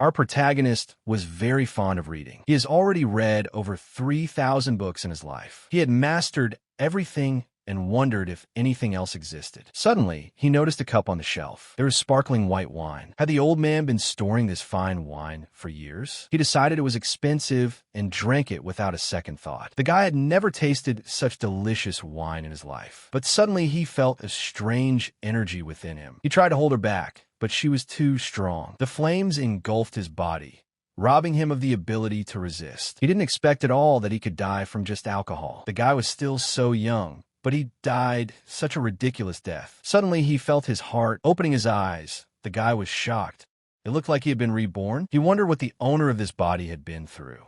Our protagonist was very fond of reading. He has already read over 3,000 books in his life. He had mastered everything and wondered if anything else existed. Suddenly, he noticed a cup on the shelf. There was sparkling white wine. Had the old man been storing this fine wine for years? He decided it was expensive and drank it without a second thought. The guy had never tasted such delicious wine in his life. But suddenly, he felt a strange energy within him. He tried to hold her back, but she was too strong. The flames engulfed his body, robbing him of the ability to resist. He didn't expect at all that he could die from just alcohol. The guy was still so young, but he died such a ridiculous death. Suddenly, he felt his heart opening his eyes. The guy was shocked. It looked like he had been reborn. He wondered what the owner of this body had been through.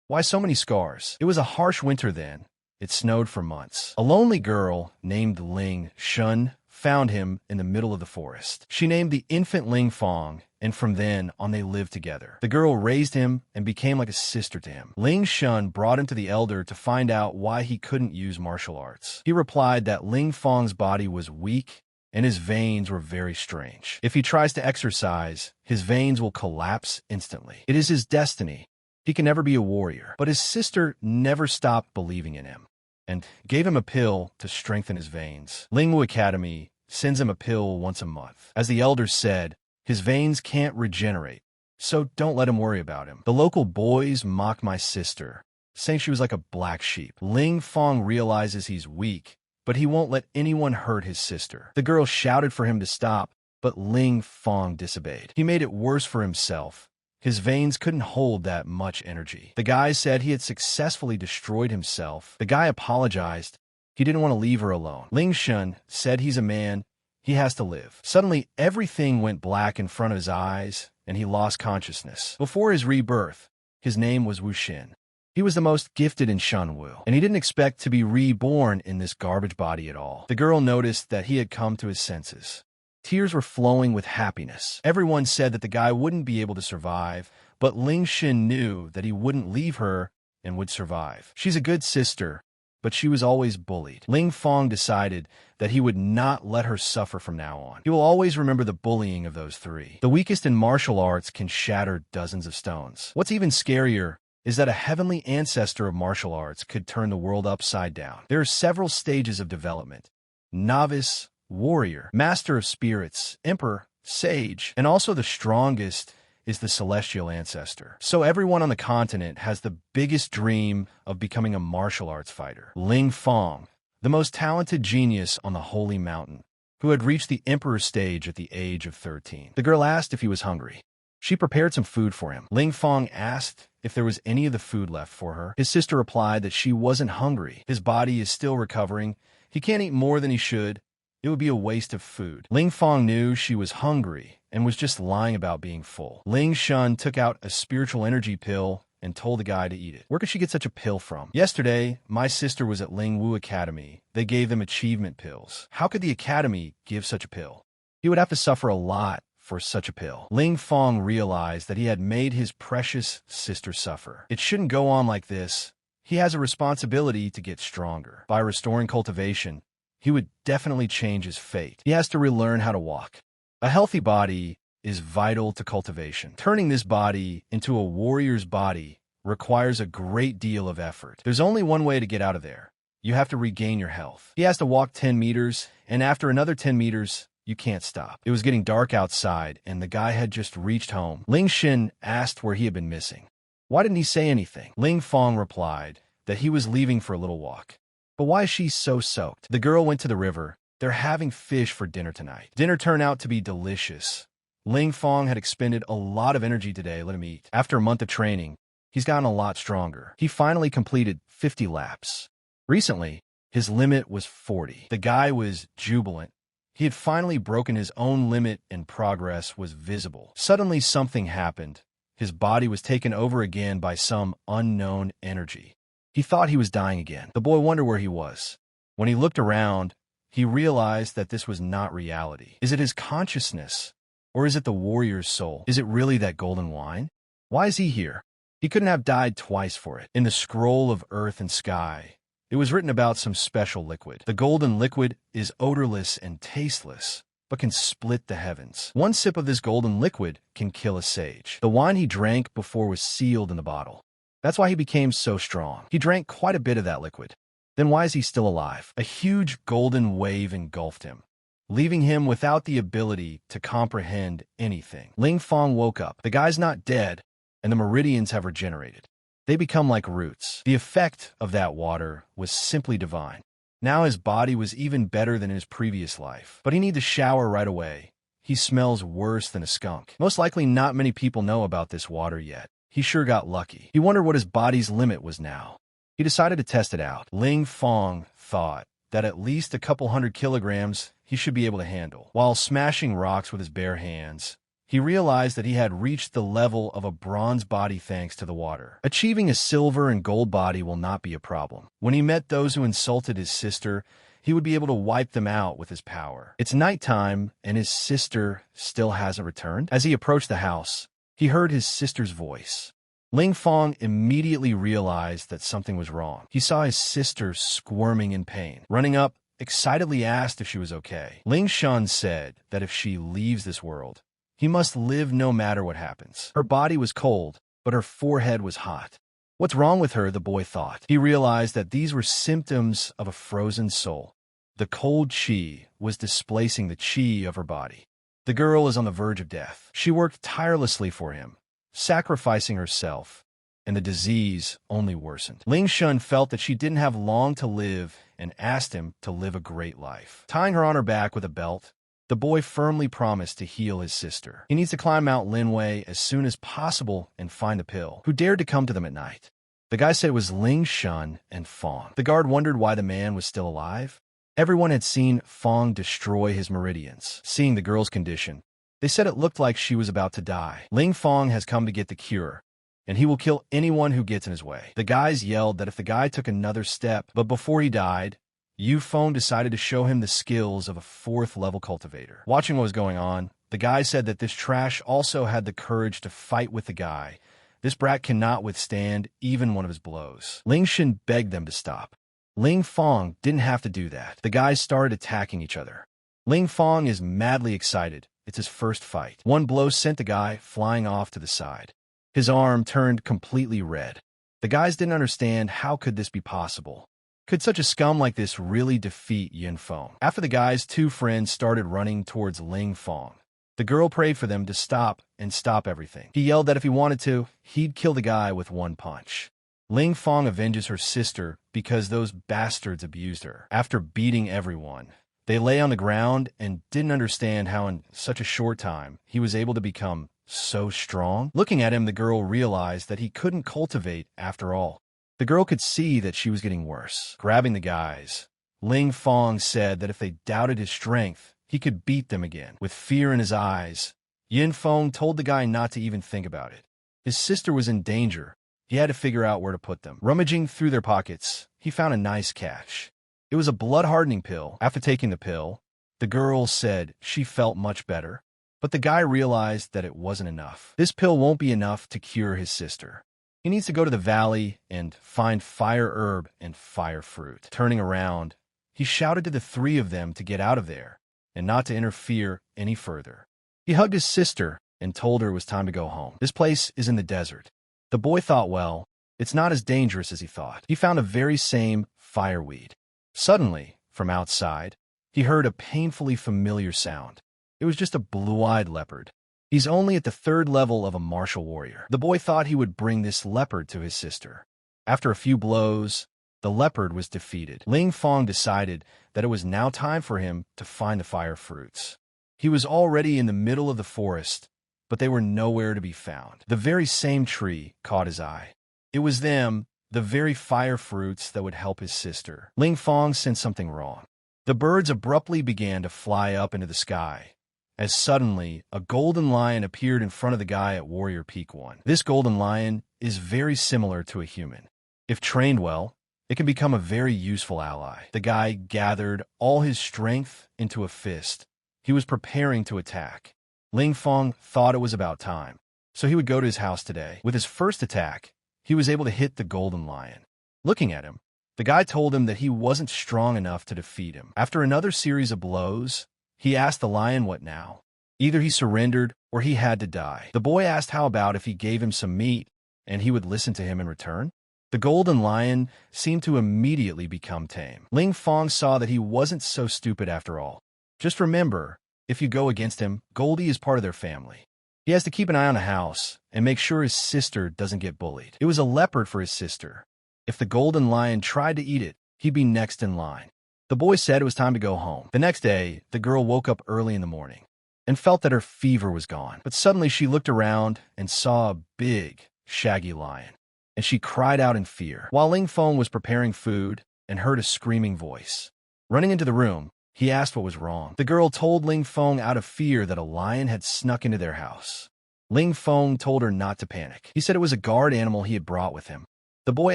Why so many scars? It was a harsh winter then. It snowed for months. A lonely girl named Ling Shun found him in the middle of the forest. She named the infant Ling Fong, and from then on they lived together. The girl raised him and became like a sister to him. Ling Shun brought him to the elder to find out why he couldn't use martial arts. He replied that Ling Fong's body was weak and his veins were very strange. If he tries to exercise, his veins will collapse instantly. It is his destiny. He can never be a warrior. But his sister never stopped believing in him and gave him a pill to strengthen his veins. Lingwu Academy sends him a pill once a month. As the elders said, his veins can't regenerate, so don't let him worry about him. The local boys mock my sister, saying she was like a black sheep. Ling Fong realizes he's weak, but he won't let anyone hurt his sister. The girl shouted for him to stop, but Ling Fong disobeyed. He made it worse for himself. His veins couldn't hold that much energy. The guy said he had successfully destroyed himself. The guy apologized. He didn't want to leave her alone. Ling Shun said he's a man. He has to live. Suddenly, everything went black in front of his eyes, and he lost consciousness. Before his rebirth, his name was Wu Xin. He was the most gifted in Shanwu, and he didn't expect to be reborn in this garbage body at all. The girl noticed that he had come to his senses. Tears were flowing with happiness. Everyone said that the guy wouldn't be able to survive, but Ling Xin knew that he wouldn't leave her and would survive. She's a good sister, but she was always bullied. Ling Fong decided that he would not let her suffer from now on. He will always remember the bullying of those three. The weakest in martial arts can shatter dozens of stones. What's even scarier is that a heavenly ancestor of martial arts could turn the world upside down. There are several stages of development: novice, warrior, master of spirits, emperor, sage, and also the strongest is the celestial ancestor. So everyone on the continent has the biggest dream of becoming a martial arts fighter. Ling Fong, the most talented genius on the Holy Mountain, who had reached the emperor stage at the age of 13. The girl asked if he was hungry. She prepared some food for him. Ling Fong asked if there was any of the food left for her. His sister replied that she wasn't hungry. His body is still recovering. He can't eat more than he should. It would be a waste of food. Ling Fong knew she was hungry and was just lying about being full. Ling Shun took out a spiritual energy pill and told the guy to eat it. Where could she get such a pill from? Yesterday, my sister was at Lingwu Academy. They gave them achievement pills. How could the academy give such a pill? He would have to suffer a lot for such a pill. Ling Fong realized that he had made his precious sister suffer. It shouldn't go on like this. He has a responsibility to get stronger. By restoring cultivation, he would definitely change his fate. He has to relearn how to walk. A healthy body is vital to cultivation. Turning this body into a warrior's body requires a great deal of effort. There's only one way to get out of there. You have to regain your health. He has to walk 10 meters, and after another 10 meters, you can't stop. It was getting dark outside, and the guy had just reached home. Ling Xin asked where he had been missing. Why didn't he say anything? Ling Fong replied that he was leaving for a little walk. But why is she so soaked? The girl went to the river. They're having fish for dinner tonight. Dinner turned out to be delicious. Ling Fong had expended a lot of energy today. Let him eat. After a month of training, he's gotten a lot stronger. He finally completed 50 laps. Recently, his limit was 40. The guy was jubilant. He had finally broken his own limit and progress was visible. Suddenly something happened. His body was taken over again by some unknown energy. He thought he was dying again. The boy wondered where he was. When he looked around, he realized that this was not reality. Is it his consciousness? Or is it the warrior's soul? Is it really that golden wine? Why is he here? He couldn't have died twice for it. In the scroll of earth and sky, it was written about some special liquid. The golden liquid is odorless and tasteless, but can split the heavens. One sip of this golden liquid can kill a sage. The wine he drank before was sealed in the bottle. That's why he became so strong. He drank quite a bit of that liquid. Then why is he still alive? A huge golden wave engulfed him, leaving him without the ability to comprehend anything. Ling Fong woke up. The guy's not dead, and the meridians have regenerated. They become like roots. The effect of that water was simply divine. Now his body was even better than in his previous life. But he needed to shower right away. He smells worse than a skunk. Most likely not many people know about this water yet. He sure got lucky. He wondered what his body's limit was now. He decided to test it out. Ling Fong thought that at least a couple 100 kilograms he should be able to handle. While smashing rocks with his bare hands, he realized that he had reached the level of a bronze body thanks to the water. Achieving a silver and gold body will not be a problem. When he met those who insulted his sister, he would be able to wipe them out with his power. It's nighttime, and his sister still hasn't returned. As he approached the house, he heard his sister's voice. Ling Fong immediately realized that something was wrong. He saw his sister squirming in pain. Running up, excitedly asked if she was okay. Ling Shun said that if she leaves this world, he must live no matter what happens. Her body was cold, but her forehead was hot. What's wrong with her, the boy thought. He realized that these were symptoms of a frozen soul. The cold chi was displacing the chi of her body. The girl is on the verge of death. She worked tirelessly for him, sacrificing herself, and the disease only worsened. Ling Shun felt that she didn't have long to live and asked him to live a great life. Tying her on her back with a belt, the boy firmly promised to heal his sister. He needs to climb Mount Linwei as soon as possible and find a pill. Who dared to come to them at night? The guy said it was Ling Shun and Fong. The guard wondered why the man was still alive. Everyone had seen Fong destroy his meridians. Seeing the girl's condition, they said it looked like she was about to die. Ling Fong has come to get the cure, and he will kill anyone who gets in his way. The guys yelled that if the guy took another step, but before he died, Yu Feng decided to show him the skills of a 4th-level cultivator. Watching what was going on, the guy said that this trash also had the courage to fight with the guy. This brat cannot withstand even one of his blows. Ling Shin begged them to stop. Ling Fong didn't have to do that. The guys started attacking each other. Ling Fong is madly excited. It's his first fight. One blow sent the guy flying off to the side. His arm turned completely red. The guys didn't understand how could this be possible. Could such a scum like this really defeat Yin Feng? After the guy's 2 friends started running towards Ling Fong, the girl prayed for them to stop and stop everything. He yelled that if he wanted to, he'd kill the guy with 1 punch. Ling Fong avenges her sister because those bastards abused her. After beating everyone, they lay on the ground and didn't understand how in such a short time he was able to become so strong. Looking at him, the girl realized that he couldn't cultivate after all. The girl could see that she was getting worse. Grabbing the guys, Ling Fong said that if they doubted his strength, he could beat them again. With fear in his eyes, Yin Feng told the guy not to even think about it. His sister was in danger. He had to figure out where to put them. Rummaging through their pockets, he found a nice catch. It was a blood-hardening pill. After taking the pill, the girl said she felt much better, but the guy realized that it wasn't enough. This pill won't be enough to cure his sister. He needs to go to the valley and find fire herb and fire fruit. Turning around, he shouted to the 3 of them to get out of there and not to interfere any further. He hugged his sister and told her it was time to go home. This place is in the desert. The boy thought, well, it's not as dangerous as he thought. He found a very same fireweed. Suddenly, from outside, he heard a painfully familiar sound. It was just a blue-eyed leopard. He's only at the 3rd level of a martial warrior. The boy thought he would bring this leopard to his sister. After a few blows, the leopard was defeated. Ling Fong decided that it was now time for him to find the fire fruits. He was already in the middle of the forest, but they were nowhere to be found. The very same tree caught his eye. It was them, the very fire fruits that would help his sister. Ling Fong sensed something wrong. The birds abruptly began to fly up into the sky, as suddenly a golden lion appeared in front of the guy at Warrior Peak 1. This golden lion is very similar to a human. If trained well, it can become a very useful ally. The guy gathered all his strength into a fist. He was preparing to attack. Ling Fong thought it was about time, so he would go to his house today. With his first attack, he was able to hit the golden lion. Looking at him, the guy told him that he wasn't strong enough to defeat him. After another series of blows, He asked the lion what now. Either he surrendered or he had to die. The boy asked how about if he gave him some meat and he would listen to him in return. The golden lion seemed to immediately become tame. Ling Fong saw that he wasn't so stupid after all. Just remember, if you go against him, Goldie is part of their family. He has to keep an eye on the house and make sure his sister doesn't get bullied. It was a leopard for his sister. If the golden lion tried to eat it, he'd be next in line. The boy said it was time to go home. The next day, the girl woke up early in the morning and felt that her fever was gone. But suddenly she looked around and saw a big, shaggy lion, and she cried out in fear. While Ling Fong was preparing food and heard a screaming voice. Running into the room, he asked what was wrong. The girl told Ling Fong out of fear that a lion had snuck into their house. Ling Fong told her not to panic. He said it was a guard animal he had brought with him. The boy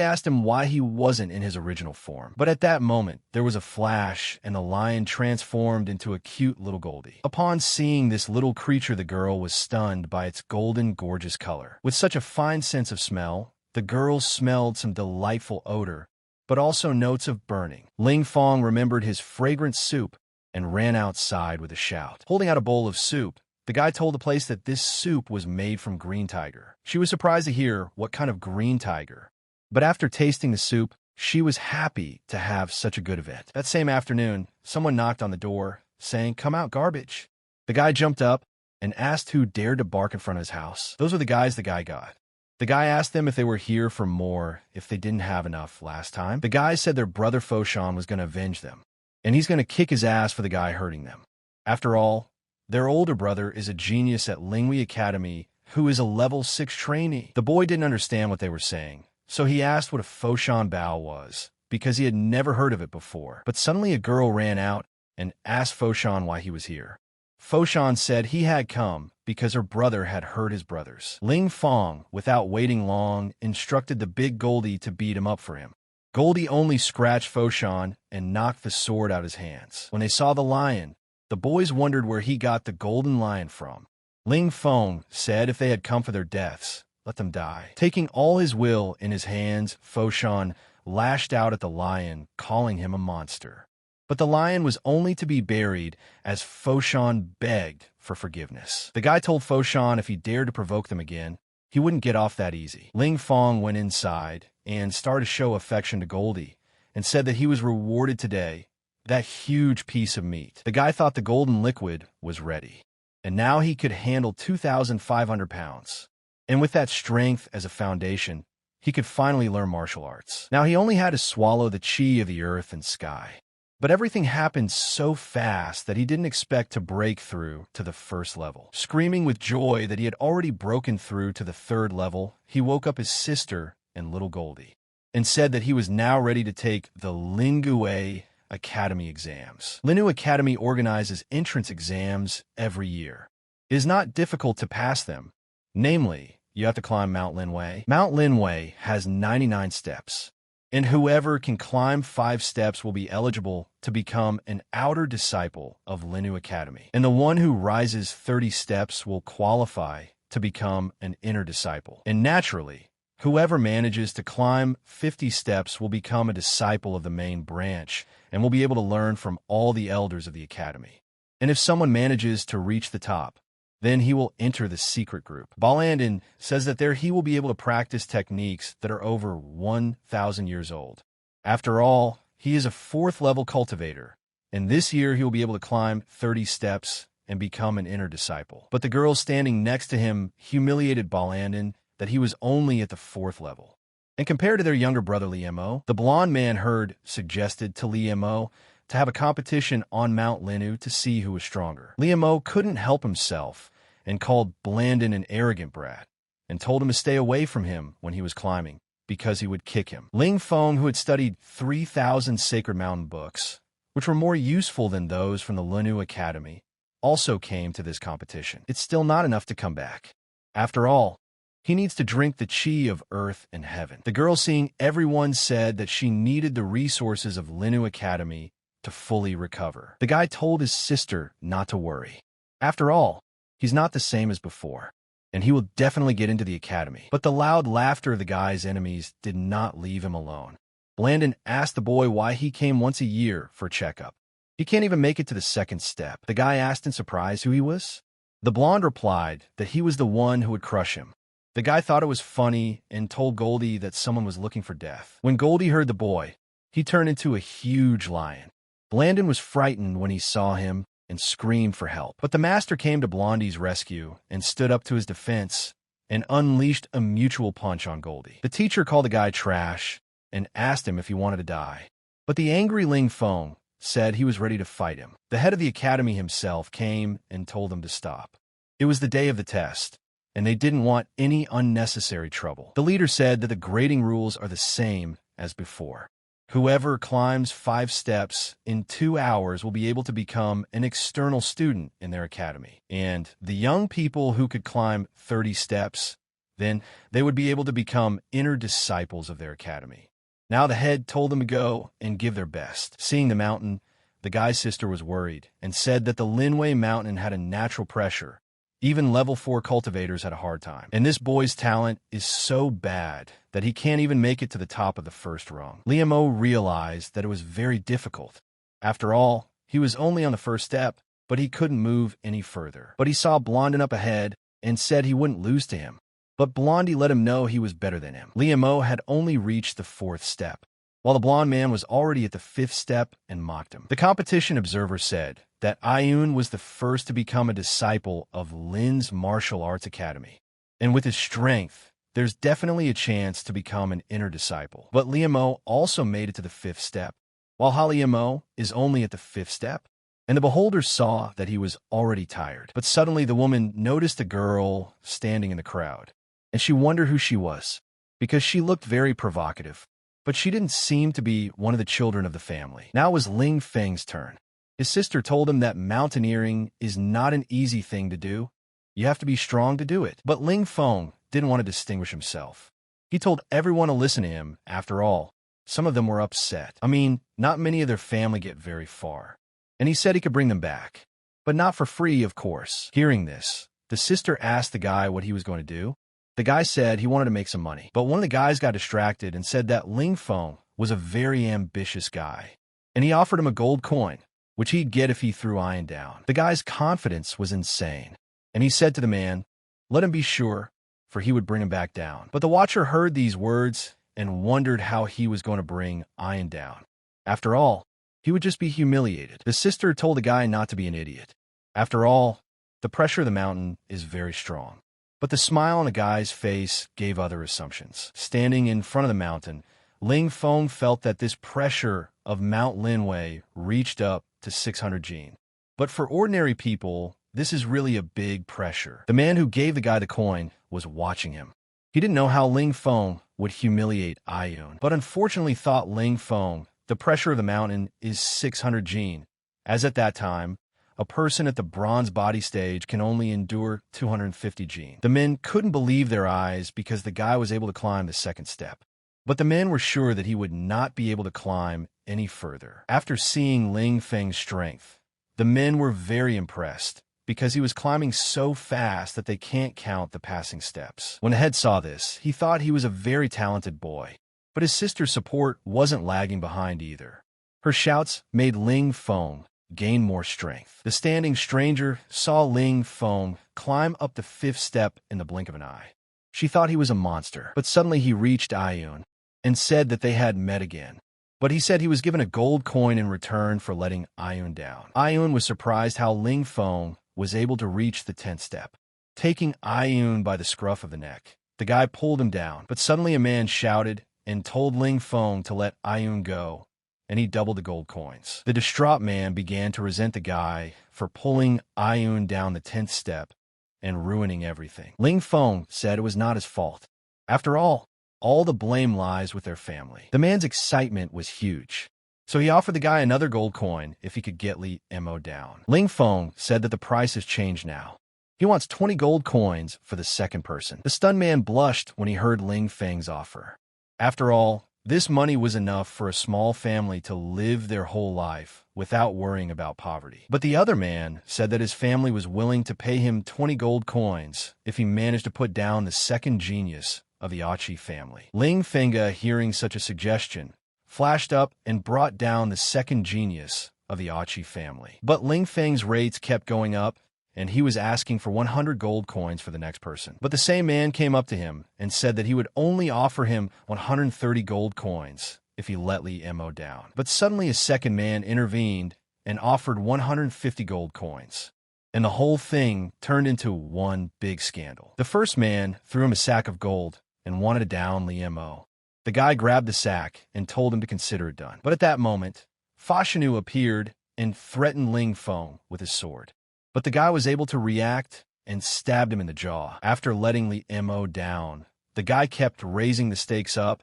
asked him why he wasn't in his original form. But at that moment, there was a flash, and the lion transformed into a cute little Goldie. Upon seeing this little creature, the girl was stunned by its golden, gorgeous color. With such a fine sense of smell, the girl smelled some delightful odor, but also notes of burning. Ling Fong remembered his fragrant soup and ran outside with a shout. Holding out a bowl of soup, the guy told the place that this soup was made from green tiger. She was surprised to hear what kind of green tiger. But after tasting the soup, she was happy to have such a good event. That same afternoon, someone knocked on the door, saying, "Come out, garbage." The guy jumped up and asked who dared to bark in front of his house. Those were the guys the guy got. The guy asked them if they were here for more, if they didn't have enough last time. The guys said their brother Foshan was going to avenge them, and he's going to kick his ass for the guy hurting them. After all, their older brother is a genius at Linghui Academy who is a level 6 trainee. The boy didn't understand what they were saying, so he asked what a Foshan Bao was, because he had never heard of it before. But suddenly a girl ran out and asked Foshan why he was here. Foshan said he had come because her brother had hurt his brothers. Ling Fong, without waiting long, instructed the big Goldie to beat him up for him. Goldie only scratched Foshan and knocked the sword out of his hands. When they saw the lion, the boys wondered where he got the golden lion from. Ling Fong said if they had come for their deaths, let them die. Taking all his will in his hands, Foshan lashed out at the lion, calling him a monster. But the lion was only to be buried as Foshan begged for forgiveness. The guy told Foshan if he dared to provoke them again, he wouldn't get off that easy. Ling Fong went inside and started to show affection to Goldie and said that he was rewarded today, that huge piece of meat. The guy thought the golden liquid was ready, and now he could handle 2,500 pounds. And with that strength as a foundation, he could finally learn martial arts. Now he only had to swallow the chi of the earth and sky. But everything happened so fast that he didn't expect to break through to the first level. Screaming with joy that he had already broken through to the 3rd level, he woke up his sister and little Goldie, and said that he was now ready to take the Linghui Academy exams. Linghui Academy organizes entrance exams every year. It is not difficult to pass them. Namely, you have to climb Mount Linwei. Mount Linwei has 99 steps. And whoever can climb 5 steps will be eligible to become an outer disciple of Linghui Academy. And the one who rises 30 steps will qualify to become an inner disciple. And naturally, whoever manages to climb 50 steps will become a disciple of the main branch and will be able to learn from all the elders of the academy. And if someone manages to reach the top, then he will enter the secret group. Balandin says that there he will be able to practice techniques that are over 1,000 years old. After all, he is a 4th level cultivator, and this year he will be able to climb 30 steps and become an inner disciple. But the girl standing next to him humiliated Balandin that he was only at the 4th level. And compared to their younger brother Liemo, the blonde man suggested to Liemo to have a competition on Mount Linu to see who was stronger. Liemo couldn't help himself and called Blandin an arrogant brat and told him to stay away from him when he was climbing because he would kick him. Ling Fong, who had studied 3,000 sacred mountain books, which were more useful than those from the Linu Academy, also came to this competition. It's still not enough to come back. After all, he needs to drink the chi of earth and heaven. The girl, seeing everyone, said that she needed the resources of Linu Academy to fully recover. The guy told his sister not to worry. After all, he's not the same as before, and he will definitely get into the academy. But the loud laughter of the guy's enemies did not leave him alone. Blandin asked the boy why he came once a year for a checkup. He can't even make it to the second step. The guy asked in surprise who he was. The blonde replied that he was the one who would crush him. The guy thought it was funny and told Goldie that someone was looking for death. When Goldie heard the boy, he turned into a huge lion. Blandon was frightened when he saw him and screamed for help. But the master came to Blondie's rescue and stood up to his defense and unleashed a mutual punch on Goldie. The teacher called the guy trash and asked him if he wanted to die. But the angry Ling Feng said he was ready to fight him. The head of the academy himself came and told them to stop. It was the day of the test, and they didn't want any unnecessary trouble. The leader said that the grading rules are the same as before. Whoever climbs 5 steps in 2 hours will be able to become an external student in their academy. And the young people who could climb 30 steps, then they would be able to become inner disciples of their academy. Now the head told them to go and give their best. Seeing the mountain, the guy's sister was worried and said that the Linwei mountain had a natural pressure. Even level 4 cultivators had a hard time. And this boy's talent is so bad that he can't even make it to the top of the first rung. Liamo realized that it was very difficult. After all, he was only on the first step, but he couldn't move any further. But he saw Blondin up ahead and said he wouldn't lose to him. But Blondie let him know he was better than him. Liamo had only reached the 4th step, while the blonde man was already at the 5th step and mocked him. The competition observer said that Ayun was the first to become a disciple of Lin's martial arts academy. And with his strength, there's definitely a chance to become an inner disciple. But Liamo also made it to the 5th step, while Liamo is only at the 5th step. And the beholder saw that he was already tired. But suddenly the woman noticed a girl standing in the crowd, and she wondered who she was, because she looked very provocative. But she didn't seem to be one of the children of the family. Now it was Ling Feng's turn. His sister told him that mountaineering is not an easy thing to do. You have to be strong to do it. But Ling Feng didn't want to distinguish himself. He told everyone to listen to him. After all, some of them were upset. I mean, not many of their family get very far. And he said he could bring them back. But not for free, of course. Hearing this, the sister asked the guy what he was going to do. The guy said he wanted to make some money. But one of the guys got distracted and said that Ling Feng was a very ambitious guy. And he offered him a gold coin, which he'd get if he threw Iron down. The guy's confidence was insane. And he said to the man, let him be sure, for he would bring him back down. But the watcher heard these words and wondered how he was going to bring Iron down. After all, he would just be humiliated. The sister told the guy not to be an idiot. After all, the pressure of the mountain is very strong. But the smile on the guy's face gave other assumptions. Standing in front of the mountain, Ling Feng felt that this pressure of Mount Linwei reached up to 600 jin. But for ordinary people, this is really a big pressure. The man who gave the guy the coin was watching him. He didn't know how Ling Feng would humiliate Ayun, but unfortunately thought Ling Feng, the pressure of the mountain is 600 jin, as at that time, a person at the bronze body stage can only endure 250 jin. The men couldn't believe their eyes because the guy was able to climb the 2nd step. But the men were sure that he would not be able to climb any further. After seeing Ling Feng's strength, the men were very impressed because he was climbing so fast that they can't count the passing steps. When the head saw this, he thought he was a very talented boy. But his sister's support wasn't lagging behind either. Her shouts made Ling Feng gain more strength. The standing stranger saw Ling Feng climb up the 5th step in the blink of an eye. She thought he was a monster, but suddenly he reached Ayun and said that they had met again. But he said he was given a gold coin in return for letting Ayun down. Ayun was surprised how Ling Feng was able to reach the 10th step. Taking Ayun by the scruff of the neck, the guy pulled him down, but suddenly a man shouted and told Ling Feng to let Ayun go, and he doubled the gold coins. The distraught man began to resent the guy for pulling Ayun down the 10th step and ruining everything. Ling Feng said it was not his fault. After all the blame lies with their family. The man's excitement was huge, so he offered the guy another gold coin if he could get Li Mo down. Ling Feng said that the price has changed now. He wants 20 gold coins for the 2nd person. The stunned man blushed when he heard Ling Feng's offer. After all, this money was enough for a small family to live their whole life without worrying about poverty. But the other man said that his family was willing to pay him 20 gold coins if he managed to put down the 2nd genius of the Achi family. Ling Fenga, hearing such a suggestion, flashed up and brought down the 2nd genius of the Achi family. But Ling Feng's rates kept going up, and he was asking for 100 gold coins for the next person. But the same man came up to him and said that he would only offer him 130 gold coins if he let Li Mo down. But suddenly a second man intervened and offered 150 gold coins. And the whole thing turned into one big scandal. The first man threw him a sack of gold and wanted to down Li Mo. The guy grabbed the sack and told him to consider it done. But at that moment, Fa Shanu appeared and threatened Ling Feng with his sword. But the guy was able to react and stabbed him in the jaw. After letting Li Mo down, the guy kept raising the stakes up,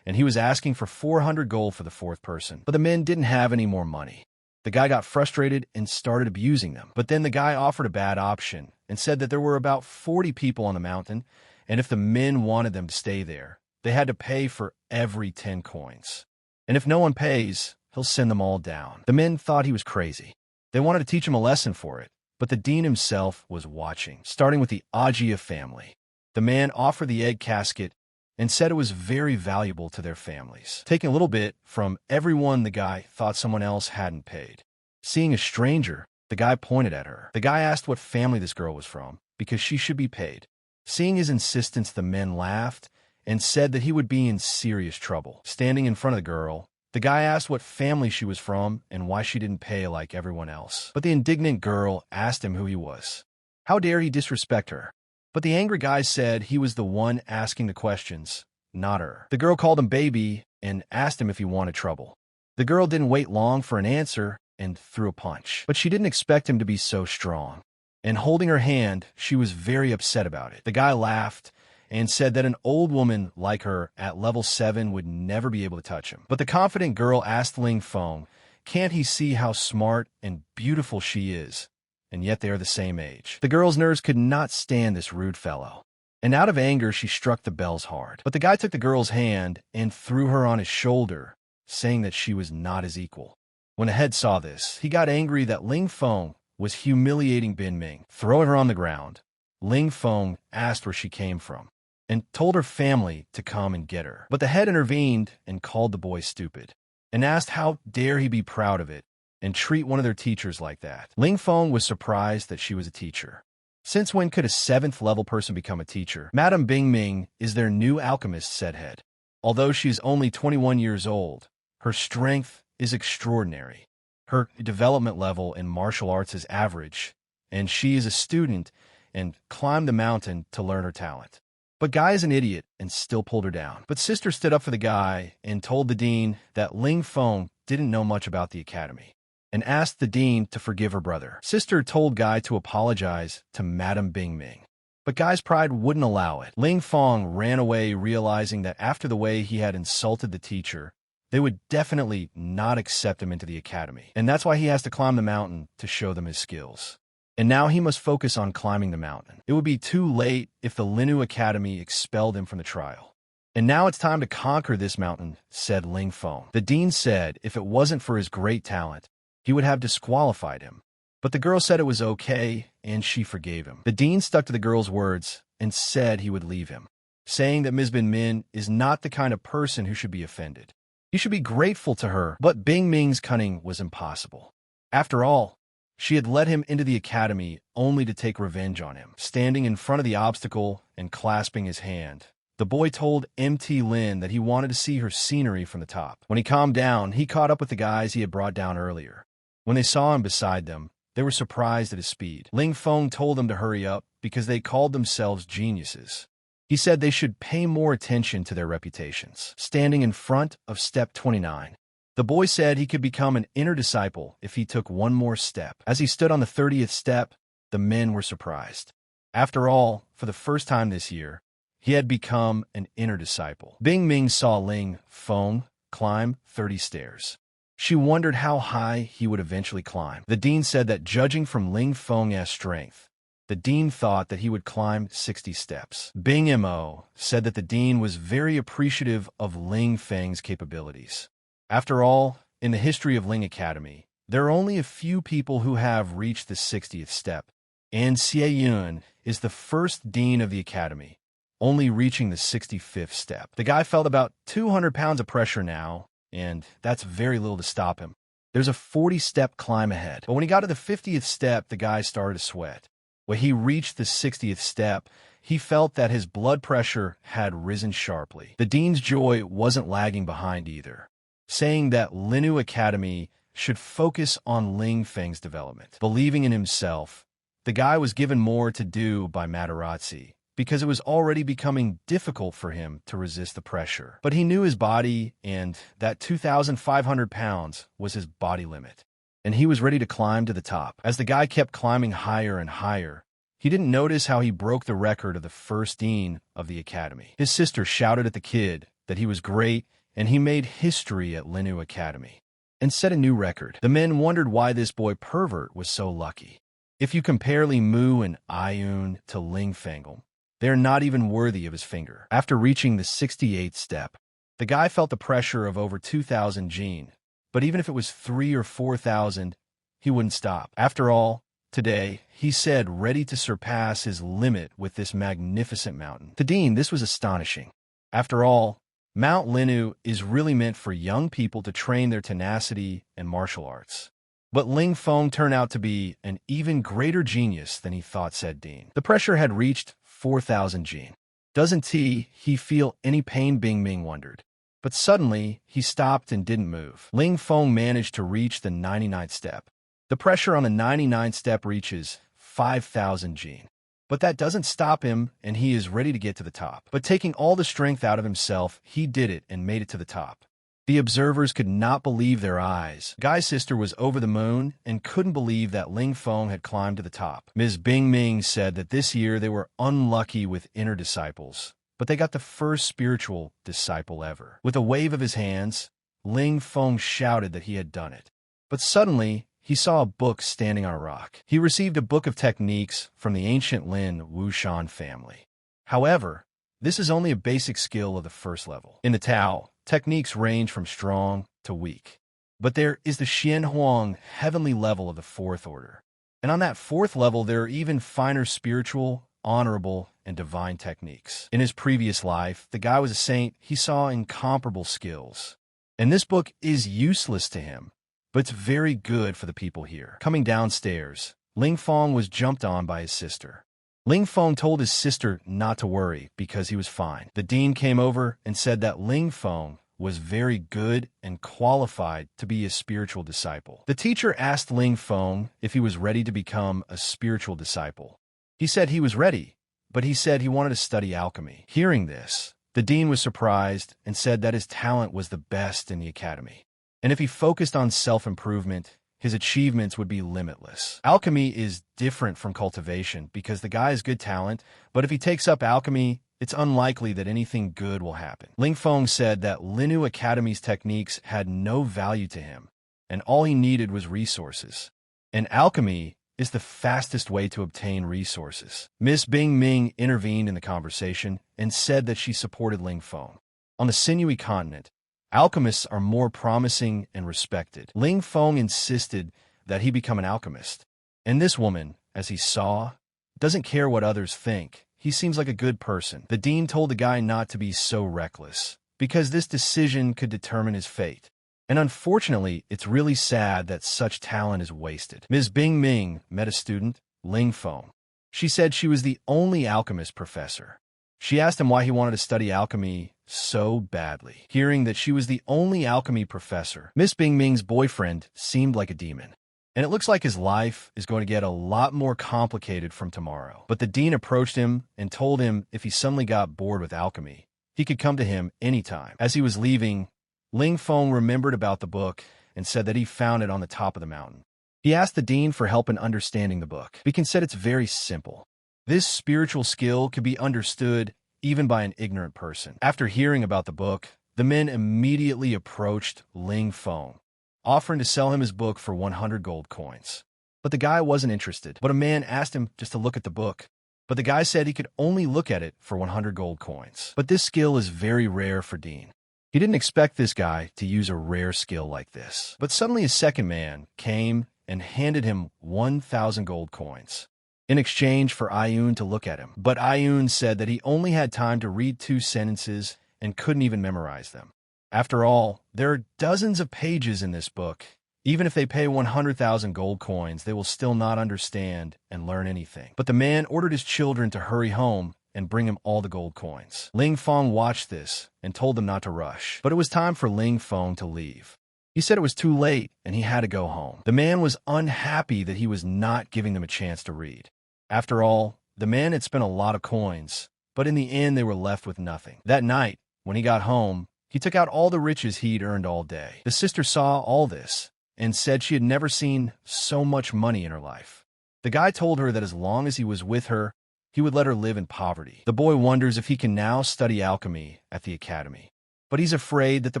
and he was asking for 400 gold for the fourth person. But the men didn't have any more money. The guy got frustrated and started abusing them. But then the guy offered a bad option and said that there were about 40 people on the mountain, and if the men wanted them to stay there, they had to pay for every 10 coins. And if no one pays, he'll send them all down. The men thought he was crazy. They wanted to teach him a lesson for it. But the dean himself was watching, starting with the Ajia family. The man offered the egg casket and said it was very valuable to their families. Taking a little bit from everyone, the guy thought someone else hadn't paid. Seeing a stranger, the guy pointed at her. The guy asked what family this girl was from, because she should be paid. Seeing his insistence, the men laughed and said that he would be in serious trouble. Standing in front of the girl, the guy asked what family she was from and why she didn't pay like everyone else. But the indignant girl asked him who he was. How dare he disrespect her? But the angry guy said he was the one asking the questions, not her. The girl called him baby and asked him if he wanted trouble. The girl didn't wait long for an answer and threw a punch. But she didn't expect him to be so strong. And holding her hand, she was very upset about it. The guy laughed and said that an old woman like her at level 7 would never be able to touch him. But the confident girl asked Ling Feng, can't he see how smart and beautiful she is? And yet they are the same age. The girl's nerves could not stand this rude fellow. And out of anger, she struck the bells hard. But the guy took the girl's hand and threw her on his shoulder, saying that she was not his equal. When the head saw this, he got angry that Ling Feng was humiliating Bin Ming. Throwing her on the ground, Ling Feng asked where she came from and told her family to come and get her. But the head intervened and called the boy stupid, and asked how dare he be proud of it and treat one of their teachers like that. Ling Feng was surprised that she was a teacher. Since when could a 7th level person become a teacher? Madame Bing Ming is their new alchemist, said head. Although she is only 21 years old, her strength is extraordinary. Her development level in martial arts is average, and she is a student and climbed the mountain to learn her talent. But guy is an idiot and still pulled her down. But sister stood up for the guy and told the dean that Ling Feng didn't know much about the academy and asked the dean to forgive her brother. Sister told guy to apologize to Madame Bing Ming. But guy's pride wouldn't allow it. Ling Feng ran away, realizing that after the way he had insulted the teacher, they would definitely not accept him into the academy. And that's why he has to climb the mountain to show them his skills. And now he must focus on climbing the mountain. It would be too late if the Linu Academy expelled him from the trial. And now it's time to conquer this mountain, said Ling Feng. The dean said if it wasn't for his great talent, he would have disqualified him. But the girl said it was okay, and she forgave him. The dean stuck to the girl's words and said he would leave him, saying that Ms. Bin Min is not the kind of person who should be offended. He should be grateful to her, but Bing Ming's cunning was impossible. After all, she had led him into the academy only to take revenge on him. Standing in front of the obstacle and clasping his hand, the boy told MT Lin that he wanted to see her scenery from the top. When he calmed down, he caught up with the guys he had brought down earlier. When they saw him beside them, they were surprised at his speed. Ling Feng told them to hurry up because they called themselves geniuses. He said they should pay more attention to their reputations. Standing in front of step 29, the boy said he could become an inner disciple if he took one more step. As he stood on the 30th step, the men were surprised. After all, for the first time this year, he had become an inner disciple. Bing Ming saw Ling Feng climb 30 stairs. She wondered how high he would eventually climb. The dean said that judging from Ling Feng's strength, the dean thought that he would climb 60 steps. Bing Mo said that the dean was very appreciative of Ling Feng's capabilities. After all, in the history of Ling Academy, there are only a few people who have reached the 60th step, and Xie Yun is the first dean of the academy, only reaching the 65th step. The guy felt about 200 pounds of pressure now, and that's very little to stop him. There's a 40-step climb ahead. But when he got to the 50th step, the guy started to sweat. When he reached the 60th step, he felt that his blood pressure had risen sharply. The dean's joy wasn't lagging behind either, saying that Linu Academy should focus on Ling Feng's development. Believing in himself, the guy was given more to do by Materazzi, because it was already becoming difficult for him to resist the pressure. But he knew his body, and that 2,500 pounds was his body limit. And he was ready to climb to the top. As the guy kept climbing higher and higher, he didn't notice how he broke the record of the first dean of the academy. His sister shouted at the kid that he was great, and he made history at Linu Academy and set a new record. The men wondered why this boy pervert was so lucky. If you compare Li Mu and Ayun to Ling Fengel, they are not even worthy of his finger. After reaching the 68th step, the guy felt the pressure of over 2,000 jin, but even if it was 3,000 or 4,000, he wouldn't stop. After all, today, he said, ready to surpass his limit with this magnificent mountain. To Dean, this was astonishing. After all, Mount Linu is really meant for young people to train their tenacity and martial arts. But Ling Feng turned out to be an even greater genius than he thought, said Dean. The pressure had reached 4,000 jin. Doesn't he feel any pain? Bing Ming wondered. But suddenly, he stopped and didn't move. Ling Feng managed to reach the 99th step. The pressure on the 99th step reaches 5,000 jin. But that doesn't stop him, and he is ready to get to the top. But taking all the strength out of himself, he did it and made it to the top. The observers could not believe their eyes. Guy's sister was over the moon and couldn't believe that Ling Feng had climbed to the top. Ms. Bing Ming said that this year they were unlucky with inner disciples, but they got the first spiritual disciple ever. With a wave of his hands, Ling Feng shouted that he had done it. But suddenly, he saw a book standing on a rock. He received a book of techniques from the ancient Lin Wushan family. However, this is only a basic skill of the first level. In the Tao, techniques range from strong to weak. But there is the Xianhuang heavenly level of the fourth order. And on that fourth level, there are even finer spiritual, honorable, and divine techniques. In his previous life, the guy was a saint. He saw incomparable skills. And this book is useless to him, but it's very good for the people here. Coming downstairs, Ling Feng was jumped on by his sister. Ling Feng told his sister not to worry because he was fine. The dean came over and said that Ling Feng was very good and qualified to be a spiritual disciple. The teacher asked Ling Feng if he was ready to become a spiritual disciple. He said he was ready, but he said he wanted to study alchemy. Hearing this, the dean was surprised and said that his talent was the best in the academy. And if he focused on self-improvement, his achievements would be limitless. Alchemy is different from cultivation because the guy has good talent, but if he takes up alchemy, it's unlikely that anything good will happen. Ling Feng said that Linu Academy's techniques had no value to him, and all he needed was resources. And alchemy is the fastest way to obtain resources. Miss Bing Ming intervened in the conversation and said that she supported Ling Feng. On the sinewy continent, alchemists are more promising and respected. Ling Feng insisted that he become an alchemist. And this woman, as he saw, doesn't care what others think. He seems like a good person. The dean told the guy not to be so reckless, because this decision could determine his fate. And unfortunately, it's really sad that such talent is wasted. Ms. Bing Ming met a student, Ling Feng. She said she was the only alchemist professor. She asked him why he wanted to study alchemy so badly. Hearing that she was the only alchemy professor, Miss Bing Ming's boyfriend seemed like a demon. And it looks like his life is going to get a lot more complicated from tomorrow. But the dean approached him and told him if he suddenly got bored with alchemy, he could come to him anytime. As he was leaving, Ling Feng remembered about the book and said that he found it on the top of the mountain. He asked the dean for help in understanding the book. Beacon said it's very simple. This spiritual skill could be understood even by an ignorant person. After hearing about the book, the men immediately approached Ling Feng, offering to sell him his book for 100 gold coins. But the guy wasn't interested. But a man asked him just to look at the book. But the guy said he could only look at it for 100 gold coins. But this skill is very rare for Dean. He didn't expect this guy to use a rare skill like this. But suddenly a second man came and handed him 1,000 gold coins in exchange for Ayun to look at him. But Ayun said that he only had time to read 2 sentences and couldn't even memorize them. After all, there are dozens of pages in this book, Even if they pay 100,000 gold coins, they will still not understand and learn anything. But the man ordered his children to hurry home and bring him all the gold coins. Ling Feng watched this and told them not to rush. But it was time for Ling Feng to leave. He said it was too late and he had to go home. The man was unhappy that he was not giving them a chance to read. After all, the man had spent a lot of coins, but in the end they were left with nothing. That night, when he got home, he took out all the riches he'd earned all day. The sister saw all this and said she had never seen so much money in her life. The guy told her that as long as he was with her, he would let her live in poverty. The boy wonders if he can now study alchemy at the academy, but he's afraid that the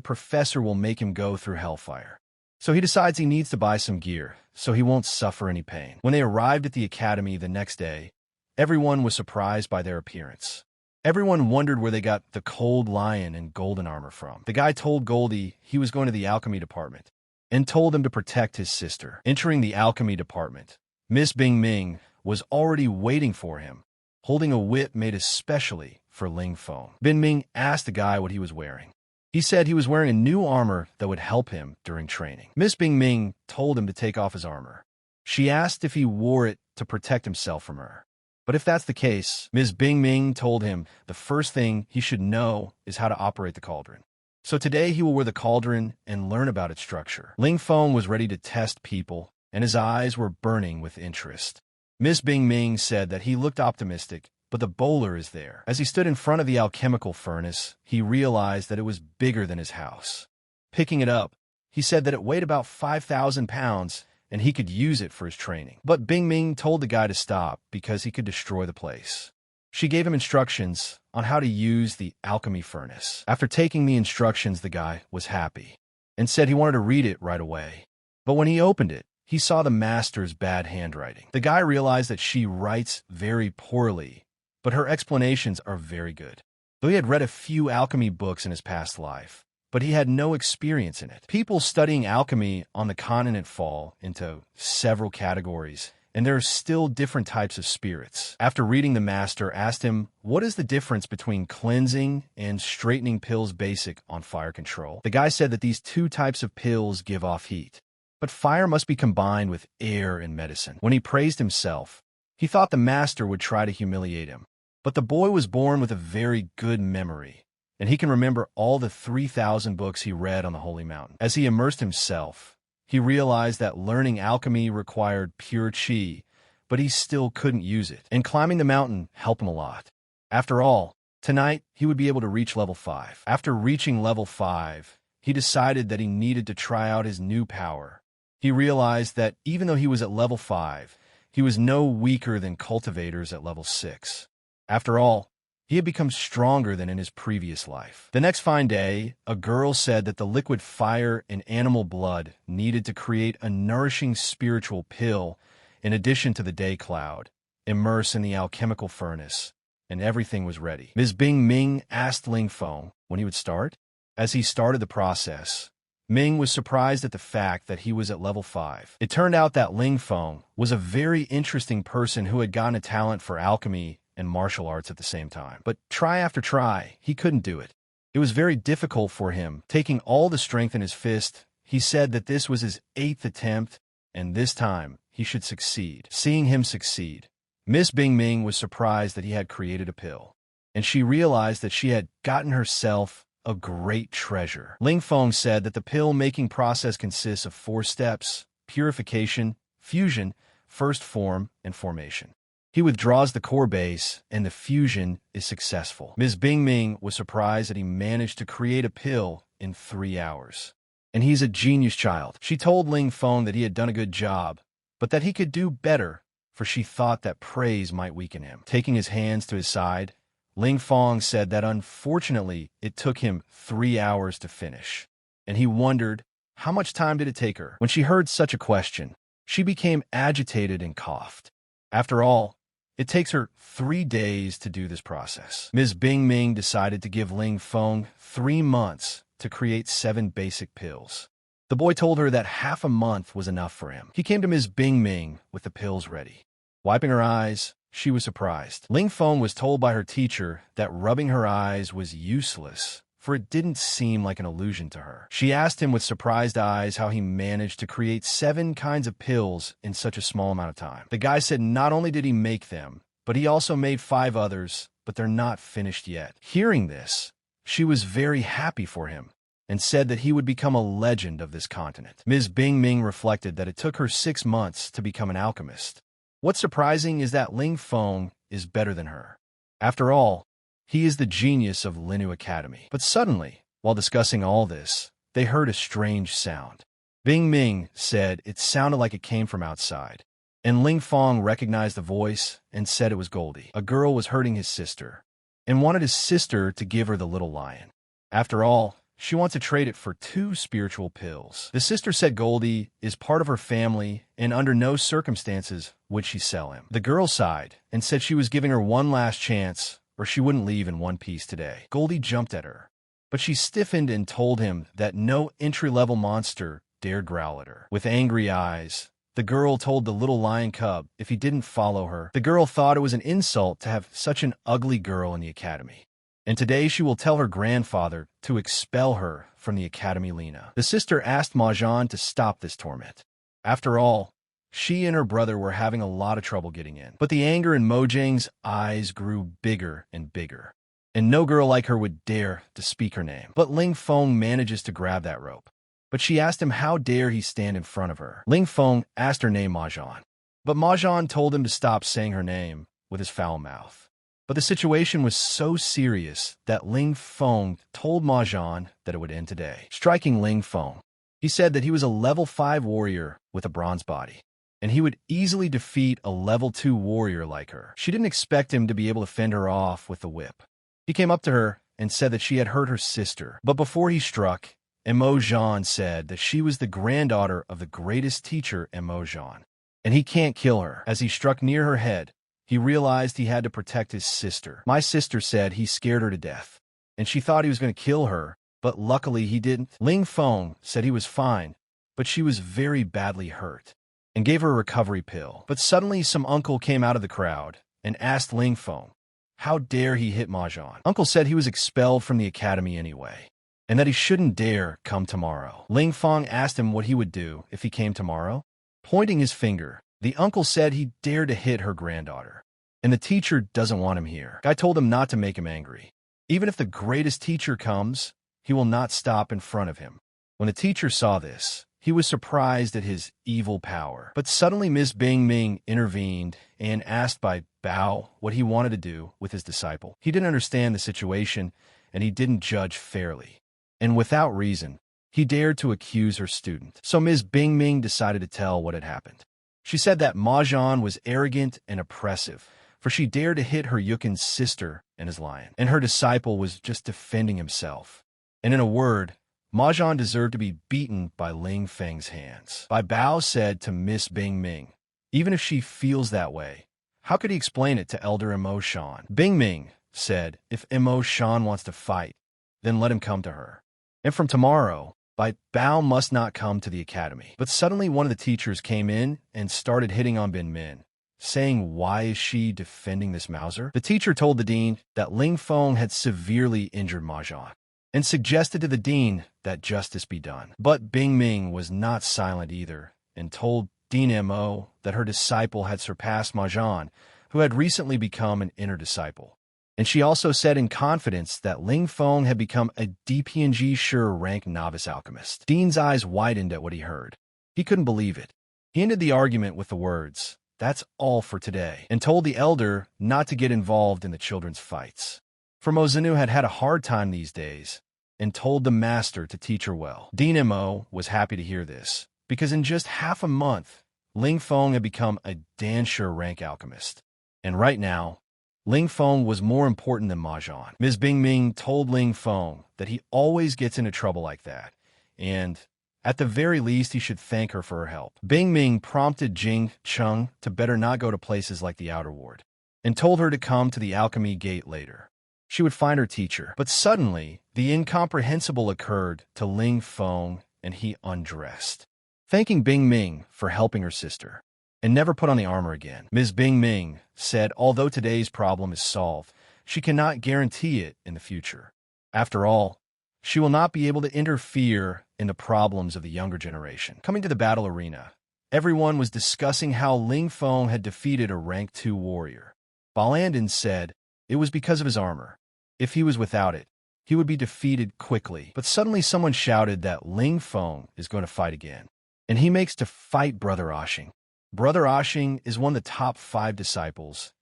professor will make him go through hellfire. So he decides he needs to buy some gear so he won't suffer any pain. When they arrived at the academy the next day, everyone was surprised by their appearance. Everyone wondered where they got the cold lion and golden armor from. The guy told Goldie he was going to the alchemy department and told him to protect his sister. Entering the alchemy department, Miss Bing Ming was already waiting for him, holding a whip made especially for Ling Feng. Bin Ming asked the guy what he was wearing. He said he was wearing a new armor that would help him during training. Miss Bing Ming told him to take off his armor. She asked if he wore it to protect himself from her. But if that's the case, Ms. Bing Ming told him the first thing he should know is how to operate the cauldron. So today he will wear the cauldron and learn about its structure. Ling Feng was ready to test people, and his eyes were burning with interest. Ms. Bing Ming said that he looked optimistic, but the bowler is there. As he stood in front of the alchemical furnace, he realized that it was bigger than his house. Picking it up, he said that it weighed about 5,000 pounds, and he could use it for his training. But Bing Ming told the guy to stop because he could destroy the place. She gave him instructions on how to use the alchemy furnace. After taking the instructions, the guy was happy and said he wanted to read it right away. But when he opened it, he saw the master's bad handwriting. The guy realized that she writes very poorly, but her explanations are very good. Though he had read a few alchemy books in his past life, but he had no experience in it. People studying alchemy on the continent fall into several categories, and there are still different types of spirits. After reading, the master asked him, what is the difference between cleansing and straightening pills basic on fire control? The guy said that these two types of pills give off heat, but fire must be combined with air and medicine. When he praised himself, he thought the master would try to humiliate him. But the boy was born with a very good memory, and he can remember all the 3,000 books he read on the Holy Mountain. As he immersed himself, he realized that learning alchemy required pure qi, but he still couldn't use it. And climbing the mountain helped him a lot. After all, tonight he would be able to reach level 5. After reaching level 5, he decided that he needed to try out his new power. He realized that even though he was at level 5, he was no weaker than cultivators at level 6. After all, he had become stronger than in his previous life. The next fine day, a girl said that the liquid fire and animal blood needed to create a nourishing spiritual pill in addition to the day cloud, immerse in the alchemical furnace, and everything was ready. Ms. Bing Ming asked Ling Feng when he would start. As he started the process, Ming was surprised at the fact that he was at level 5. It turned out that Ling Feng was a very interesting person who had gotten a talent for alchemy and martial arts at the same time. But try after try, he couldn't do it. It was very difficult for him. Taking all the strength in his fist, he said that this was his 8th attempt, and this time he should succeed. Seeing him succeed, Miss Bing Ming was surprised that he had created a pill, and she realized that she had gotten herself a great treasure. Ling Feng said that the pill-making process consists of 4 steps: purification, fusion, first form, and formation. He withdraws the core base, and the fusion is successful. Ms. Bing Ming was surprised that he managed to create a pill in 3 hours. And he's a genius child. She told Ling Feng that he had done a good job, but that he could do better, for she thought that praise might weaken him. Taking his hands to his side, Ling Feng said that unfortunately it took him 3 hours to finish, and he wondered, how much time did it take her? When she heard such a question, she became agitated and coughed. After all, it takes her 3 days to do this process. Ms. Bing Ming decided to give Ling Feng 3 months to create 7 basic pills. The boy told her that half a month was enough for him. He came to Ms. Bing Ming with the pills ready. Wiping her eyes, she was surprised. Ling Feng was told by her teacher that rubbing her eyes was useless, for it didn't seem like an illusion to her. She asked him with surprised eyes how he managed to create 7 kinds of pills in such a small amount of time. The guy said not only did he make them, but he also made 5 others, but they're not finished yet. Hearing this, she was very happy for him and said that he would become a legend of this continent. Ms. Bingming reflected that it took her 6 months to become an alchemist. What's surprising is that Ling Feng is better than her. After all, he is the genius of Linu Academy. But suddenly, while discussing all this, they heard a strange sound. Bingming said it sounded like it came from outside, and Ling Feng recognized the voice and said it was Goldie. A girl was hurting his sister and wanted his sister to give her the little lion. After all, she wants to trade it for 2 spiritual pills. The sister said Goldie is part of her family and under no circumstances would she sell him. The girl sighed and said she was giving her one last chance or she wouldn't leave in one piece today. Goldie jumped at her, but she stiffened and told him that no entry-level monster dared growl at her. With angry eyes, the girl told the little lion cub if he didn't follow her. The girl thought it was an insult to have such an ugly girl in the academy, and today she will tell her grandfather to expel her from the Academy Lena. The sister asked Mahjong to stop this torment. After all, she and her brother were having a lot of trouble getting in. But the anger in Mojang's eyes grew bigger and bigger, and no girl like her would dare to speak her name. But Ling Feng manages to grab that rope. But she asked him how dare he stand in front of her. Ling Feng asked her name Mahjong, but Mahjong told him to stop saying her name with his foul mouth. But the situation was so serious that Ling Feng told Mahjong that it would end today. Striking Ling Feng, he said that he was a level 5 warrior with a bronze body, and he would easily defeat a level 2 warrior like her. She didn't expect him to be able to fend her off with the whip. He came up to her and said that she had hurt her sister. But before he struck, Emojan said that she was the granddaughter of the greatest teacher Emojan, and he can't kill her. As he struck near her head, he realized he had to protect his sister. My sister said he scared her to death, and she thought he was going to kill her, but luckily he didn't. Ling Feng said he was fine, but she was very badly hurt, and gave her a recovery pill. But suddenly some uncle came out of the crowd and asked Ling Feng, how dare he hit Mahjong? Uncle said he was expelled from the academy anyway, and that he shouldn't dare come tomorrow. Ling Feng asked him what he would do if he came tomorrow. Pointing his finger, the uncle said he dared to hit her granddaughter, and the teacher doesn't want him here. Guy told him not to make him angry. Even if the greatest teacher comes, he will not stop in front of him. When the teacher saw this, he was surprised at his evil power. But suddenly Miss Bing Ming intervened and asked by Bao what he wanted to do with his disciple. He didn't understand the situation, and he didn't judge fairly. And without reason, he dared to accuse her student. So Ms. Bing Ming decided to tell what had happened. She said that Mahjong was arrogant and oppressive, for she dared to hit her Yukin's sister and his lion, and her disciple was just defending himself. And in a word, Mahjong deserved to be beaten by Ling Feng's hands. Bai Bao said to Miss Bing Ming, even if she feels that way, how could he explain it to Elder Emo Shan? Bing Ming said, if Emo Shan wants to fight, then let him come to her. And from tomorrow, Bai Bao must not come to the academy. But suddenly one of the teachers came in and started hitting on Bin Min, saying, why is she defending this Mauser? The teacher told the dean that Ling Feng had severely injured Mahjong, and suggested to the dean that justice be done. But Bing Ming was not silent either, and told Dean Mo that her disciple had surpassed Mahjong, who had recently become an inner disciple. And she also said in confidence that Ling Feng had become a DPNG sure rank novice alchemist. Dean's eyes widened at what he heard. He couldn't believe it. He ended the argument with the words, that's all for today, and told the elder not to get involved in the children's fights. For Mozanu had had a hard time these days, and told the master to teach her well. Dean Mo was happy to hear this, because in just half a month, Ling Feng had become a Dansure rank alchemist. And right now, Ling Feng was more important than Mahjong. Ms. Bing Ming told Ling Feng that he always gets into trouble like that, and at the very least he should thank her for her help. Bing Ming prompted Jing Chung to better not go to places like the Outer Ward, and told her to come to the Alchemy Gate later. She would find her teacher. But suddenly, the incomprehensible occurred to Ling Feng, and he undressed, thanking Bing Ming for helping her sister, and never put on the armor again. Ms. Bing Ming said although today's problem is solved, she cannot guarantee it in the future. After all, She will not be able to interfere in the problems of the younger generation. Coming to the battle arena, everyone was discussing how Ling Feng had defeated a rank 2 warrior. Balandin said it was because of his armor. If he was without it, he would be defeated quickly. But suddenly someone shouted that Ling Feng is going to fight again. And he makes to fight Brother Oshing. Brother Oshing is one of the top 5 disciples,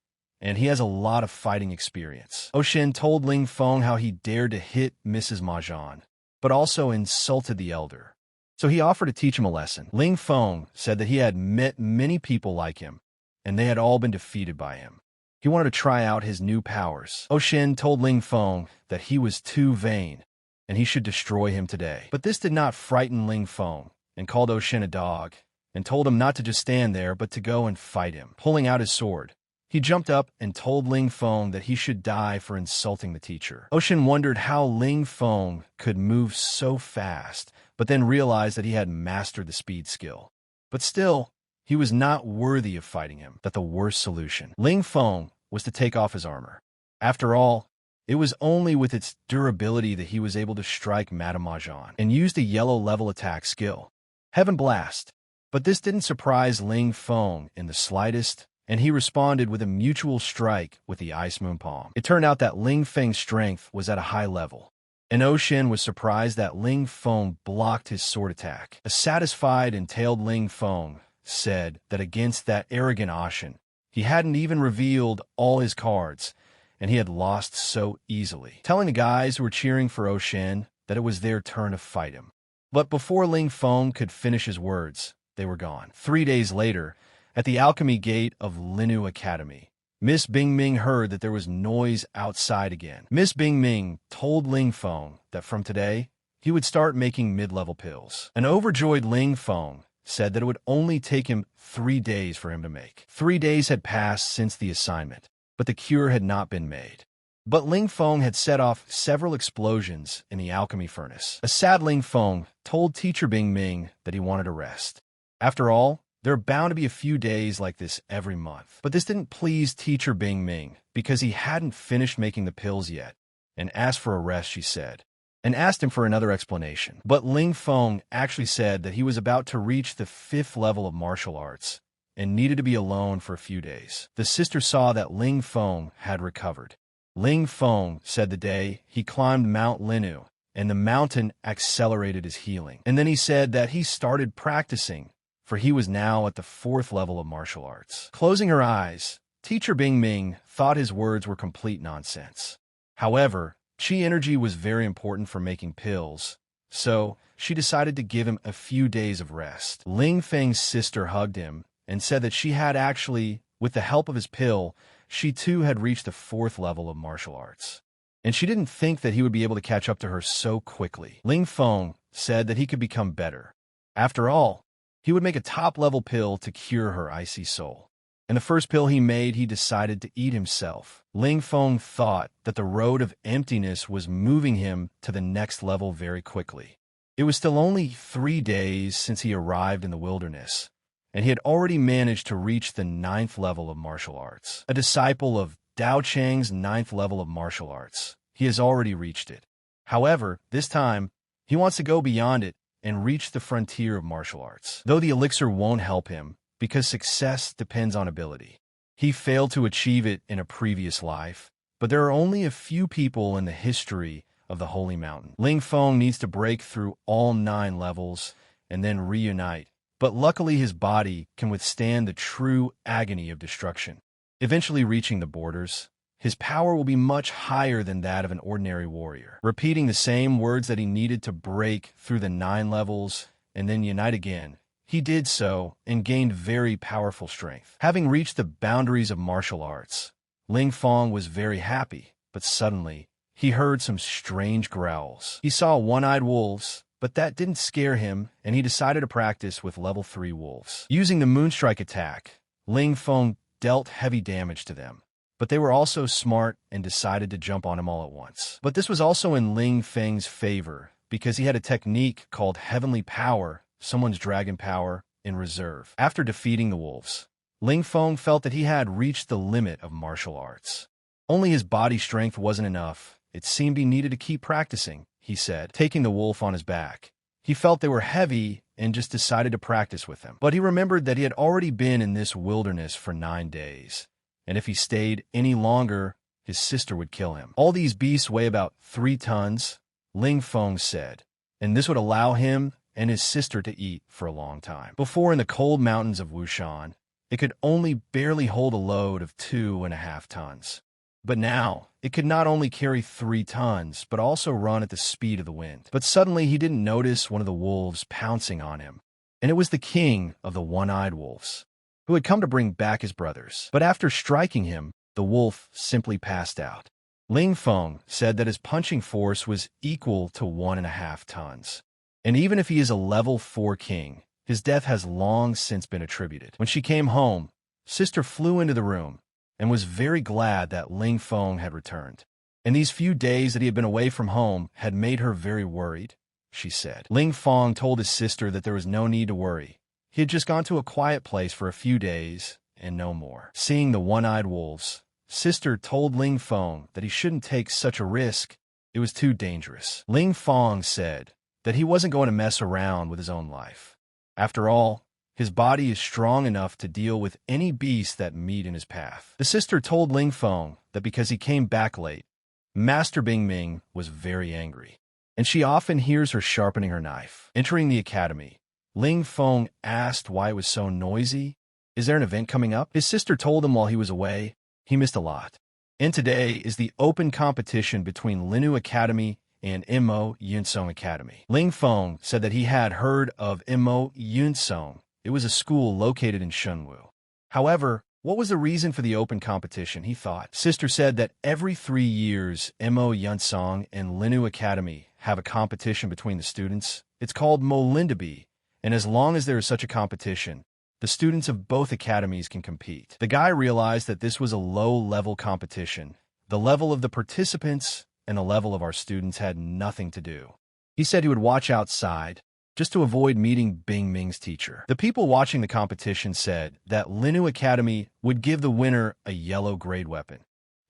and he has a lot of fighting experience. Oshin told Ling Feng how he dared to hit Mrs. Mahjong, but also insulted the elder. So he offered to teach him a lesson. Ling Feng said that he had met many people like him, and they had all been defeated by him. He wanted to try out his new powers. Oshin told Ling Feng that he was too vain, and he should destroy him today. But this did not frighten Ling Feng, and called Oshin a dog, and told him not to just stand there, but to go and fight him. Pulling out his sword, he jumped up and told Ling Feng that he should die for insulting the teacher. Oshin wondered how Ling Feng could move so fast, but then realized that he had mastered the speed skill. But still, he was not worthy of fighting him. That the worst solution. Ling Feng was to take off his armor. After all, it was only with its durability that he was able to strike Madame Mahjong, and used a yellow level attack skill, Heaven Blast. But this didn't surprise Ling Feng in the slightest, and he responded with a mutual strike with the Ice Moon Palm. It turned out that Ling Feng's strength was at a high level, and Oshin was surprised that Ling Feng blocked his sword attack. A satisfied and tailed Ling Feng said that against that arrogant Oshin, he hadn't even revealed all his cards, and he had lost so easily, telling the guys who were cheering for Oshin that it was their turn to fight him. But before Ling Feng could finish his words, they were gone. 3 days later, at the Alchemy gate of Linu Academy, Miss Bingming heard that there was noise outside again. Miss Bingming told Ling Feng that from today, he would start making mid-level pills. An overjoyed Ling Feng said that it would only take him 3 days for him to make. 3 days had passed since the assignment, but the cure had not been made. But Ling Feng had set off several explosions in the alchemy furnace. A sad Ling Feng told Teacher Bingming that he wanted a rest. After all, there are bound to be a few days like this every month. But this didn't please Teacher Bingming because he hadn't finished making the pills yet, and asked for a rest, she said, and asked him for another explanation. But Ling Feng actually said that he was about to reach the 5th level of martial arts and needed to be alone for a few days. The sister saw that Ling Feng had recovered. Ling Feng said the day he climbed Mount Linu, and the mountain accelerated his healing. And then he said that he started practicing, for he was now at the 4th level of martial arts. Closing her eyes, Teacher Bingming thought his words were complete nonsense. However, Chi energy was very important for making pills, so she decided to give him a few days of rest. Ling Feng's sister hugged him and said that she had actually, with the help of his pill, she too had reached the 4th level of martial arts. And she didn't think that he would be able to catch up to her so quickly. Ling Feng said that he could become better. After all, he would make a top-level pill to cure her icy soul. And the first pill he made, he decided to eat himself. Ling Feng thought that the road of emptiness was moving him to the next level very quickly. It was still only 3 days since he arrived in the wilderness, and he had already managed to reach the 9th level of martial arts. A disciple of Dao Chang's 9th level of martial arts. He has already reached it. However, this time, he wants to go beyond it and reach the frontier of martial arts. Though the elixir won't help him, because success depends on ability. He failed to achieve it in a previous life, but there are only a few people in the history of the Holy Mountain. Ling Feng needs to break through all 9 levels and then reunite, but luckily his body can withstand the true agony of destruction. Eventually reaching the borders, his power will be much higher than that of an ordinary warrior. Repeating the same words that he needed to break through the 9 levels and then unite again, he did so and gained very powerful strength. Having reached the boundaries of martial arts, Ling Feng was very happy, but suddenly, he heard some strange growls. He saw one-eyed wolves, but that didn't scare him, and he decided to practice with level 3 wolves. Using the Moonstrike attack, Ling Feng dealt heavy damage to them, but they were also smart and decided to jump on him all at once. But this was also in Ling Feng's favor, because he had a technique called Heavenly Power, someone's dragon power, in reserve. After defeating the wolves, Ling Feng felt that he had reached the limit of martial arts. Only his body strength wasn't enough. It seemed he needed to keep practicing. he said, taking the wolf on his back. He felt they were heavy and just decided to practice with them. But he remembered that he had already been in this wilderness for 9 days, and if he stayed any longer, his sister would kill him. All these beasts weigh about 3 tons, Ling Feng said, and this would allow him and his sister to eat for a long time. Before, in the cold mountains of Wushan, it could only barely hold a load of 2.5 tons. But now, it could not only carry 3 tons, but also run at the speed of the wind. But suddenly he didn't notice one of the wolves pouncing on him, and it was the king of the one-eyed wolves, who had come to bring back his brothers. But after striking him, the wolf simply passed out. Ling Feng said that his punching force was equal to 1.5 tons. And even if he is a level 4 king, his death has long since been attributed. When she came home, sister flew into the room and was very glad that Ling Feng had returned. And these few days that he had been away from home had made her very worried, she said. Ling Feng told his sister that there was no need to worry. He had just gone to a quiet place for a few days and no more. Seeing the one-eyed wolves, sister told Ling Feng that he shouldn't take such a risk. It was too dangerous. Ling Feng said that he wasn't going to mess around with his own life. After all, his body is strong enough to deal with any beast that meet in his path. The sister told Ling Feng that because he came back late, Master Bingming was very angry, and she often hears her sharpening her knife. Entering the academy, Ling Feng asked why it was so noisy. Is there an event coming up? His sister told him while he was away. He missed a lot. And today is the open competition between Linu Academy and Mo Yunsong Academy. Ling Feng said that he had heard of Mo Yunsong. It was a school located in Shunwu. However, what was the reason for the open competition, he thought? Sister said that every 3 years, Mo Yunsong and Linu Academy have a competition between the students. It's called Mo Lindabi, and as long as there is such a competition, the students of both academies can compete. The guy realized that this was a low-level competition. The level of the participants and the level of our students had nothing to do. He said he would watch outside, just to avoid meeting Bing Ming's teacher. The people watching the competition said that Linu Academy would give the winner a yellow grade weapon,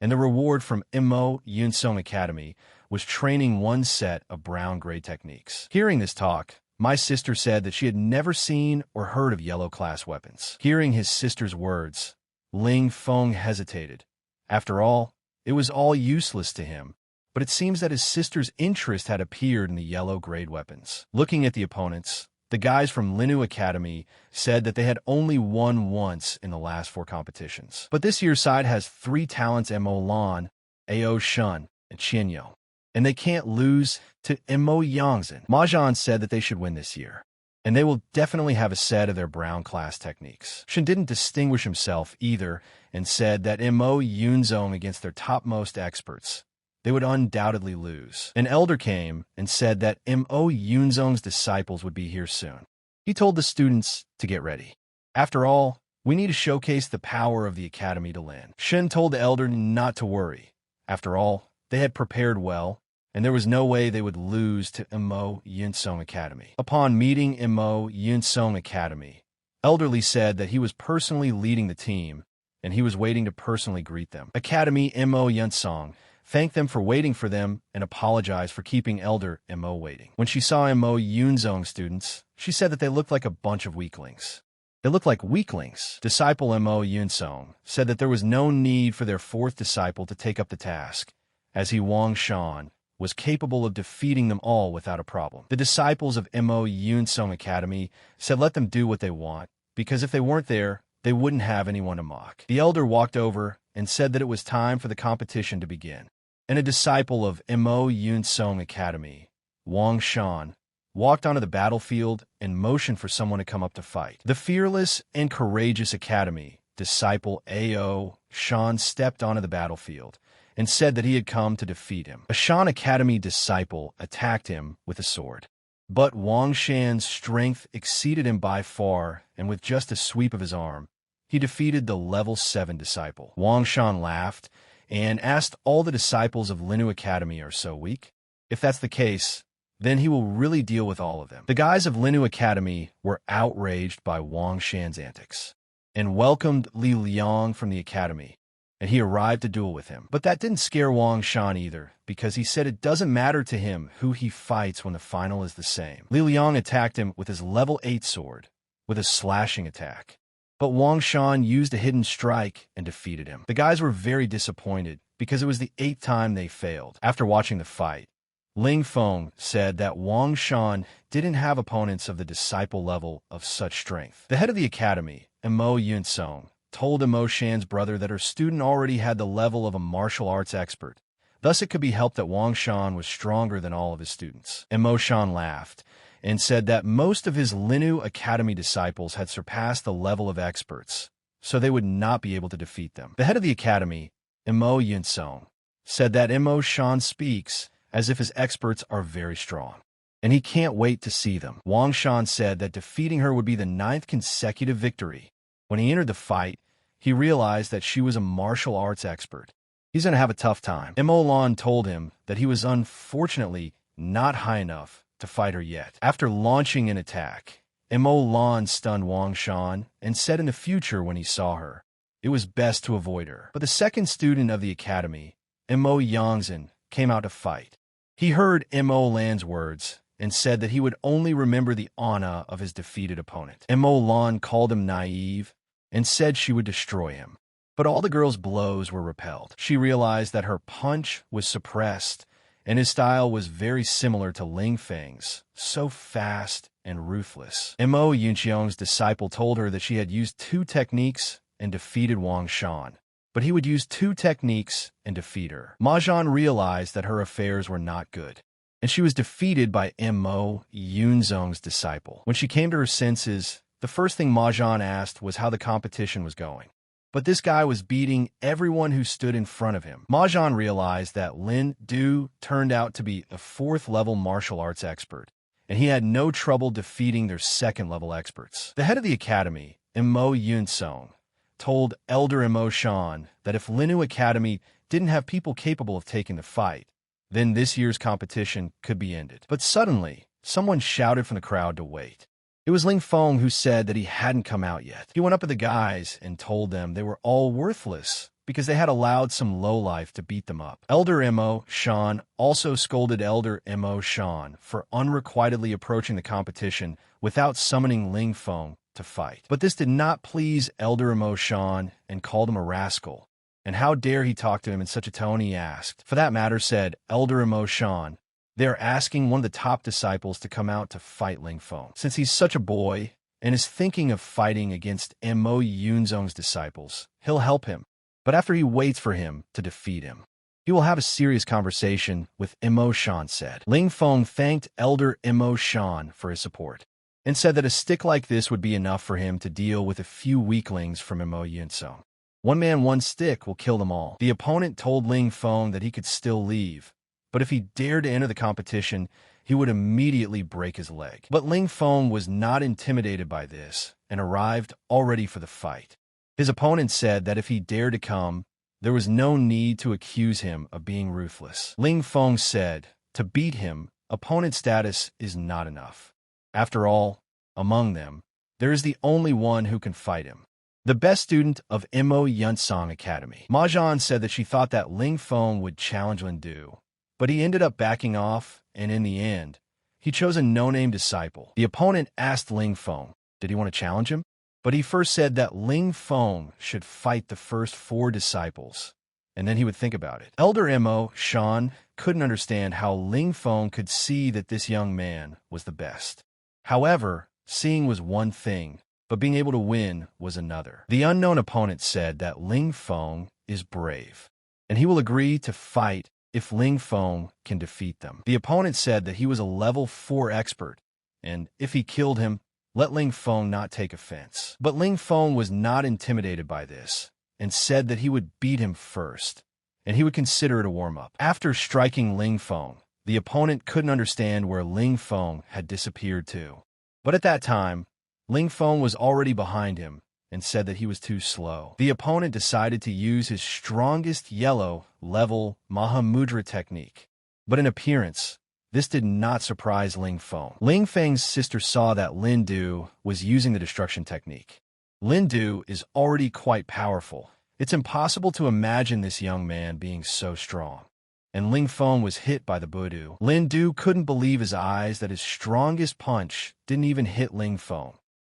and the reward from Mo Yunsong Academy was training 1 set of brown grade techniques. Hearing this talk, my sister said that she had never seen or heard of yellow class weapons. Hearing his sister's words, Ling Feng hesitated. After all, it was all useless to him, but it seems that his sister's interest had appeared in the yellow grade weapons. Looking at the opponents, the guys from Linu Academy said that they had only won once in the last 4 competitions. But this year's side has 3 talents: Mo Lan, Ao Shun, and Qianyou, and they can't lose to Mo Yangzhen. Mahjong said that they should win this year, and they will definitely have a set of their brown class techniques. Shen didn't distinguish himself either and said that Mo Yunzong against their topmost experts, they would undoubtedly lose. An elder came and said that Mo Yunzong's disciples would be here soon. He told the students to get ready. After all, we need to showcase the power of the academy to Lin. Shen told the elder not to worry. After all, they had prepared well, and there was no way they would lose to Mo Yunsong Academy. Upon meeting Mo Yunsong Academy, Elderly said that he was personally leading the team, and he was waiting to personally greet them. Academy Mo Yunsong thanked them for waiting for them and apologized for keeping Elder Mo waiting. When she saw Mo Yunzong students, she said that they looked like a bunch of weaklings. They looked like weaklings. Disciple Mo Yunsong said that there was no need for their 4th disciple to take up the task, as he Wang Shan was capable of defeating them all without a problem. The disciples of Mo Yunsong Academy said let them do what they want, because if they weren't there, they wouldn't have anyone to mock. The elder walked over and said that it was time for the competition to begin. And a disciple of Mo Yunsong Academy, Wang Shan, walked onto the battlefield and motioned for someone to come up to fight. The fearless and courageous Academy disciple Ao Shan stepped onto the battlefield and said that he had come to defeat him. A Shan Academy disciple attacked him with a sword. But Wang Shan's strength exceeded him by far, and with just a sweep of his arm, he defeated the level 7 disciple. Wang Shan laughed and asked all the disciples of Linu Academy are so weak. If that's the case, then he will really deal with all of them. The guys of Linu Academy were outraged by Wang Shan's antics and welcomed Li Liang from the academy, and he arrived to duel with him. But that didn't scare Wang Shan either, because he said it doesn't matter to him who he fights when the final is the same. Li Liang attacked him with his level 8 sword, with a slashing attack. But Wang Shan used a hidden strike and defeated him. The guys were very disappointed, because it was the 8th time they failed. After watching the fight, Ling Feng said that Wang Shan didn't have opponents of the disciple level of such strength. The head of the academy, Mo Yunsong, told Mo Shan's brother that her student already had the level of a martial arts expert. Thus, it could be helped that Wang Shan was stronger than all of his students. Mo Shan laughed and said that most of his Linu Academy disciples had surpassed the level of experts, so they would not be able to defeat them. The head of the academy, Mo Yunsong, said that Mo Shan speaks as if his experts are very strong, and he can't wait to see them. Wang Shan said that defeating her would be the 9th consecutive victory. When he entered the fight, he realized that she was a martial arts expert. He's going to have a tough time. Mo Lan told him that he was unfortunately not high enough to fight her yet. After launching an attack, Mo Lan stunned Wang Shan and said in the future when he saw her, it was best to avoid her. But the second student of the academy, Mo Yangzhen, came out to fight. He heard Mo Lan's words and said that he would only remember the honor of his defeated opponent. Mo Lan called him naive and said she would destroy him. But all the girl's blows were repelled. She realized that her punch was suppressed, and his style was very similar to Ling Feng's, so fast and ruthless. Mo Yunqiang's disciple told her that she had used 2 techniques and defeated Wang Shan, but he would use 2 techniques and defeat her. Ma Zhan realized that her affairs were not good, and she was defeated by Mo Yunzong's disciple. When she came to her senses, the first thing Ma Zhan asked was how the competition was going. But this guy was beating everyone who stood in front of him. Ma Zhan realized that Lin Du turned out to be a 4th-level martial arts expert, and he had no trouble defeating their 2nd-level experts. The head of the academy, Mo Yunsong, told Elder Mo Shan that if Linu Academy didn't have people capable of taking the fight, then this year's competition could be ended. But suddenly, someone shouted from the crowd to wait. It was Ling Feng who said that he hadn't come out yet. He went up to the guys and told them they were all worthless because they had allowed some lowlife to beat them up. Elder Mo Shan also scolded Elder Mo Shan for unrequitedly approaching the competition without summoning Ling Feng to fight. But this did not please Elder Mo Shan and called him a rascal. And how dare he talk to him in such a tone, he asked. For that matter, said Elder Mo Shan, they are asking one of the top disciples to come out to fight Ling Feng. Since he's such a boy and is thinking of fighting against Mo Yunzong's disciples, he'll help him. But after he waits for him to defeat him, he will have a serious conversation with Mo Shan said. Ling Feng thanked Elder Mo Shan for his support and said that a stick like this would be enough for him to deal with a few weaklings from Mo Yunsong. 1 man, 1 stick will kill them all. The opponent told Ling Feng that he could still leave, but if he dared to enter the competition, he would immediately break his leg. But Ling Feng was not intimidated by this and arrived all ready for the fight. His opponent said that if he dared to come, there was no need to accuse him of being ruthless. Ling Feng said, to beat him, opponent status is not enough. After all, among them, there is the only one who can fight him. The best student of Mo Yunsong Academy. Ma Zhan said that she thought that Ling Feng would challenge Lin Du, but he ended up backing off, and in the end, he chose a no-name disciple. The opponent asked Ling Feng, did he want to challenge him? But he first said that Ling Feng should fight the first 4 disciples, and then he would think about it. Elder Mo Shan couldn't understand how Ling Feng could see that this young man was the best. However, seeing was one thing, but being able to win was another. The unknown opponent said that Ling Feng is brave, and he will agree to fight if Ling Feng can defeat them. The opponent said that he was a level 4 expert, and if he killed him, let Ling Feng not take offense. But Ling Feng was not intimidated by this, and said that he would beat him first, and he would consider it a warm-up. After striking Ling Feng, the opponent couldn't understand where Ling Feng had disappeared to. But at that time, Ling Feng was already behind him, and said that he was too slow. The opponent decided to use his strongest yellow-level Mahamudra technique. But in appearance, this did not surprise Ling Feng. Ling Feng's sister saw that Lin Du was using the destruction technique. Lin Du is already quite powerful, It's impossible to imagine this young man being so strong. And Ling Feng was hit by the Budu. Lin Du couldn't believe his eyes that his strongest punch didn't even hit Ling Feng,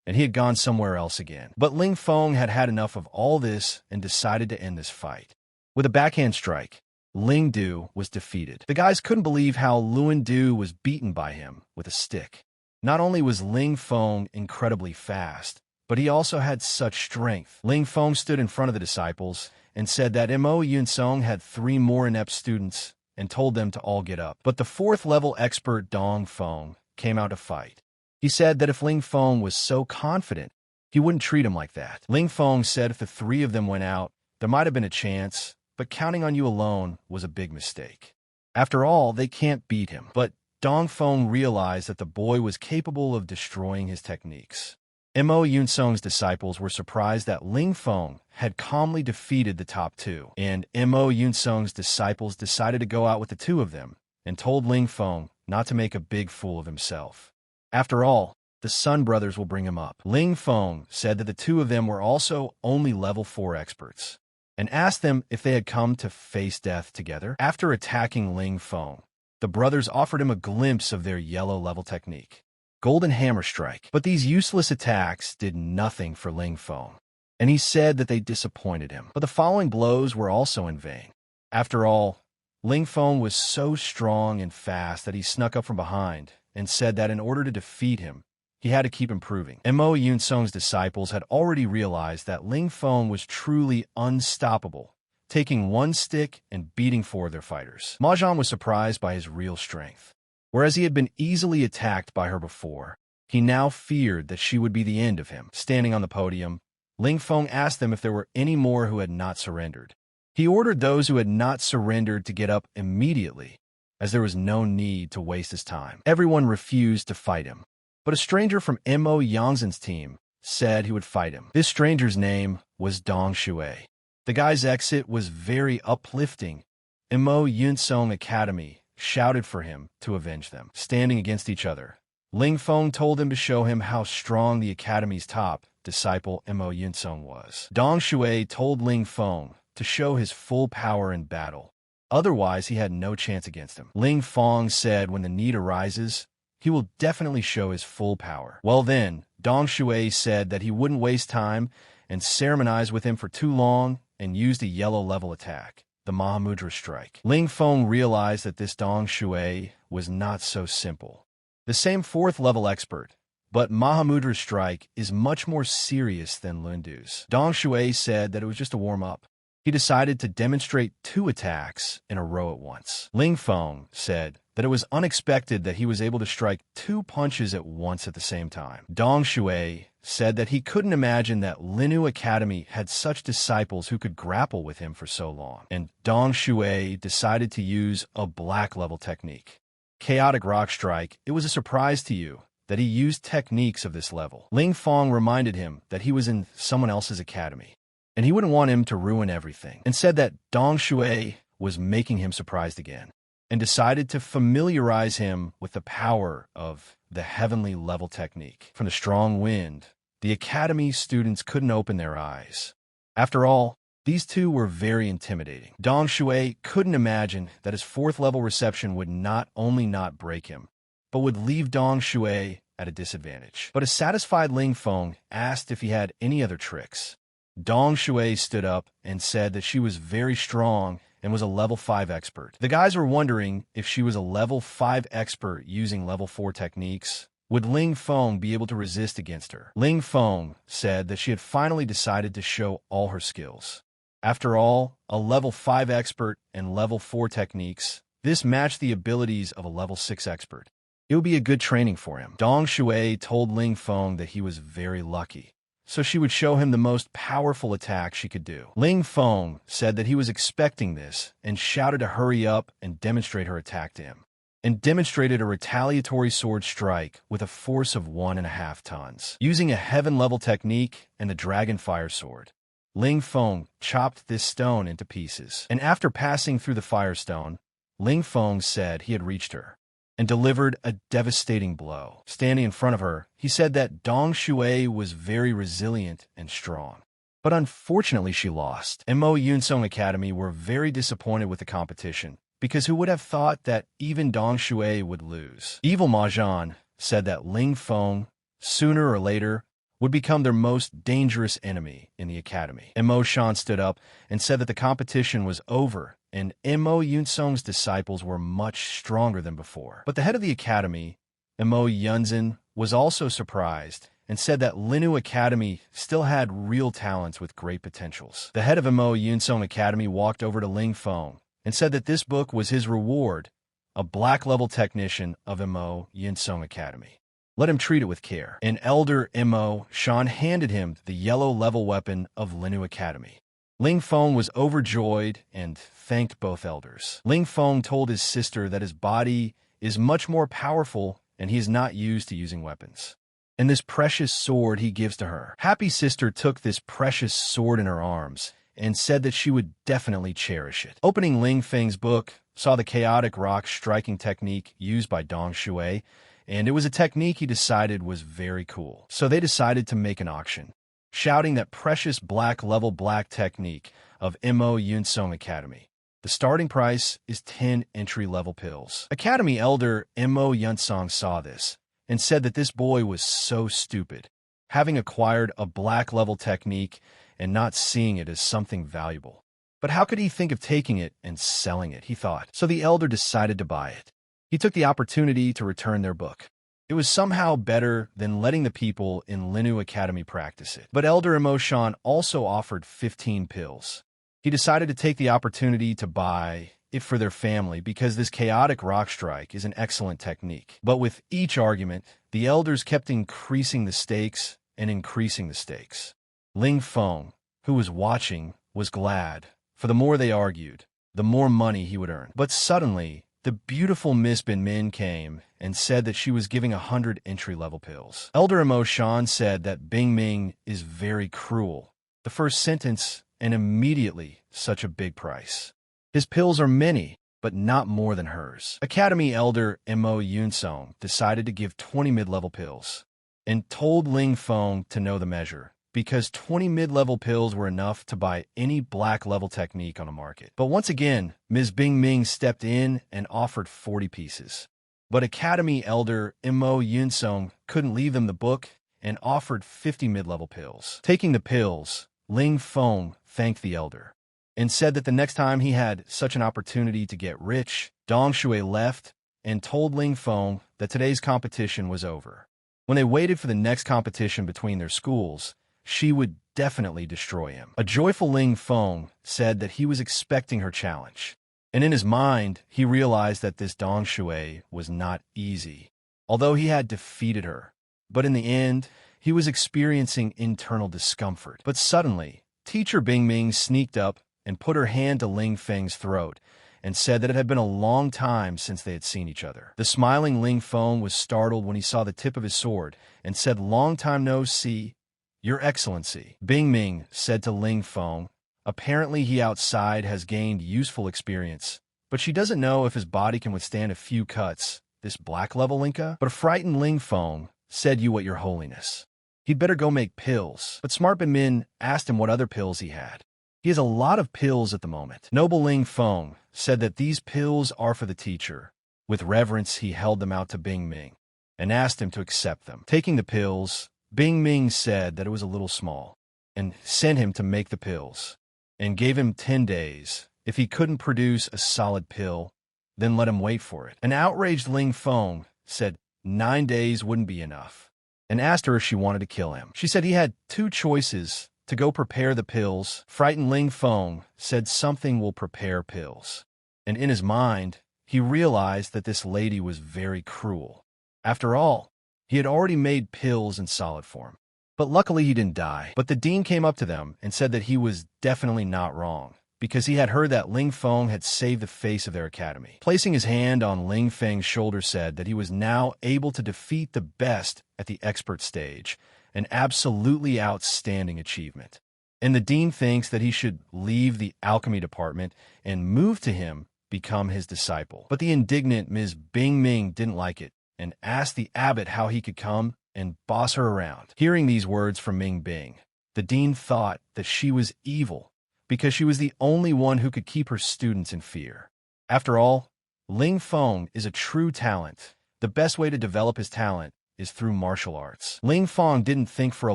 and he had gone somewhere else again. But Ling Feng had had enough of all this and decided to end this fight. With a backhand strike, Ling Du was defeated. The guys couldn't believe how Lin Du was beaten by him with a stick. Not only was Ling Feng incredibly fast, but he also had such strength. Ling Feng stood in front of the disciples and said that Mo Yunsong had 3 more inept students and told them to all get up. But the 4th-level expert Dong Feng came out to fight. He said that if Ling Feng was so confident, he wouldn't treat him like that. Ling Feng said if the 3 of them went out, there might have been a chance, but counting on you alone was a big mistake. After all, they can't beat him. But Dong Feng realized that the boy was capable of destroying his techniques. Mo Yunsong's disciples were surprised that Ling Feng had calmly defeated the top 2, and Mo Yunsong's disciples decided to go out with the 2 of them and told Ling Feng not to make a big fool of himself. After all, the Sun brothers will bring him up. Ling Feng said that the 2 of them were also only level 4 experts, and asked them if they had come to face death together. After attacking Ling Feng, the brothers offered him a glimpse of their yellow-level technique, Golden Hammer Strike. But these useless attacks did nothing for Ling Feng, and he said that they disappointed him. But the following blows were also in vain. After all, Ling Feng was so strong and fast that he snuck up from behind and said that in order to defeat him, he had to keep improving. Mo Yunsong's disciples had already realized that Ling Feng was truly unstoppable, taking 1 stick and beating 4 of their fighters. Ma Zhan was surprised by his real strength. Whereas he had been easily attacked by her before, he now feared that she would be the end of him. Standing on the podium, Ling Feng asked them if there were any more who had not surrendered. He ordered those who had not surrendered to get up immediately, as there was no need to waste his time. Everyone refused to fight him, but a stranger from Mo Yangzhen's team said he would fight him. This stranger's name was Dong Shui. The guy's exit was very uplifting. Mo Yunsong Academy shouted for him to avenge them. Standing against each other, Ling Feng told him to show him how strong the Academy's top disciple Mo Yunsong was. Dong Shui told Ling Feng to show his full power in battle. Otherwise, he had no chance against him. Ling Feng said when the need arises, he will definitely show his full power. Well then, Dong Shui said that he wouldn't waste time and ceremonize with him for too long and used a yellow-level attack, the Mahamudra Strike. Ling Feng realized that this Dong Shui was not so simple. The same 4th-level expert, but Mahamudra Strike is much more serious than Lin Du's. Dong Shui said that it was just a warm-up. He decided to demonstrate 2 attacks in a row at once. Ling Feng said that it was unexpected that he was able to strike 2 punches at once at the same time. Dong Shui said that he couldn't imagine that Linu Academy had such disciples who could grapple with him for so long. And Dong Shui decided to use a black-level technique, Chaotic Rock Strike. It was a surprise to you that he used techniques of this level. Ling Feng reminded him that he was in someone else's academy, and he wouldn't want him to ruin everything, and said that Dong Shui was making him surprised again, and decided to familiarize him with the power of the heavenly level technique. From the strong wind, the Academy students couldn't open their eyes. After all, these 2 were very intimidating. Dong Shui couldn't imagine that his 4th-level reception would not only not break him, but would leave Dong Shui at a disadvantage. But a satisfied Ling Feng asked if he had any other tricks. Dong Shui stood up and said that she was very strong and was a level 5 expert. The guys were wondering if she was a level 5 expert using level 4 techniques. Would Ling Feng be able to resist against her? Ling Feng said that she had finally decided to show all her skills. After all, a level 5 expert and level 4 techniques, this matched the abilities of a level 6 expert. It would be a good training for him. Dong Shui told Ling Feng that he was very lucky, so she would show him the most powerful attack she could do. Ling Feng said that he was expecting this and shouted to hurry up and demonstrate her attack to him, and demonstrated a retaliatory sword strike with a force of 1.5 tons. Using a heaven-level technique and the Dragon Fire Sword, Ling Feng chopped this stone into pieces. And after passing through the firestone, Ling Feng said he had reached her and delivered a devastating blow. Standing in front of her, he said that Dong Shui was very resilient and strong, But unfortunately, she lost. Mo Yunsong Academy were very disappointed with the competition, because who would have thought that even Dong Shui would lose? Evil Mahjong said that Ling Feng, sooner or later, would become their most dangerous enemy in the academy. Mo Shan stood up and said that the competition was over, and Mo Yunsong's disciples were much stronger than before. But the head of the academy, Mo Yunzin, was also surprised and said that Linu Academy still had real talents with great potentials. The head of Mo Yunsong Academy walked over to Ling Feng and said that this book was his reward, a black-level technician of Mo Yunsong Academy. Let him treat it with care. An elder Mo Shan handed him the yellow-level weapon of Linu Academy. Ling Feng was overjoyed and thanked both elders. Ling Feng told his sister that his body is much more powerful and he is not used to using weapons. And this precious sword he gives to her. Happy Sister took this precious sword in her arms and said that she would definitely cherish it. Opening Ling Feng's book, saw the chaotic rock striking technique used by Dong Shui, and it was a technique he decided was very cool. So they decided to make an auction, shouting that precious black-level black technique of Mo Yunsong Academy. The starting price is 10 entry-level pills. Academy elder Mo Yunsong saw this and said that this boy was so stupid, having acquired a black-level technique and not seeing it as something valuable. But how could he think of taking it and selling it, he thought. So the elder decided to buy it. He took the opportunity to return their book. It was somehow better than letting the people in Linu Academy practice it. But Elder Mo Shan also offered 15 pills. He decided to take the opportunity to buy it for their family because this chaotic rock strike is an excellent technique. But with each argument, the elders kept increasing the stakes and increasing the stakes. Ling Feng, who was watching, was glad, for the more they argued, the more money he would earn. But suddenly, the beautiful Miss Bin Min came and said that she was giving 100 entry-level pills. Elder Mo Shan said that Bing Ming is very cruel. The first sentence, and immediately such a big price. His pills are many, but not more than hers. Academy elder Mo Yunsong decided to give 20 mid-level pills and told Ling Feng to know the measure, because 20 mid-level pills were enough to buy any black-level technique on the market. But once again, Ms. Bing Ming stepped in and offered 40 pieces. But Academy elder Mo Yunsong couldn't leave them the book and offered 50 mid-level pills. Taking the pills, Ling Feng thanked the elder and said that the next time he had such an opportunity to get rich, Dong Shui left and told Ling Feng that today's competition was over. When they waited for the next competition between their schools, she would definitely destroy him. A joyful Ling Feng said that he was expecting her challenge, and in his mind, he realized that this Dong Shui was not easy, although he had defeated her. But in the end, he was experiencing internal discomfort. But suddenly, teacher Bing Ming sneaked up and put her hand to Ling Feng's throat and said that it had been a long time since they had seen each other. The smiling Ling Feng was startled when he saw the tip of his sword and said, "Long time no see, Your Excellency." Bing Ming said to Ling Feng, apparently he outside has gained useful experience, but she doesn't know if his body can withstand a few cuts, this black-level Linka. But a frightened Ling Feng said, "You what, Your Holiness. He'd better go make pills." But Smart Bin Min asked him what other pills he had. He has a lot of pills at the moment. Noble Ling Feng said that these pills are for the teacher. With reverence, he held them out to Bing Ming and asked him to accept them. Taking the pills, Bing Ming said that it was a little small and sent him to make the pills and gave him 10 days. If he couldn't produce a solid pill, then let him wait for it. An outraged Ling Feng said 9 days wouldn't be enough and asked her if she wanted to kill him. She said he had 2 choices to go prepare the pills. Frightened Ling Feng said something will prepare pills. And in his mind, he realized that this lady was very cruel. After all, he had already made pills in solid form. But luckily he didn't die. But the dean came up to them and said that he was definitely not wrong, because he had heard that Ling Feng had saved the face of their academy. Placing his hand on Ling Feng's shoulder said that he was now able to defeat the best at the expert stage, an absolutely outstanding achievement. And the dean thinks that he should leave the alchemy department and move to him, become his disciple. But the indignant Ms. Bing Ming didn't like it and asked the abbot how he could come and boss her around. Hearing these words from Ming Bing, The dean thought that she was evil because she was the only one who could keep her students in fear. After all, Ling Feng is a true talent. The best way to develop his talent is through martial arts. Ling Feng didn't think for a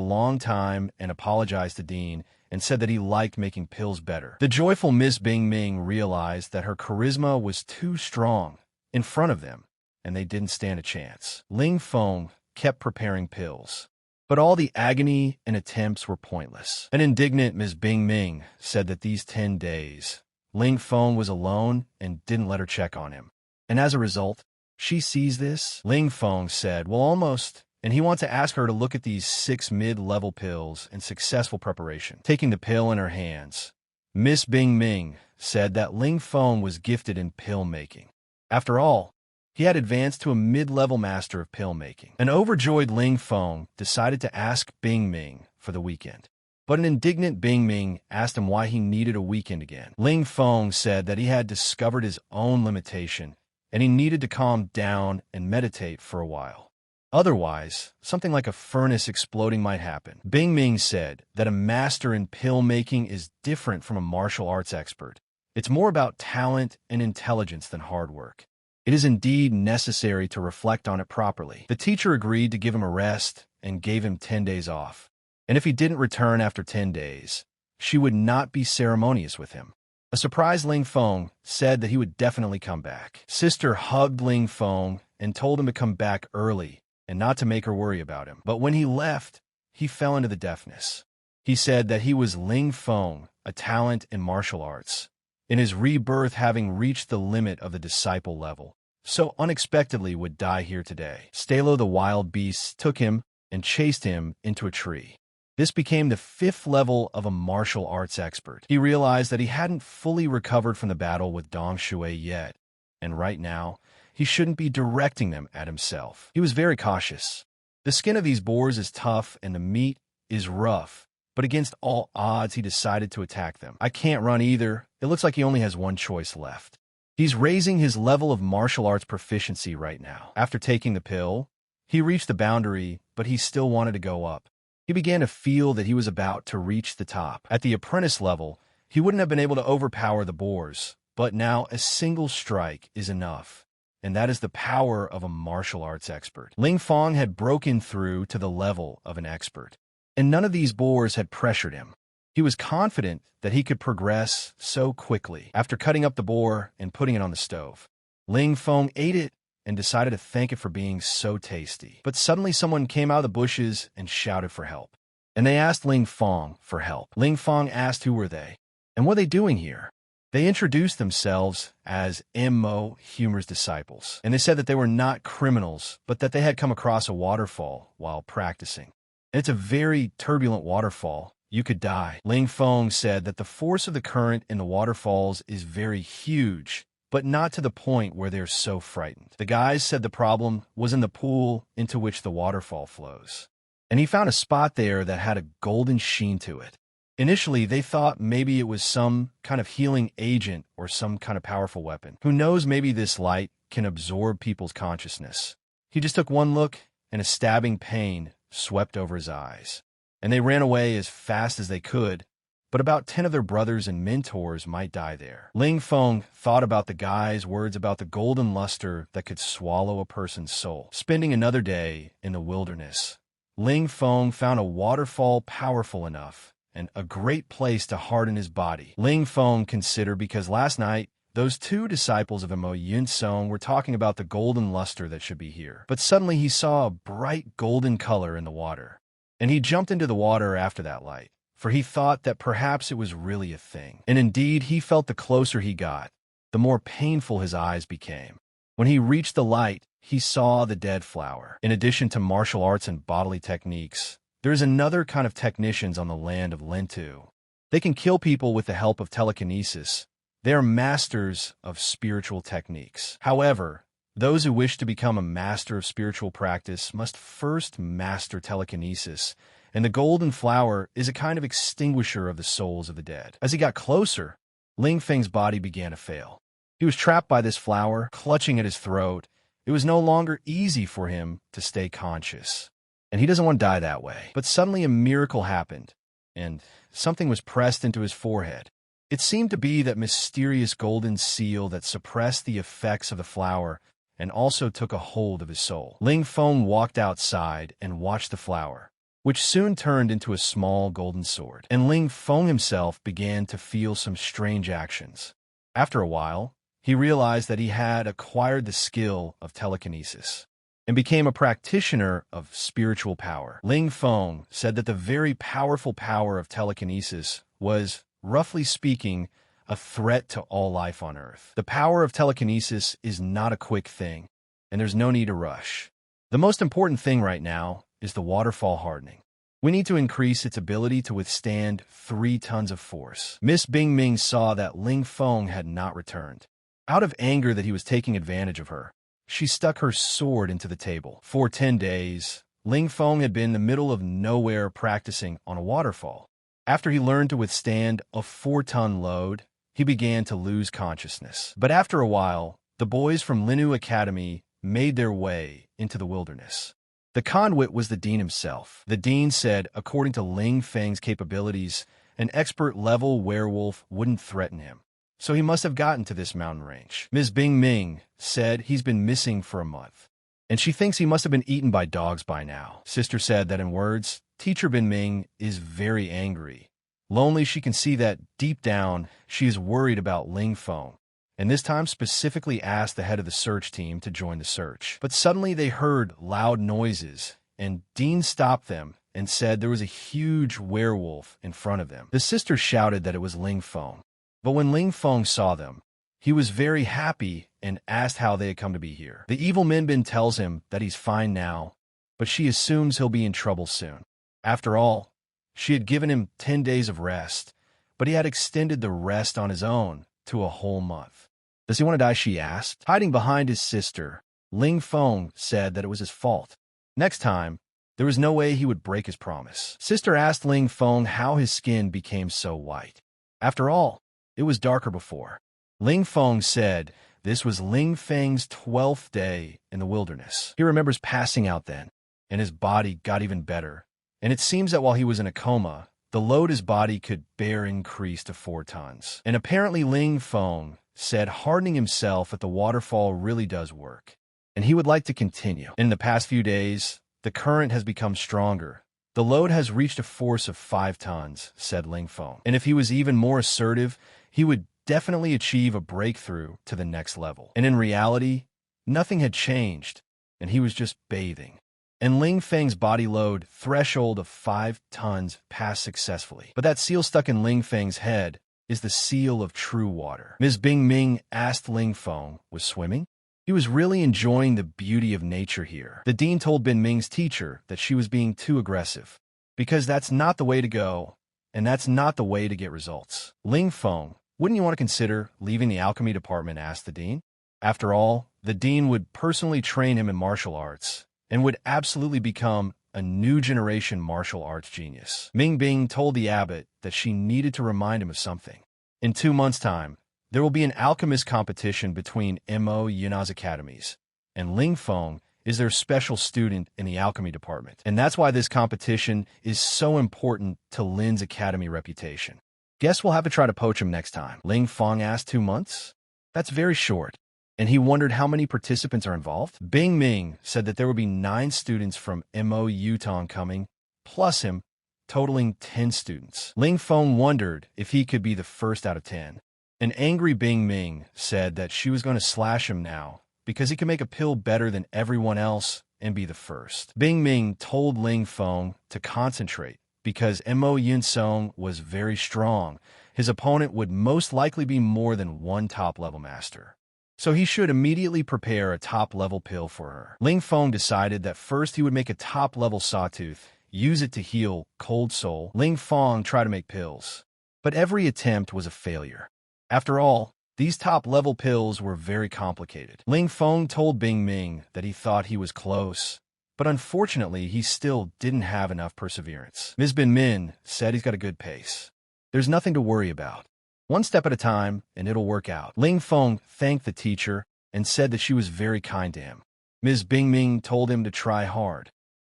long time and apologized to Dean and said that he liked making pills better. The joyful Miss Bing Ming realized that her charisma was too strong in front of them, and they didn't stand a chance. Ling Feng kept preparing pills, but all the agony and attempts were pointless. An indignant Miss Bing Ming said that these 10 days, Ling Feng was alone and didn't let her check on him. And as a result, she sees this. Ling Feng said, well, almost, and he wants to ask her to look at these 6 mid-level pills in successful preparation. Taking the pill in her hands, Miss Bing Ming said that Ling Feng was gifted in pill making. After all, he had advanced to a mid-level master of pill making. An overjoyed Ling Feng decided to ask Bing Ming for the weekend. But an indignant Bing Ming asked him why he needed a weekend again. Ling Feng said that he had discovered his own limitation and he needed to calm down and meditate for a while. Otherwise, something like a furnace exploding might happen. Bing Ming said that a master in pill making is different from a martial arts expert. It's more about talent and intelligence than hard work. It is indeed necessary to reflect on it properly. The teacher agreed to give him a rest and gave him 10 days off. And if he didn't return after 10 days, she would not be ceremonious with him. A surprised Ling Feng said that he would definitely come back. Sister hugged Ling Feng and told him to come back early and not to make her worry about him. But when he left, he fell into the deafness. He said that he was Ling Feng, a talent in martial arts, in his rebirth having reached the limit of the disciple level, so unexpectedly would die here today. Stalo the wild beast took him and chased him into a tree. This became the 5th level of a martial arts expert. He realized that he hadn't fully recovered from the battle with Dong Shui yet, and right now, he shouldn't be directing them at himself. He was very cautious. The skin of these boars is tough and the meat is rough, but against all odds, he decided to attack them. I can't run either. It looks like he only has one choice left. He's raising his level of martial arts proficiency right now. After taking the pill, he reached the boundary, but he still wanted to go up. He began to feel that he was about to reach the top. At the apprentice level, he wouldn't have been able to overpower the boars, but now a single strike is enough. And that is the power of a martial arts expert. Ling Feng had broken through to the level of an expert, and none of these boars had pressured him. He was confident that he could progress so quickly. After cutting up the boar and putting it on the stove, Ling Feng ate it and decided to thank it for being so tasty. But suddenly someone came out of the bushes and shouted for help. And they asked Ling Feng for help. Ling Feng asked who were they, and what are they doing here? They introduced themselves as M.O. Humor's disciples, and they said that they were not criminals, but that they had come across a waterfall while practicing. And it's a very turbulent waterfall. You could die. Ling Feng said that the force of the current in the waterfalls is very huge, but not to the point where they're so frightened. The guys said the problem was in the pool into which the waterfall flows, and he found a spot there that had a golden sheen to it. Initially, they thought maybe it was some kind of healing agent or some kind of powerful weapon. Who knows, maybe this light can absorb people's consciousness. He just took one look, and a stabbing pain swept over his eyes, and they ran away as fast as they could, but about 10 of their brothers and mentors might die there. Ling Feng thought about the guy's words about the golden luster that could swallow a person's soul. Spending another day in the wilderness, Ling Feng found a waterfall powerful enough and a great place to harden his body. Ling Feng considered because last night, those 2 disciples of Mo Yun Song were talking about the golden luster that should be here. But suddenly he saw a bright golden color in the water, and he jumped into the water after that light, for he thought that perhaps it was really a thing. And indeed, he felt the closer he got, the more painful his eyes became. When he reached the light, he saw the dead flower. In addition to martial arts and bodily techniques, there is another kind of technicians on the land of Lentu. They can kill people with the help of telekinesis. They are masters of spiritual techniques. However, those who wish to become a master of spiritual practice must first master telekinesis, and the golden flower is a kind of extinguisher of the souls of the dead. As he got closer, Ling Feng's body began to fail. He was trapped by this flower, clutching at his throat. It was no longer easy for him to stay conscious, and he doesn't want to die that way. But suddenly a miracle happened. and something was pressed into his forehead. It seemed to be that mysterious golden seal that suppressed the effects of the flower and also took a hold of his soul. Ling Feng walked outside and watched the flower, which soon turned into a small golden sword. And Ling Feng himself began to feel some strange actions. After a while, he realized that he had acquired the skill of telekinesis and became a practitioner of spiritual power. Ling Feng said that the very powerful power of telekinesis was, roughly speaking, a threat to all life on Earth. The power of telekinesis is not a quick thing, and there's no need to rush. The most important thing right now is the waterfall hardening. We need to increase its ability to withstand 3 tons of force. Miss Bingming saw that Ling Feng had not returned. Out of anger that he was taking advantage of her, she stuck her sword into the table. For 10 days, Ling Feng had been in the middle of nowhere practicing on a waterfall. After he learned to withstand a 4-ton load, he began to lose consciousness. But after a while, the boys from Linu Academy made their way into the wilderness. The conduit was the dean himself. The dean said, according to Ling Feng's capabilities, an expert-level werewolf wouldn't threaten him. So he must have gotten to this mountain range. Ms. Bingming said he's been missing for a month, and she thinks he must have been eaten by dogs by now. Sister said that in words, Teacher Bingming is very angry. Lonely, she can see that deep down, she is worried about Ling Feng, and this time specifically asked the head of the search team to join the search. But suddenly they heard loud noises, and Dean stopped them and said there was a huge werewolf in front of them. The sister shouted that it was Ling Feng. But when Ling Feng saw them, he was very happy and asked how they had come to be here. The evil Minbin tells him that he's fine now, but she assumes he'll be in trouble soon. After all, she had given him 10 days of rest, but he had extended the rest on his own to a whole month. Does he want to die, she asked. Hiding behind his sister, Ling Feng said that it was his fault. Next time, there was no way he would break his promise. Sister asked Ling Feng how his skin became so white. After all, it was darker before. Ling Feng said this was Ling Feng's 12th day in the wilderness. He remembers passing out then, and his body got even better. And it seems that while he was in a coma, the load his body could bear increased to 4 tons. And apparently Ling Feng said hardening himself at the waterfall really does work, and he would like to continue. In the past few days, the current has become stronger. The load has reached a force of 5 tons, said Ling Feng. And if he was even more assertive, he would definitely achieve a breakthrough to the next level. And in reality, nothing had changed, and he was just bathing. And Ling Feng's body load threshold of 5 tons passed successfully. But that seal stuck in Ling Feng's head is the seal of true water. Ms. Bingming asked Ling Feng, was swimming? He was really enjoying the beauty of nature here. The dean told Bingming's teacher that she was being too aggressive, because that's not the way to go, and that's not the way to get results. Ling Feng, wouldn't you want to consider leaving the alchemy department, asked the dean. After all, the dean would personally train him in martial arts, and would absolutely become a new generation martial arts genius. Ming Bing told the abbot that she needed to remind him of something. In 2 months' time, there will be an alchemist competition between Mo Yunna's academies, and Ling Feng is their special student in the alchemy department. And that's why this competition is so important to Lin's academy reputation. Guess we'll have to try to poach him next time. Ling Feng asked. 2 months? That's very short. And he wondered how many participants are involved. Bing Ming said that there would be 9 students from Mo Yutong coming, plus him, totaling 10 students. Ling Feng wondered if he could be the first out of 10. An angry Bing Ming said that she was going to slash him now, because he could make a pill better than everyone else and be the first. Bing Ming told Ling Feng to concentrate, because Mo Yun Song was very strong. His opponent would most likely be more than 1 top-level master. So he should immediately prepare a top-level pill for her. Ling Feng decided that first he would make a top-level sawtooth, use it to heal Cold Soul. Ling Feng tried to make pills, but every attempt was a failure. After all, these top-level pills were very complicated. Ling Feng told Bing Ming that he thought he was close, but unfortunately he still didn't have enough perseverance. Ms. Bin Min said he's got a good pace. There's nothing to worry about. 1 step at a time, and it'll work out. Ling Feng thanked the teacher and said that she was very kind to him. Ms. Bingming told him to try hard,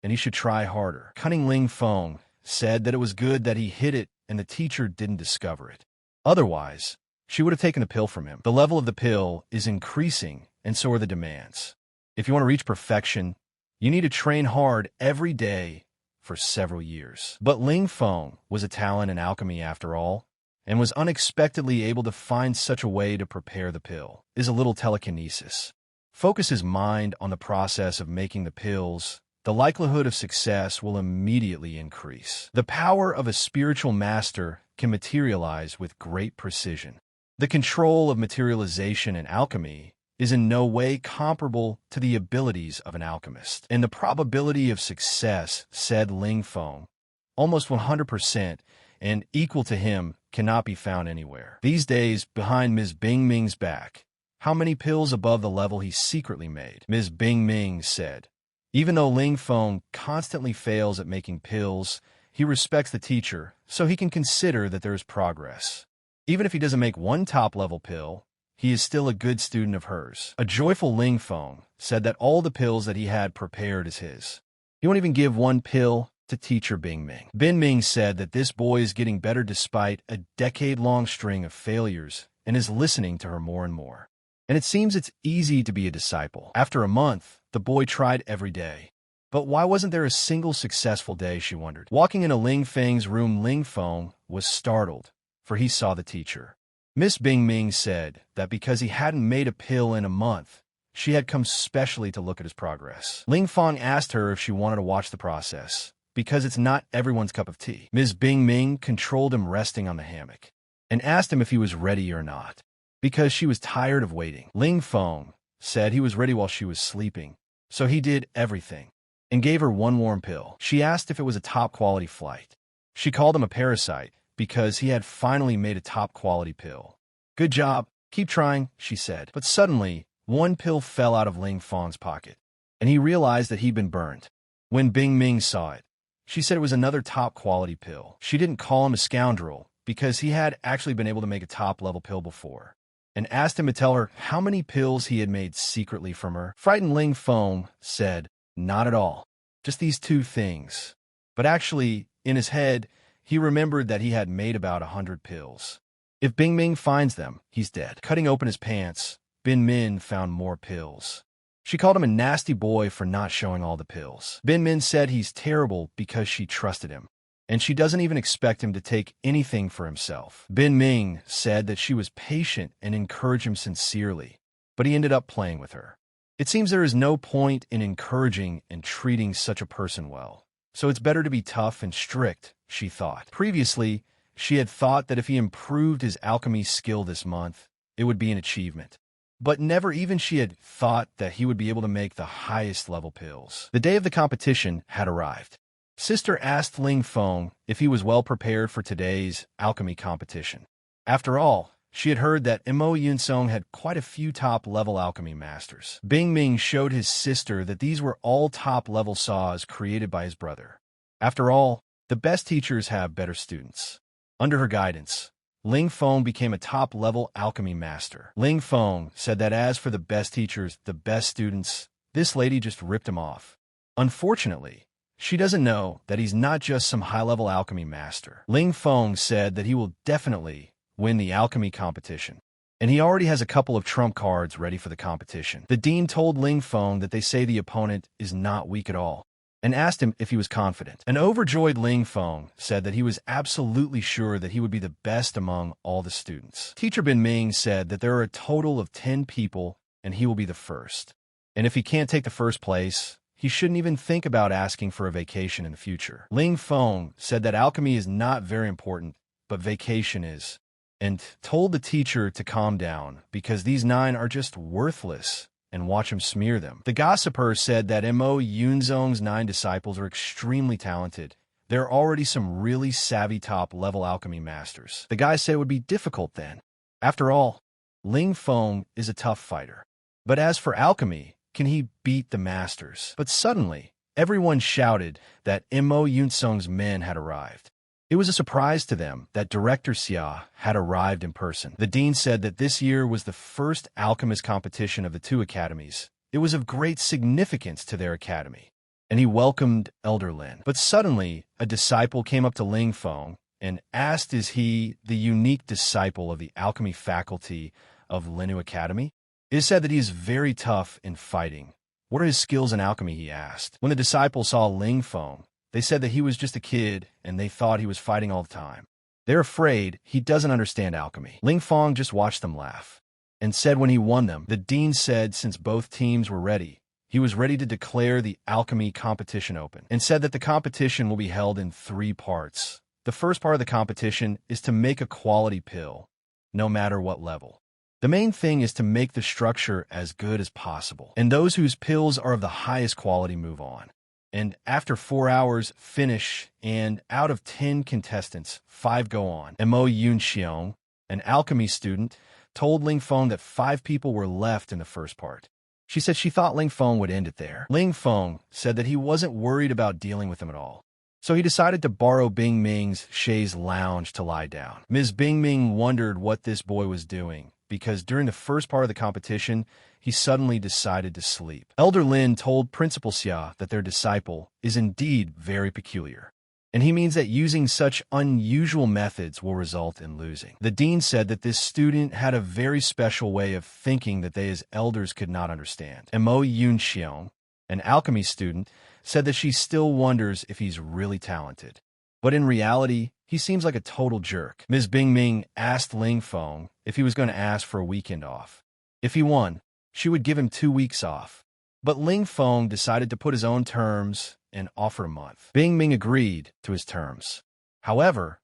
and he should try harder. Cunning Ling Feng said that it was good that he hid it and the teacher didn't discover it. Otherwise, she would have taken the pill from him. The level of the pill is increasing, and so are the demands. If you want to reach perfection, you need to train hard every day for several years. But Ling Feng was a talent in alchemy after all, and was unexpectedly able to find such a way to prepare the pill. Is a little telekinesis. Focus his mind on the process of making the pills. The likelihood of success will immediately increase. The power of a spiritual master can materialize with great precision. The control of materialization in alchemy is in no way comparable to the abilities of an alchemist. And the probability of success, said Ling Feng, almost 100%, and equal to him, cannot be found anywhere. These days, behind Ms. Bing Ming's back, how many pills above the level he secretly made? Ms. Bing Ming said. Even though Ling Feng constantly fails at making pills, he respects the teacher, so he can consider that there is progress. Even if he doesn't make one top-level pill, he is still a good student of hers. A joyful Ling Feng said that all the pills that he had prepared is his. He won't even give one pill to teacher Bing Ming. Bin Ming said that this boy is getting better despite a decade-long string of failures and is listening to her more and more. And it seems it's easy to be a disciple. After a month, the boy tried every day. But why wasn't there a single successful day, she wondered. Walking into Ling Feng's room, Ling Feng was startled, for he saw the teacher. Miss Bing Ming said that because he hadn't made a pill in a month, she had come specially to look at his progress. Ling Feng asked her if she wanted to watch the process, because it's not everyone's cup of tea. Ms. Bing Ming controlled him resting on the hammock, and asked him if he was ready or not, because she was tired of waiting. Ling Feng said he was ready while she was sleeping, so he did everything, and gave her one warm pill. She asked if it was a top-quality flight. She called him a parasite, because he had finally made a top-quality pill. Good job, keep trying, she said. But suddenly, one pill fell out of Ling Feng's pocket, and he realized that he'd been burned. When Bing Ming saw it, she said it was another top-quality pill. She didn't call him a scoundrel, because he had actually been able to make a top-level pill before, and asked him to tell her how many pills he had made secretly from her. Frightened Ling Feng said, not at all, just these two things. But actually, in his head, he remembered that he had made about 100 pills. If Bing Ming finds them, he's dead. Cutting open his pants, Bin Min found more pills. She called him a nasty boy for not showing all the pills. Bin Min said he's terrible because she trusted him, and she doesn't even expect him to take anything for himself. Bin Ming said that she was patient and encouraged him sincerely, but he ended up playing with her. It seems there is no point in encouraging and treating such a person well, so it's better to be tough and strict, she thought. Previously, she had thought that if he improved his alchemy skill this month, it would be an achievement. But never even she had thought that he would be able to make the highest level pills. The day of the competition had arrived. Sister asked Ling Feng if he was well prepared for today's alchemy competition. After all, she had heard that Mo Yunsong had quite a few top-level alchemy masters. Bing Ming showed his sister that these were all top-level saws created by his brother. After all, the best teachers have better students. Under her guidance, Ling Feng became a top-level alchemy master. Ling Feng said that as for the best teachers, the best students, this lady just ripped him off. Unfortunately, she doesn't know that he's not just some high-level alchemy master. Ling Feng said that he will definitely win the alchemy competition, and he already has a couple of trump cards ready for the competition. The dean told Ling Feng that they say the opponent is not weak at all, and asked him if he was confident. An overjoyed Ling Feng said that he was absolutely sure that he would be the best among all the students. Teacher Bin Ming said that there are a total of 10 people, and he will be the first. And if he can't take the first place, he shouldn't even think about asking for a vacation in the future. Ling Feng said that alchemy is not very important, but vacation is, and told the teacher to calm down because these 9 are just worthless and watch him smear them. The gossiper said that Mo Yunzong's 9 disciples are extremely talented. There are already some really savvy top-level alchemy masters. The guy said it would be difficult then. After all, Ling Feng is a tough fighter. But as for alchemy, can he beat the masters? But suddenly, everyone shouted that Mo Yunsong's men had arrived. It was a surprise to them that Director Xia had arrived in person. The dean said that this year was the first alchemist competition of the 2 academies. It was of great significance to their academy. and he welcomed Elder Lin. But suddenly, a disciple came up to Ling Feng and asked, is he the unique disciple of the alchemy faculty of Linu Academy? It is said that he is very tough in fighting. What are his skills in alchemy, he asked. When the disciples saw Ling Feng, they said that he was just a kid and they thought he was fighting all the time. They're afraid he doesn't understand alchemy. Ling Feng just watched them laugh and said when he won them, the dean said since both teams were ready, he was ready to declare the alchemy competition open and said that the competition will be held in 3 parts. The first part of the competition is to make a quality pill, no matter what level. The main thing is to make the structure as good as possible, and those whose pills are of the highest quality move on. And after 4 hours, finish, and out of 10 contestants, 5 go on. Mo Yunxiong, an alchemy student, told Ling Feng that 5 people were left in the first part. She said she thought Ling Feng would end it there. Ling Feng said that he wasn't worried about dealing with them at all. So he decided to borrow Bing Ming's chaise lounge to lie down. Ms. Bing Ming wondered what this boy was doing, because during the first part of the competition, he suddenly decided to sleep. Elder Lin told Principal Xia that their disciple is indeed very peculiar, and he means that using such unusual methods will result in losing. The dean said that this student had a very special way of thinking that they as elders could not understand. Mo Yunxiong, an alchemy student, said that she still wonders if he's really talented. But in reality, he seems like a total jerk. Ms. Bing Ming asked Ling Feng if he was going to ask for a weekend off. If he won, she would give him 2 weeks off. But Ling Feng decided to put his own terms and offered a month. Bing Ming agreed to his terms. However,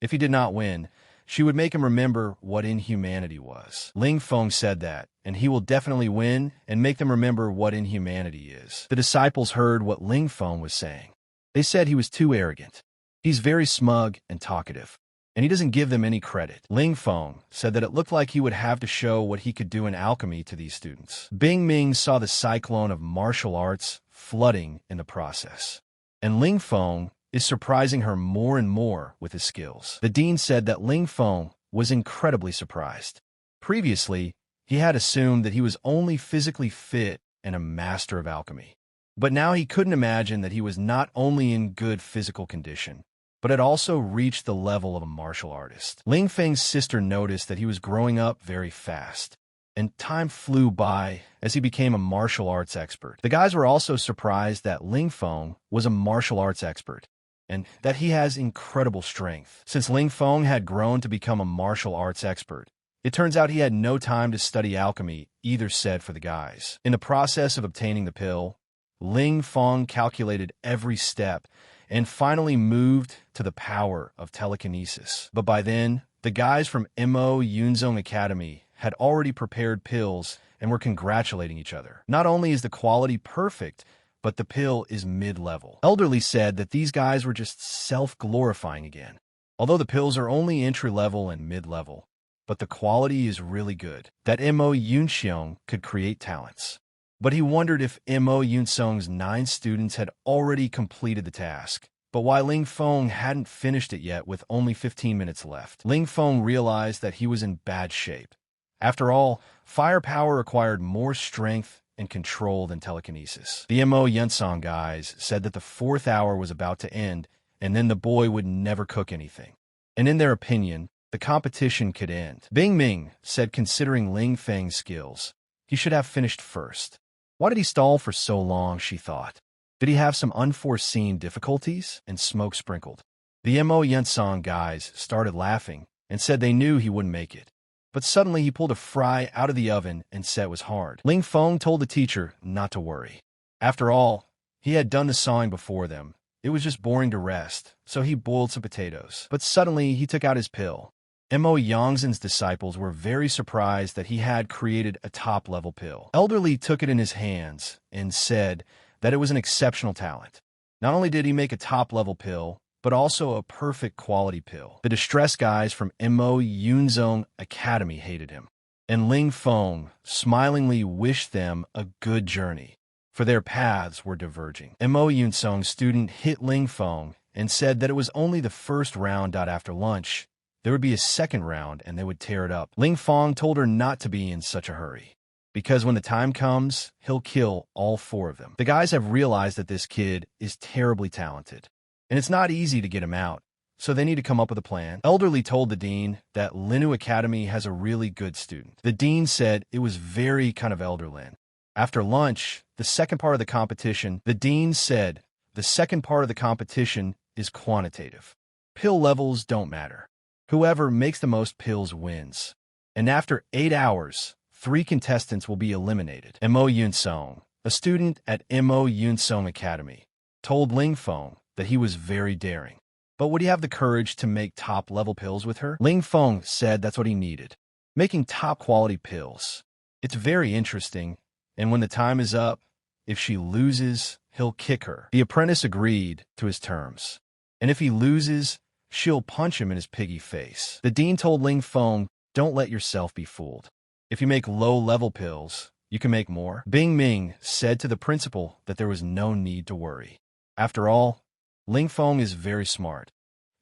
if he did not win, she would make him remember what inhumanity was. Ling Feng said that, and he will definitely win and make them remember what inhumanity is. The disciples heard what Ling Feng was saying. They said he was too arrogant. He's very smug and talkative, and he doesn't give them any credit. Ling Feng said that it looked like he would have to show what he could do in alchemy to these students. Bing Ming saw the cyclone of martial arts flooding in the process, and Ling Feng is surprising her more and more with his skills. The dean said that Ling Feng was incredibly surprised. Previously, he had assumed that he was only physically fit and a master of alchemy. But now he couldn't imagine that he was not only in good physical condition, but had also reached the level of a martial artist. Ling Feng's sister noticed that he was growing up very fast, and time flew by as he became a martial arts expert. The guys were also surprised that Ling Feng was a martial arts expert, and that he has incredible strength. Since Ling Feng had grown to become a martial arts expert, it turns out he had no time to study alchemy, either said for the guys. In the process of obtaining the pill, Ling Feng calculated every step and finally moved to the power of telekinesis. But by then, the guys from Mo Yunzong Academy had already prepared pills and were congratulating each other. Not only is the quality perfect, but the pill is mid-level. Elderly said that these guys were just self-glorifying again. Although the pills are only entry-level and mid-level, but the quality is really good, that Mo Yunxiong could create talents. But he wondered if Mo Yunsong's 9 students had already completed the task. But while Ling Feng hadn't finished it yet with only 15 minutes left, Ling Feng realized that he was in bad shape. After all, firepower required more strength and control than telekinesis. The Mo Yunsong guys said that the 4th hour was about to end, and then the boy would never cook anything. And in their opinion, the competition could end. Bing Ming said considering Ling Feng's skills, he should have finished first. Why did he stall for so long, she thought. Did he have some unforeseen difficulties? And smoke sprinkled. The Mo Yunsong guys started laughing and said they knew he wouldn't make it. But suddenly he pulled a fry out of the oven and said it was hard. Ling Feng told the teacher not to worry. After all, he had done the sawing before them. It was just boring to rest, so he boiled some potatoes. But suddenly he took out his pill. Mo Yongzhen's disciples were very surprised that he had created a top-level pill. Elderly took it in his hands and said that it was an exceptional talent. Not only did he make a top-level pill, but also a perfect quality pill. The distressed guys from Mo Yunzong Academy hated him, and Ling Feng smilingly wished them a good journey, for their paths were diverging. Mo Yunsong's student hit Ling Feng and said that it was only the first round. After lunch, there would be a second round and they would tear it up. Ling Feng told her not to be in such a hurry. because when the time comes, he'll kill all 4 of them. The guys have realized that this kid is terribly talented, and it's not easy to get him out, so they need to come up with a plan. Elderly told the dean that Linu Academy has a really good student. The dean said it was very kind of Elderlin. After lunch, the second part of the competition, the dean said the second part of the competition is quantitative. Pill levels don't matter. Whoever makes the most pills wins. And after 8 hours, 3 contestants will be eliminated. Mo Yunsong, a student at Mo Yunsong Academy, told Ling Feng that he was very daring. But would he have the courage to make top-level pills with her? Ling Feng said that's what he needed. Making top-quality pills. It's very interesting, and when the time is up, if she loses, he'll kick her. The apprentice agreed to his terms. And if he loses, she'll punch him in his piggy face. The dean told Ling Feng, don't let yourself be fooled. If you make low-level pills, you can make more. Bing Ming said to the principal that there was no need to worry. After all, Ling Feng is very smart.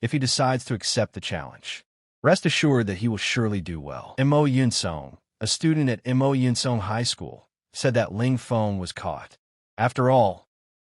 If he decides to accept the challenge, rest assured that he will surely do well. Mo Yunsong, a student at Mo Yunsong High School, said that Ling Feng was caught. After all,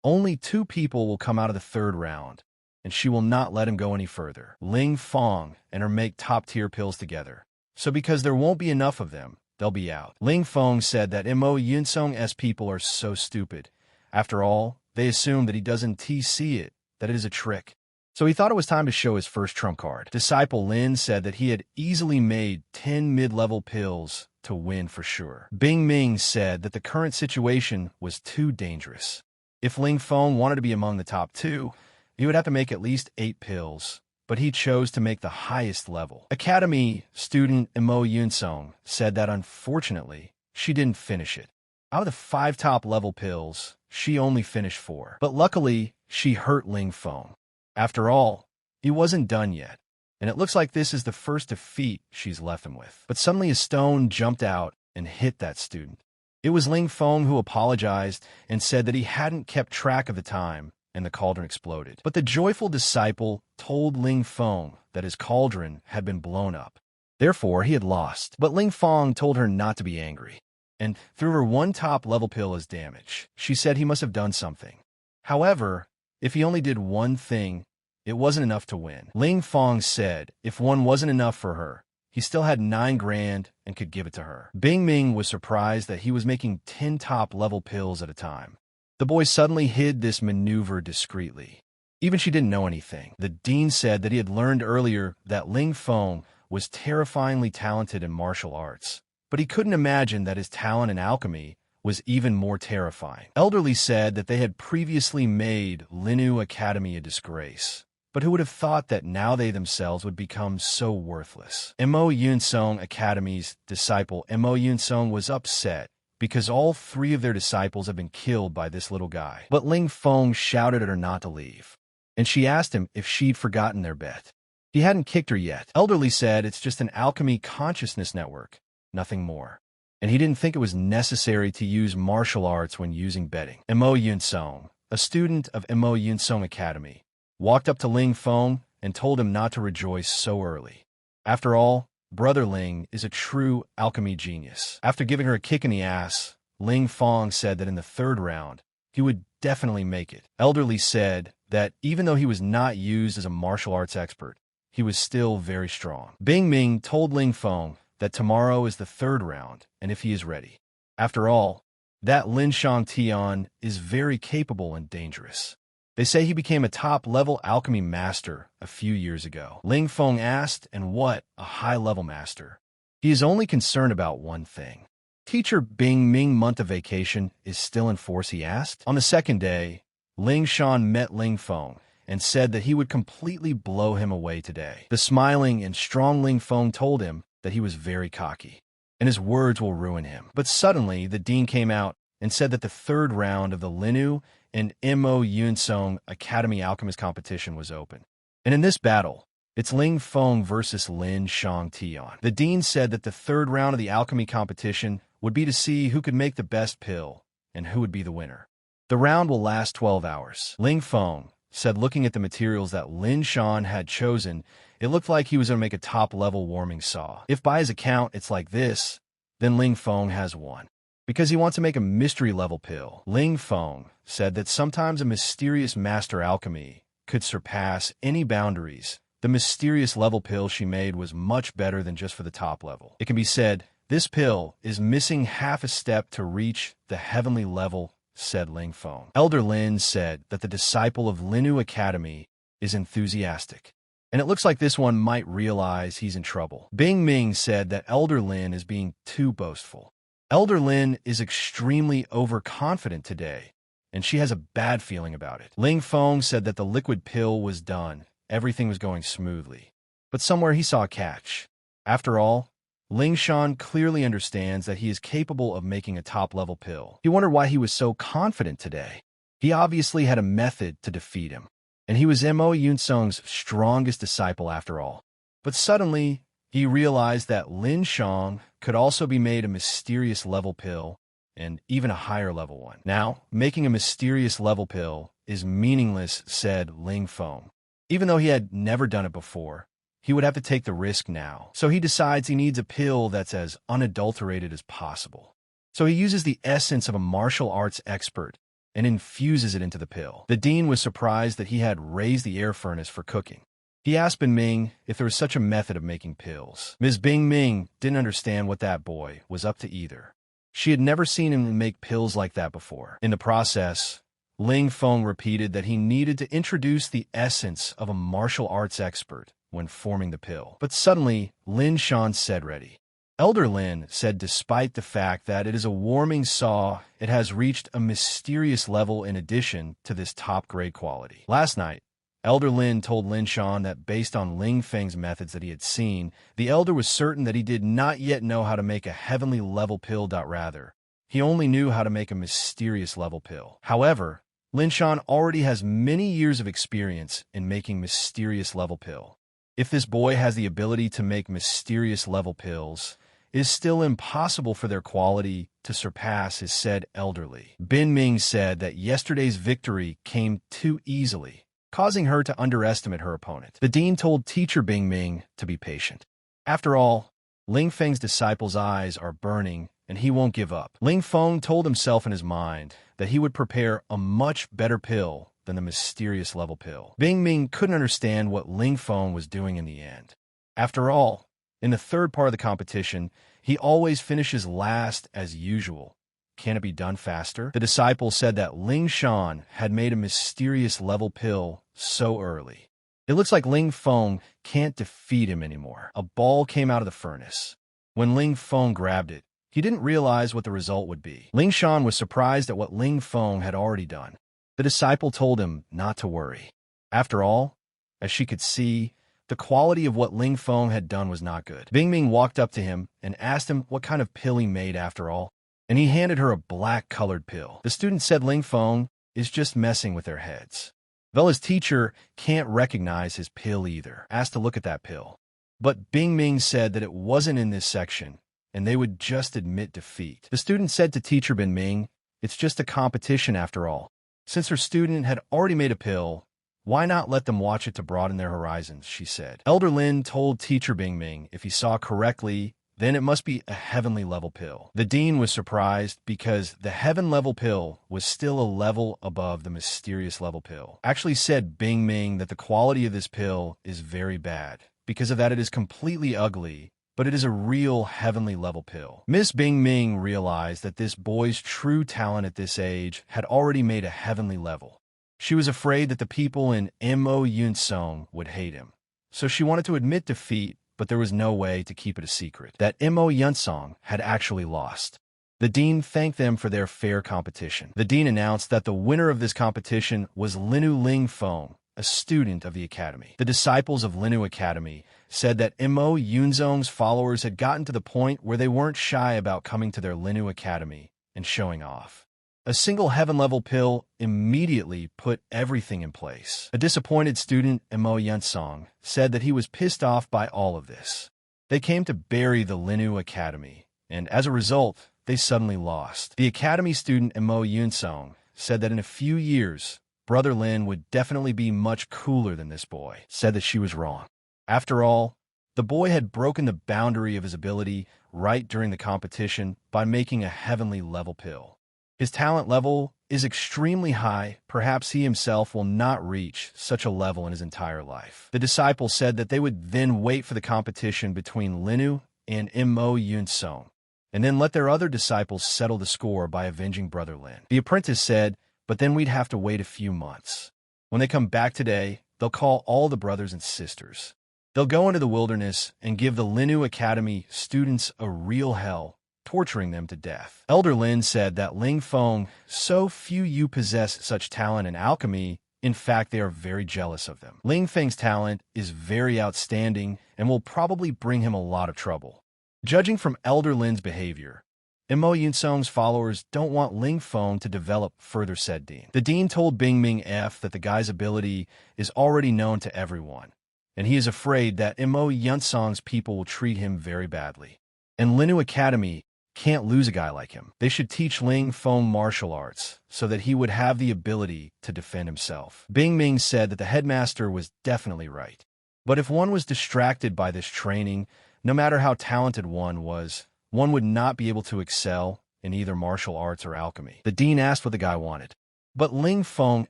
only 2 people will come out of the 3rd round, and she will not let him go any further. Ling Feng and her make top-tier pills together. So because there won't be enough of them, they'll be out. Ling Feng said that Mo Yunsong's people are so stupid. After all, they assume that he doesn't TC it, that it is a trick. So he thought it was time to show his first trump card. Disciple Lin said that he had easily made 10 mid-level pills to win for sure. Bing Ming said that the current situation was too dangerous. If Ling Feng wanted to be among the top 2, he would have to make at least 8 pills, but he chose to make the highest level. Academy student Mo Yunsong said that unfortunately, she didn't finish it. Out of the 5 top-level pills, she only finished 4. But luckily, she hurt Ling Feng. After all, he wasn't done yet, and it looks like this is the first defeat she's left him with. But suddenly a stone jumped out and hit that student. It was Ling Feng who apologized and said that he hadn't kept track of the time, and the cauldron exploded. But the joyful disciple told Ling Feng that his cauldron had been blown up. Therefore, he had lost. But Ling Feng told her not to be angry, and threw her 1 top-level pill as damage. She said he must have done something. However, if he only did 1 thing, it wasn't enough to win. Ling Feng said if 1 wasn't enough for her, he still had 9 grand and could give it to her. Bing Ming was surprised that he was making 10 top-level pills at a time. The boy suddenly hid this maneuver discreetly. Even she didn't know anything. The dean said that he had learned earlier that Ling Feng was terrifyingly talented in martial arts, but he couldn't imagine that his talent in alchemy was even more terrifying. Elderly said that they had previously made Linu Academy a disgrace, but who would have thought that now they themselves would become so worthless? Mo Yunsong Academy's disciple Mo Yunsong was upset because all 3 of their disciples have been killed by this little guy. But Ling Feng shouted at her not to leave, and she asked him if she'd forgotten their bet. He hadn't kicked her yet. Elderly said it's just an alchemy consciousness network, nothing more. And he didn't think it was necessary to use martial arts when using betting. Mo Yunsong, a student of Mo Yunsong Academy, walked up to Ling Feng and told him not to rejoice so early. After all, Brother Ling is a true alchemy genius. After giving her a kick in the ass, Ling Feng said that in the 3rd round, he would definitely make it. Elderly said that even though he was not used as a martial arts expert, he was still very strong. Bing Ming told Ling Feng that tomorrow is the 3rd round, and if he is ready. After all, that Lin Shangtian is very capable and dangerous. They say he became a top-level alchemy master a few years ago. Ling Feng asked, and what a high-level master. He is only concerned about 1 thing. Teacher Bing Ming month of vacation is still in force, he asked. On the 2nd day, Ling Shan met Ling Feng and said that he would completely blow him away today. The smiling and strong Ling Feng told him that he was very cocky, and his words will ruin him. But suddenly, the dean came out and said that the 3rd round of the Linu and Mo Yunsong Academy Alchemist competition was open. And in this battle, it's Ling Feng versus Lin Shangtian. The dean said that the 3rd round of the alchemy competition would be to see who could make the best pill and who would be the winner. The round will last 12 hours. Ling Feng said looking at the materials that Lin Shan had chosen, it looked like he was going to make a top-level warming saw. If by his account it's like this, then Ling Feng has won. because he wants to make a mystery-level pill. Ling Feng said that sometimes a mysterious master alchemy could surpass any boundaries. The mysterious level pill she made was much better than just for the top level. It can be said, this pill is missing half a step to reach the heavenly level, said Ling Feng. Elder Lin said that the disciple of Linu Academy is enthusiastic, and it looks like this one might realize he's in trouble. Bing Ming said that Elder Lin is being too boastful. Elder Lin is extremely overconfident today, and she has a bad feeling about it. Ling Feng said that the liquid pill was done. Everything was going smoothly. But somewhere he saw a catch. After all, Ling Shan clearly understands that he is capable of making a top-level pill. He wondered why he was so confident today. He obviously had a method to defeat him, and he was Mo Yunsung's strongest disciple after all. But suddenly, he realized that Lin Shang could also be made a mysterious level pill, and even a higher level one. Now, making a mysterious level pill is meaningless, said Ling Feng. Even though he had never done it before, he would have to take the risk now. So he decides he needs a pill that's as unadulterated as possible. So he uses the essence of a martial arts expert and infuses it into the pill. The dean was surprised that he had raised the air furnace for cooking. He asked Bin Ming if there was such a method of making pills. Ms. Bing Ming didn't understand what that boy was up to either. She had never seen him make pills like that before. In the process, Ling Feng repeated that he needed to introduce the essence of a martial arts expert when forming the pill. But suddenly, Lin Shan said ready. Elder Lin said despite the fact that it is a warming saw, it has reached a mysterious level in addition to this top-grade quality. Last night, Elder Lin told Lin Shan that based on Ling Feng's methods that he had seen, the elder was certain that he did not yet know how to make a heavenly level pill. Rather, he only knew how to make a mysterious level pill. However, Lin Shan already has many years of experience in making mysterious level pill. If this boy has the ability to make mysterious level pills, it is still impossible for their quality to surpass his said elderly. Bin Ming said that yesterday's victory came too easily, causing her to underestimate her opponent. The dean told teacher Bing Ming to be patient. After all, Ling Feng's disciple's eyes are burning, and he won't give up. Ling Feng told himself in his mind that he would prepare a much better pill than the mysterious level pill. Bing Ming couldn't understand what Ling Feng was doing in the end. After all, in the third part of the competition, he always finishes last as usual. Can it be done faster? The disciple said that Ling Shan had made a mysterious level pill so early. It looks like Ling Feng can't defeat him anymore. A ball came out of the furnace. When Ling Feng grabbed it, he didn't realize what the result would be. Ling Shan was surprised at what Ling Feng had already done. The disciple told him not to worry. After all, as she could see, the quality of what Ling Feng had done was not good. Bing Ming walked up to him and asked him what kind of pill he made after all, and he handed her a black-colored pill. The student said Ling Feng is just messing with their heads. Well, his teacher can't recognize his pill either, asked to look at that pill. But Bing Ming said that it wasn't in this section, and they would just admit defeat. The student said to teacher Bin Ming, it's just a competition after all. Since her student had already made a pill, why not let them watch it to broaden their horizons, she said. Elder Lin told teacher Bing Ming if he saw correctly, then it must be a heavenly level pill. The dean was surprised because the heaven level pill was still a level above the mysterious level pill. Actually said Bing Ming that the quality of this pill is very bad. Because of that, it is completely ugly, but it is a real heavenly level pill. Miss Bing Ming realized that this boy's true talent at this age had already made a heavenly level. She was afraid that the people in Mo Yunsung would hate him. So she wanted to admit defeat, but there was no way to keep it a secret. That Mo Yunsung had actually lost. The dean thanked them for their fair competition. The dean announced that the winner of this competition was Linu Ling Feng, a student of the academy. The disciples of Linu Academy said that Mo Yunzong's followers had gotten to the point where they weren't shy about coming to their Linu Academy and showing off. A single heaven-level pill immediately put everything in place. A disappointed student, Mo Yunsong, said that he was pissed off by all of this. They came to bury the Linu Academy, and as a result, they suddenly lost. The academy student, Mo Yunsong, said that in a few years, Brother Lin would definitely be much cooler than this boy, said that she was wrong. After all, the boy had broken the boundary of his ability right during the competition by making a heavenly level pill. His talent level is extremely high. Perhaps he himself will not reach such a level in his entire life. The disciples said that they would then wait for the competition between Linu and Mo Yun-sung, and then let their other disciples settle the score by avenging Brother Lin. The apprentice said, but then we'd have to wait a few months. When they come back today, they'll call all the brothers and sisters. They'll go into the wilderness and give the Linu Academy students a real hell, torturing them to death. Elder Lin said that Ling Feng, so few you possess such talent in alchemy, in fact they are very jealous of them. Ling Feng's talent is very outstanding and will probably bring him a lot of trouble. Judging from Elder Lin's behavior, Mo Yun-sung's followers don't want Ling Feng to develop further, said Dean. The Dean told Bing Ming F that the guy's ability is already known to everyone, and he is afraid that Mo Yun-sung's people will treat him very badly. And Linu Academy can't lose a guy like him. They should teach Ling Feng martial arts so that he would have the ability to defend himself. Bing Ming said that the headmaster was definitely right. But if one was distracted by this training, no matter how talented one was, one would not be able to excel in either martial arts or alchemy. The dean asked what the guy wanted, but Ling Feng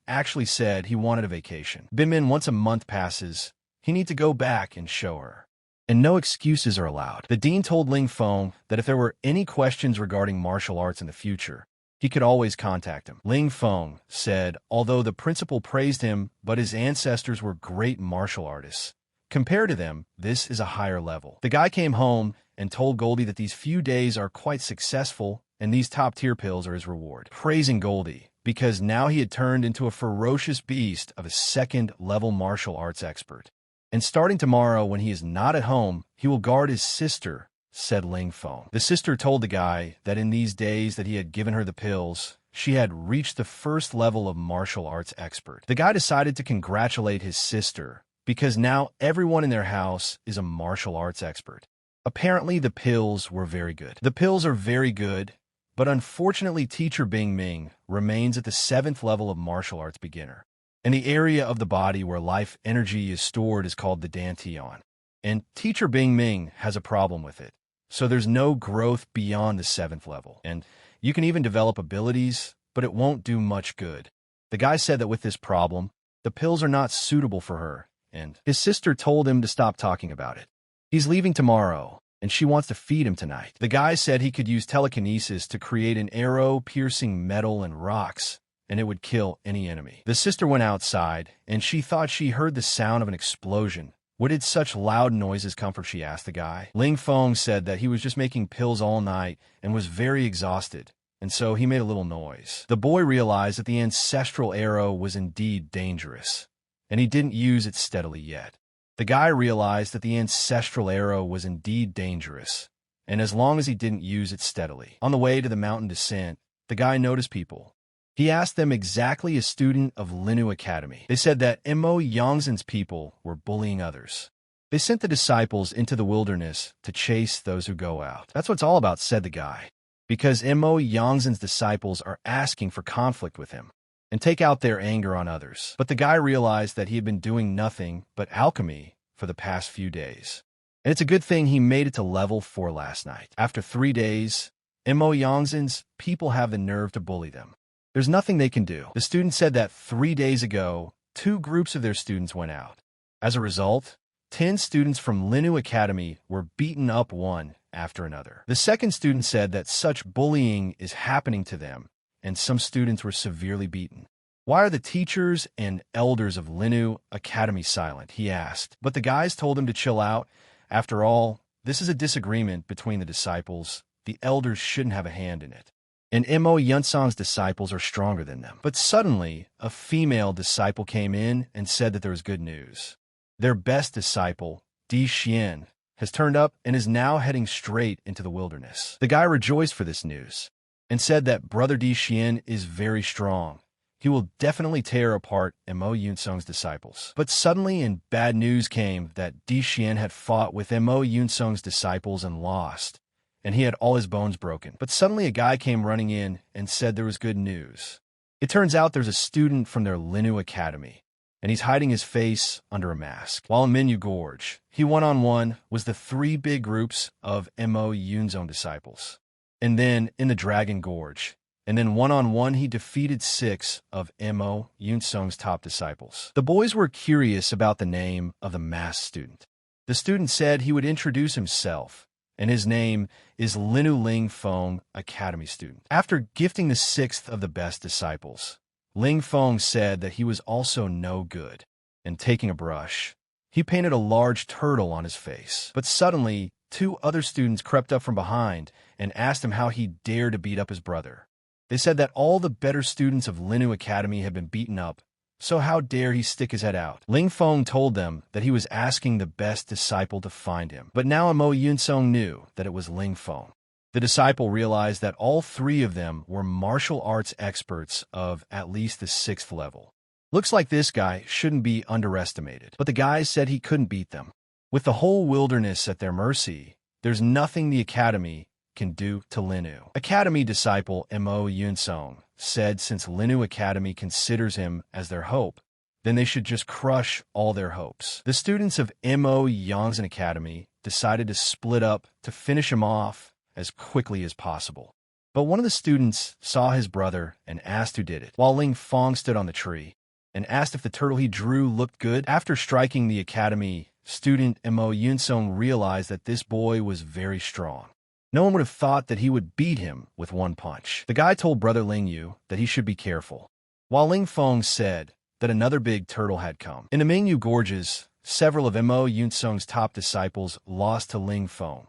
actually said he wanted a vacation. Binmin, once a month passes, he needs to go back and show her. And no excuses are allowed. The dean told Ling Feng that if there were any questions regarding martial arts in the future, he could always contact him. Ling Feng said, although the principal praised him, but his ancestors were great martial artists. Compared to them, this is a higher level. The guy came home and told Goldie that these few days are quite successful and these top-tier pills are his reward. Praising Goldie, because now he had turned into a ferocious beast of a second-level martial arts expert. And starting tomorrow, when he is not at home, he will guard his sister, said Ling Feng. The sister told the guy that in these days that he had given her the pills, she had reached the first level of martial arts expert. The guy decided to congratulate his sister, because now everyone in their house is a martial arts expert. Apparently, the pills were very good. The pills are very good, but unfortunately, teacher Bing Ming remains at the 7th level of martial arts beginner. And the area of the body where life energy is stored is called the dantian. And teacher Bing Ming has a problem with it. So there's no growth beyond the 7th level. And you can even develop abilities, but it won't do much good. The guy said that with this problem, the pills are not suitable for her, and his sister told him to stop talking about it. He's leaving tomorrow, and she wants to feed him tonight. The guy said he could use telekinesis to create an arrow piercing metal and rocks, and it would kill any enemy. The sister went outside, and she thought she heard the sound of an explosion. What did such loud noises come from, she asked the guy. Ling Feng said that he was just making pills all night and was very exhausted, and so he made a little noise. The boy realized that the ancestral arrow was indeed dangerous, and he didn't use it steadily yet. The guy realized that the ancestral arrow was indeed dangerous, and as long as he didn't use it steadily. On the way to the mountain descent, the guy noticed people. He asked them exactly a student of Linu Academy. They said that Mo Yongzhen's people were bullying others. They sent the disciples into the wilderness to chase those who go out. That's what it's all about, said the guy, because Mo Yongzhen's disciples are asking for conflict with him and take out their anger on others. But the guy realized that he had been doing nothing but alchemy for the past few days. And it's a good thing he made it to level 4 last night. After 3 days, Mo Yongzhen's people have the nerve to bully them. There's nothing they can do. The student said that 3 days ago, 2 groups of their students went out. As a result, 10 students from Linu Academy were beaten up one after another. The second student said that such bullying is happening to them, and some students were severely beaten. Why are the teachers and elders of Linu Academy silent? He asked. But the guys told him to chill out. After all, this is a disagreement between the disciples. The elders shouldn't have a hand in it. And Mo Yun-sung's disciples are stronger than them. But suddenly, a female disciple came in and said that there was good news. Their best disciple, Di Xian, has turned up and is now heading straight into the wilderness. The guy rejoiced for this news and said that Brother Di Xian is very strong. He will definitely tear apart Mo Yun-sung's disciples. But suddenly, bad news came that Di Xian had fought with Mo Yun-sung's disciples and lost, and he had all his bones broken. But suddenly a guy came running in and said there was good news. It turns out there's a student from their Linu Academy and he's hiding his face under a mask. While in Minyu Gorge, he one-on-one was the three big groups of Mo Yunzong disciples. And then in the Dragon Gorge, and then one-on-one he defeated 6 of Mo Yunzong's top disciples. The boys were curious about the name of the masked student. The student said he would introduce himself, and his name is Linu Ling Feng, Academy student. After gifting the 6th of the best disciples, Ling Feng said that he was also no good, and taking a brush, he painted a large turtle on his face. But suddenly, 2 other students crept up from behind and asked him how he dared to beat up his brother. They said that all the better students of Linu Academy had been beaten up, so how dare he stick his head out? Ling Feng told them that he was asking the best disciple to find him. But now Mo Yunzong knew that it was Ling Feng. The disciple realized that all 3 of them were martial arts experts of at least the 6th level. Looks like this guy shouldn't be underestimated. But the guys said he couldn't beat them. With the whole wilderness at their mercy, there's nothing the Academy can do to Linu. Academy disciple Mo Yunzong said since Linu Academy considers him as their hope, then they should just crush all their hopes. The students of Mo Yunzong Academy decided to split up to finish him off as quickly as possible. But one of the students saw his brother and asked who did it, while Ling Feng stood on the tree and asked if the turtle he drew looked good. After striking the Academy, student Mo Yunzong realized that this boy was very strong. No one would have thought that he would beat him with one punch. The guy told brother Ling Yu that he should be careful, while Ling Feng said that another big turtle had come. In the Minyu Gorges, several of Mo Yunzong's top disciples lost to Ling Feng.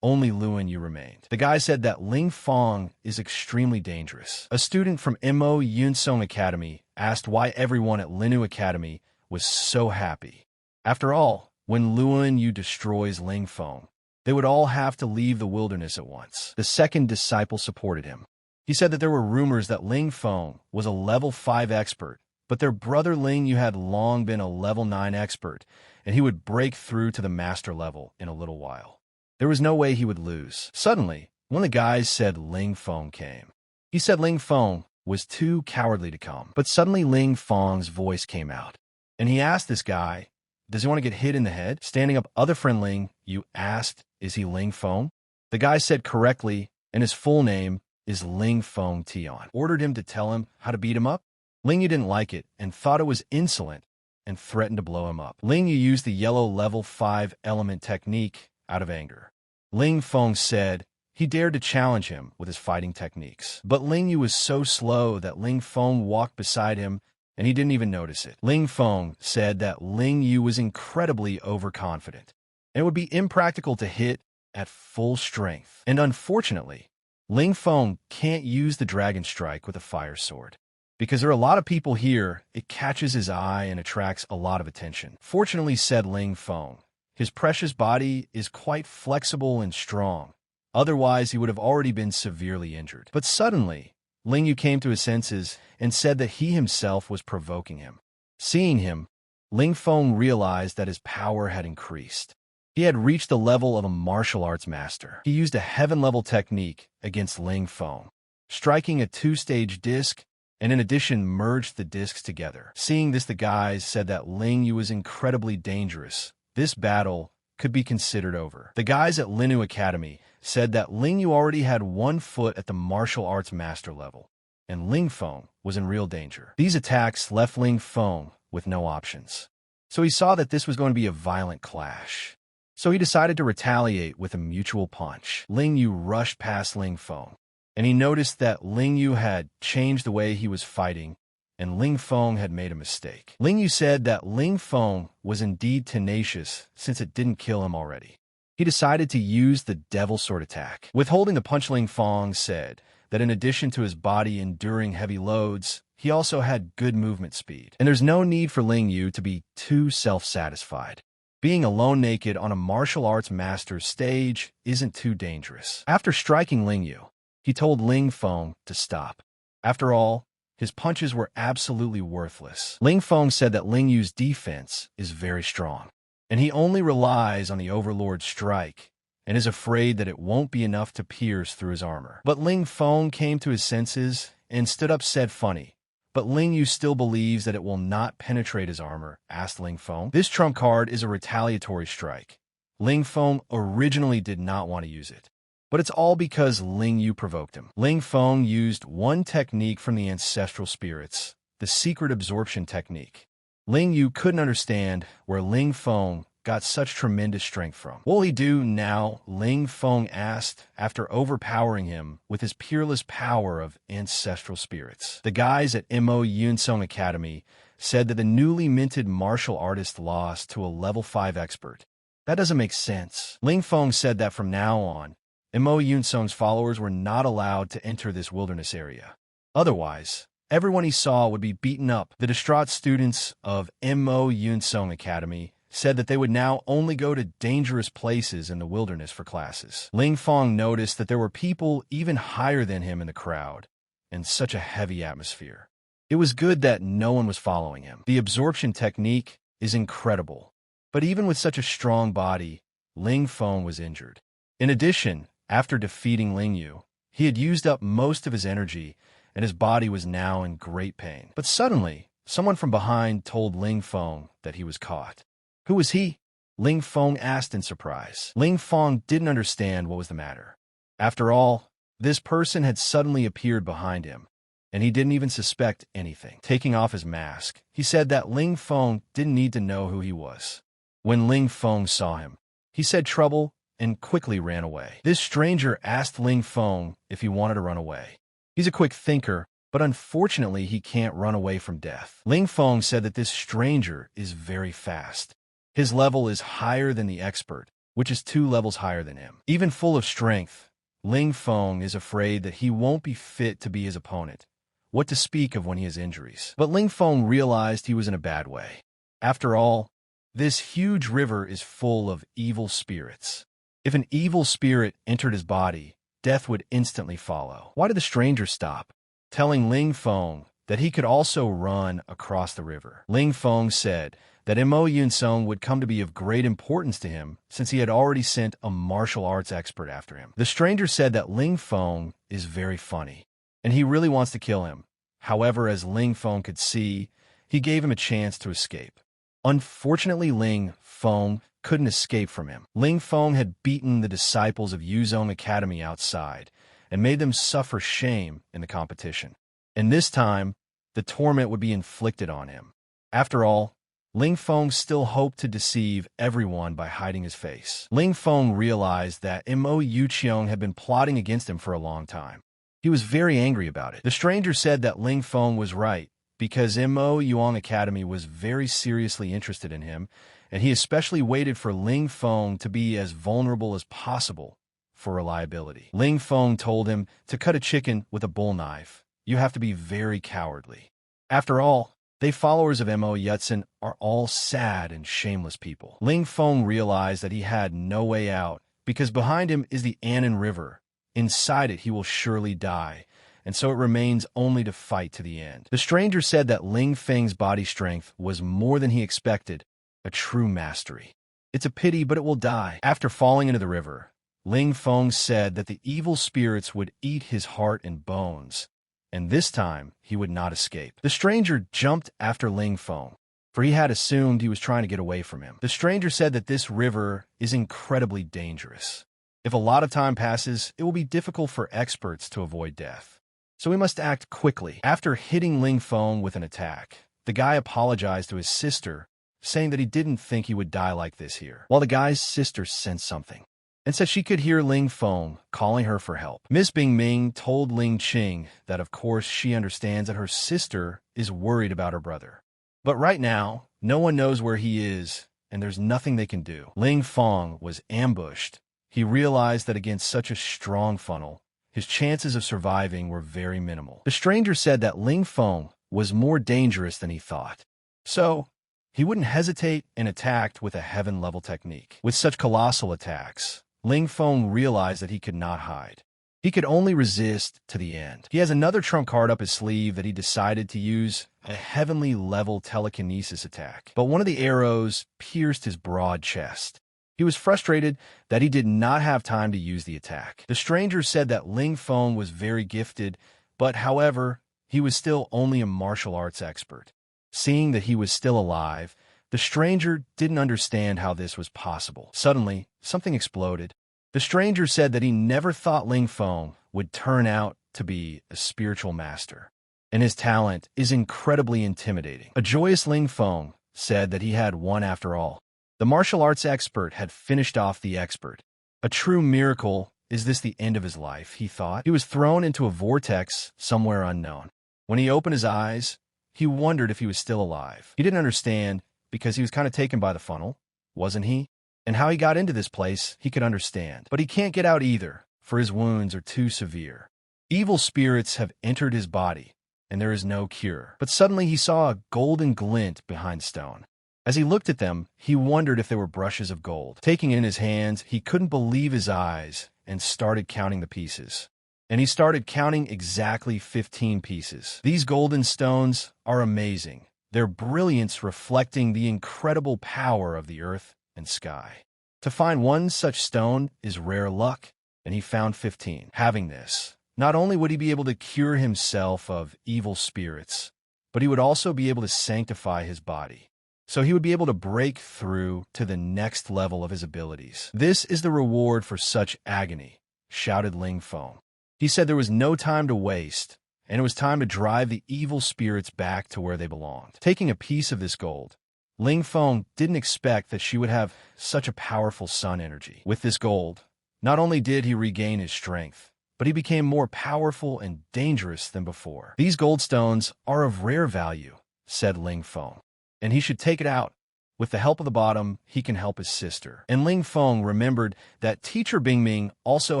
Only Luan Yu remained. The guy said that Ling Feng is extremely dangerous. A student from Mo Yunzong Academy asked why everyone at Linu Academy was so happy. After all, when Luan Yu destroys Ling Feng, they would all have to leave the wilderness at once. The second disciple supported him. He said that there were rumors that Ling Feng was a level 5 expert, but their brother Ling Yu had long been a level 9 expert, and he would break through to the master level in a little while. There was no way he would lose. Suddenly, one of the guys said Ling Feng came. He said Ling Feng was too cowardly to come. But suddenly Ling Feng's voice came out, and he asked this guy, does he want to get hit in the head? Standing up, other friend Ling Yu asked, is he Ling Feng? The guy said correctly, and his full name is Ling Feng Tian. Ordered him to tell him how to beat him up. Ling Yu didn't like it and thought it was insolent and threatened to blow him up. Ling Yu used the yellow level 5 element technique out of anger. Ling Feng said he dared to challenge him with his fighting techniques. But Ling Yu was so slow that Ling Feng walked beside him and he didn't even notice it. Ling Feng said that Ling Yu was incredibly overconfident, and it would be impractical to hit at full strength. And unfortunately, Ling Feng can't use the Dragon Strike with a fire sword. Because there are a lot of people here, it catches his eye and attracts a lot of attention. Fortunately, said Ling Feng, his precious body is quite flexible and strong. Otherwise, he would have already been severely injured. But suddenly, Ling Yu came to his senses and said that he himself was provoking him. Seeing him, Ling Feng realized that his power had increased. He had reached the level of a martial arts master. He used a heaven-level technique against Ling Feng, striking a 2-stage disc, and in addition merged the discs together. Seeing this, the guys said that Ling Yu was incredibly dangerous. This battle could be considered over. The guys at Linu Academy said that Ling Yu already had 1 foot at the martial arts master level, and Ling Feng was in real danger. These attacks left Ling Feng with no options. So he saw that this was going to be a violent clash. So he decided to retaliate with a mutual punch. Ling Yu rushed past Ling Feng, and he noticed that Ling Yu had changed the way he was fighting, and Ling Feng had made a mistake. Ling Yu said that Ling Feng was indeed tenacious since it didn't kill him already. He decided to use the Devil Sword attack. Withholding the punch, Ling Feng said that in addition to his body enduring heavy loads, he also had good movement speed. And there's no need for Ling Yu to be too self-satisfied. Being alone naked on a martial arts master's stage isn't too dangerous. After striking Ling Yu, he told Ling Feng to stop. After all, his punches were absolutely worthless. Ling Feng said that Ling Yu's defense is very strong, and he only relies on the Overlord's strike and is afraid that it won't be enough to pierce through his armor. But Ling Feng came to his senses and stood up, said funny, But Ling Yu still believes that it will not penetrate his armor, asked Ling Feng. This trump card is a retaliatory strike. Ling Feng originally did not want to use it, but it's all because Ling Yu provoked him. Ling Feng used one technique from the ancestral spirits, the secret absorption technique. Ling Yu couldn't understand where Ling Feng got such tremendous strength from. What will he do now? Ling Feng asked, after overpowering him with his peerless power of ancestral spirits. The guys at Mo Yunsong Academy said that the newly minted martial artist lost to a level 5 expert. That doesn't make sense. Ling Feng said that from now on, Mo Yunsong's followers were not allowed to enter this wilderness area. Otherwise, everyone he saw would be beaten up. The distraught students of Mo Yunsong Academy said that they would now only go to dangerous places in the wilderness for classes. Ling Feng noticed that there were people even higher than him in the crowd, and such a heavy atmosphere. It was good that no one was following him. The absorption technique is incredible, but even with such a strong body, Ling Feng was injured. In addition, after defeating Ling Yu, he had used up most of his energy, and his body was now in great pain. But suddenly, someone from behind told Ling Feng that he was caught. Who was he? Ling Feng asked in surprise. Ling Feng didn't understand what was the matter. After all, this person had suddenly appeared behind him, and he didn't even suspect anything. Taking off his mask, he said that Ling Feng didn't need to know who he was. When Ling Feng saw him, he said trouble and quickly ran away. This stranger asked Ling Feng if he wanted to run away. He's a quick thinker, but unfortunately he can't run away from death. Ling Feng said that this stranger is very fast. His level is higher than the expert, which is 2 levels higher than him. Even full of strength, Ling Feng is afraid that he won't be fit to be his opponent. What to speak of when he has injuries? But Ling Feng realized he was in a bad way. After all, this huge river is full of evil spirits. If an evil spirit entered his body, death would instantly follow. Why did the stranger stop, telling Ling Feng that he could also run across the river? Ling Feng said that Mo Yunsong would come to be of great importance to him since he had already sent a martial arts expert after him. The stranger said that Ling Feng is very funny, and he really wants to kill him. However, as Ling Feng could see, he gave him a chance to escape. Unfortunately, Ling Feng couldn't escape from him. Ling Feng had beaten the disciples of Yuzong Academy outside and made them suffer shame in the competition. And this time, the torment would be inflicted on him. After all, Ling Feng still hoped to deceive everyone by hiding his face. Ling Feng realized that Mo Yuqiong had been plotting against him for a long time. He was very angry about it. The stranger said that Ling Feng was right, because Mo Yuan Academy was very seriously interested in him, and he especially waited for Ling Feng to be as vulnerable as possible for reliability. Ling Feng told him to cut a chicken with a bull knife. You have to be very cowardly. After all, they followers of Mo Yutsen are all sad and shameless people. Ling Feng realized that he had no way out, because behind him is the Annan River. Inside it, he will surely die, and so it remains only to fight to the end. The stranger said that Ling Feng's body strength was more than he expected, a true mastery. It's a pity, but it will die. After falling into the river, Ling Feng said that the evil spirits would eat his heart and bones, and this time he would not escape. The stranger jumped after Ling Feng, for he had assumed he was trying to get away from him. The stranger said that this river is incredibly dangerous. If a lot of time passes, it will be difficult for experts to avoid death. So we must act quickly. After hitting Ling Feng with an attack, the guy apologized to his sister, saying that he didn't think he would die like this here. While the guy's sister sensed something, and said she could hear Ling Feng calling her for help. Miss Bingming told Ling Qing that of course she understands that her sister is worried about her brother. But right now, no one knows where he is, and there's nothing they can do. Ling Feng was ambushed. He realized that against such a strong funnel, his chances of surviving were very minimal. The stranger said that Ling Feng was more dangerous than he thought. So, he wouldn't hesitate and attacked with a heaven-level technique. With such colossal attacks, Ling Feng realized that he could not hide. He could only resist to the end. He has another trump card up his sleeve that he decided to use a heavenly-level telekinesis attack. But one of the arrows pierced his broad chest. He was frustrated that he did not have time to use the attack. The stranger said that Ling Feng was very gifted, but however, he was still only a martial arts expert. Seeing that he was still alive, the stranger didn't understand how this was possible. Suddenly, something exploded. The stranger said that he never thought Ling Feng would turn out to be a spiritual master, and his talent is incredibly intimidating. A joyous Ling Feng said that he had won after all. The martial arts expert had finished off the expert. A true miracle. Is this the end of his life, he thought? He was thrown into a vortex somewhere unknown. When he opened his eyes, he wondered if he was still alive. He didn't understand because he was kind of taken by the funnel, wasn't he? And how he got into this place, he could understand. But he can't get out either, for his wounds are too severe. Evil spirits have entered his body, and there is no cure. But suddenly he saw a golden glint behind stone. As he looked at them, he wondered if they were brushes of gold. Taking it in his hands, he couldn't believe his eyes and started counting the pieces. And he started counting exactly 15 pieces. These golden stones are amazing, their brilliance reflecting the incredible power of the earth and sky. To find one such stone is rare luck, and he found 15. Having this, not only would he be able to cure himself of evil spirits, but he would also be able to sanctify his body. So he would be able to break through to the next level of his abilities. This is the reward for such agony, shouted Ling Feng. He said there was no time to waste, and it was time to drive the evil spirits back to where they belonged. Taking a piece of this gold, Ling Feng didn't expect that she would have such a powerful sun energy. With this gold, not only did he regain his strength, but he became more powerful and dangerous than before. These gold stones are of rare value, said Ling Feng, and he should take it out. With the help of the bottom, he can help his sister. And Ling Feng remembered that teacher Bingming also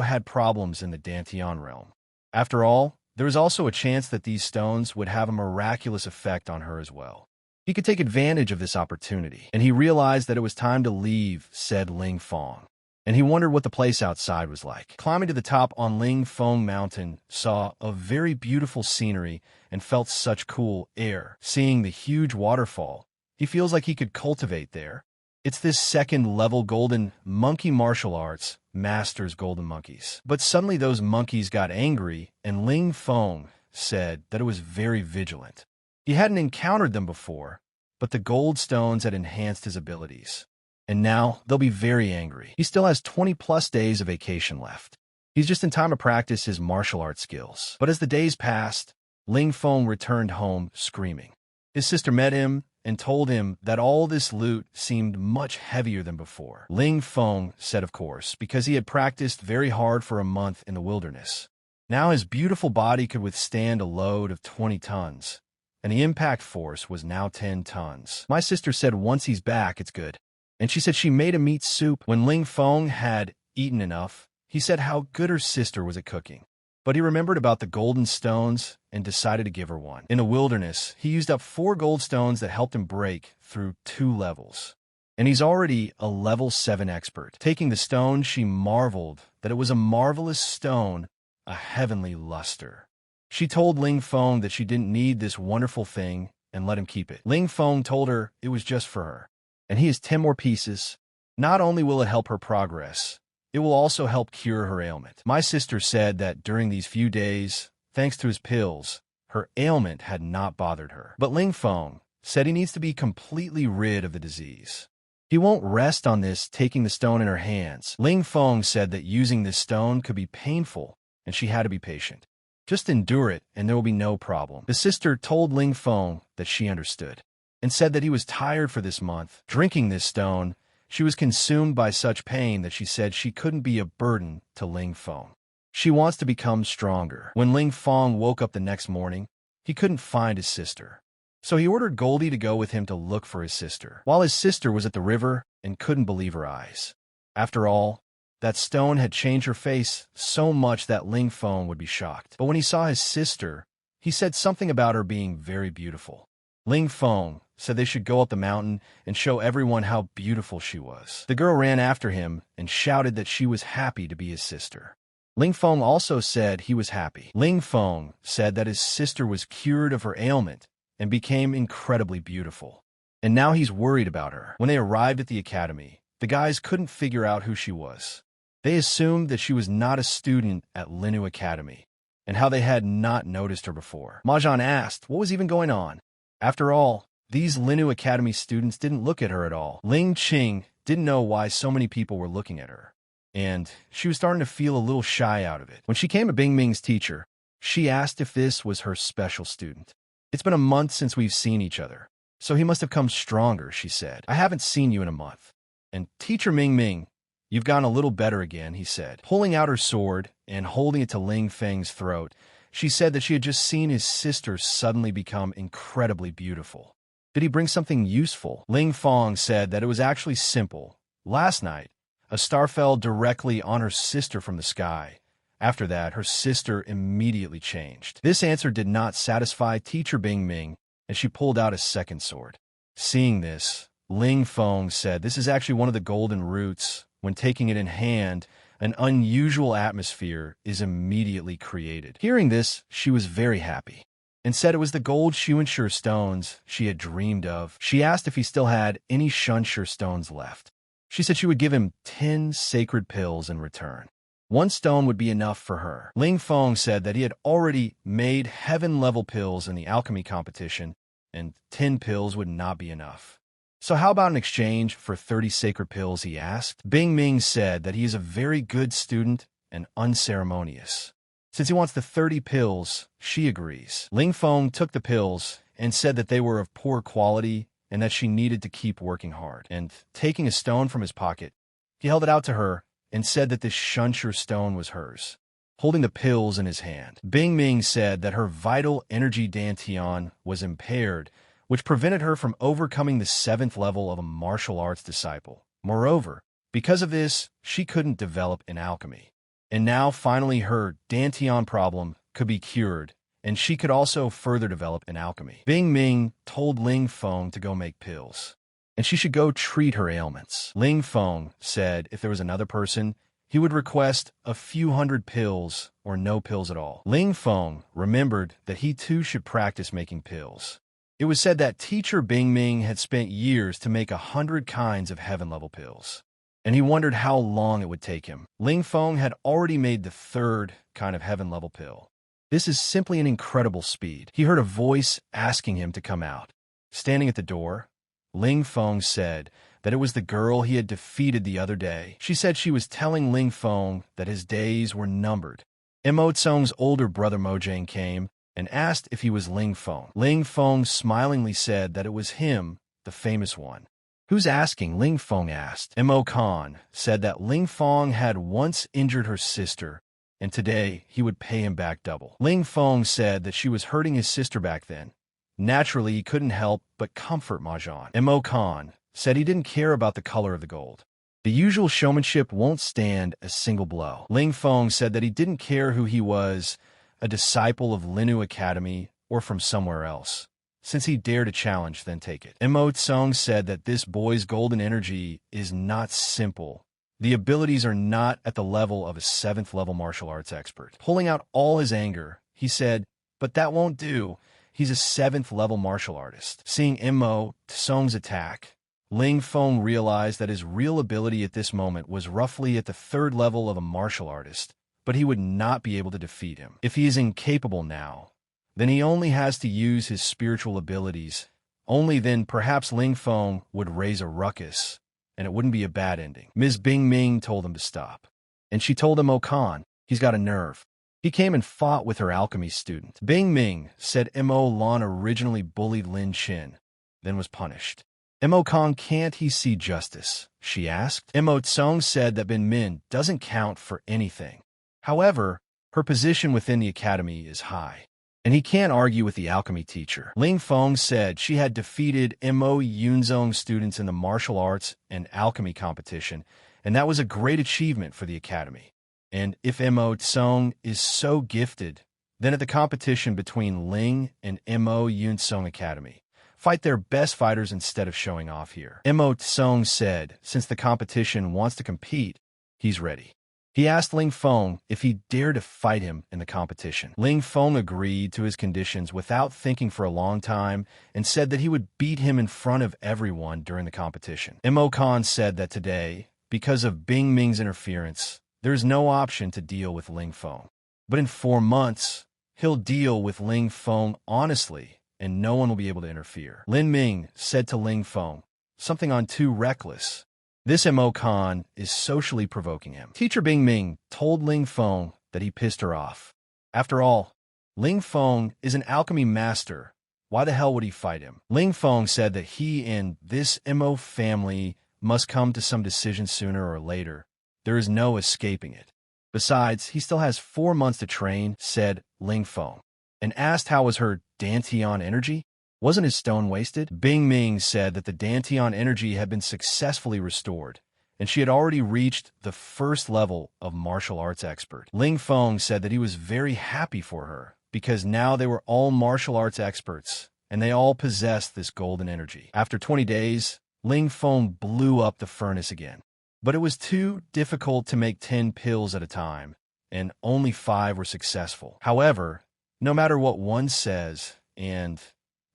had problems in the Dantian realm. After all, there was also a chance that these stones would have a miraculous effect on her as well. He could take advantage of this opportunity, and he realized that it was time to leave, said Ling Feng. And he wondered what the place outside was like. Climbing to the top on Ling Feng Mountain, saw a very beautiful scenery and felt such cool air. Seeing the huge waterfall, he feels like he could cultivate there. It's this second-level golden monkey martial arts masters golden monkeys. But suddenly those monkeys got angry, and Ling Feng said that it was very vigilant. He hadn't encountered them before, but the gold stones had enhanced his abilities. And now they'll be very angry. He still has 20-plus days of vacation left. He's just in time to practice his martial arts skills. But as the days passed, Ling Feng returned home screaming. His sister met him and told him that all this loot seemed much heavier than before. Ling Feng said of course, because he had practiced very hard for a month in the wilderness. Now his beautiful body could withstand a load of 20 tons, and the impact force was now 10 tons. My sister said once he's back, it's good. And she said she made a meat soup. When Ling Feng had eaten enough, he said how good her sister was at cooking. But he remembered about the golden stones and decided to give her one. In the wilderness, he used up 4 gold stones that helped him break through 2 levels. And he's already a level 7 expert. Taking the stone, she marveled that it was a marvelous stone, a heavenly luster. She told Ling Feng that she didn't need this wonderful thing and let him keep it. Ling Feng told her it was just for her. And he has 10 more pieces. Not only will it help her progress, it will also help cure her ailment. My sister said that during these few days, thanks to his pills, her ailment had not bothered her. But Ling Feng said he needs to be completely rid of the disease. He won't rest on this, taking the stone in her hands. Ling Feng said that using this stone could be painful, and she had to be patient. Just endure it, and there will be no problem. The sister told Ling Feng that she understood, and said that he was tired for this month. Drinking this stone, she was consumed by such pain that she said she couldn't be a burden to Ling Feng. She wants to become stronger. When Ling Feng woke up the next morning, he couldn't find his sister. So he ordered Goldie to go with him to look for his sister, while his sister was at the river and couldn't believe her eyes. After all, that stone had changed her face so much that Ling Feng would be shocked. But when he saw his sister, he said something about her being very beautiful. Ling Feng said they should go up the mountain and show everyone how beautiful she was. The girl ran after him and shouted that she was happy to be his sister. Ling Feng also said he was happy. Ling Feng said that his sister was cured of her ailment and became incredibly beautiful. And now he's worried about her. When they arrived at the academy, the guys couldn't figure out who she was. They assumed that she was not a student at Linu Academy, and how they had not noticed her before. Mahjong asked what was even going on. After all, these Linu Academy students didn't look at her at all. Ling Qing didn't know why so many people were looking at her, and she was starting to feel a little shy out of it. When she came to Bing Ming's teacher, she asked if this was her special student. "It's been a month since we've seen each other, so he must have come stronger," she said. "I haven't seen you in a month." And Teacher Ming, "You've gotten a little better again," he said. Pulling out her sword and holding it to Ling Feng's throat, she said that she had just seen his sister suddenly become incredibly beautiful. Did he bring something useful? Ling Feng said that it was actually simple. Last night, a star fell directly on her sister from the sky. After that, her sister immediately changed. This answer did not satisfy Teacher Bing Ming, and she pulled out a second sword. Seeing this, Ling Feng said this is actually one of the golden roots. When taking it in hand, an unusual atmosphere is immediately created. Hearing this, she was very happy and said it was the gold Shunsure stones she had dreamed of. She asked if he still had any Shunsure stones left. She said she would give him 10 sacred pills in return. 1 stone would be enough for her. Ling Feng said that he had already made heaven-level pills in the alchemy competition, and 10 pills would not be enough. "So how about an exchange for 30 sacred pills?" he asked. Bing Ming said that he is a very good student and unceremonious. Since he wants the 30 pills, she agrees. Ling Feng took the pills and said that they were of poor quality and that she needed to keep working hard. And taking a stone from his pocket, he held it out to her and said that this Shunsure stone was hers. Holding the pills in his hand, Bing Ming said that her vital energy dantian was impaired, which prevented her from overcoming the 7th level of a martial arts disciple. Moreover, because of this, she couldn't develop in alchemy. And now, finally, her dantian problem could be cured, and she could also further develop in alchemy. Bing Ming told Ling Feng to go make pills, and she should go treat her ailments. Ling Feng said if there was another person, he would request a few hundred pills or no pills at all. Ling Feng remembered that he too should practice making pills. It was said that Teacher Bing Ming had spent years to make 100 kinds of heaven-level pills, and he wondered how long it would take him. Ling Feng had already made the 3rd kind of heaven-level pill. This is simply an incredible speed. He heard a voice asking him to come out. Standing at the door, Ling Feng said that it was the girl he had defeated the other day. She said she was telling Ling Feng that his days were numbered. Mo Tsung's older brother Mojang came and asked if he was Ling Feng. Ling Feng smilingly said that it was him, the famous one. "Who's asking?" Ling Feng asked. Mo Khan said that Ling Feng had once injured her sister, and today he would pay him back double. Ling Feng said that she was hurting his sister back then. Naturally, he couldn't help but comfort Mahjong. Mo Khan said he didn't care about the color of the gold. The usual showmanship won't stand a single blow. Ling Feng said that he didn't care who he was, a disciple of Linu Academy or from somewhere else. Since he dared to challenge, then take it. Mo Tsung said that this boy's golden energy is not simple. The abilities are not at the level of a 7th level martial arts expert. Pulling out all his anger, he said, "But that won't do. He's a 7th level martial artist." Seeing Mo Tsung's attack, Ling Feng realized that his real ability at this moment was roughly at the 3rd level of a martial artist, but he would not be able to defeat him. If he is incapable now, then he only has to use his spiritual abilities. Only then perhaps Ling Feng would raise a ruckus, and it wouldn't be a bad ending. Ms. Bing Ming told him to stop, and she told him, "Oh Khan, he's got a nerve. He came and fought with her alchemy student." Bing Ming said Mo Lan originally bullied Lin Qin, then was punished. "Mo Khan, can't he see justice?" she asked. Mo Tsung said that Bin Min doesn't count for anything. However, her position within the academy is high, and he can't argue with the alchemy teacher. Ling Feng said she had defeated Mo Yunzong students in the martial arts and alchemy competition, and that was a great achievement for the academy. And if Mo Tsung is so gifted, then at the competition between Ling and Mo Yunzong Academy, fight their best fighters instead of showing off here. Mo Tsung said since the competition wants to compete, he's ready. He asked Ling Feng if he dared to fight him in the competition. Ling Feng agreed to his conditions without thinking for a long time and said that he would beat him in front of everyone during the competition. Mo Khan said that today, because of Bing Ming's interference, there is no option to deal with Ling Feng. But in 4 months, he'll deal with Ling Feng honestly, and no one will be able to interfere. Lin Ming said to Ling Feng, something on too reckless. This Mo Khan is socially provoking him. Teacher Bing Ming told Ling Feng that he pissed her off. After all, Ling Feng is an alchemy master. Why the hell would he fight him? Ling Feng said that he and this Mo family must come to some decision sooner or later. There is no escaping it. Besides, he still has 4 months to train, said Ling Feng, and asked how was her Dantian energy? Wasn't his stone wasted? Bing Ming said that the Dantian energy had been successfully restored, and she had already reached the first level of martial arts expert. Ling Feng said that he was very happy for her, because now they were all martial arts experts, and they all possessed this golden energy. After 20 days, Ling Feng blew up the furnace again. But it was too difficult to make 10 pills at a time, and only 5 were successful. However, no matter what one says, and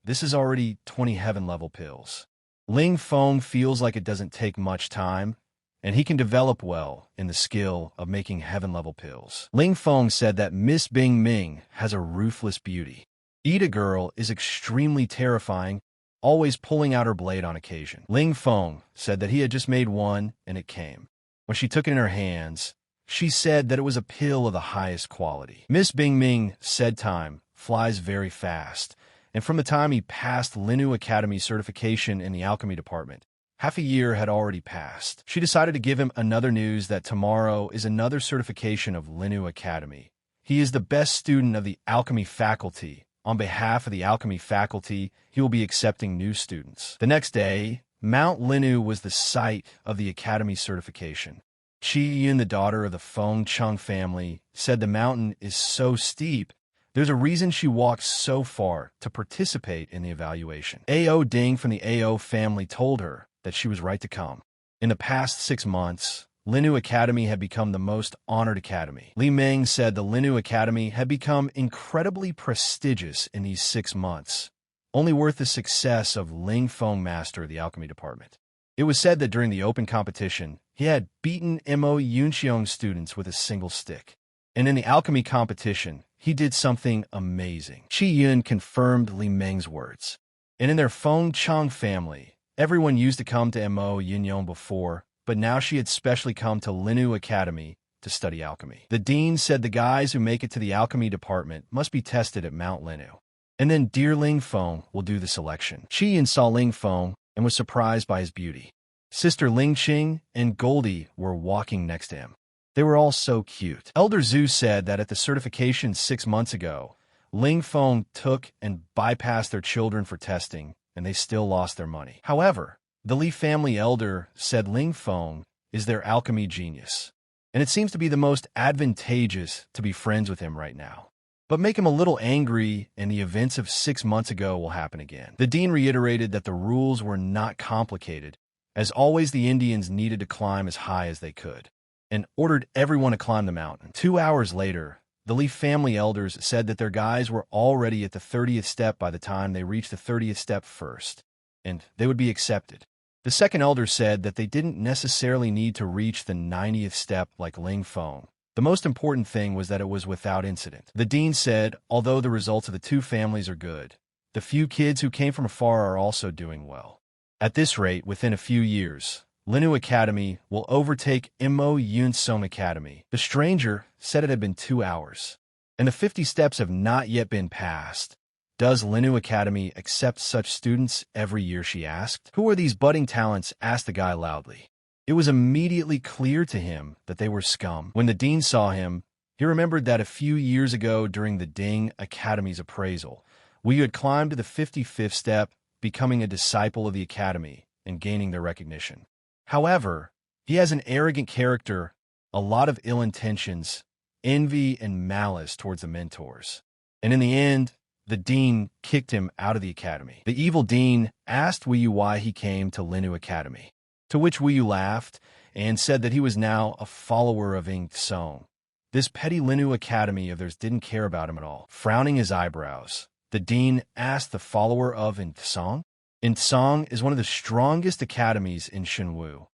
this is already 20 heaven-level pills, Ling Feng feels like it doesn't take much time, and he can develop well in the skill of making heaven-level pills. Ling Feng said that Miss Bing Ming has a ruthless beauty. Ida Girl is extremely terrifying, always pulling out her blade on occasion. Ling Feng said that he had just made one, and it came. When she took it in her hands, she said that it was a pill of the highest quality. Miss Bing Ming said time flies very fast, and from the time he passed Linu Academy certification in the alchemy department, half a year had already passed. She decided to give him another news that tomorrow is another certification of Linu Academy. He is the best student of the alchemy faculty. On behalf of the alchemy faculty, he will be accepting new students. The next day, Mount Linu was the site of the academy certification. Chi Yun, the daughter of the Feng Chung family, said the mountain is so steep, there's a reason she walked so far to participate in the evaluation. A.O. Ding from the A.O. family told her that she was right to come. In the past 6 months, Linu Academy had become the most honored academy. Li Meng said the Linu Academy had become incredibly prestigious in these 6 months, only worth the success of Ling Feng, master of the alchemy department. It was said that during the open competition, he had beaten Mo Yunxiong students with a single stick. And in the alchemy competition, he did something amazing. Chi Yun confirmed Li Meng's words. And in their Feng Chang family, everyone used to come to Mo Yunxiong before, but now she had specially come to Linu Academy to study alchemy. The dean said the guys who make it to the alchemy department must be tested at Mount Linu. And then dear Ling Feng will do the selection. Chi Yin saw Ling Feng and was surprised by his beauty. Sister Ling Qing and Goldie were walking next to him. They were all so cute. Elder Zhu said that at the certification 6 months ago, Ling Feng took and bypassed their children for testing, and they still lost their money. However, the Li family elder said Ling Feng is their alchemy genius, and it seems to be the most advantageous to be friends with him right now. But make him a little angry, and the events of 6 months ago will happen again. The dean reiterated that the rules were not complicated. As always, the Indians needed to climb as high as they could, and ordered everyone to climb the mountain. 2 hours later, the Li family elders said that their guys were already at the 30th step by the time they reached the 30th step first, and they would be accepted. The second elder said that they didn't necessarily need to reach the 90th step like Ling Feng. The most important thing was that it was without incident. The dean said, although the results of the 2 families are good, the few kids who came from afar are also doing well. At this rate, within a few years, Linu Academy will overtake Mo Yunsong Academy. The stranger said it had been 2 hours, and the 50 steps have not yet been passed. Does Linu Academy accept such students every year, she asked. Who are these budding talents? Asked the guy loudly. It was immediately clear to him that they were scum. When the dean saw him, he remembered that a few years ago during the Ding Academy's appraisal, we had climbed to the 55th step, becoming a disciple of the academy and gaining their recognition. However, he has an arrogant character, a lot of ill intentions, envy, and malice towards the mentors. And in the end, the dean kicked him out of the academy. The evil dean asked Wu Yu why he came to Linu Academy, to which Wu Yu laughed and said that he was now a follower of Ing Tsong. This petty Linu Academy of theirs didn't care about him at all. Frowning his eyebrows, the dean asked the follower of Ing Tsong. Ing Tsong is one of the strongest academies in Shenwu.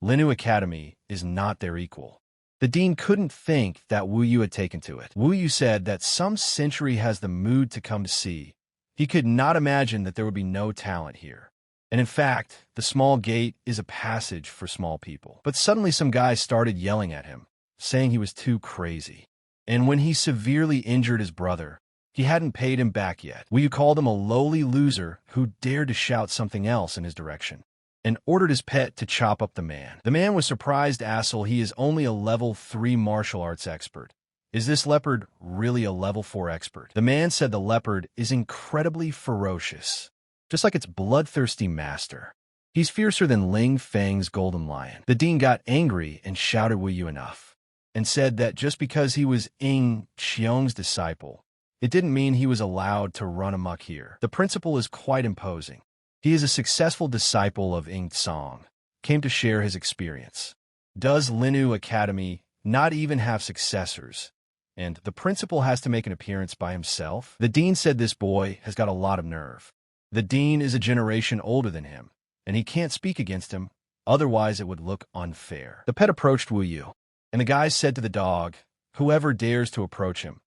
Linu Academy is not their equal. The dean couldn't think that Wu Yu had taken to it. Wu Yu said that some century has the mood to come to see. He could not imagine that there would be no talent here. And in fact, the small gate is a passage for small people. But suddenly some guys started yelling at him, saying he was too crazy. And when he severely injured his brother, he hadn't paid him back yet. Wu Yu called him a lowly loser who dared to shout something else in his direction, and ordered his pet to chop up the man. The man was surprised asshole he is only a level 3 martial arts expert. Is this leopard really a level 4 expert? The man said the leopard is incredibly ferocious, just like its bloodthirsty master. He's fiercer than Ling Feng's golden lion. The dean got angry and shouted Wu Yu enough, and said that just because he was Ying Qiong's disciple, it didn't mean he was allowed to run amok here. The principal is quite imposing. He is a successful disciple of Ying Song, came to share his experience. Does Linu Academy not even have successors? And the principal has to make an appearance by himself? The dean said this boy has got a lot of nerve. The dean is a generation older than him, and he can't speak against him, otherwise it would look unfair. The pet approached Wu Yu, and the guys said to the dog, whoever dares to approach him,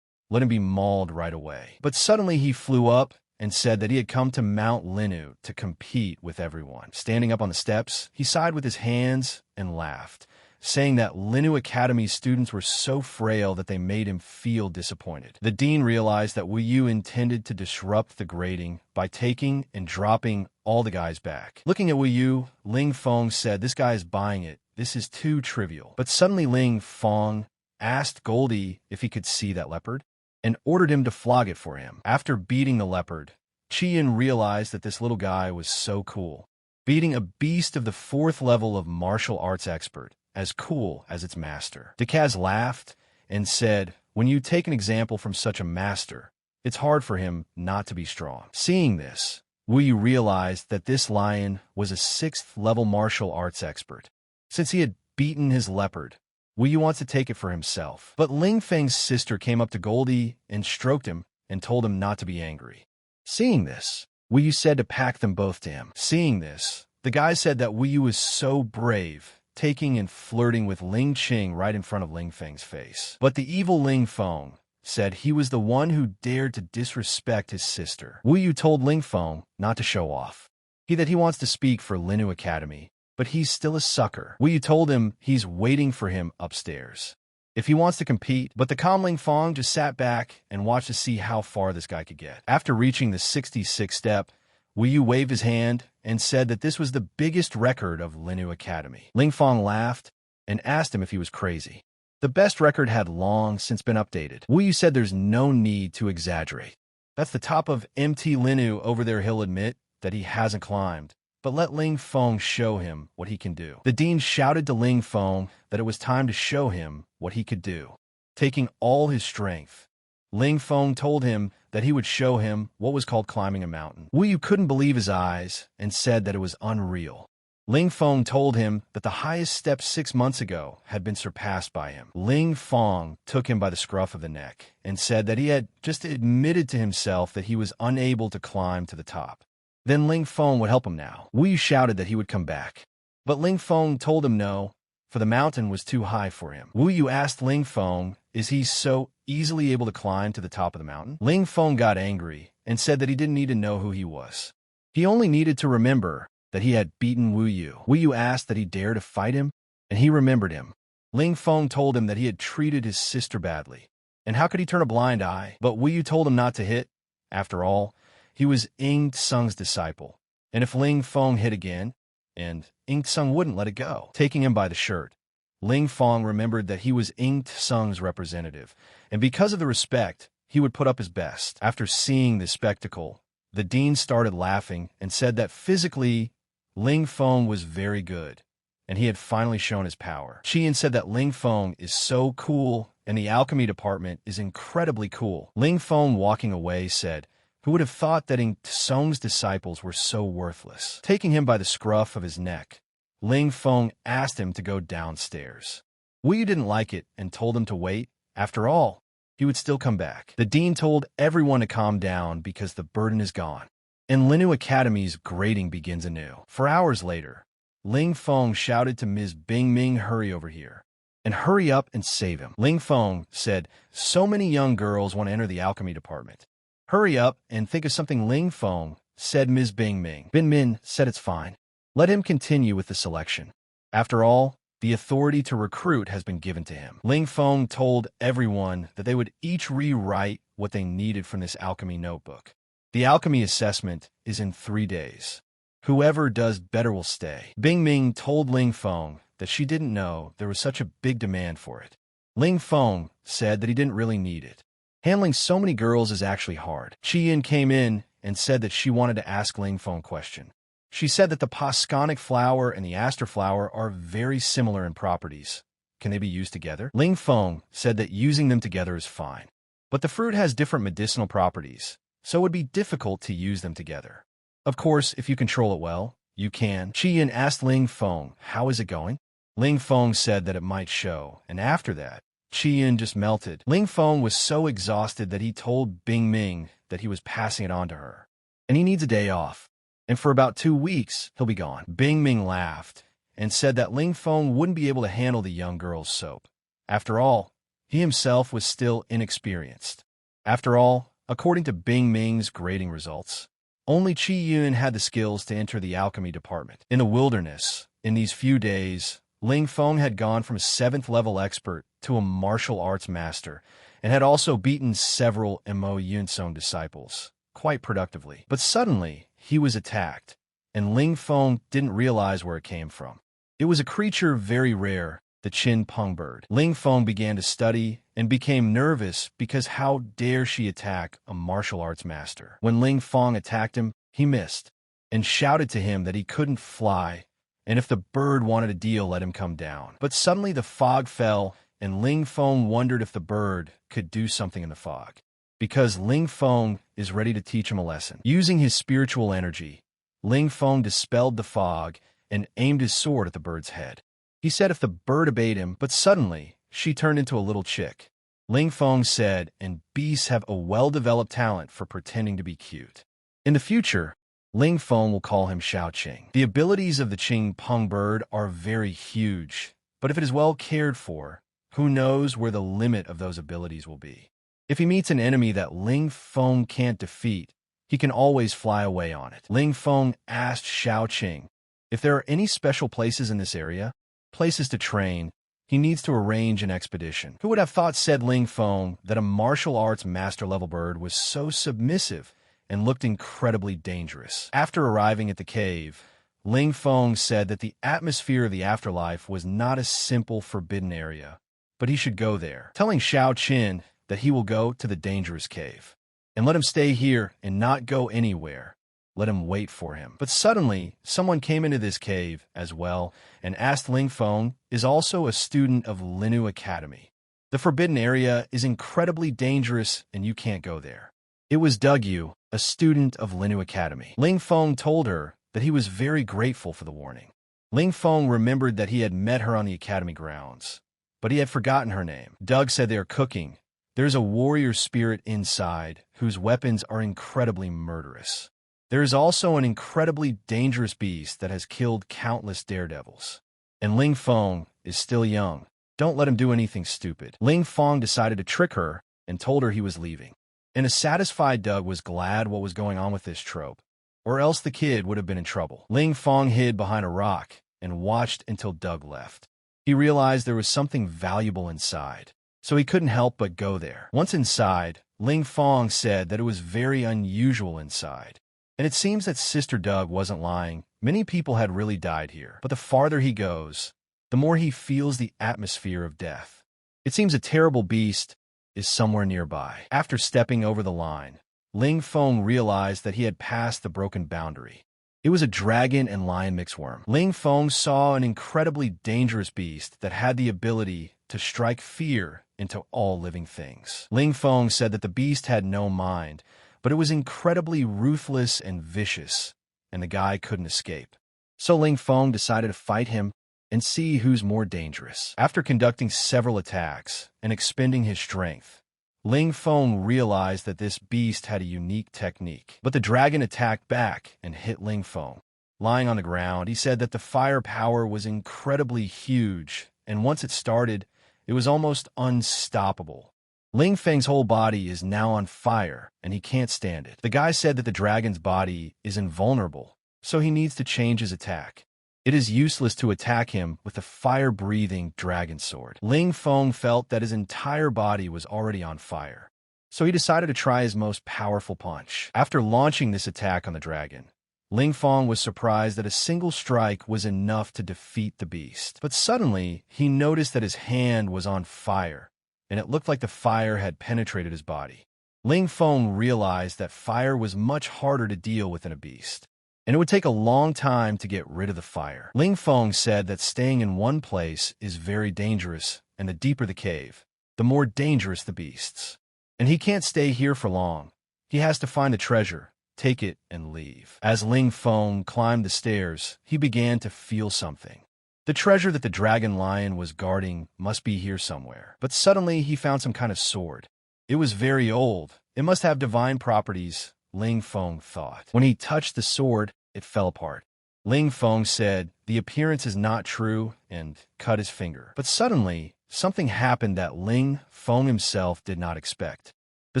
let him be mauled right away. But suddenly he flew up and said that he had come to Mount Linu to compete with everyone. Standing up on the steps, he sighed with his hands and laughed, saying that Linu Academy's students were so frail that they made him feel disappointed. The dean realized that Wu Yu intended to disrupt the grading by taking and dropping all the guys back. Looking at Wu Yu, Ling Feng said, this guy is buying it. This is too trivial. But suddenly Ling Feng asked Goldie if he could see that leopard, and ordered him to flog it for him. After beating the leopard, Qian realized that this little guy was so cool, beating a beast of the 4th level of martial arts expert, as cool as its master. Decaz laughed and said, when you take an example from such a master, it's hard for him not to be strong. Seeing this, Wu Yu realized that this lion was a 6th level martial arts expert. Since he had beaten his leopard, Wu Yu wants to take it for himself. But Ling Feng's sister came up to Goldie and stroked him and told him not to be angry. Seeing this, Wu Yu said to pack them both to him. Seeing this, the guy said that Wu Yu was so brave, taking and flirting with Ling Qing right in front of Ling Feng's face. But the evil Ling Feng said he was the one who dared to disrespect his sister. Wu Yu told Ling Feng not to show off. He wants to speak for Linu Academy, but he's still a sucker. Wu Yu told him he's waiting for him upstairs if he wants to compete, but the calm Ling Feng just sat back and watched to see how far this guy could get. After reaching the 66th step, Wu Yu waved his hand and said that this was the biggest record of Linu Academy. Ling Feng laughed and asked him if he was crazy. The best record had long since been updated. Wu Yu said there's no need to exaggerate. That's the top of MT Linu over there. He'll admit that he hasn't climbed, but let Ling Feng show him what he can do. The dean shouted to Ling Feng that it was time to show him what he could do. Taking all his strength, Ling Feng told him that he would show him what was called climbing a mountain. Wu Yu couldn't believe his eyes and said that it was unreal. Ling Feng told him that the highest step 6 months ago had been surpassed by him. Ling Feng took him by the scruff of the neck and said that he had just admitted to himself that he was unable to climb to the top. Then Ling Feng would help him now. Wu Yu shouted that he would come back, but Ling Feng told him no, for the mountain was too high for him. Wu Yu asked Ling Feng, is he so easily able to climb to the top of the mountain? Ling Feng got angry and said that he didn't need to know who he was. He only needed to remember that he had beaten Wu Yu. Wu Yu asked that he dare to fight him, and he remembered him. Ling Feng told him that he had treated his sister badly, and how could he turn a blind eye? But Wu Yu told him not to hit. After all, he was Ying Tsung's disciple, and if Ling Feng hit again, and Ying Tsung wouldn't let it go. Taking him by the shirt, Ling Feng remembered that he was Ying Tsung's representative, and because of the respect, he would put up his best. After seeing this spectacle, the dean started laughing and said that physically, Ling Feng was very good, and he had finally shown his power. Qian said that Ling Feng is so cool, and the alchemy department is incredibly cool. Ling Feng, walking away, said, who would have thought that Ying Tsung's disciples were so worthless? Taking him by the scruff of his neck, Ling Feng asked him to go downstairs. Wu Yu didn't like it and told him to wait. After all, he would still come back. The dean told everyone to calm down because the burden is gone, and Linu Academy's grading begins anew. 4 hours later, Ling Feng shouted to Ms. Bing Ming, hurry over here. and hurry up and save him. Ling Feng said, "So many young girls want to enter the alchemy department. Hurry up and think of something." Ling Feng said Ms. Bing Ming. Bin Min said it's fine. Let him continue with the selection. After all, the authority to recruit has been given to him. Ling Feng told everyone that they would each rewrite what they needed from this alchemy notebook. The alchemy assessment is in 3 days. Whoever does better will stay. Bing Ming told Ling Feng that she didn't know there was such a big demand for it. Ling Feng said that he didn't really need it. Handling so many girls is actually hard. Chi Yin came in and said that she wanted to ask Ling Feng a question. She said that the Pasconic flower and the aster flower are very similar in properties. Can they be used together? Ling Feng said that using them together is fine. But the fruit has different medicinal properties, so it would be difficult to use them together. Of course, if you control it well, you can. Chi Yin asked Ling Feng, "How is it going?" Ling Feng said that it might show, and after that, Chi Yin just melted. Ling Feng was so exhausted that he told Bing Ming that he was passing it on to her, and he needs a day off. And for about 2 weeks, he'll be gone. Bing Ming laughed and said that Ling Feng wouldn't be able to handle the young girl's soap. After all, he himself was still inexperienced. After all, according to Bing Ming's grading results, only Chi Yun had the skills to enter the alchemy department. In the wilderness, in these few days, Ling Feng had gone from a 7th-level expert to a martial arts master and had also beaten several Mo Yunsong disciples, quite productively. But suddenly, he was attacked, and Ling Feng didn't realize where it came from. It was a creature very rare, the Chin Peng bird. Ling Feng began to study and became nervous because how dare she attack a martial arts master? When Ling Feng attacked him, he missed and shouted to him that he couldn't fly, and if the bird wanted a deal, let him come down. But suddenly the fog fell, and Ling Feng wondered if the bird could do something in the fog. Because Ling Feng is ready to teach him a lesson. Using his spiritual energy, Ling Feng dispelled the fog and aimed his sword at the bird's head. He said if the bird obeyed him, but suddenly she turned into a little chick. Ling Feng said, and beasts have a well-developed talent for pretending to be cute. In the future, Ling Feng will call him Xiao Qing. The abilities of the Qing Peng bird are very huge, but if it is well cared for, who knows where the limit of those abilities will be. If he meets an enemy that Ling Feng can't defeat, he can always fly away on it. Ling Feng asked Xiao Qing if there are any special places in this area, places to train. He needs to arrange an expedition. Who would have thought, said Ling Feng, that a martial arts master-level bird was so submissive and looked incredibly dangerous. After arriving at the cave, Ling Feng said that the atmosphere of the afterlife was not a simple forbidden area, but he should go there, telling Xiao Qin that he will go to the dangerous cave. And let him stay here and not go anywhere. Let him wait for him. But suddenly, someone came into this cave as well and asked Ling Feng is also a student of Linu Academy. The forbidden area is incredibly dangerous and you can't go there. It was Yu, a student of Linu Academy. Ling Feng told her that he was very grateful for the warning. Ling Feng remembered that he had met her on the academy grounds, but he had forgotten her name. Doug said they are cooking. There's a warrior spirit inside whose weapons are incredibly murderous. There is also an incredibly dangerous beast that has killed countless daredevils. And Ling Feng is still young. Don't let him do anything stupid. Ling Feng decided to trick her and told her he was leaving. And a satisfied Doug was glad what was going on with this trope, or else the kid would have been in trouble. Ling Feng hid behind a rock and watched until Doug left. He realized there was something valuable inside, so he couldn't help but go there. Once inside, Ling Feng said that it was very unusual inside. And it seems that Sister Doug wasn't lying. Many people had really died here. But the farther he goes, the more he feels the atmosphere of death. It seems a terrible beast is somewhere nearby. After stepping over the line, Ling Feng realized that he had passed the broken boundary. It was a dragon and lion mixworm. Ling Feng saw an incredibly dangerous beast that had the ability to strike fear into all living things. Ling Feng said that the beast had no mind, but it was incredibly ruthless and vicious, and the guy couldn't escape. So Ling Feng decided to fight him and see who's more dangerous. After conducting several attacks and expending his strength, Ling Feng realized that this beast had a unique technique. But the dragon attacked back and hit Ling Feng. Lying on the ground, he said that the firepower was incredibly huge, and once it started, It was almost unstoppable. Ling Feng's whole body is now on fire, and he can't stand it. The guy said that the dragon's body is invulnerable, so he needs to change his attack. It is useless to attack him with a fire-breathing dragon sword. Ling Feng felt that his entire body was already on fire, so he decided to try his most powerful punch. After launching this attack on the dragon, Ling Feng was surprised that a single strike was enough to defeat the beast. But suddenly, he noticed that his hand was on fire, and it looked like the fire had penetrated his body. Ling Feng realized that fire was much harder to deal with than a beast, and it would take a long time to get rid of the fire. Ling Feng said that staying in one place is very dangerous, and the deeper the cave, the more dangerous the beasts. And he can't stay here for long. He has to find the treasure, take it, and leave. As Ling Feng climbed the stairs, he began to feel something. The treasure that the dragon lion was guarding must be here somewhere. But suddenly he found some kind of sword. It was very old. It must have divine properties, Ling Feng thought. When he touched the sword, it fell apart. Ling Feng said, "The appearance is not true," and cut his finger. But suddenly, something happened that Ling Feng himself did not expect. The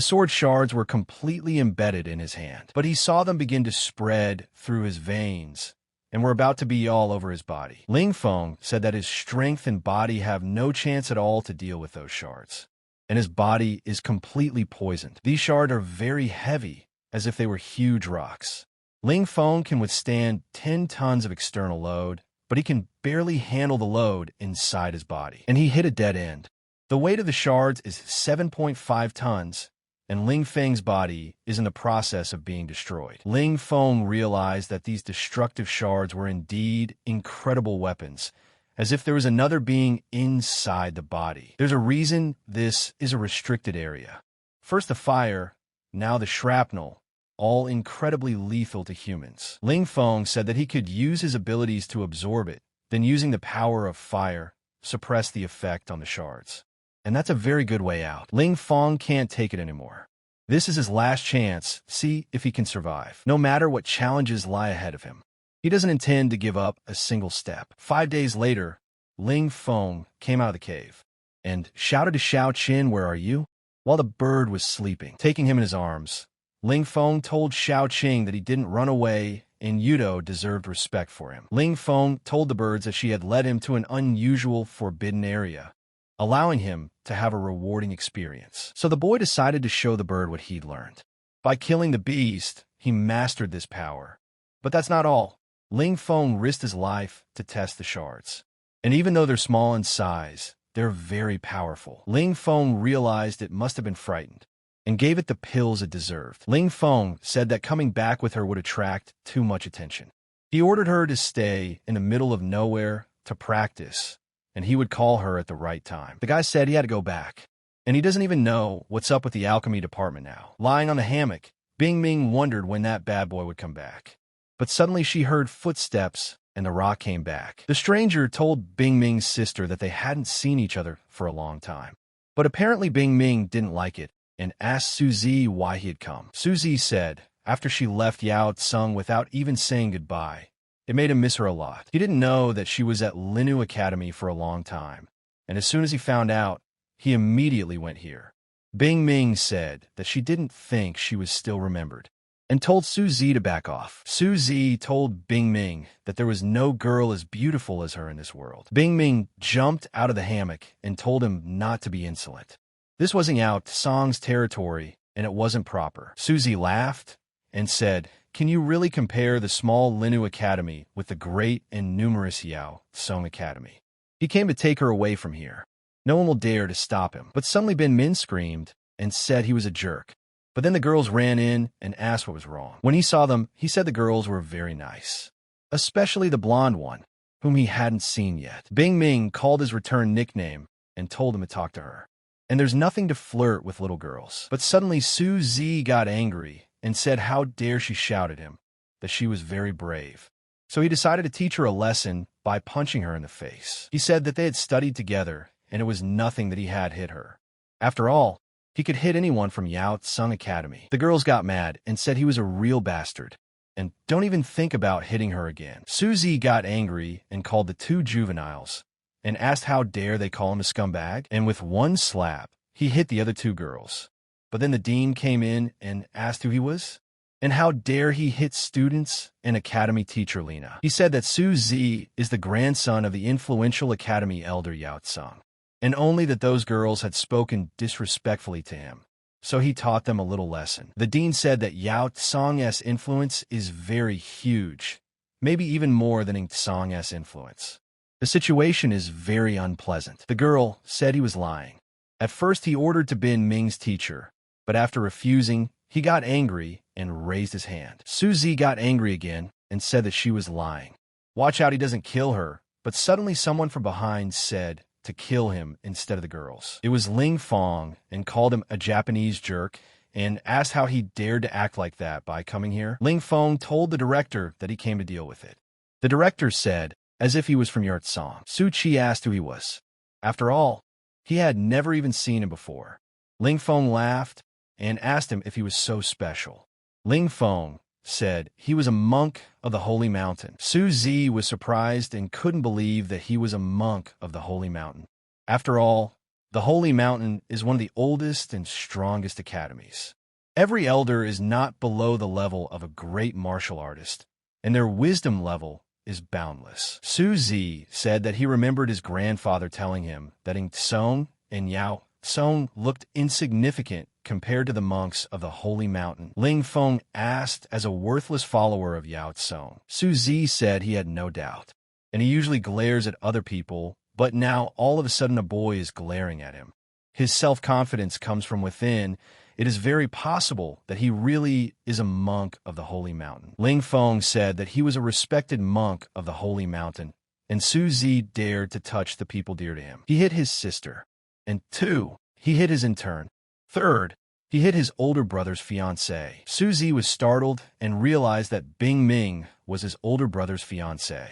sword shards were completely embedded in his hand, but he saw them begin to spread through his veins and were about to be all over his body. Ling Feng said that his strength and body have no chance at all to deal with those shards, and his body is completely poisoned. These shards are very heavy, as if they were huge rocks. Ling Feng can withstand 10 tons of external load, but he can barely handle the load inside his body, and he hit a dead end. The weight of the shards is 7.5 tons, and Ling Feng's body is in the process of being destroyed. Ling Feng realized that these destructive shards were indeed incredible weapons, as if there was another being inside the body. There's a reason this is a restricted area. First the fire, now the shrapnel, all incredibly lethal to humans. Ling Feng said that he could use his abilities to absorb it, then using the power of fire, suppress the effect on the shards. And that's a very good way out. Ling Feng can't take it anymore. This is his last chance, see if he can survive, no matter what challenges lie ahead of him. He doesn't intend to give up a single step. 5 days later, Ling Feng came out of the cave and shouted to Xiao Qin, "Where are you?" while the bird was sleeping. Taking him in his arms, Ling Feng told Xiao Qing that he didn't run away and Yudo deserved respect for him. Ling Feng told the birds that she had led him to an unusual, forbidden area, allowing him to have a rewarding experience. So the boy decided to show the bird what he'd learned. By killing the beast, he mastered this power. But that's not all. Ling Feng risked his life to test the shards. And even though they're small in size, they're very powerful. Ling Feng realized it must have been frightened and gave it the pills it deserved. Ling Feng said that coming back with her would attract too much attention. He ordered her to stay in the middle of nowhere to practice, and he would call her at the right time. The guy said he had to go back, and he doesn't even know what's up with the alchemy department now. Lying on the hammock, Bing Ming wondered when that bad boy would come back. But suddenly she heard footsteps, and the rock came back. The stranger told Bing Ming's sister that they hadn't seen each other for a long time. But apparently Bing Ming didn't like it, and asked Suzy why he had come. Suzy said, after she left Yao Tsung without even saying goodbye, it made him miss her a lot. He didn't know that she was at Linu Academy for a long time, and as soon as he found out, he immediately went here. Bing Ming said that she didn't think she was still remembered, and told Suzy to back off. Suzy told Bing Ming that there was no girl as beautiful as her in this world. Bing Ming jumped out of the hammock and told him not to be insolent. This wasn't Yao Tsung's territory, and it wasn't proper. Suzy laughed and said, "Can you really compare the small Linu Academy with the great and numerous Yao Tsung Academy? He came to take her away from here. No one will dare to stop him." But suddenly Bin Min screamed and said he was a jerk. But then the girls ran in and asked what was wrong. When he saw them, he said the girls were very nice, especially the blonde one, whom he hadn't seen yet. Bing Ming called his return nickname and told him to talk to her. And there's nothing to flirt with little girls. But suddenly Suzy got angry and said how dare she shout at him, that she was very brave. So he decided to teach her a lesson by punching her in the face. He said that they had studied together, and it was nothing that he had hit her. After all, he could hit anyone from Yao Tsung Academy. The girls got mad and said he was a real bastard, and don't even think about hitting her again. Suzy got angry and called the two juveniles and asked how dare they call him a scumbag, and with one slap, he hit the other two girls. But then the dean came in and asked who he was, and how dare he hit students and Academy teacher Lena. He said that Suzy is the grandson of the influential Academy elder Yao Tsung, and only that those girls had spoken disrespectfully to him. So he taught them a little lesson. The dean said that Yao Tsung's influence is very huge, maybe even more than Tsung's influence. The situation is very unpleasant. The girl said he was lying. At first he ordered to bin Ming's teacher, but after refusing, he got angry and raised his hand. Suzy got angry again and said that she was lying. Watch out he doesn't kill her, but suddenly someone from behind said to kill him instead of the girls. It was Ling Fong, and called him a Japanese jerk and asked how he dared to act like that by coming here. Ling Fong told the director that he came to deal with it. The director said, as if he was from Yurtsong. Su Chi asked who he was. After all, he had never even seen him before. Ling Fong laughed and asked him if he was so special. Ling Fong said he was a monk of the Holy Mountain. Suzy was surprised and couldn't believe that he was a monk of the Holy Mountain. After all, the Holy Mountain is one of the oldest and strongest academies. Every elder is not below the level of a great martial artist, and their wisdom level is boundless. Suzy said that he remembered his grandfather telling him that Ing Tsung and Yao Tsung looked insignificant compared to the monks of the Holy Mountain. Ling Fong asked as a worthless follower of Yao Tsung. Suzy said he had no doubt, and he usually glares at other people, but now all of a sudden a boy is glaring at him. His self-confidence comes from within. It is very possible that he really is a monk of the Holy Mountain. Ling Fong said that he was a respected monk of the Holy Mountain, and Suzy dared to touch the people dear to him. He hit his sister. And 2, he hit his intern. 3rd, he hit his older brother's fiancée. Suzy was startled and realized that Bing Ming was his older brother's fiancée.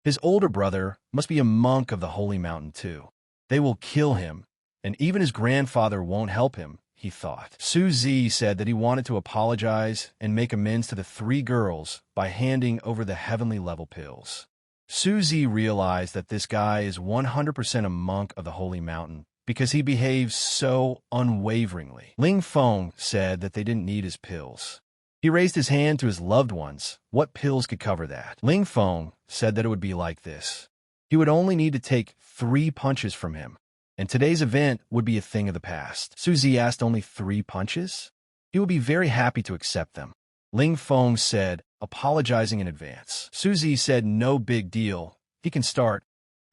His older brother must be a monk of the Holy Mountain too. They will kill him, and even his grandfather won't help him, he thought. Suzy said that he wanted to apologize and make amends to the 3 girls by handing over the heavenly level pills. Suzy realized that this guy is 100% a monk of the Holy Mountain, because he behaves so unwaveringly. Ling Fong said that they didn't need his pills. He raised his hand to his loved ones. What pills could cover that? Ling Fong said that it would be like this. He would only need to take 3 punches from him, and today's event would be a thing of the past. Suzy asked only 3 punches? He would be very happy to accept them. Ling Fong said, apologizing in advance. Suzy said no big deal. He can start.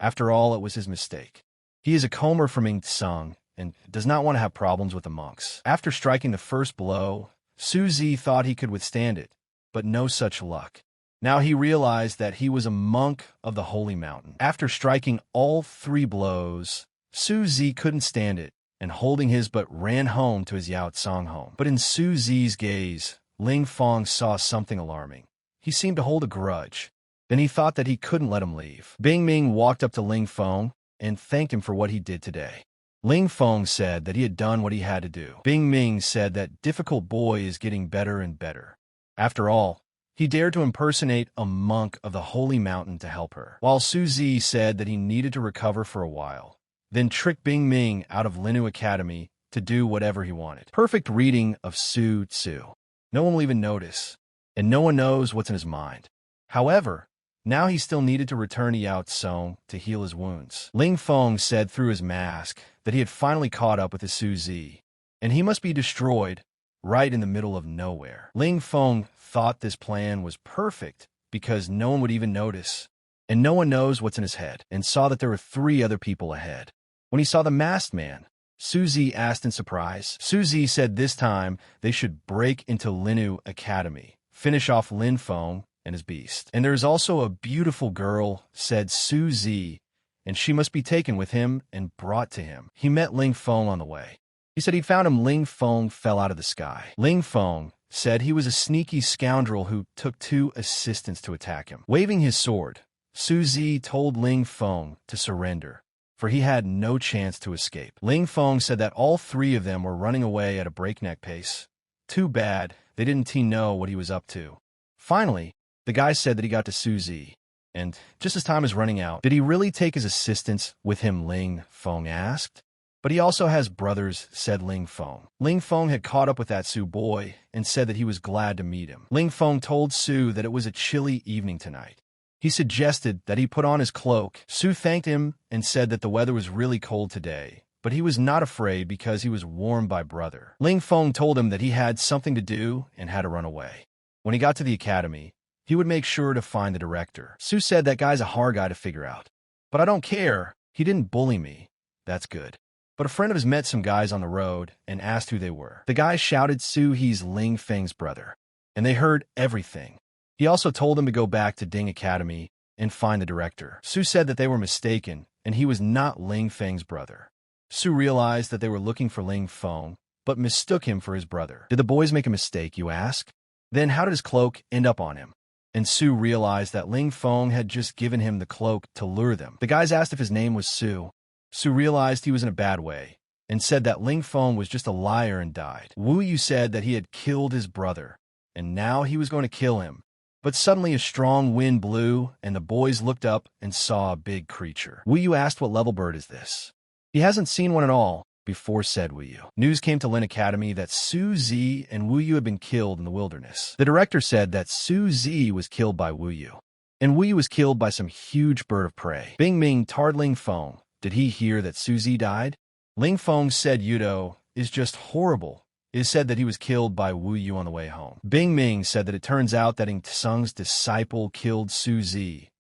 After all, it was his mistake. He is a comer from Ing Tsung and does not want to have problems with the monks. After striking the first blow, Suzy thought he could withstand it, but no such luck. Now he realized that he was a monk of the Holy Mountain. After striking all 3 blows, Suzy couldn't stand it, and holding his butt ran home to his Yao Tsung home. But in Suzy's gaze, Ling Fong saw something alarming. He seemed to hold a grudge. Then he thought that he couldn't let him leave. Bing Ming walked up to Ling Fong and thanked him for what he did today. Ling Fong said that he had done what he had to do. Bing Ming said that difficult boy is getting better and better. After all, he dared to impersonate a monk of the Holy Mountain to help her. While Suzy said that he needed to recover for a while, then tricked Bing Ming out of Linu Academy to do whatever he wanted. Perfect reading of Su Tzu. No one will even notice, and no one knows what's in his mind. However, now he still needed to return to Yao Tsung to heal his wounds. Ling Fong said through his mask that he had finally caught up with his Suzy, and he must be destroyed right in the middle of nowhere. Ling Fong thought this plan was perfect because no one would even notice, and no one knows what's in his head, and saw that there were 3 other people ahead. When he saw the masked man, Suzy asked in surprise. Suzy said this time they should break into Linu Academy, finish off Lin Fong and his beast. And there's also a beautiful girl, said Suzy, and she must be taken with him and brought to him. He met Ling Fong on the way. He said he'd found him. Ling Fong fell out of the sky. Ling Fong said he was a sneaky scoundrel who took 2 assistants to attack him. Waving his sword, Suzy told Ling Fong to surrender, for he had no chance to escape. Ling Fong said that all 3 of them were running away at a breakneck pace. Too bad they didn't know what he was up to. Finally, the guy said that he got to Suzy, And just as time is running out, did he really take his assistance with him, Ling Feng asked. But he also has brothers, said Ling Feng. Ling Feng had caught up with that Su boy and said that he was glad to meet him. Ling Feng told Su that it was a chilly evening tonight. He suggested that he put on his cloak. Su thanked him and said that the weather was really cold today, but he was not afraid because he was warmed by brother. Ling Feng told him that he had something to do and had to run away. When he got to the academy, he would make sure to find the director. Su said that guy's a hard guy to figure out. But I don't care. He didn't bully me. That's good. But a friend of his met some guys on the road and asked who they were. The guy shouted Su he's Ling Feng's brother, and they heard everything. He also told them to go back to Ding Academy and find the director. Su said that they were mistaken, and he was not Ling Feng's brother. Su realized that they were looking for Ling Feng, but mistook him for his brother. Did the boys make a mistake, you ask? Then how did his cloak end up on him? And Su realized that Ling Feng had just given him the cloak to lure them. The guys asked if his name was Su. Su realized he was in a bad way and said that Ling Feng was just a liar and died. Wu Yu said that he had killed his brother, and now he was going to kill him. But suddenly a strong wind blew, and the boys looked up and saw a big creature. Wu Yu asked what level bird is this. He hasn't seen one at all before, said Wu Yu. News came to Lin Academy that Su Zi and Wu Yu had been killed in the wilderness. The director said that Su Zi was killed by Wu Yu, and Wu Yu was killed by some huge bird of prey. Bing Ming tarred Ling Feng. Did he hear that Su Zi died? Ling Feng said Yudo is just horrible. It is said that he was killed by Wu Yu on the way home. Bing Ming said that it turns out that Ing Tsung's disciple killed Su Zi,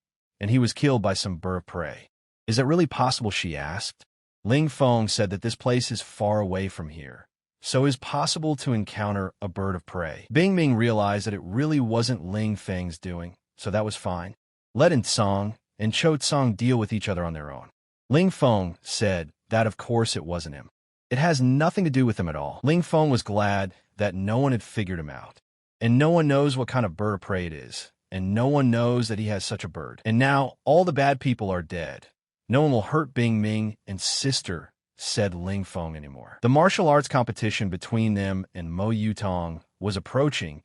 and he was killed by some bird of prey. Is it really possible, she asked. Ling Feng said that this place is far away from here, so it is possible to encounter a bird of prey. Bing Ming realized that it really wasn't Ling Feng's doing, so that was fine. Let In Tsung and Cho Tsung deal with each other on their own. Ling Feng said that of course it wasn't him. It has nothing to do with him at all. Ling Feng was glad that no one had figured him out. And no one knows what kind of bird of prey it is. And no one knows that he has such a bird. And now all the bad people are dead. No one will hurt Bing Ming and sister, said Ling Feng anymore. The martial arts competition between them and Mo Yutong was approaching,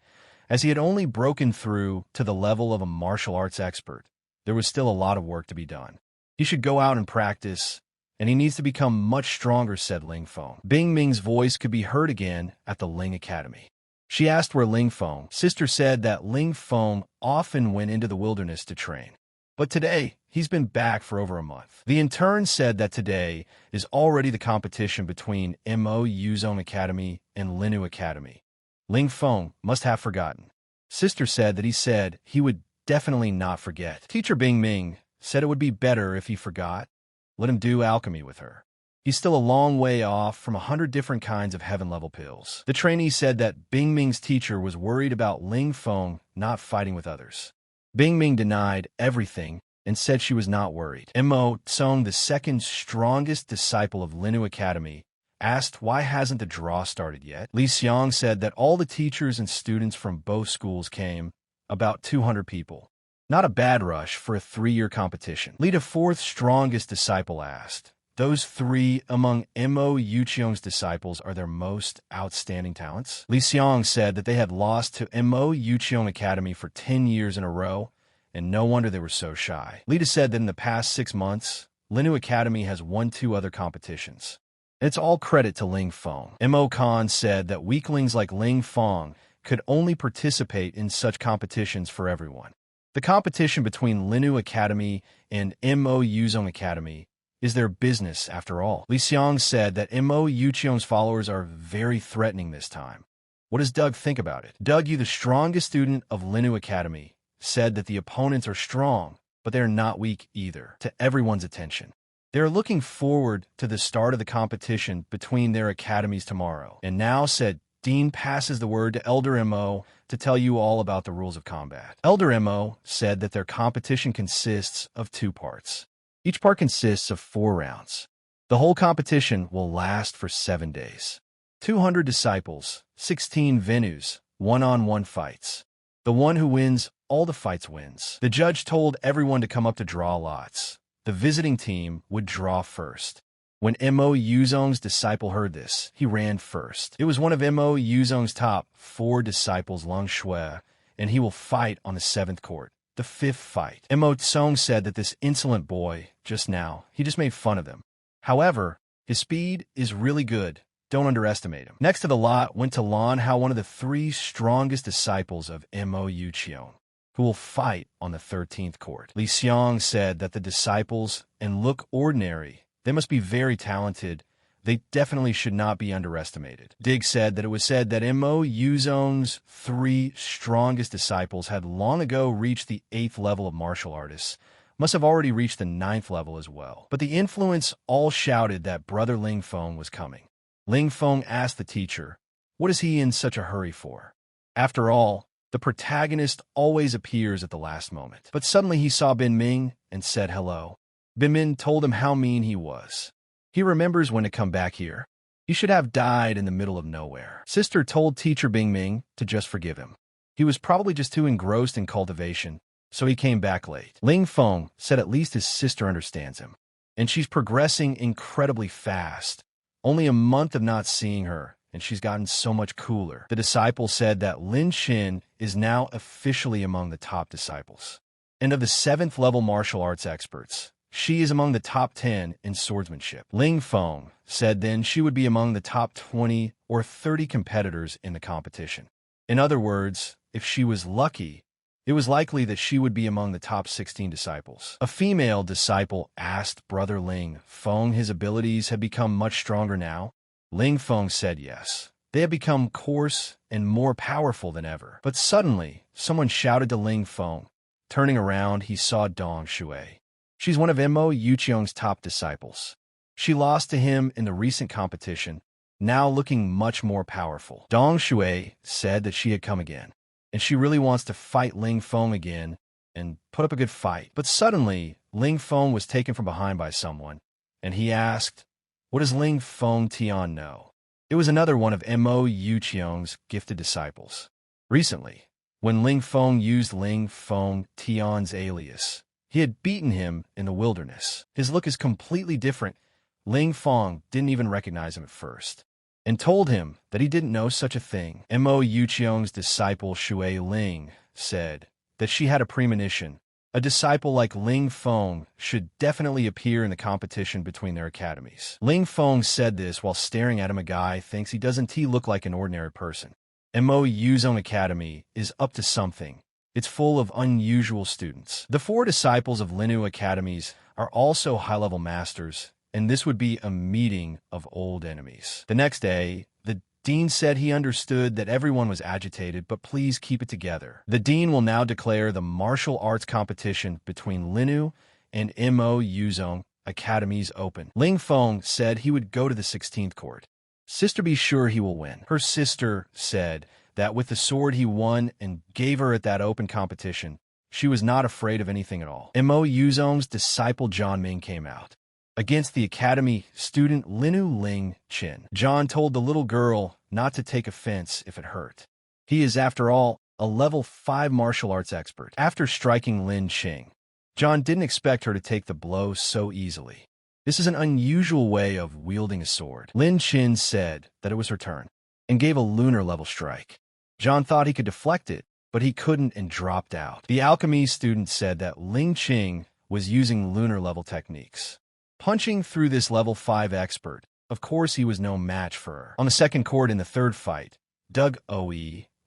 as he had only broken through to the level of a martial arts expert. There was still a lot of work to be done. He should go out and practice, and he needs to become much stronger, said Ling Feng. Bing Ming's voice could be heard again at the Ling Academy. She asked where Ling Feng. Sister said that Ling Feng often went into the wilderness to train. But today, he's been back for over a month. The intern said that today is already the competition between Mo Yuzong Academy and Linu Academy. Ling Feng must have forgotten. Sister said that he said he would definitely not forget. Teacher Bing Ming said it would be better if he forgot. Let him do alchemy with her. He's still a long way off from 100 different kinds of heaven-level pills. The trainee said that Bing Ming's teacher was worried about Ling Feng not fighting with others. Bing Ming denied everything and said she was not worried. Mo Tsung, the second strongest disciple of Linu Academy, asked why hasn't the draw started yet. Li Xiang said that all the teachers and students from both schools came, about 200 people. Not a bad rush for a 3-year competition. Li, the fourth strongest disciple, asked, those 3 among Mo Yuqiong's disciples are their most outstanding talents? Li Xiang said that they had lost to Mo Yuqiong Academy for 10 years in a row, and no wonder they were so shy. Lita said that in the past 6 months, Linu Academy has won 2 other competitions. It's all credit to Ling Feng. Mo Khan said that weaklings like Ling Feng could only participate in such competitions for everyone. The competition between Linu Academy and Mo Yuzong Academy is their business after all. Li Xiang said that Mo Yuqiong's followers are very threatening this time. What does Doug think about it? Doug Yu, the strongest student of Linu Academy, said that the opponents are strong, but they're not weak either, to everyone's attention. They're looking forward to the start of the competition between their academies tomorrow. And now, said Dean, passes the word to Elder Mo to tell you all about the rules of combat. Elder Mo said that their competition consists of 2 parts. Each part consists of 4 rounds. The whole competition will last for 7 days. 200 disciples, 16 venues, one-on-one fights. The one who wins all the fights wins. The judge told everyone to come up to draw lots. The visiting team would draw first. When Mo Yuzong's disciple heard this, he ran first. It was one of Mo Yuzong's top 4 disciples, Lung Shui, and he will fight on the 7th court. The fifth fight. Mo Tsong said that this insolent boy, he just made fun of him. However, his speed is really good. Don't underestimate him. Next to the lot went to Lan Hao, one of the 3 strongest disciples of Mo Yuqiong, who will fight on the 13th court. Li Xiong said that the disciples and look ordinary. They must be very talented. They definitely should not be underestimated. Dig said that it was said that Mo Yuqiong's 3 strongest disciples had long ago reached the 8th level of martial artists, must have already reached the 9th level as well. But the influence all shouted that Brother Ling Feng was coming. Ling Feng asked the teacher, what is he in such a hurry for? After all, the protagonist always appears at the last moment. But suddenly he saw Bin Ming and said hello. Bin Ming told him how mean he was. He remembers when to come back here. He should have died in the middle of nowhere. Sister told teacher Bin Ming to just forgive him. He was probably just too engrossed in cultivation, so he came back late. Ling Feng said at least his sister understands him, and she's progressing incredibly fast. Only a month of not seeing her, and she's gotten so much cooler. The disciple said that Lin Xin is now officially among the top disciples. And of the 7th level martial arts experts, she is among the top 10 in swordsmanship. Ling Feng said then she would be among the top 20 or 30 competitors in the competition. In other words, if she was lucky, it was likely that she would be among the top 16 disciples. A female disciple asked Brother Ling Feng his abilities had become much stronger now. Ling Feng said yes. They had become coarse and more powerful than ever. But suddenly, someone shouted to Ling Feng. Turning around, he saw Dong Shui. She's one of Mo Yuqiong's top disciples. She lost to him in the recent competition, now looking much more powerful. Dong Shui said that she had come again, and she really wants to fight Ling Feng again and put up a good fight. But suddenly, Ling Feng was taken from behind by someone, and he asked, what does Ling Feng Tian know? It was another one of Mo Yuqiong's gifted disciples. Recently, when Ling Feng used Ling Feng Tian's alias, he had beaten him in the wilderness. His look is completely different. Ling Feng didn't even recognize him at first, and told him that he didn't know such a thing. Mo Yuqiong's disciple Shui Ling said that she had a premonition. A disciple like Ling Feng should definitely appear in the competition between their academies. Ling Feng said this while staring at him. A guy thinks he doesn't look like an ordinary person. Mo Yuqiong Academy is up to something. It's full of unusual students. The 4 disciples of Linu Academies are also high-level masters, and this would be a meeting of old enemies. The next day, the dean said he understood that everyone was agitated, but please keep it together. The dean will now declare the martial arts competition between Linu and Mo Yuqiong Academies open. Ling Feng said he would go to the 16th court. Sister, be sure he will win. Her sister said that with the sword he won and gave her at that open competition, she was not afraid of anything at all. Mo Yuqiong's disciple John Ming came out against the academy student Linu Ling Chin. John told the little girl not to take offense if it hurt. He is, after all, a level 5 martial arts expert. After striking Lin Qing, John didn't expect her to take the blow so easily. This is an unusual way of wielding a sword. Lin Qin said that it was her turn and gave a lunar level strike. John thought he could deflect it, but he couldn't and dropped out. The alchemy student said that Ling Qing was using lunar level techniques, punching through this level 5 expert. Of course, he was no match for her. On the 2nd court in the 3rd fight, Doug Oe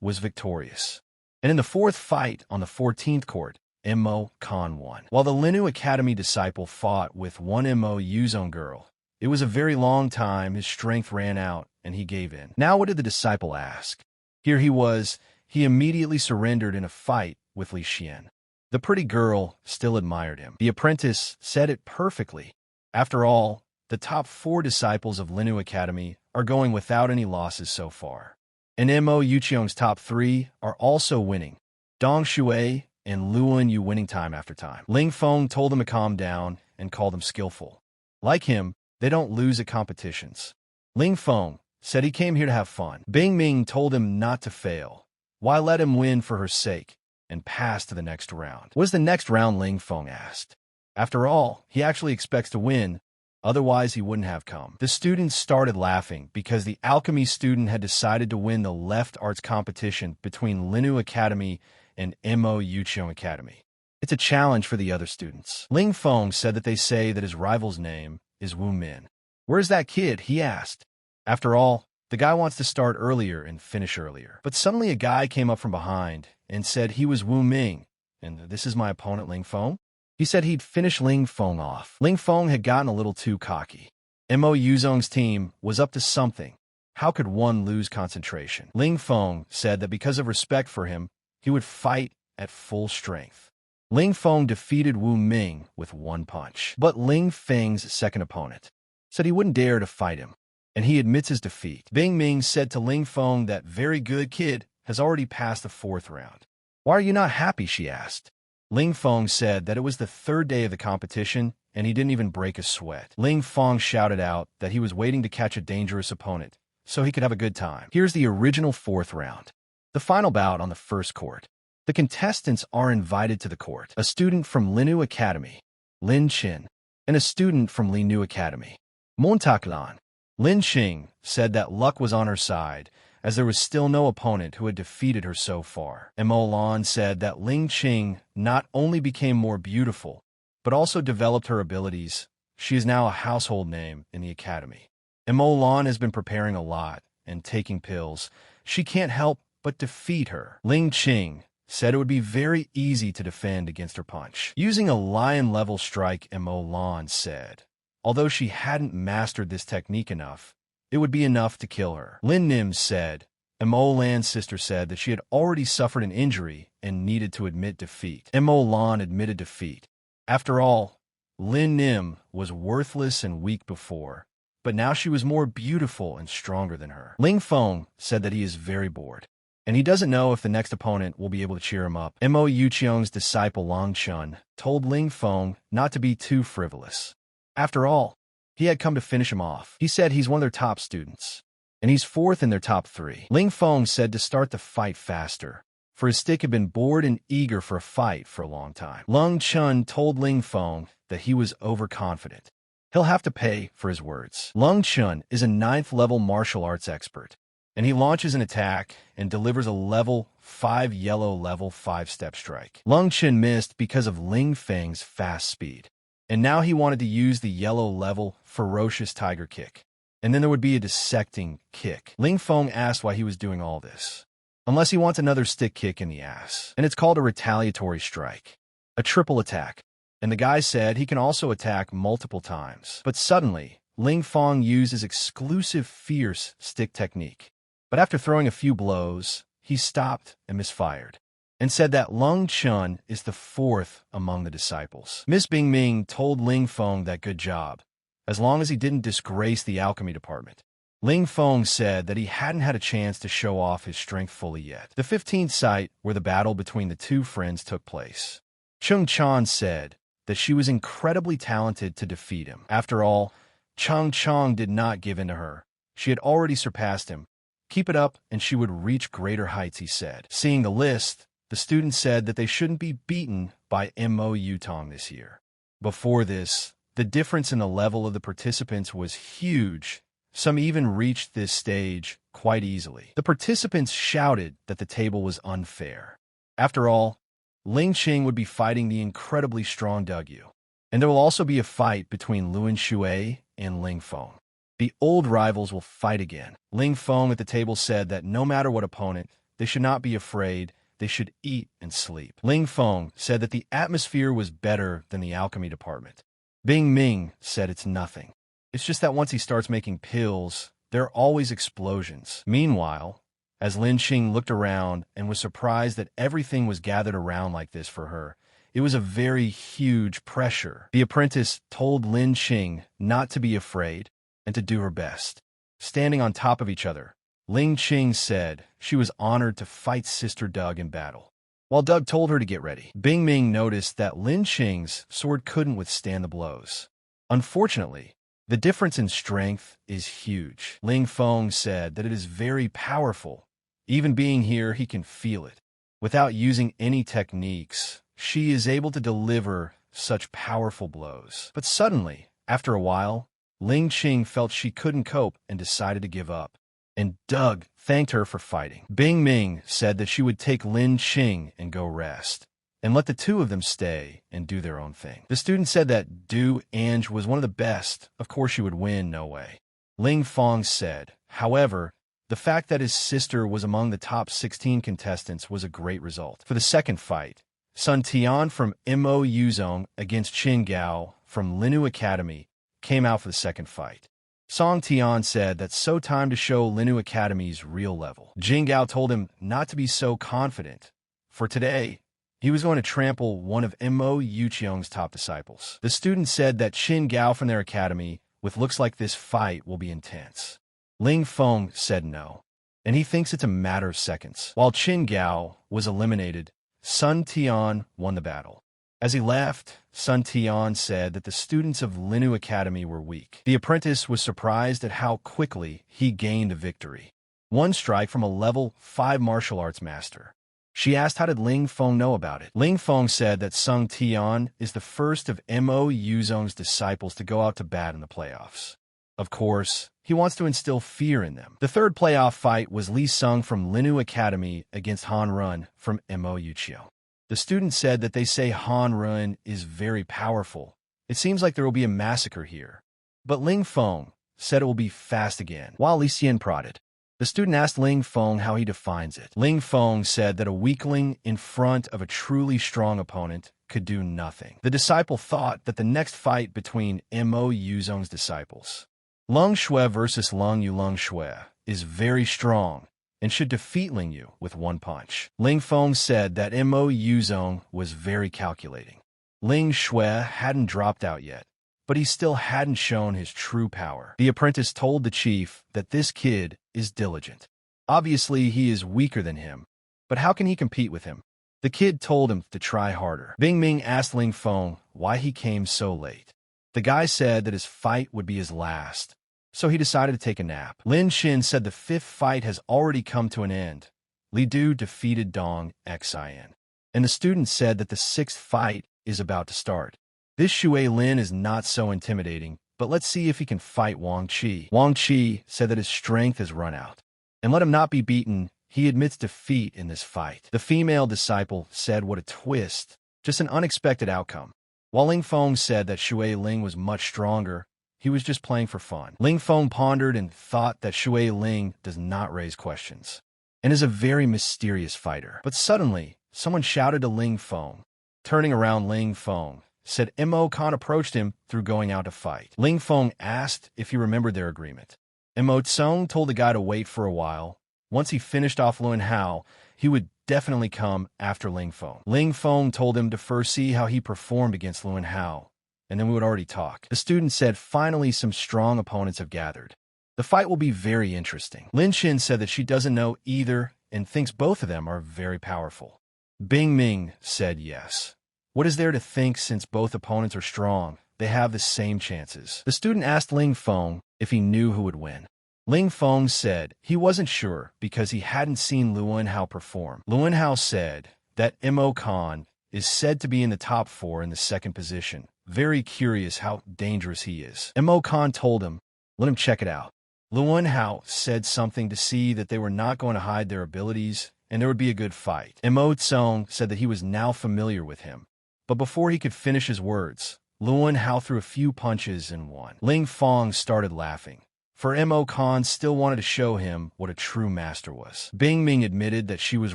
was victorious. And in the 4th fight on the 14th court, Mo Khan won. While the Linu Academy disciple fought with one Mo Yuqiong girl, it was a very long time. His strength ran out, and he gave in. Now what did the disciple ask? Here he was. He immediately surrendered in a fight with Li Xian. The pretty girl still admired him. The apprentice said it perfectly. After all, the top 4 disciples of Linu Academy are going without any losses so far. And Mo Yuqiong's top 3 are also winning. Dong Shui and Luan Yu winning time after time. Ling Feng told them to calm down and called them skillful. Like him, they don't lose at competitions. Ling Feng said he came here to have fun. Bing Ming told him not to fail. Why let him win for her sake and pass to the next round? What is the next round? Ling Feng asked. After all, he actually expects to win, otherwise he wouldn't have come. The students started laughing because the alchemy student had decided to win the left arts competition between Linu Academy and Mo Yuqiong Academy. It's a challenge for the other students. Ling Feng said that they say that his rival's name is Wu Min. Where's that kid? He asked. After all, the guy wants to start earlier and finish earlier. But suddenly a guy came up from behind and said he was Wu Ming, and this is my opponent Ling Feng. He said he'd finish Ling Feng off. Ling Feng had gotten a little too cocky. Mo Yuzong's team was up to something. How could one lose concentration? Ling Feng said that because of respect for him, he would fight at full strength. Ling Feng defeated Wu Ming with one punch. But Ling Feng's second opponent said he wouldn't dare to fight him, and he admits his defeat. Bing Ming said to Ling Feng that very good kid has already passed the fourth round. Why are you not happy? She asked. Ling Feng said that it was the third day of the competition, and he didn't even break a sweat. Ling Feng shouted out that he was waiting to catch a dangerous opponent, so he could have a good time. Here's the original fourth round. The final bout on the first court. The contestants are invited to the court. A student from Linu Academy, Lin Qin, and a student from Linu Academy, Montaklan. Lin Qing said that luck was on her side, as there was still no opponent who had defeated her so far. Mo Lan said that Ling Qing not only became more beautiful, but also developed her abilities. She is now a household name in the academy. Mo Lan has been preparing a lot and taking pills. She can't help but defeat her. Ling Qing said it would be very easy to defend against her punch. Using a lion-level strike, Mo Lan said, although she hadn't mastered this technique enough, it would be enough to kill her. Lin Nim said, Mo Lan's sister said that she had already suffered an injury and needed to admit defeat. Mo Lan admitted defeat. After all, Lin Nim was worthless and weak before, but now she was more beautiful and stronger than her. Ling Feng said that he is very bored, and he doesn't know if the next opponent will be able to cheer him up. Mo Yuqiong's disciple Long Chun told Ling Feng not to be too frivolous. After all, he had come to finish him off. He said he's one of their top students, and he's fourth in their top three. Ling Feng said to start the fight faster, for his stick had been bored and eager for a fight for a long time. Long Chun told Ling Feng that he was overconfident. He'll have to pay for his words. Long Chun is a 9th-level martial arts expert, and he launches an attack and delivers a level 5 yellow level 5-step strike. Long Chun missed because of Ling Feng's fast speed, and now he wanted to use the yellow level ferocious tiger kick, and then there would be a dissecting kick. Ling Feng asked why he was doing all this, unless he wants another stick kick in the ass, and it's called a retaliatory strike, a triple attack, and the guy said he can also attack multiple times. But suddenly, Ling Feng used his exclusive fierce stick technique, but after throwing a few blows, he stopped and misfired, and said that Long Chun is the fourth among the disciples. Miss Bing Ming told Ling Feng that good job, as long as he didn't disgrace the alchemy department. Ling Feng said that he hadn't had a chance to show off his strength fully yet. The 15th site where the battle between the two friends took place. Chung Chan said that she was incredibly talented to defeat him. After all, Chung Chang did not give in to her. She had already surpassed him. Keep it up and she would reach greater heights, he said. Seeing the list, the students said that they shouldn't be beaten by Mo Yutong this year. Before this, the difference in the level of the participants was huge. Some even reached this stage quite easily. The participants shouted that the table was unfair. After all, Ling Qing would be fighting the incredibly strong Dugyu, and there will also be a fight between Luan Shui and Ling Feng. The old rivals will fight again. Ling Feng at the table said that no matter what opponent, they should not be afraid. They should eat and sleep. Ling Feng said that the atmosphere was better than the alchemy department. Bing Ming said it's nothing. It's just that once he starts making pills, there are always explosions. Meanwhile, as Lin Qing looked around and was surprised that everything was gathered around like this for her, it was a very huge pressure. The apprentice told Lin Qing not to be afraid and to do her best. Standing on top of each other, Ling Qing said she was honored to fight Sister Doug in battle. While Doug told her to get ready, Bing Ming noticed that Lin Qing's sword couldn't withstand the blows. Unfortunately, the difference in strength is huge. Ling Feng said that it is very powerful. Even being here, he can feel it. Without using any techniques, she is able to deliver such powerful blows. But suddenly, after a while, Ling Qing felt she couldn't cope and decided to give up. And Doug thanked her for fighting. Bing Ming said that she would take Lin Qing and go rest. and let the two of them stay and do their own thing. The student said that Du Ange was one of the best. Of course she would win, no way. Ling Fong said, however, the fact that his sister was among the top 16 contestants was a great result. For the second fight, Sun Tian from Mo Yuzong against Qin Gao from Linu Academy came out for the second fight. Song Tian said that's so time to show Linu Academy's real level. Jing Gao told him not to be so confident. For today, he was going to trample one of Mo Yuqiong's top disciples. The student said that Qin Gao from their academy, with looks like this fight will be intense. Ling Fong said no, and he thinks it's a matter of seconds. While Qin Gao was eliminated, Sun Tian won the battle. As he left, Sun Tian said that the students of Linu Academy were weak. The apprentice was surprised at how quickly he gained the victory. One strike from a level 5 martial arts master. She asked how did Ling Fong know about it. Ling Fong said that Sung Tian is the first of Mo Yuzong's disciples to go out to bat in the playoffs. Of course, he wants to instill fear in them. The third playoff fight was Li Sung from Linu Academy against Han Run from Mo Yuqiong. The student said that they say Han Run is very powerful. It seems like there will be a massacre here. But Ling Fong said it will be fast again, while Li Xian prodded. The student asked Ling Fong how he defines it. Ling Fong said that a weakling in front of a truly strong opponent could do nothing. The disciple thought that the next fight between Mo Yuzong's disciples, Lung Shui versus Lung Yu Lung Shui, is very strong and should defeat Ling Yu with one punch. Ling Fong said that Mo Yuzong was very calculating. Ling Shui hadn't dropped out yet, but he still hadn't shown his true power. The apprentice told the chief that this kid is diligent. Obviously, he is weaker than him, but how can he compete with him? The kid told him to try harder. Bing Ming asked Ling Fong why he came so late. The guy said that his fight would be his last, so he decided to take a nap. Lin Xin said the fifth fight has already come to an end. Li Du defeated Dong Xin, and the student said that the sixth fight is about to start. This Xue Lin is not so intimidating, but let's see if he can fight Wang Qi. Wang Qi said that his strength has run out, and let him not be beaten. He admits defeat in this fight. The female disciple said what a twist, just an unexpected outcome. While Ling Fong said that Xue Ling was much stronger, he was just playing for fun. Ling Fong pondered and thought that Xue Ling does not raise questions, and is a very mysterious fighter. But suddenly, someone shouted to Ling Fong. Turning around, Ling Fong said Mo Khan approached him through going out to fight. Ling Fong asked if he remembered their agreement. Mo Tsong told the guy to wait for a while. Once he finished off Luan Hao, he would definitely come after Ling Fong. Ling Fong told him to first see how he performed against Luan Hao, and then we would already talk. The student said finally some strong opponents have gathered. The fight will be very interesting. Lin Xin said that she doesn't know either and thinks both of them are very powerful. Bing Ming said yes. What is there to think since both opponents are strong? They have the same chances. The student asked Ling Fong if he knew who would win. Ling Fong said he wasn't sure because he hadn't seen Luan Hao perform. Luan Hao said that Mo Khan is said to be in the top 4 in the second position. Very curious how dangerous he is. Mo Khan told him, let him check it out. Luan Hao said something to see that they were not going to hide their abilities and there would be a good fight. Mo Tsong said that he was now familiar with him. But before he could finish his words, Luan Hao threw a few punches and won. Ling Fong started laughing, for Mo Khan still wanted to show him what a true master was. Bing Ming admitted that she was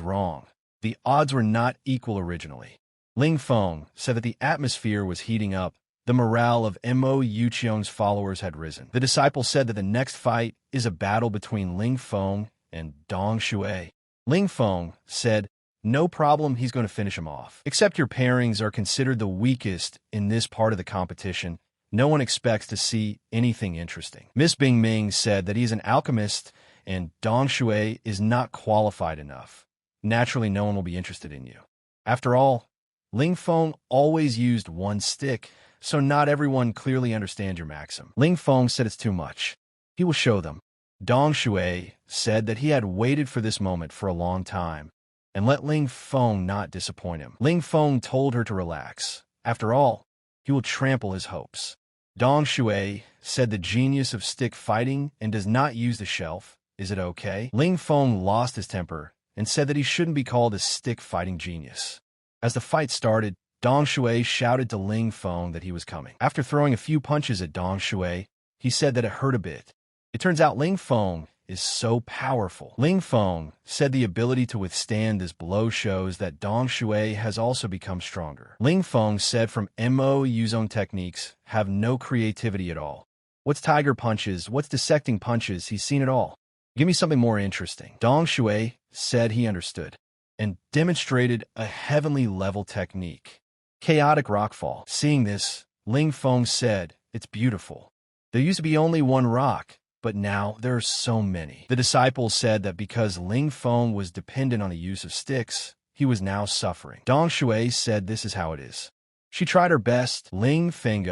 wrong. The odds were not equal originally. Ling Fong said that the atmosphere was heating up. The morale of Mo Yuqiong's followers had risen. The disciple said that the next fight is a battle between Ling Fong and Dong Shui. Ling Fong said, no problem, he's going to finish him off. Except your pairings are considered the weakest in this part of the competition. No one expects to see anything interesting. Miss Bing Ming said that he's an alchemist and Dong Shui is not qualified enough. Naturally, no one will be interested in you. After all, Ling Fong always used one stick, so not everyone clearly understands your maxim. Ling Fong said it's too much. He will show them. Dong Shui said that he had waited for this moment for a long time, and let Ling Fong not disappoint him. Ling Fong told her to relax. After all, he will trample his hopes. Dong Shui said the genius of stick fighting and does not use the shelf. Is it okay? Ling Fong lost his temper and said that he shouldn't be called a stick fighting genius. As the fight started, Dong Shui shouted to Ling Feng that he was coming. After throwing a few punches at Dong Shui, he said that it hurt a bit. It turns out Ling Feng is so powerful. Ling Feng said the ability to withstand this blow shows that Dong Shui has also become stronger. Ling Feng said from Mo Yuzong techniques have no creativity at all. What's tiger punches? What's dissecting punches? He's seen it all. Give me something more interesting. Dong Shui said he understood and demonstrated a heavenly level technique. Chaotic rockfall. Seeing this, Ling Feng said, "It's beautiful. There used to be only one rock, but now there are so many." The disciples said that because Ling Feng was dependent on the use of sticks, he was now suffering. Dong Shui said this is how it is. She tried her best. Ling Feng,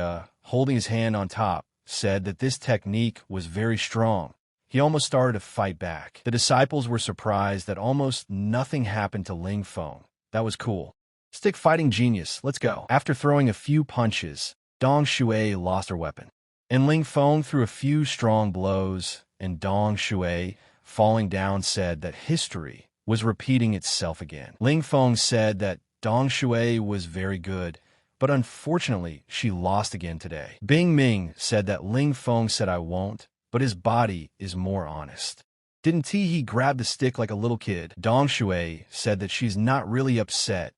holding his hand on top, said that this technique was very strong. He almost started to fight back. The disciples were surprised that almost nothing happened to Ling Feng. That was cool. Stick fighting genius, let's go. After throwing a few punches, Dong Shui lost her weapon. And Ling Feng threw a few strong blows, and Dong Shui, falling down, said that history was repeating itself again. Ling Feng said that Dong Shui was very good, but unfortunately, she lost again today. Bing Ming said that Ling Feng said I won't, but his body is more honest. Didn't he grab the stick like a little kid? Dong Shui said that she's not really upset.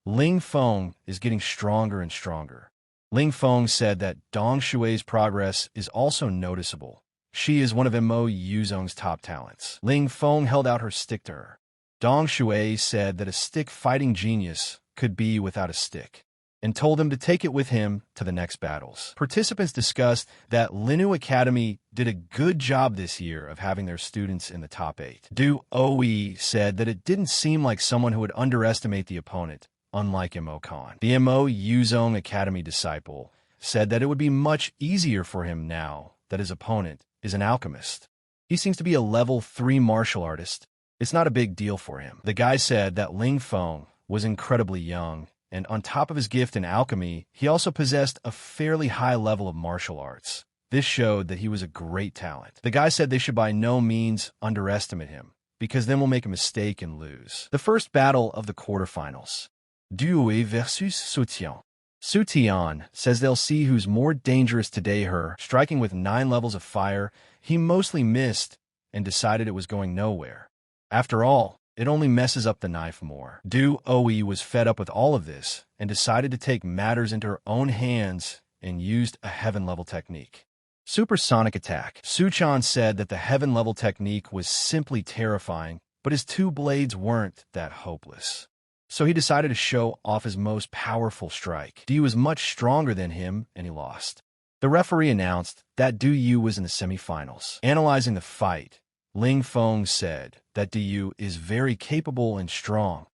Ling Feng is getting stronger and stronger. Ling Feng said that Dong Shui's progress is also noticeable. She is one of Mo Yuzong's top talents. Ling Feng held out her stick to her. Dong Shui said that a stick fighting genius could be without a stick, and told him to take it with him to the next battles. Participants discussed that Linu Academy did a good job this year of having their students in the top 8. Du Oe said that it didn't seem like someone who would underestimate the opponent, unlike Mo Khan. The Mo Yuzong Academy disciple said that it would be much easier for him now that his opponent is an alchemist. He seems to be a level 3 martial artist. It's not a big deal for him. The guy said that Ling Feng was incredibly young, and on top of his gift in alchemy, he also possessed a fairly high level of martial arts. This showed that he was a great talent. The guy said they should by no means underestimate him, because then we'll make a mistake and lose. The first battle of the quarterfinals. Due versus Sutian. Sutian says they'll see who's more dangerous today. Her striking with 9 levels of fire, he mostly missed and decided it was going nowhere. After all, it only messes up the knife more. Du Oe was fed up with all of this and decided to take matters into her own hands and used a heaven-level technique. Supersonic attack. Suchan said that the heaven-level technique was simply terrifying, but his 2 blades weren't that hopeless. So he decided to show off his most powerful strike. Du was much stronger than him, and he lost. The referee announced that Du was in the semifinals. Analyzing the fight, Ling Feng said that Du is very capable and strong.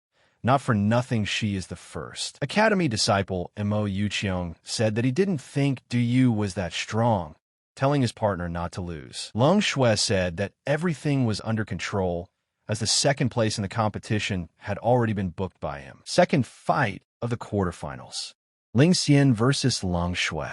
Not for nothing she is the first. Academy disciple Mo Yuqiong said that he didn't think Du was that strong, telling his partner not to lose. Lung Shui said that everything was under control, as the second place in the competition had already been booked by him. Second fight of the quarterfinals. Ling Xian versus Lung Shui.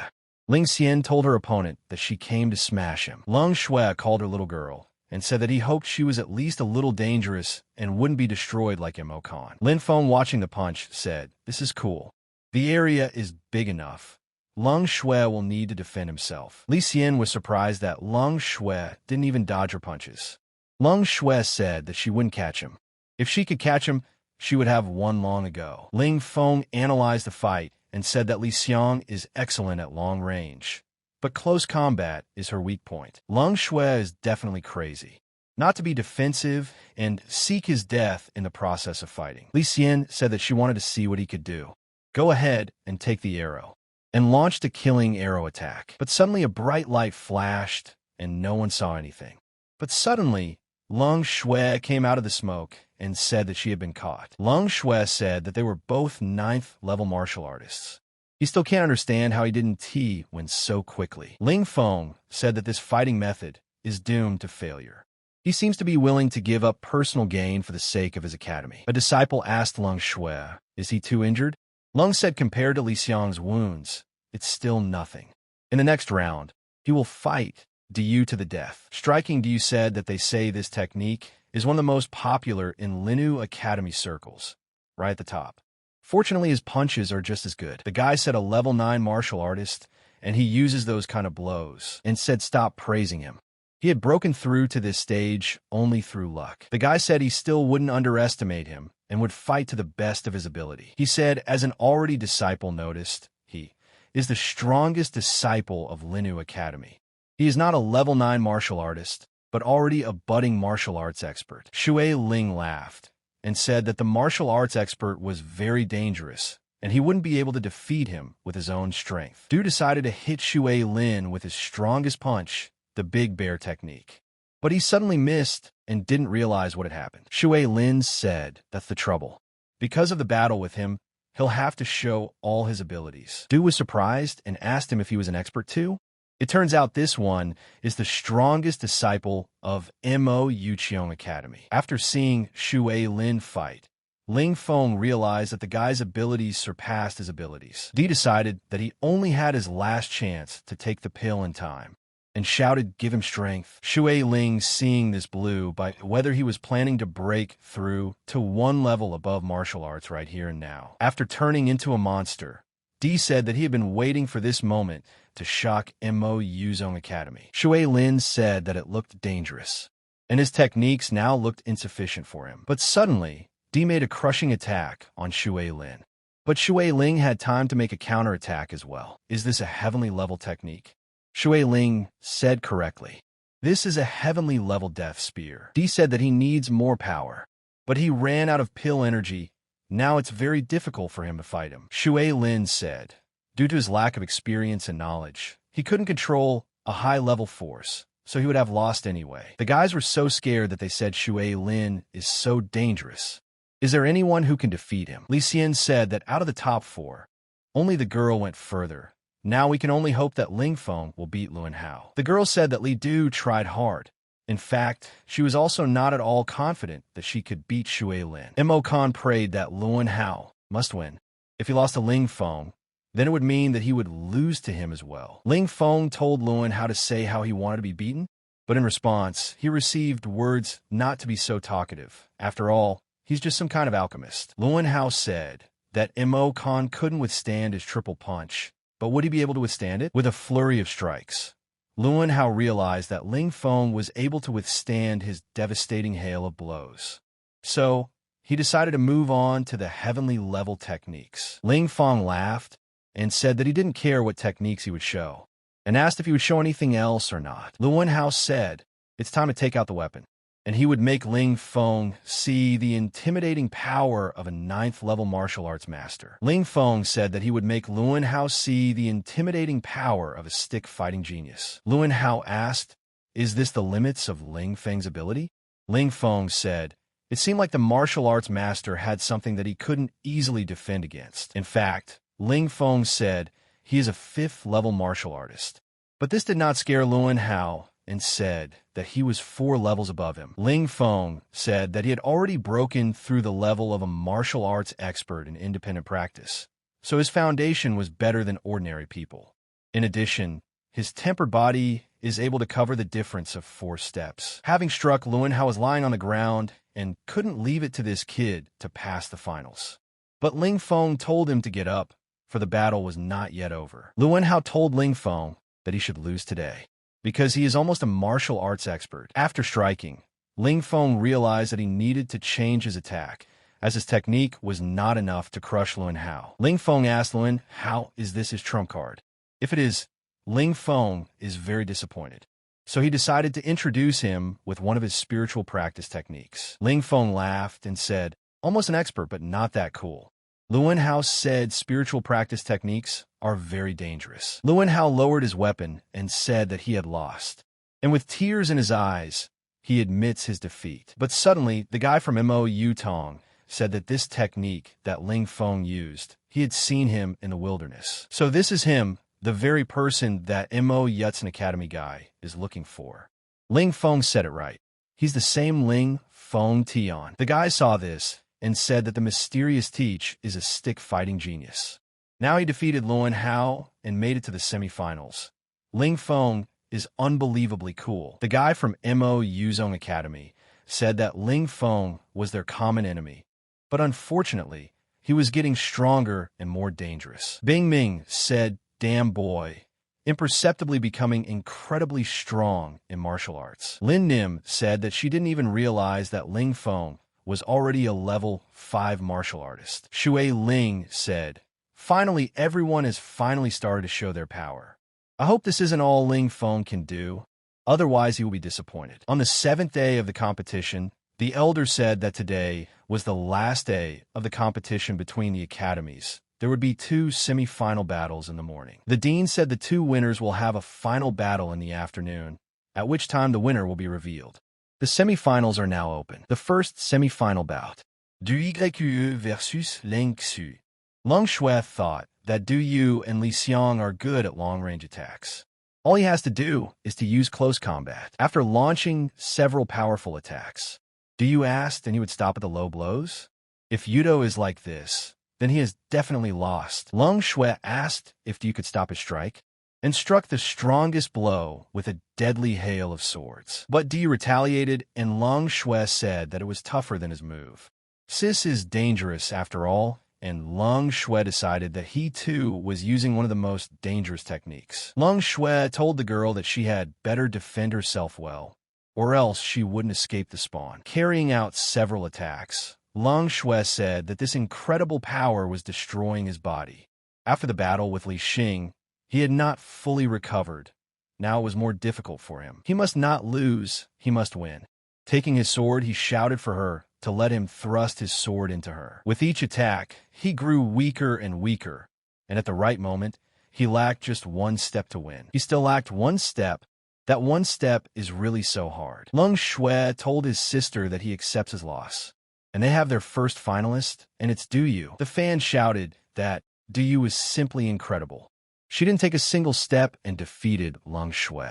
Ling Xian told her opponent that she came to smash him. Lung Shui called her little girl and said that he hoped she was at least a little dangerous and wouldn't be destroyed like Mo Khan. Lin Feng, watching the punch, said, "This is cool. The area is big enough. Lung Shui will need to defend himself." Li Xian was surprised that Lung Shui didn't even dodge her punches. Lung Shui said that she wouldn't catch him. If she could catch him, she would have won long ago. Ling Feng analyzed the fight and said that Li Xiang is excellent at long range, but close combat is her weak point. Lung Shui is definitely crazy, not to be defensive and seek his death in the process of fighting. Li Xian said that she wanted to see what he could do. Go ahead and take the arrow, and launched a killing arrow attack. But suddenly a bright light flashed, and no one saw anything. But suddenly, Lung Shui came out of the smoke and said that she had been caught. Lung Shui said that they were both 9th level martial artists. He still can't understand how he didn't win so quickly. Ling Feng said that this fighting method is doomed to failure. He seems to be willing to give up personal gain for the sake of his academy. A disciple asked Lung Shui, "Is he too injured?" Lung said compared to Li Xiang's wounds, it's still nothing. In the next round, he will fight Du to the death. Striking Du said that they say this technique is one of the most popular in Linu Academy circles, right at the top. Fortunately, his punches are just as good. The guy said a level 9 martial artist, and he uses those kind of blows, and said stop praising him. He had broken through to this stage only through luck. The guy said he still wouldn't underestimate him and would fight to the best of his ability. He said, as an already disciple noticed, he is the strongest disciple of Linu Academy. He is not a level 9 martial artist, but already a budding martial arts expert. Shui Ling laughed and said that the martial arts expert was very dangerous, and he wouldn't be able to defeat him with his own strength. Du decided to hit Shui Lin with his strongest punch, the Big Bear technique. But he suddenly missed and didn't realize what had happened. Shui Lin said, that's the trouble. Because of the battle with him, he'll have to show all his abilities. Du was surprised and asked him if he was an expert too. It turns out this one is the strongest disciple of Mo Yuqiong Academy. After seeing Shui Lin fight, Ling Feng realized that the guy's abilities surpassed his abilities. Di decided that he only had his last chance to take the pill in time, and shouted, give him strength. Shui Ling, seeing this, blew by whether he was planning to break through to one level above martial arts right here and now. After turning into a monster, Di said that he had been waiting for this moment to shock Mo Yuzong Academy. Shui Lin said that it looked dangerous, and his techniques now looked insufficient for him. But suddenly, Di made a crushing attack on Shui Lin. But Shui Ling had time to make a counterattack as well. Is this a heavenly level technique? Shui Ling said correctly. This is a heavenly level death spear. Di said that he needs more power, but he ran out of pill energy. Now it's very difficult for him to fight him. Shui Lin said, due to his lack of experience and knowledge, he couldn't control a high-level force, so he would have lost anyway. The guys were so scared that they said Shui Lin is so dangerous. Is there anyone who can defeat him? Li Xian said that out of the top 4, only the girl went further. Now we can only hope that Ling Feng will beat Luan Hao. The girl said that Li Du tried hard. In fact, she was also not at all confident that she could beat Shui Lin. Mo Khan prayed that Luan Hao must win. If he lost to Ling Feng, then it would mean that he would lose to him as well. Ling Feng told Luan how to say how he wanted to be beaten, but in response, he received words not to be so talkative. After all, he's just some kind of alchemist. Luan Hao said that Mo Khan couldn't withstand his triple punch, but would he be able to withstand it? With a flurry of strikes, Luan Hao realized that Ling Feng was able to withstand his devastating hail of blows. So, he decided to move on to the heavenly level techniques. Ling Feng laughed and said that he didn't care what techniques he would show, and asked if he would show anything else or not. Luan Hao said, it's time to take out the weapon, and he would make Ling Feng see the intimidating power of a 9th level martial arts master. Ling Feng said that he would make Luan Hao see the intimidating power of a stick fighting genius. Luan Hao asked, is this the limits of Ling Feng's ability? Ling Feng said, it seemed like the martial arts master had something that he couldn't easily defend against. In fact, Ling Feng said he is a 5th level martial artist. But this did not scare Luan Hao, and said that he was 4 levels above him. Ling Feng said that he had already broken through the level of a martial arts expert in independent practice, so his foundation was better than ordinary people. In addition, his tempered body is able to cover the difference of 4 steps. Having struck, Luan Hao was lying on the ground and couldn't leave it to this kid to pass the finals. But Ling Feng told him to get up, for the battle was not yet over. Luan Hao told Ling Feng that he should lose today, because he is almost a martial arts expert. After striking, Ling Feng realized that he needed to change his attack, as his technique was not enough to crush Luan Hao. Ling Feng asked Luan, how is this his trump card? If it is, Ling Feng is very disappointed. So he decided to introduce him with one of his spiritual practice techniques. Ling Feng laughed and said, almost an expert, but not that cool. Luan Hao said spiritual practice techniques are very dangerous. Luan Hao lowered his weapon and said that he had lost. And with tears in his eyes, he admits his defeat. But suddenly, the guy from Mo Yutong said that this technique that Ling Feng used, he had seen him in the wilderness. So this is him, the very person that Mo Yutsen Academy guy is looking for. Ling Feng said it right. He's the same Ling Feng Tian. The guy saw this and said that the mysterious Teach is a stick-fighting genius. Now he defeated Luan Hao and made it to the semifinals. Ling Feng is unbelievably cool. The guy from Mo Yuzong Academy said that Ling Feng was their common enemy, but unfortunately, he was getting stronger and more dangerous. Bing Ming said, "Damn boy," imperceptibly becoming incredibly strong in martial arts. Lin Nim said that she didn't even realize that Ling Feng was already a level 5 martial artist. Shui Ling said, "Finally, everyone has finally started to show their power. I hope this isn't all Ling Feng can do. Otherwise, he will be disappointed." On the 7th day of the competition, the elder said that today was the last day of the competition between the academies. There would be 2 semi-final battles in the morning. The dean said the 2 winners will have a final battle in the afternoon, at which time the winner will be revealed. The semi-finals are now open. The first semi-final bout. Du Yu versus Ling Xu. Lung Shui thought that Du Yu and Li Xiang are good at long-range attacks. All he has to do is to use close combat. After launching several powerful attacks, Du Yu asked and he would stop at the low blows? If Yudo is like this, then he has definitely lost. Lung Shui asked if Du Yu could stop his strike, and struck the strongest blow with a deadly hail of swords. But Du Yu retaliated, and Lung Shui said that it was tougher than his move. Sis is dangerous after all, and Lung Shui decided that he too was using one of the most dangerous techniques. Lung Shui told the girl that she had better defend herself well, or else she wouldn't escape the spawn. Carrying out several attacks, Lung Shui said that this incredible power was destroying his body. After the battle with Li Xing, he had not fully recovered. Now it was more difficult for him. He must not lose, he must win. Taking his sword, he shouted for her to let him thrust his sword into her. With each attack, he grew weaker and weaker, and at the right moment, he lacked just 1 step to win. He still lacked 1 step. That 1 step is really so hard. Lung Shui told his sister that he accepts his loss, and they have their first finalist, and it's Du Yu. The fans shouted that Du Yu is simply incredible. She didn't take a single step and defeated Lung Shui.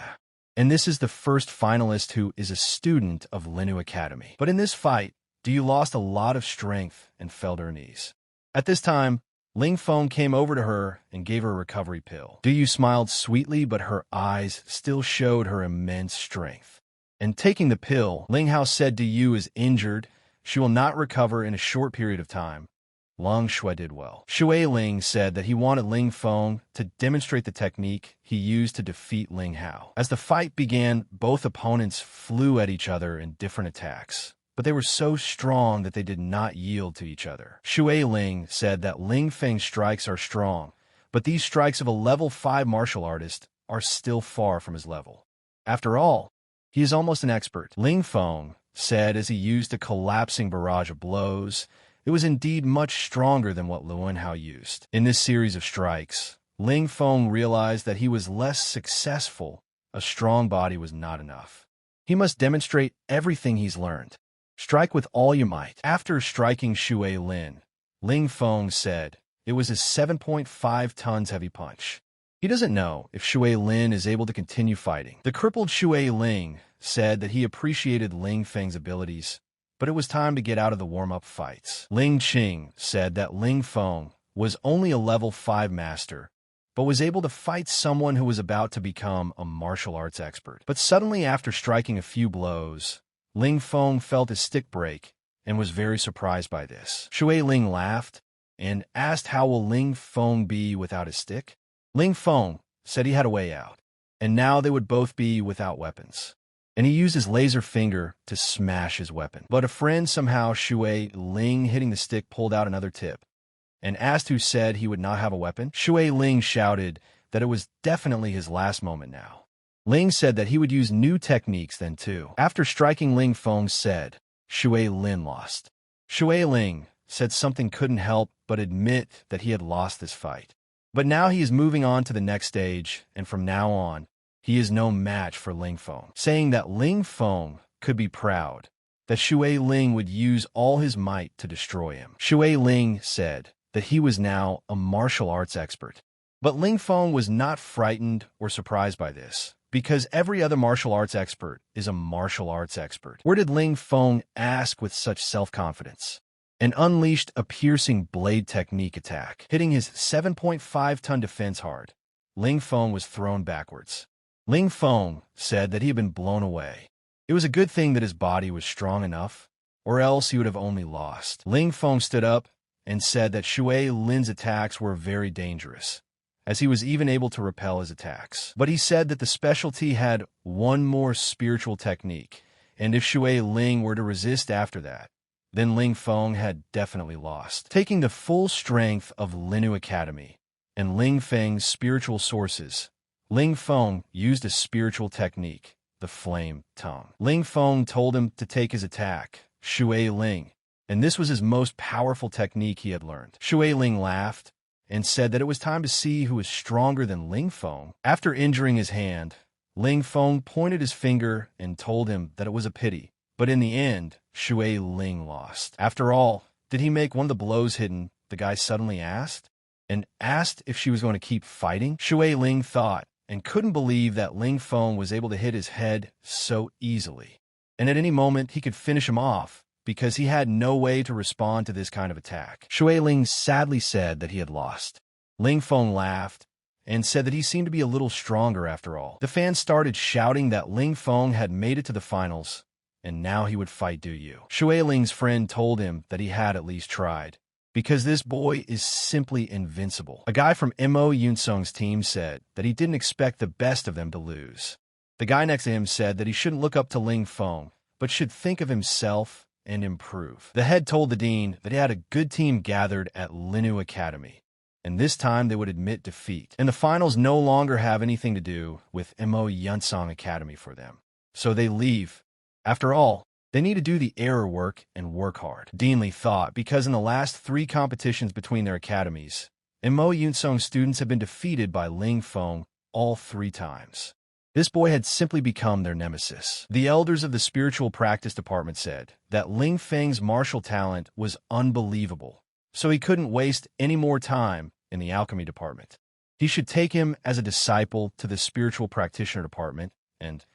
And this is the first finalist who is a student of Linu Academy. But in this fight, Du Yu lost a lot of strength and fell to her knees. At this time, Ling Feng came over to her and gave her a recovery pill. Du Yu smiled sweetly, but her eyes still showed her immense strength. And taking the pill, Ling Hao said Du Yu is injured. She will not recover in a short period of time. Lung Shui did well. Shui Ling said that he wanted Ling Feng to demonstrate the technique he used to defeat Ling Hao. As the fight began, both opponents flew at each other in different attacks, but they were so strong that they did not yield to each other. Shui Ling said that Ling Feng's strikes are strong, but these strikes of a level 5 martial artist are still far from his level. After all, he is almost an expert. Ling Feng said as he used a collapsing barrage of blows, it was indeed much stronger than what Luan Hao used. In this series of strikes, Ling Feng realized that he was less successful. A strong body was not enough. He must demonstrate everything he's learned. Strike with all your might. After striking Shui Lin, Ling Feng said it was his 7.5 tons heavy punch. He doesn't know if Shui Lin is able to continue fighting. The crippled Shui Ling said that he appreciated Ling Feng's abilities, but it was time to get out of the warm-up fights. Ling Qing said that Ling Feng was only a level 5 master, but was able to fight someone who was about to become a martial arts expert. But suddenly, after striking a few blows, Ling Feng felt his stick break and was very surprised by this. Shui Ling laughed and asked how will Ling Feng be without his stick? Ling Feng said he had a way out, and now they would both be without weapons. And he used his laser finger to smash his weapon. But a friend somehow, Shui Ling, hitting the stick, pulled out another tip, and asked who said he would not have a weapon. Shui Ling shouted that it was definitely his last moment now. Ling said that he would use new techniques then too. After striking, Ling Feng said, Shui Lin lost. Shui Ling said something couldn't help but admit that he had lost this fight. But now he is moving on to the next stage, and from now on, he is no match for Ling Feng, saying that Ling Feng could be proud, that Shui Ling would use all his might to destroy him. Shui Ling said that he was now a martial arts expert. But Ling Feng was not frightened or surprised by this, because every other martial arts expert is a martial arts expert. Where did Ling Feng ask with such self-confidence? And unleashed a piercing blade technique attack, hitting his 7.5-ton defense hard. Ling Feng was thrown backwards. Ling Feng said that he had been blown away. It was a good thing that his body was strong enough, or else he would have only lost. Ling Feng stood up and said that Shui Lin's attacks were very dangerous, as he was even able to repel his attacks. But he said that the specialty had one more spiritual technique, and if Shui Ling were to resist after that, then Ling Feng had definitely lost. Taking the full strength of Linu Academy and Ling Feng's spiritual sources, Ling Feng used a spiritual technique, the Flame Tongue. Ling Feng told him to take his attack, Shui Ling, and this was his most powerful technique he had learned. Shui Ling laughed and said that it was time to see who was stronger than Ling Feng. After injuring his hand, Ling Feng pointed his finger and told him that it was a pity, but in the end, Shui Ling lost. After all, did he make one of the blows hidden? The guy suddenly asked, and asked if she was going to keep fighting. Shui Ling thought and couldn't believe that Ling Feng was able to hit his head so easily, and at any moment he could finish him off, because he had no way to respond to this kind of attack. Shui Ling sadly said that he had lost. Ling Feng laughed and said that he seemed to be a little stronger after all. The fans started shouting that Ling Feng had made it to the finals, and now he would fight Du Yu. Shui Ling's friend told him that he had at least tried, because this boy is simply invincible. A guy from Mo Yunsung's team said that he didn't expect the best of them to lose. The guy next to him said that he shouldn't look up to Ling Feng, but should think of himself and improve. The head told the dean that he had a good team gathered at Linu Academy, and this time they would admit defeat. And the finals no longer have anything to do with Mo Yunsung Academy for them. So they leave. After all, they need to do the error work and work hard. Dean Li thought, because in the last 3 competitions between their academies, Mo Yunsung students have been defeated by Ling Feng all 3 times. This boy had simply become their nemesis. The elders of the spiritual practice department said that Ling Feng's martial talent was unbelievable, so he couldn't waste any more time in the alchemy department. He should take him as a disciple to the spiritual practitioner department, and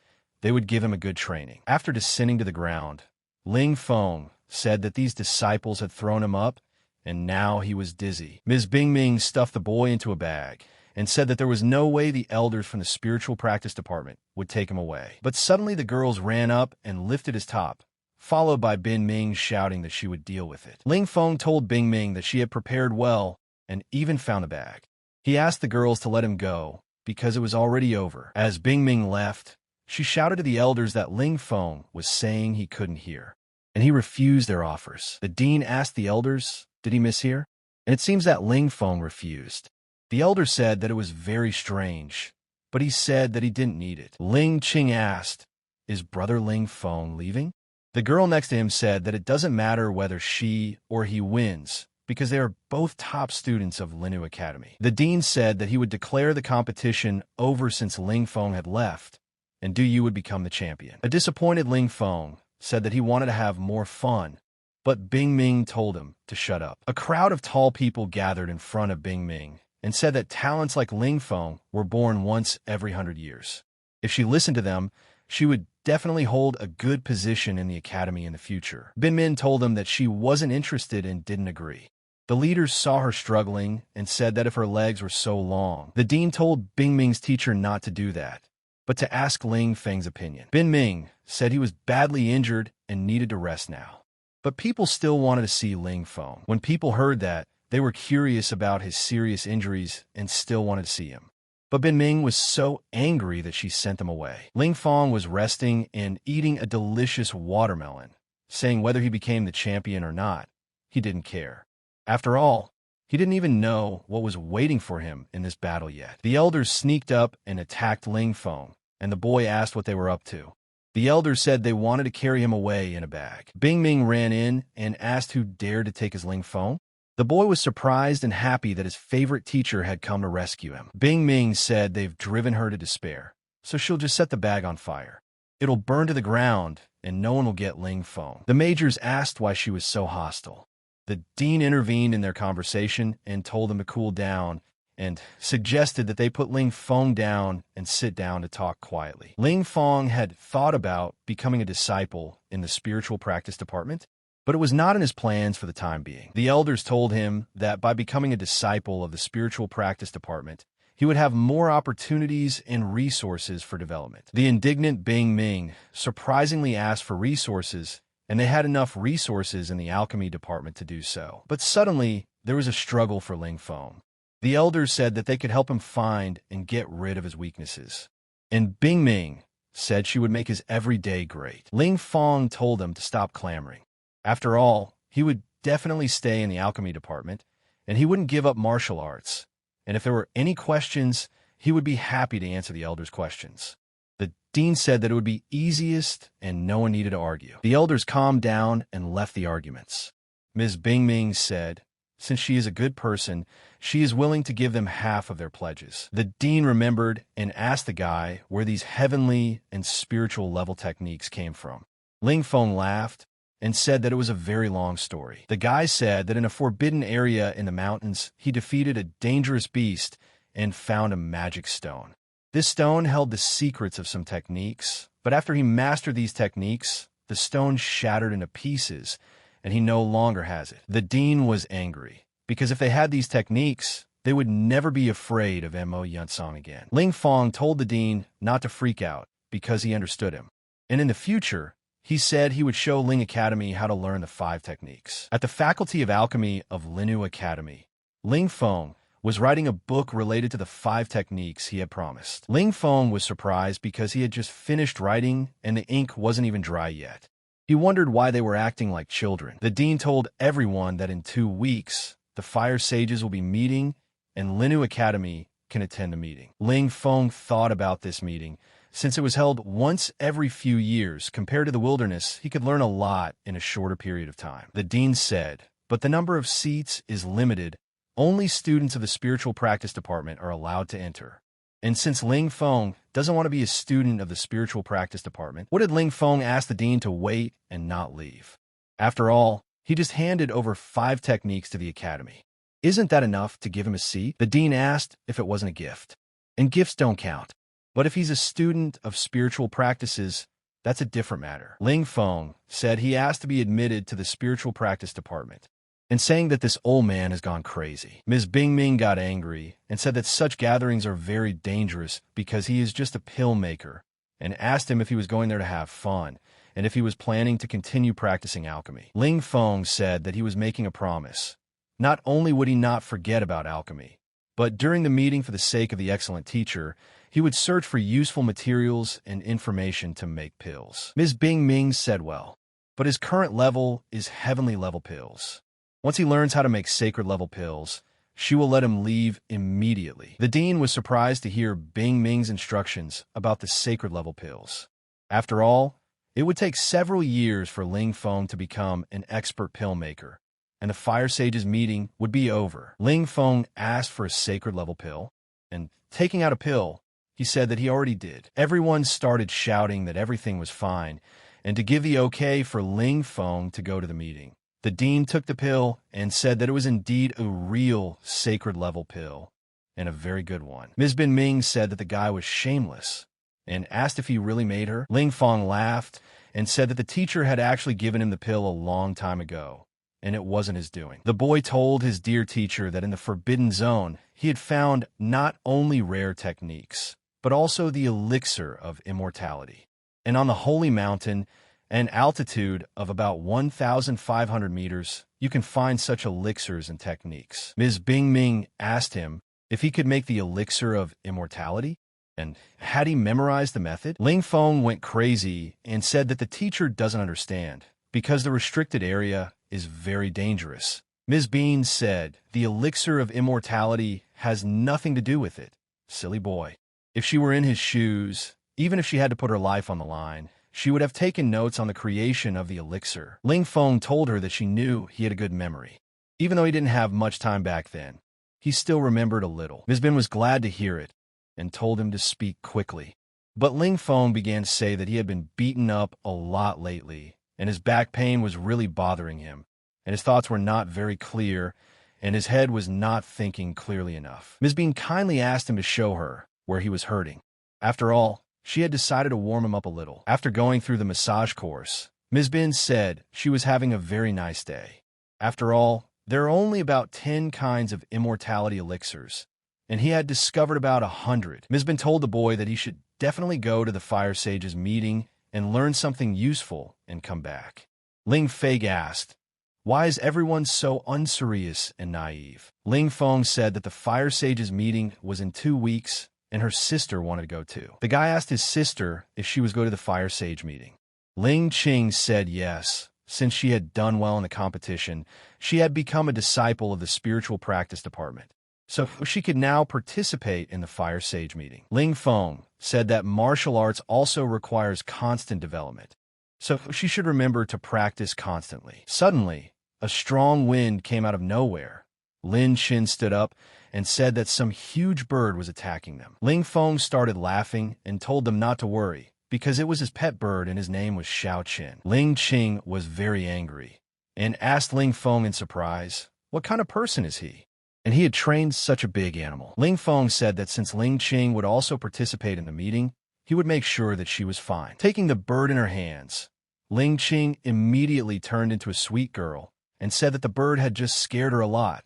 they would give him a good training. After descending to the ground, Ling Feng said that these disciples had thrown him up, and now he was dizzy. Ms. Bingming stuffed the boy into a bag and said that there was no way the elders from the spiritual practice department would take him away. But suddenly the girls ran up and lifted his top, followed by Bin Ming shouting that she would deal with it. Ling Feng told Bing Ming that she had prepared well and even found the bag. He asked the girls to let him go because it was already over. As Bing Ming left, she shouted to the elders that Ling Feng was saying he couldn't hear, and he refused their offers. The dean asked the elders, did he mishear? And it seems that Ling Feng refused. The elder said that it was very strange, but he said that he didn't need it. Ling Qing asked, is brother Ling Feng leaving? The girl next to him said that it doesn't matter whether she or he wins, because they are both top students of Linu Academy. The dean said that he would declare the competition over since Ling Feng had left, and Du Yu would become the champion. A disappointed Ling Feng said that he wanted to have more fun, but Bing Ming told him to shut up. A crowd of tall people gathered in front of Bing Ming and said that talents like Ling Feng were born once every 100 years. If she listened to them, she would definitely hold a good position in the academy in the future. Bin Min told them that she wasn't interested and didn't agree. The leaders saw her struggling and said that if her legs were so long, the dean told Bing Ming's teacher not to do that, but to ask Ling Feng's opinion. Bin Ming said he was badly injured and needed to rest now. But people still wanted to see Ling Feng. When people heard that, they were curious about his serious injuries and still wanted to see him. But Bin Ming was so angry that she sent him away. Ling Feng was resting and eating a delicious watermelon, saying whether he became the champion or not, he didn't care. After all, he didn't even know what was waiting for him in this battle yet. The elders sneaked up and attacked Ling Feng, and the boy asked what they were up to. The elders said they wanted to carry him away in a bag. Bing Ming ran in and asked who dared to take his Ling Feng. The boy was surprised and happy that his favorite teacher had come to rescue him. Bing Ming said they've driven her to despair, so she'll just set the bag on fire. It'll burn to the ground, and no one will get Ling Feng. The majors asked why she was so hostile. The dean intervened in their conversation and told them to cool down and suggested that they put Ling Feng down and sit down to talk quietly. Ling Feng had thought about becoming a disciple in the spiritual practice department, but it was not in his plans for the time being. The elders told him that by becoming a disciple of the spiritual practice department, he would have more opportunities and resources for development. The indignant Bing Ming surprisingly asked for resources and they had enough resources in the alchemy department to do so. But suddenly, there was a struggle for Ling Feng. The elders said that they could help him find and get rid of his weaknesses. And Bing Ming said she would make his every day great. Ling Feng told him to stop clamoring. After all, he would definitely stay in the alchemy department, and he wouldn't give up martial arts. And if there were any questions, he would be happy to answer the elders' questions. The dean said that it would be easiest and no one needed to argue. The elders calmed down and left the arguments. Ms. Bing Ming said, since she is a good person, she is willing to give them half of their pledges. The dean remembered and asked the guy where these heavenly and spiritual level techniques came from. Ling Feng laughed and said that it was a very long story. The guy said that in a forbidden area in the mountains, he defeated a dangerous beast and found a magic stone. This stone held the secrets of some techniques, but after he mastered these techniques, the stone shattered into pieces, and he no longer has it. The dean was angry, because if they had these techniques, they would never be afraid of Mo Yunsong again. Ling Feng told the dean not to freak out, because he understood him. And in the future, he said he would show Ling Academy how to learn the 5 techniques. At the Faculty of Alchemy of Linu Academy, Ling Feng was writing a book related to the 5 techniques he had promised. Ling Feng was surprised because he had just finished writing and the ink wasn't even dry yet. He wondered why they were acting like children. The dean told everyone that in 2 weeks, the Fire Sages will be meeting and Linu Academy can attend the meeting. Ling Feng thought about this meeting. Since it was held once every few years, compared to the wilderness, he could learn a lot in a shorter period of time. The dean said, but the number of seats is limited. Only students of the spiritual practice department are allowed to enter. And since Ling Feng doesn't want to be a student of the spiritual practice department, what did Ling Feng ask the dean to wait and not leave? After all, he just handed over 5 techniques to the academy. Isn't that enough to give him a seat? The dean asked if it wasn't a gift. And gifts don't count. But if he's a student of spiritual practices, that's a different matter. Ling Feng said he asked to be admitted to the spiritual practice department, and saying that this old man has gone crazy. Ms. Bing Ming got angry and said that such gatherings are very dangerous because he is just a pill maker, and asked him if he was going there to have fun and if he was planning to continue practicing alchemy. Ling Feng said that he was making a promise. Not only would he not forget about alchemy, but during the meeting, for the sake of the excellent teacher, he would search for useful materials and information to make pills. Ms. Bing Ming said well, but his current level is heavenly level pills. Once he learns how to make sacred level pills, she will let him leave immediately. The dean was surprised to hear Bing Ming's instructions about the sacred level pills. After all, it would take several years for Ling Feng to become an expert pill maker, and the Fire Sages meeting would be over. Ling Feng asked for a sacred level pill, and taking out a pill, he said that he already did. Everyone started shouting that everything was fine, and to give the okay for Ling Feng to go to the meeting. The dean took the pill and said that it was indeed a real sacred level pill, and a very good one. Ms. Bin Ming said that the guy was shameless, and asked if he really made her. Ling Feng laughed and said that the teacher had actually given him the pill a long time ago, and it wasn't his doing. The boy told his dear teacher that in the Forbidden Zone, he had found not only rare techniques, but also the elixir of immortality. And on the Holy Mountain, an altitude of about 1,500 meters, you can find such elixirs and techniques. Ms. Bing Ming asked him if he could make the elixir of immortality, and had he memorized the method? Ling Feng went crazy and said that the teacher doesn't understand, because the restricted area is very dangerous. Ms. Bean said the elixir of immortality has nothing to do with it. Silly boy. If she were in his shoes, even if she had to put her life on the line, she would have taken notes on the creation of the elixir. Ling Feng told her that she knew he had a good memory. Even though he didn't have much time back then, he still remembered a little. Ms. Bin was glad to hear it and told him to speak quickly. But Ling Feng began to say that he had been beaten up a lot lately, and his back pain was really bothering him, and his thoughts were not very clear, and his head was not thinking clearly enough. Ms. Bean kindly asked him to show her where he was hurting. After all, she had decided to warm him up a little. After going through the massage course, Ms. Bin said she was having a very nice day. After all, there are only about 10 kinds of immortality elixirs, and he had discovered about 100. Ms. Bin told the boy that he should definitely go to the Fire Sages meeting and learn something useful and come back. Ling Fei asked, "Why is everyone so unserious and naive?" Ling Feng said that the Fire Sage's meeting was in 2 weeks, and her sister wanted to go too. The guy asked his sister if she was going to the Fire Sage meeting. Ling Qing said yes. Since she had done well in the competition, she had become a disciple of the spiritual practice department, so she could now participate in the Fire Sage meeting. Ling Feng said that martial arts also requires constant development, so she should remember to practice constantly. Suddenly, a strong wind came out of nowhere. Lin Qin stood up and said that some huge bird was attacking them. Ling Feng started laughing and told them not to worry, because it was his pet bird and his name was Xiao Qin. Ling Qing was very angry and asked Ling Feng in surprise, "What kind of person is he?" And he had trained such a big animal. Ling Feng said that since Ling Qing would also participate in the meeting, he would make sure that she was fine. Taking the bird in her hands, Ling Qing immediately turned into a sweet girl and said that the bird had just scared her a lot,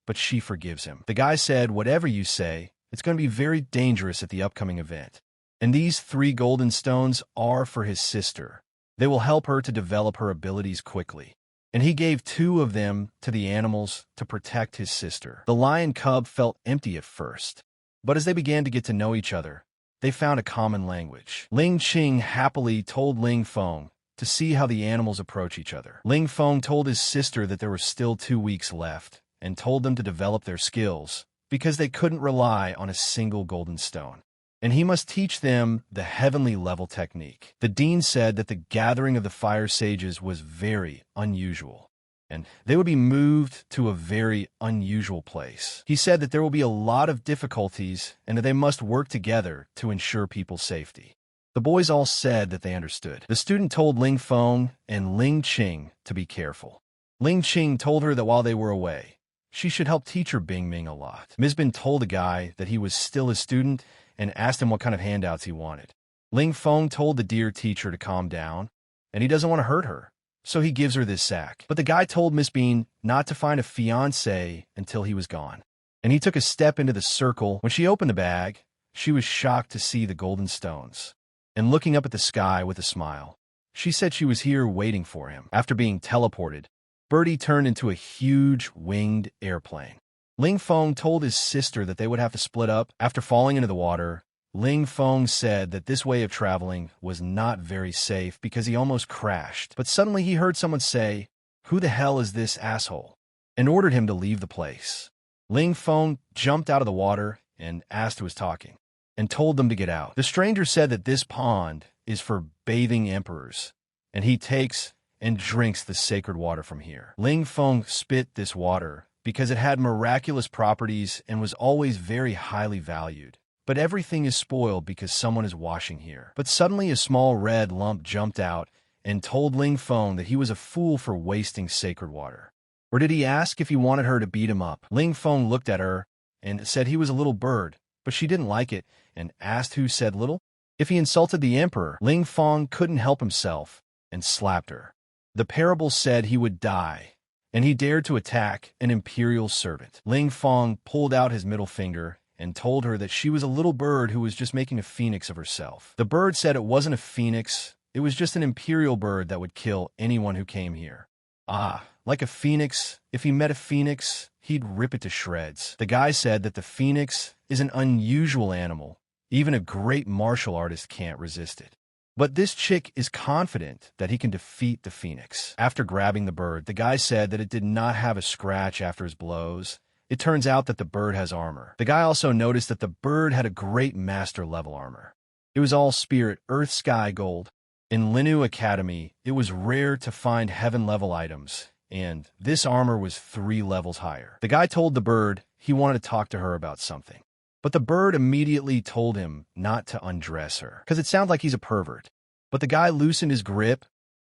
but she forgives him. The guy said, "Whatever you say, it's going to be very dangerous at the upcoming event. And these 3 golden stones are for his sister. They will help her to develop her abilities quickly." And he gave 2 of them to the animals to protect his sister. The lion cub felt empty at first, but as they began to get to know each other, they found a common language. Ling Qing happily told Ling Feng to see how the animals approach each other. Ling Feng told his sister that there were still 2 weeks left and told them to develop their skills because they couldn't rely on a single golden stone. And he must teach them the heavenly level technique. The dean said that the gathering of the Fire Sages was very unusual, and they would be moved to a very unusual place. He said that there will be a lot of difficulties and that they must work together to ensure people's safety. The boys all said that they understood. The student told Ling Feng and Ling Qing to be careful. Ling Qing told her that while they were away, she should help teach her Bing Ming a lot. Ms. Bin told the guy that he was still a student and asked him what kind of handouts he wanted. Ling Feng told the dear teacher to calm down, and he doesn't want to hurt her, so he gives her this sack. But the guy told Miss Bean not to find a fiancé until he was gone, and he took a step into the circle. When she opened the bag, she was shocked to see the golden stones, and looking up at the sky with a smile, she said she was here waiting for him. After being teleported, Birdie turned into a huge winged airplane. Ling Feng told his sister that they would have to split up. After falling into the water, Ling Feng said that this way of traveling was not very safe because he almost crashed. But suddenly he heard someone say, "Who the hell is this asshole?" and ordered him to leave the place. Ling Feng jumped out of the water and asked who was talking, and told them to get out. The stranger said that this pond is for bathing emperors, and he takes and drinks the sacred water from here. Ling Feng spit this water because it had miraculous properties and was always very highly valued. But everything is spoiled because someone is washing here. But suddenly a small red lump jumped out and told Ling Feng that he was a fool for wasting sacred water. Or did he ask if he wanted her to beat him up? Ling Feng looked at her and said he was a little bird, but she didn't like it and asked who said little. If he insulted the emperor, Ling Feng couldn't help himself and slapped her. The parable said he would die, and he dared to attack an imperial servant. Ling Feng pulled out his middle finger and told her that she was a little bird who was just making a phoenix of herself. The bird said it wasn't a phoenix, it was just an imperial bird that would kill anyone who came here. Ah, like a phoenix, if he met a phoenix, he'd rip it to shreds. The guy said that the phoenix is an unusual animal. Even a great martial artist can't resist it. But this chick is confident that he can defeat the phoenix. After grabbing the bird, the guy said that it did not have a scratch after his blows. It turns out that the bird has armor. The guy also noticed that the bird had a great master level armor. It was all spirit, earth, sky, gold. In Linu Academy, it was rare to find heaven level items, and this armor was 3 levels higher. The guy told the bird he wanted to talk to her about something. But the bird immediately told him not to undress her, because it sounded like he's a pervert. But the guy loosened his grip,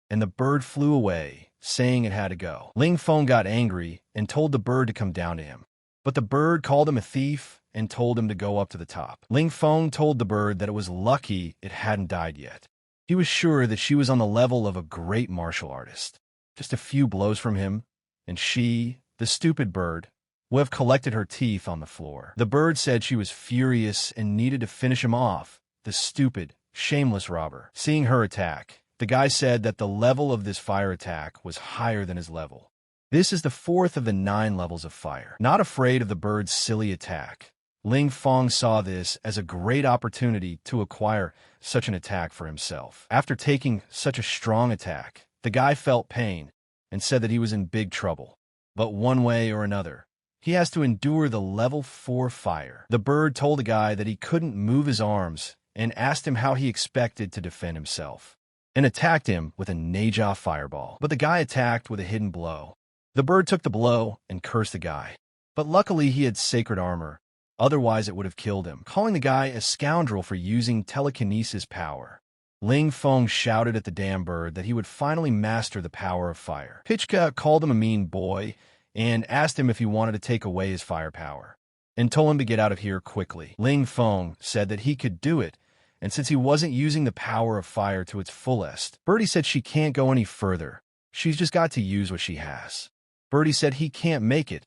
and the bird flew away, saying it had to go. Ling Feng got angry and told the bird to come down to him. But the bird called him a thief and told him to go up to the top. Ling Feng told the bird that it was lucky it hadn't died yet. He was sure that she was on the level of a great martial artist. Just a few blows from him, and she, the stupid bird, would have collected her teeth on the floor. The bird said she was furious and needed to finish him off, the stupid, shameless robber. Seeing her attack, The guy said that the level of this fire attack was higher than his level. This is the 4th of the 9 levels of fire. Not afraid of the bird's silly attack, Ling Fong saw this as a great opportunity to acquire such an attack for himself. After taking such a strong attack, the guy felt pain and said that he was in big trouble. But one way or another, he has to endure the level 4 fire. The bird told the guy that he couldn't move his arms and asked him how he expected to defend himself, and attacked him with a Neja fireball. But the guy attacked with a hidden blow. The bird took the blow and cursed the guy. But luckily he had sacred armor, otherwise it would have killed him, calling the guy a scoundrel for using telekinesis power. Ling Fong shouted at the damn bird that he would finally master the power of fire. Pichka called him a mean boy and asked him if he wanted to take away his firepower, and told him to get out of here quickly. Ling Fong said that he could do it, and since he wasn't using the power of fire to its fullest, Birdie said she can't go any further. She's just got to use what she has. Birdie said he can't make it,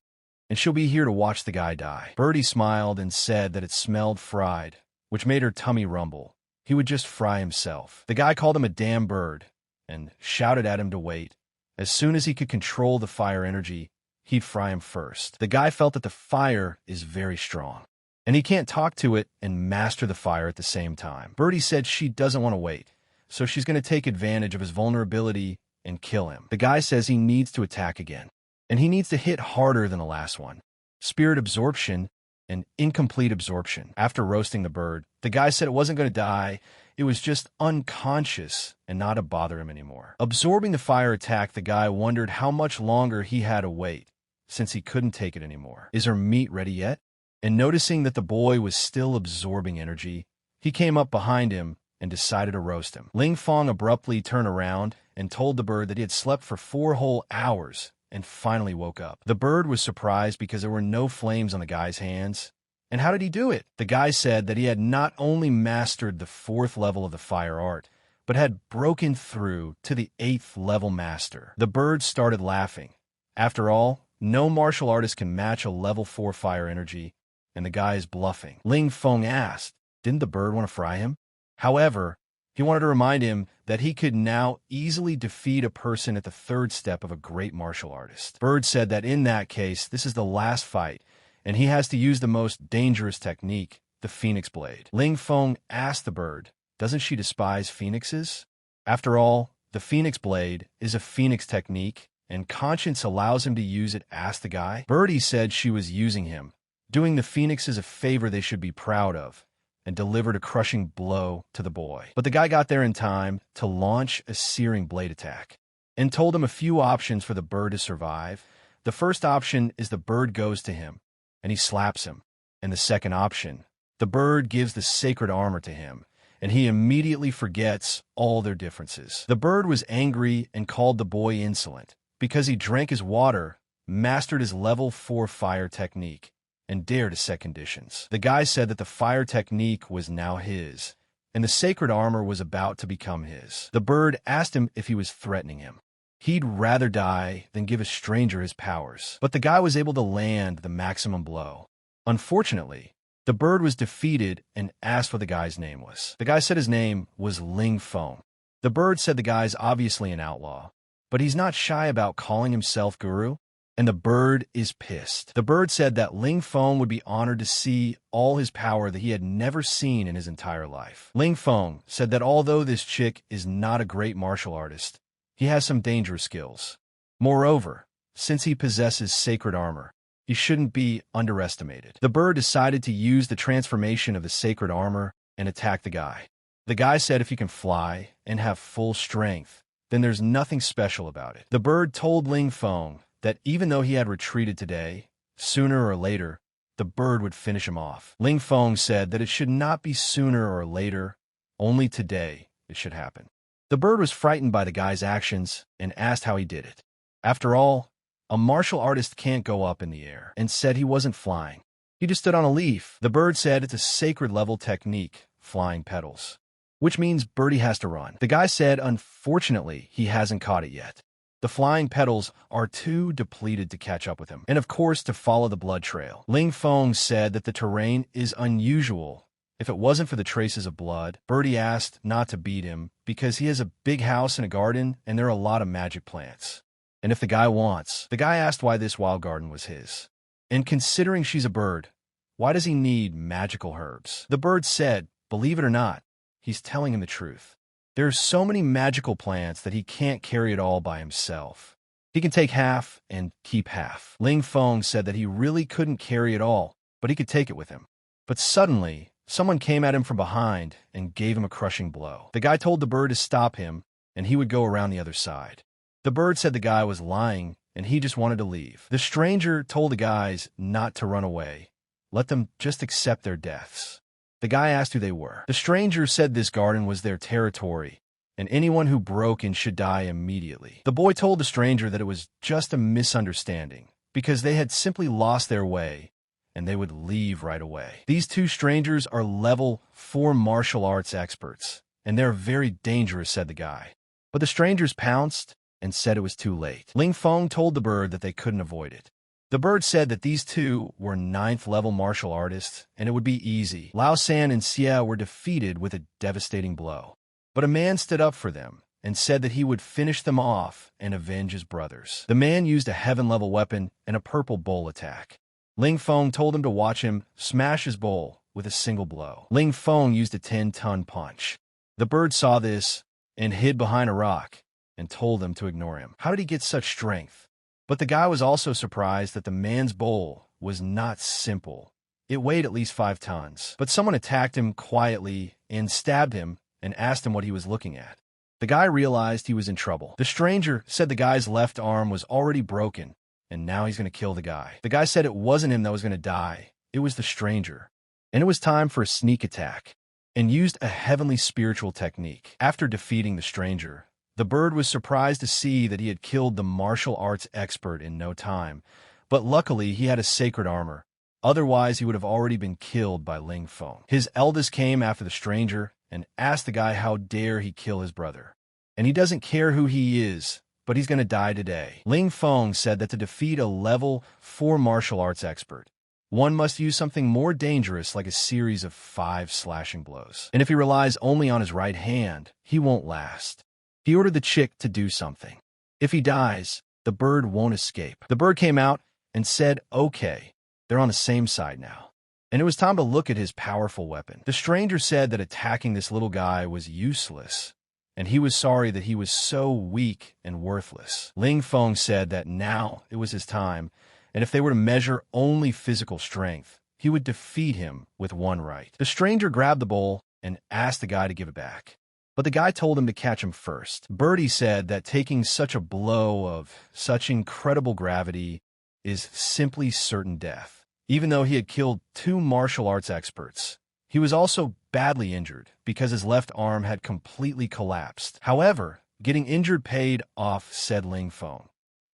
and she'll be here to watch the guy die. Birdie smiled and said that it smelled fried, which made her tummy rumble. He would just fry himself. The guy called him a damn bird and shouted at him to wait. As soon as he could control the fire energy, he'd fry him first. The guy felt that the fire is very strong, and he can't talk to it and master the fire at the same time. Birdie said she doesn't want to wait, so she's going to take advantage of his vulnerability and kill him. The guy says he needs to attack again, and he needs to hit harder than the last one. Spirit absorption and incomplete absorption. After roasting the bird, the guy said it wasn't going to die, it was just unconscious and not to bother him anymore. Absorbing the fire attack, the guy wondered how much longer he had to wait, since he couldn't take it anymore. Is her meat ready yet? And noticing that the boy was still absorbing energy, he came up behind him and decided to roast him. Ling Fong abruptly turned around and told the bird that he had slept for 4 whole hours and finally woke up. The bird was surprised because there were no flames on the guy's hands. And how did he do it? The guy said that he had not only mastered the 4th level of the fire art, but had broken through to the 8th level master. The bird started laughing. After all, no martial artist can match a level 4 fire energy, and the guy is bluffing. Ling Fong asked, didn't the bird want to fry him? However, he wanted to remind him that he could now easily defeat a person at the 3rd step of a great martial artist. Bird said that in that case, this is the last fight, and he has to use the most dangerous technique, the Phoenix Blade. Ling Fong asked the bird, doesn't she despise phoenixes? After all, the Phoenix Blade is a phoenix technique, and conscience allows him to use it, asked the guy. Birdie said she was using him, doing the phoenixes a favor they should be proud of, and delivered a crushing blow to the boy. But the guy got there in time to launch a searing blade attack, and told him a few options for the bird to survive. The first option is the bird goes to him, and he slaps him. And the second option, the bird gives the sacred armor to him, and he immediately forgets all their differences. The bird was angry and called the boy insolent, because he drank his water, mastered his level 4 fire technique, and dared to set conditions. The guy said that the fire technique was now his, and the sacred armor was about to become his. The bird asked him if he was threatening him. He'd rather die than give a stranger his powers. But the guy was able to land the maximum blow. Unfortunately, the bird was defeated and asked what the guy's name was. The guy said his name was Ling Fong. The bird said the guy's obviously an outlaw, but he's not shy about calling himself guru, and the bird is pissed. The bird said that Ling Fong would be honored to see all his power that he had never seen in his entire life. Ling Fong said that although this chick is not a great martial artist, he has some dangerous skills. Moreover, since he possesses sacred armor, he shouldn't be underestimated. The bird decided to use the transformation of the sacred armor and attack the guy. The guy said if he can fly and have full strength, then there's nothing special about it. The bird told Ling Fong that even though he had retreated today, sooner or later, the bird would finish him off. Ling Fong said that it should not be sooner or later, only today it should happen. The bird was frightened by the guy's actions and asked how he did it. After all, a martial artist can't go up in the air, and said he wasn't flying. He just stood on a leaf. The bird said it's a sacred level technique, flying petals, which means Birdie has to run. The guy said unfortunately he hasn't caught it yet. The flying petals are too depleted to catch up with him, and of course to follow the blood trail. Ling Fong said that the terrain is unusual If it wasn't for the traces of blood, Birdie asked not to beat him because he has a big house and a garden and there are a lot of magic plants. And if the guy wants, the guy asked why this wild garden was his. And considering she's a bird, why does he need magical herbs? The bird said, believe it or not, he's telling him the truth. There are so many magical plants that he can't carry it all by himself. He can take half and keep half. Ling Feng said that he really couldn't carry it all, but he could take it with him. But suddenly, someone came at him from behind and gave him a crushing blow. The guy told the bird to stop him, and he would go around the other side. The bird said the guy was lying, and he just wanted to leave. The stranger told the guys not to run away. Let them just accept their deaths. The guy asked who they were. The stranger said this garden was their territory, and anyone who broke in should die immediately. The boy told the stranger that it was just a misunderstanding, because they had simply lost their way, and they would leave right away. These two strangers are level 4 martial arts experts, and they're very dangerous, said the guy. But the strangers pounced and said it was too late. Ling Feng told the bird that they couldn't avoid it. The bird said that these two were 9th level martial artists, and it would be easy. Lao San and Xia were defeated with a devastating blow. But a man stood up for them and said that he would finish them off and avenge his brothers. The man used a heaven-level weapon and a purple bowl attack. Ling Feng told him to watch him smash his bowl with a single blow. Ling Feng used a 10-ton punch. The bird saw this and hid behind a rock and told them to ignore him. How did he get such strength? But the guy was also surprised that the man's bowl was not simple. It weighed at least 5 tons. But someone attacked him quietly and stabbed him and asked him what he was looking at. The guy realized he was in trouble. The stranger said the guy's left arm was already broken, and now he's going to kill the guy. The guy said it wasn't him that was going to die. It was the stranger. And it was time for a sneak attack, and used a heavenly spiritual technique. After defeating the stranger, the bird was surprised to see that he had killed the martial arts expert in no time, but luckily he had a sacred armor. Otherwise, he would have already been killed by Ling Feng. His eldest came after the stranger and asked the guy how dare he kill his brother. And he doesn't care who he is, but he's going to die today. Ling Feng said that to defeat a level 4 martial arts expert, one must use something more dangerous like a series of 5 slashing blows. And if he relies only on his right hand, he won't last. He ordered the chick to do something. If he dies, the bird won't escape. The bird came out and said, okay, they're on the same side now. And it was time to look at his powerful weapon. The stranger said that attacking this little guy was useless, and he was sorry that he was so weak and worthless. Ling Feng said that now it was his time, and if they were to measure only physical strength, he would defeat him with one right. The stranger grabbed the bowl and asked the guy to give it back. But the guy told him to catch him first. Birdie said that taking such a blow of such incredible gravity is simply certain death. Even though he had killed 2 martial arts experts, he was also badly injured because his left arm had completely collapsed. However, getting injured paid off, said Ling Feng.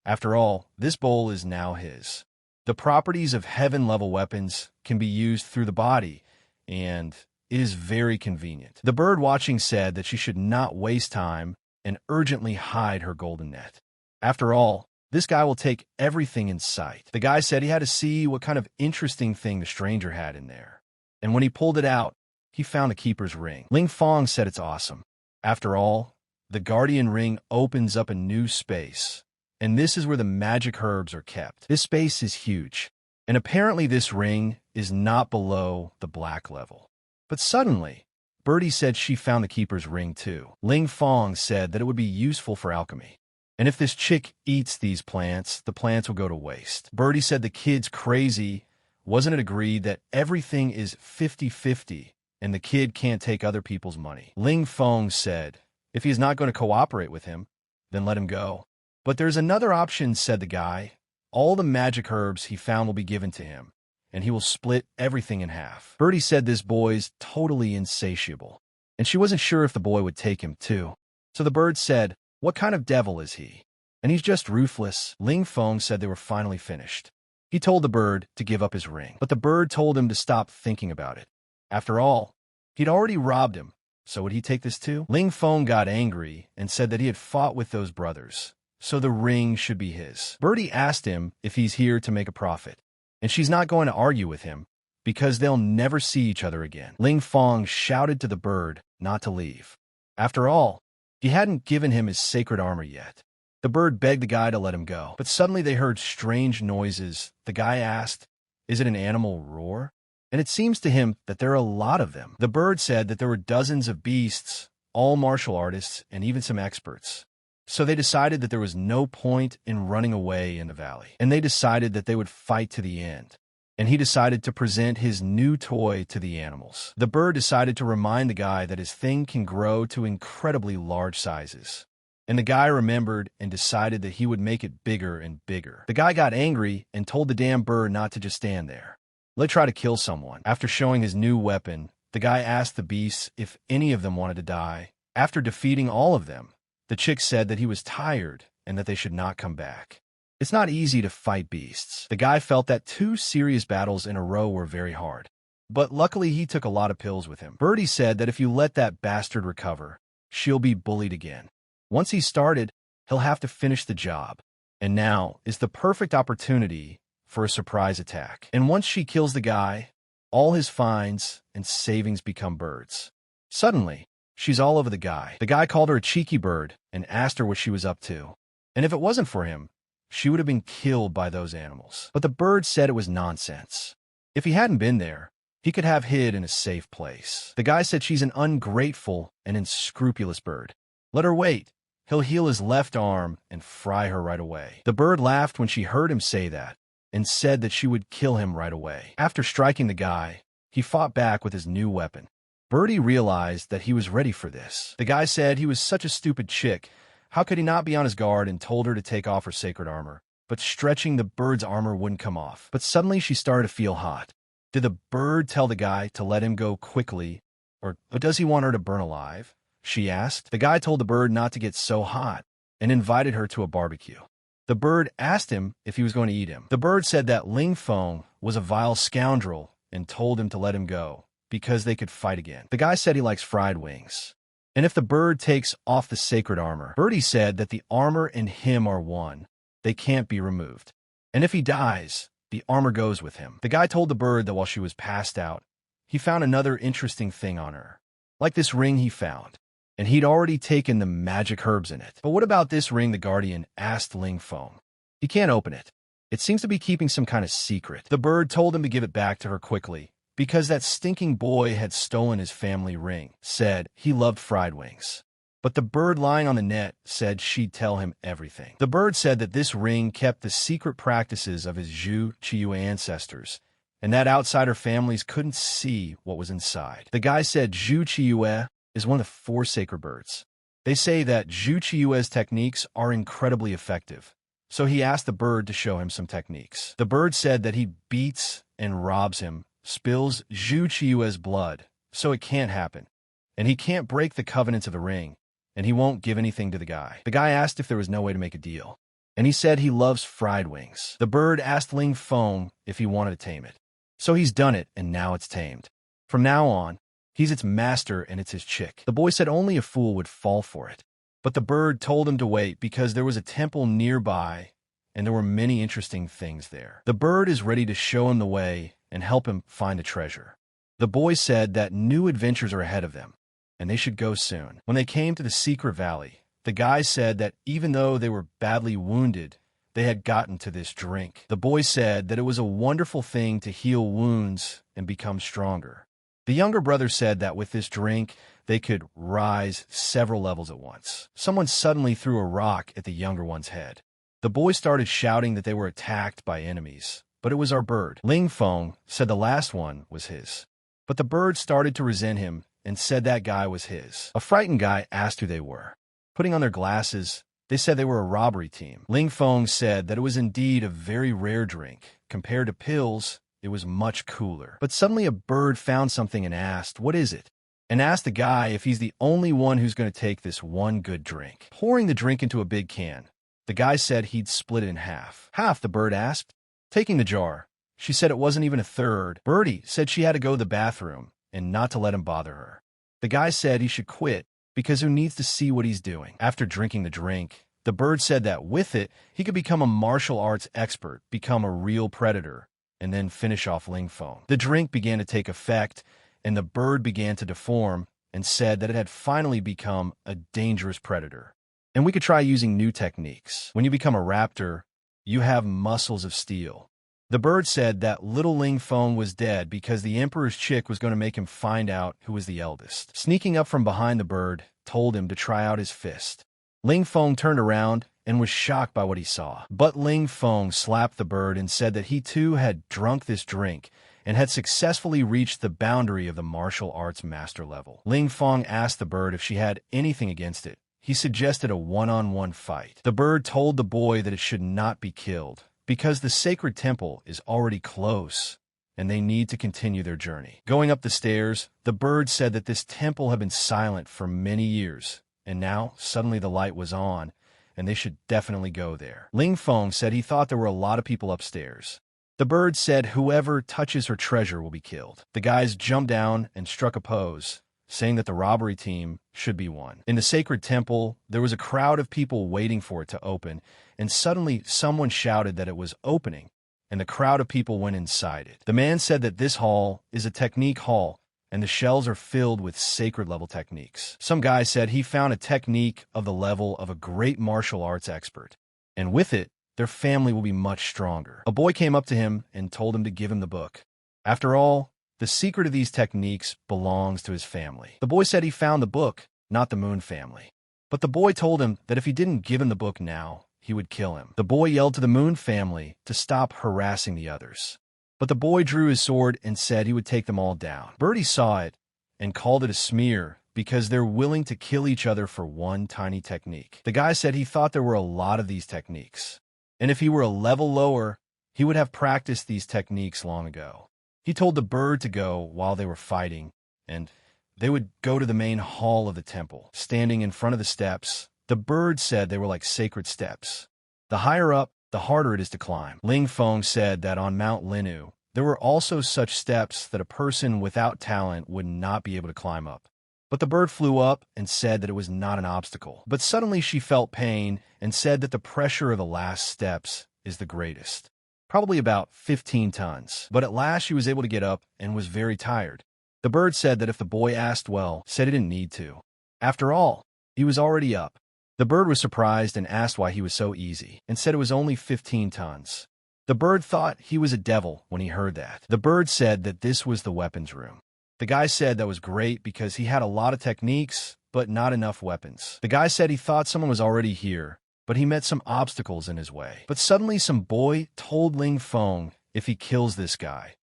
After all, this bowl is now his. The properties of heaven-level weapons can be used through the body, and it is very convenient. The bird watching said that she should not waste time and urgently hide her golden net. After all, this guy will take everything in sight. The guy said he had to see what kind of interesting thing the stranger had in there. And when he pulled it out, he found the keeper's ring. Ling Feng said it's awesome. After all, the guardian ring opens up a new space, and this is where the magic herbs are kept. This space is huge, and apparently this ring is not below the black level. But suddenly, Birdie said she found the keeper's ring too. Ling Feng said that it would be useful for alchemy. And if this chick eats these plants, the plants will go to waste. Birdie said the kid's crazy. Wasn't it agreed that everything is 50-50 and the kid can't take other people's money? Ling Feng said if he's not going to cooperate with him, then let him go. But there's another option, said the guy. All the magic herbs he found will be given to him, and he will split everything in half. Birdie said this boy's totally insatiable, and she wasn't sure if the boy would take him too. So the bird said, what kind of devil is he? And he's just ruthless. Ling Feng said they were finally finished. He told the bird to give up his ring, but the bird told him to stop thinking about it. After all, he'd already robbed him, so would he take this too? Ling Feng got angry and said that he had fought with those brothers, so the ring should be his. Birdie asked him if he's here to make a profit, and she's not going to argue with him, because they'll never see each other again. Ling Fong shouted to the bird not to leave. After all, he hadn't given him his sacred armor yet. The bird begged the guy to let him go, but suddenly they heard strange noises. The guy asked, "Is it an animal roar?" And it seems to him that there are a lot of them. The bird said that there were dozens of beasts, all martial artists, and even some experts. So they decided that there was no point in running away in the valley, and they decided that they would fight to the end. And he decided to present his new toy to the animals. The bird decided to remind the guy that his thing can grow to incredibly large sizes. And the guy remembered and decided that he would make it bigger and bigger. The guy got angry and told the damn bird not to just stand there. Let's try to kill someone. After showing his new weapon, the guy asked the beasts if any of them wanted to die. After defeating all of them, the chick said that he was tired and that they should not come back. It's not easy to fight beasts. The guy felt that 2 serious battles in a row were very hard. But luckily he took a lot of pills with him. Birdie said that if you let that bastard recover, she'll be bullied again. Once he's started, he'll have to finish the job. And now is the perfect opportunity for a surprise attack. And once she kills the guy, all his fines and savings become birds. Suddenly, she's all over the guy. The guy called her a cheeky bird and asked her what she was up to. And if it wasn't for him, she would have been killed by those animals. But the bird said it was nonsense. If he hadn't been there, he could have hid in a safe place. The guy said she's an ungrateful and unscrupulous bird. Let her wait. He'll heal his left arm and fry her right away. The bird laughed when she heard him say that and said that she would kill him right away. After striking the guy, he fought back with his new weapon. Birdie realized that he was ready for this. The guy said he was such a stupid chick. How could he not be on his guard, and told her to take off her sacred armor? But stretching the bird's armor wouldn't come off. But suddenly she started to feel hot. Did the bird tell the guy to let him go quickly, or does he want her to burn alive? She asked. The guy told the bird not to get so hot and invited her to a barbecue. The bird asked him if he was going to eat him. The bird said that Ling Fong was a vile scoundrel and told him to let him go because they could fight again. The guy said he likes fried wings. And if the bird takes off the sacred armor, Birdie said that the armor and him are one. They can't be removed. And if he dies, the armor goes with him. The guy told the bird that while she was passed out, he found another interesting thing on her, like this ring he found. And he'd already taken the magic herbs in it. But what about this ring, the guardian asked Ling Fong. He can't open it. It seems to be keeping some kind of secret. The bird told him to give it back to her quickly, because that stinking boy had stolen his family ring, said he loved fried wings. But the bird lying on the net said she'd tell him everything. The bird said that this ring kept the secret practices of his Zhu Qiyu ancestors, and that outsider families couldn't see what was inside. The guy said Zhu Qiyu is one of the 4 sacred birds. They say that Zhu Qiyue's techniques are incredibly effective, so he asked the bird to show him some techniques. The bird said that he beats and robs him, spills Zhu Qiyue's blood, so it can't happen, and he can't break the covenants of the ring, and he won't give anything to the guy. The guy asked if there was no way to make a deal, and he said he loves fried wings. The bird asked Ling Fong if he wanted to tame it. So he's done it, and now it's tamed. From now on, he's its master and it's his chick. The boy said only a fool would fall for it. But the bird told him to wait because there was a temple nearby and there were many interesting things there. The bird is ready to show him the way and help him find the treasure. The boy said that new adventures are ahead of them and they should go soon. When they came to the secret valley, the guy said that even though they were badly wounded, they had gotten to this drink. The boy said that it was a wonderful thing to heal wounds and become stronger. The younger brother said that with this drink, they could rise several levels at once. Someone suddenly threw a rock at the younger one's head. The boy started shouting that they were attacked by enemies, but it was our bird. Ling Fong said the last one was his. But the bird started to resent him and said that guy was his. A frightened guy asked who they were. Putting on their glasses, they said they were a robbery team. Ling Fong said that it was indeed a very rare drink. Compared to pills, it was much cooler. But suddenly a bird found something and asked, "What is it?" And asked the guy if he's the only one who's going to take this one good drink. Pouring the drink into a big can, the guy said he'd split it in half. Half, the bird asked. Taking the jar, she said it wasn't even a third. Birdie said she had to go to the bathroom and not to let him bother her. The guy said he should quit because who needs to see what he's doing. After drinking the drink, the bird said that with it, he could become a martial arts expert, become a real predator, and then finish off Ling Feng. The drink began to take effect, and the bird began to deform and said that it had finally become a dangerous predator. And we could try using new techniques. When you become a raptor, you have muscles of steel. The bird said that little Ling Feng was dead because the emperor's chick was going to make him find out who was the eldest. Sneaking up from behind the bird told him to try out his fist. Ling Feng turned around and was shocked by what he saw. But Ling Feng slapped the bird and said that he too had drunk this drink and had successfully reached the boundary of the martial arts master level. Ling Feng asked the bird if she had anything against it. He suggested a one-on-one fight. The bird told the boy that it should not be killed because the sacred temple is already close and they need to continue their journey. Going up the stairs, the bird said that this temple had been silent for many years, and now suddenly the light was on, and they should definitely go there. Ling Feng said he thought there were a lot of people upstairs. The bird said whoever touches her treasure will be killed. The guys jumped down and struck a pose, saying that the robbery team should be won. In the sacred temple, there was a crowd of people waiting for it to open, and suddenly someone shouted that it was opening, and the crowd of people went inside it. The man said that this hall is a technique hall, and the shells are filled with sacred-level techniques. Some guy said he found a technique of the level of a great martial arts expert, and with it, their family will be much stronger. A boy came up to him and told him to give him the book. After all, the secret of these techniques belongs to his family. The boy said he found the book, not the Moon family. But the boy told him that if he didn't give him the book now, he would kill him. The boy yelled to the Moon family to stop harassing the others. But the boy drew his sword and said he would take them all down. Birdie saw it and called it a smear because they're willing to kill each other for one tiny technique. The guy said he thought there were a lot of these techniques, and if he were a level lower, he would have practiced these techniques long ago. He told the bird to go while they were fighting, and they would go to the main hall of the temple. Standing in front of the steps, the bird said they were like sacred steps. The higher up, the harder it is to climb. Ling Feng said that on Mount Linu, there were also such steps that a person without talent would not be able to climb up. But the bird flew up and said that it was not an obstacle. But suddenly she felt pain and said that the pressure of the last steps is the greatest. Probably about 15 tons. But at last she was able to get up and was very tired. The bird said that if the boy asked well, said he didn't need to. After all, he was already up. The bird was surprised and asked why he was so easy, and said it was only 15 tons. The bird thought he was a devil when he heard that. The bird said that this was the weapons room. The guy said that was great because he had a lot of techniques, but not enough weapons. The guy said he thought someone was already here, but he met some obstacles in his way. But suddenly some boy told Ling Feng if he kills this guy,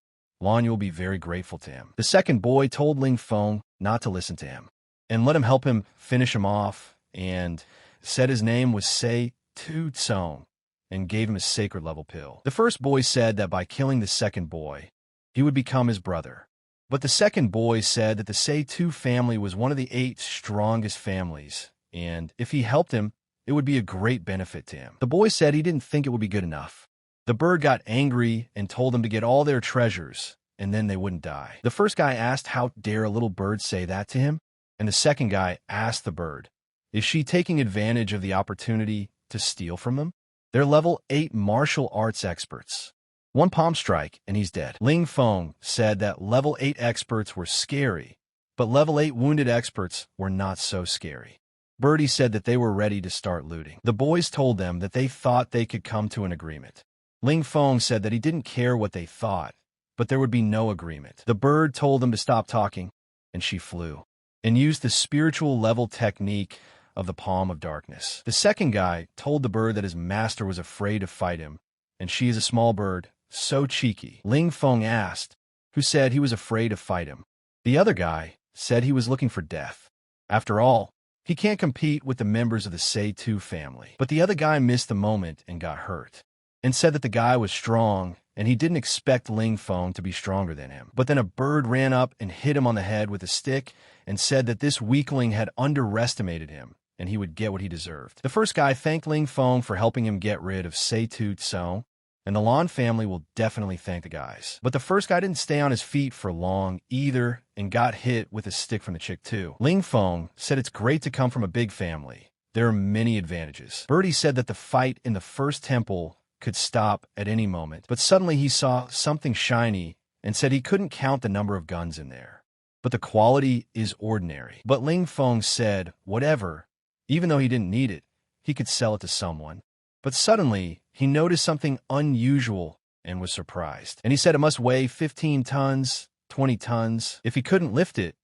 Lan will be very grateful to him. The second boy told Ling Feng not to listen to him, and let him help him finish him off, and said his name was Sei Tu Tsong, and gave him a sacred level pill. The first boy said that by killing the second boy, he would become his brother. But the second boy said that the Sei Tu family was one of the 8 strongest families, and if he helped him, it would be a great benefit to him. The boy said he didn't think it would be good enough. The bird got angry and told them to get all their treasures, and then they wouldn't die. The first guy asked how dare a little bird say that to him, and the second guy asked the bird, is she taking advantage of the opportunity to steal from them? They're level 8 martial arts experts. One palm strike, and he's dead. Ling Feng said that level 8 experts were scary, but level 8 wounded experts were not so scary. Birdie said that they were ready to start looting. The boys told them that they thought they could come to an agreement. Ling Feng said that he didn't care what they thought, but there would be no agreement. The bird told them to stop talking, and she flew, and used the spiritual level technique of the Palm of Darkness. The second guy told the bird that his master was afraid to fight him, and she is a small bird, so cheeky. Ling Feng asked, who said he was afraid to fight him. The other guy said he was looking for death. After all, he can't compete with the members of the Sei Tu family. But the other guy missed the moment and got hurt, and said that the guy was strong, and he didn't expect Ling Feng to be stronger than him. But then a bird ran up and hit him on the head with a stick and said that this weakling had underestimated him, and he would get what he deserved. The first guy thanked Ling Feng for helping him get rid of Sei Tu Tsong, and the Lan family will definitely thank the guys. But the first guy didn't stay on his feet for long either and got hit with a stick from the chick too. Ling Feng said it's great to come from a big family. There are many advantages. Birdie said that the fight in the first temple could stop at any moment, but suddenly he saw something shiny and said he couldn't count the number of guns in there. But the quality is ordinary. But Ling Feng said, whatever, even though he didn't need it, he could sell it to someone. But suddenly, he noticed something unusual and was surprised. And he said it must weigh 15 tons, 20 tons. If he couldn't lift it,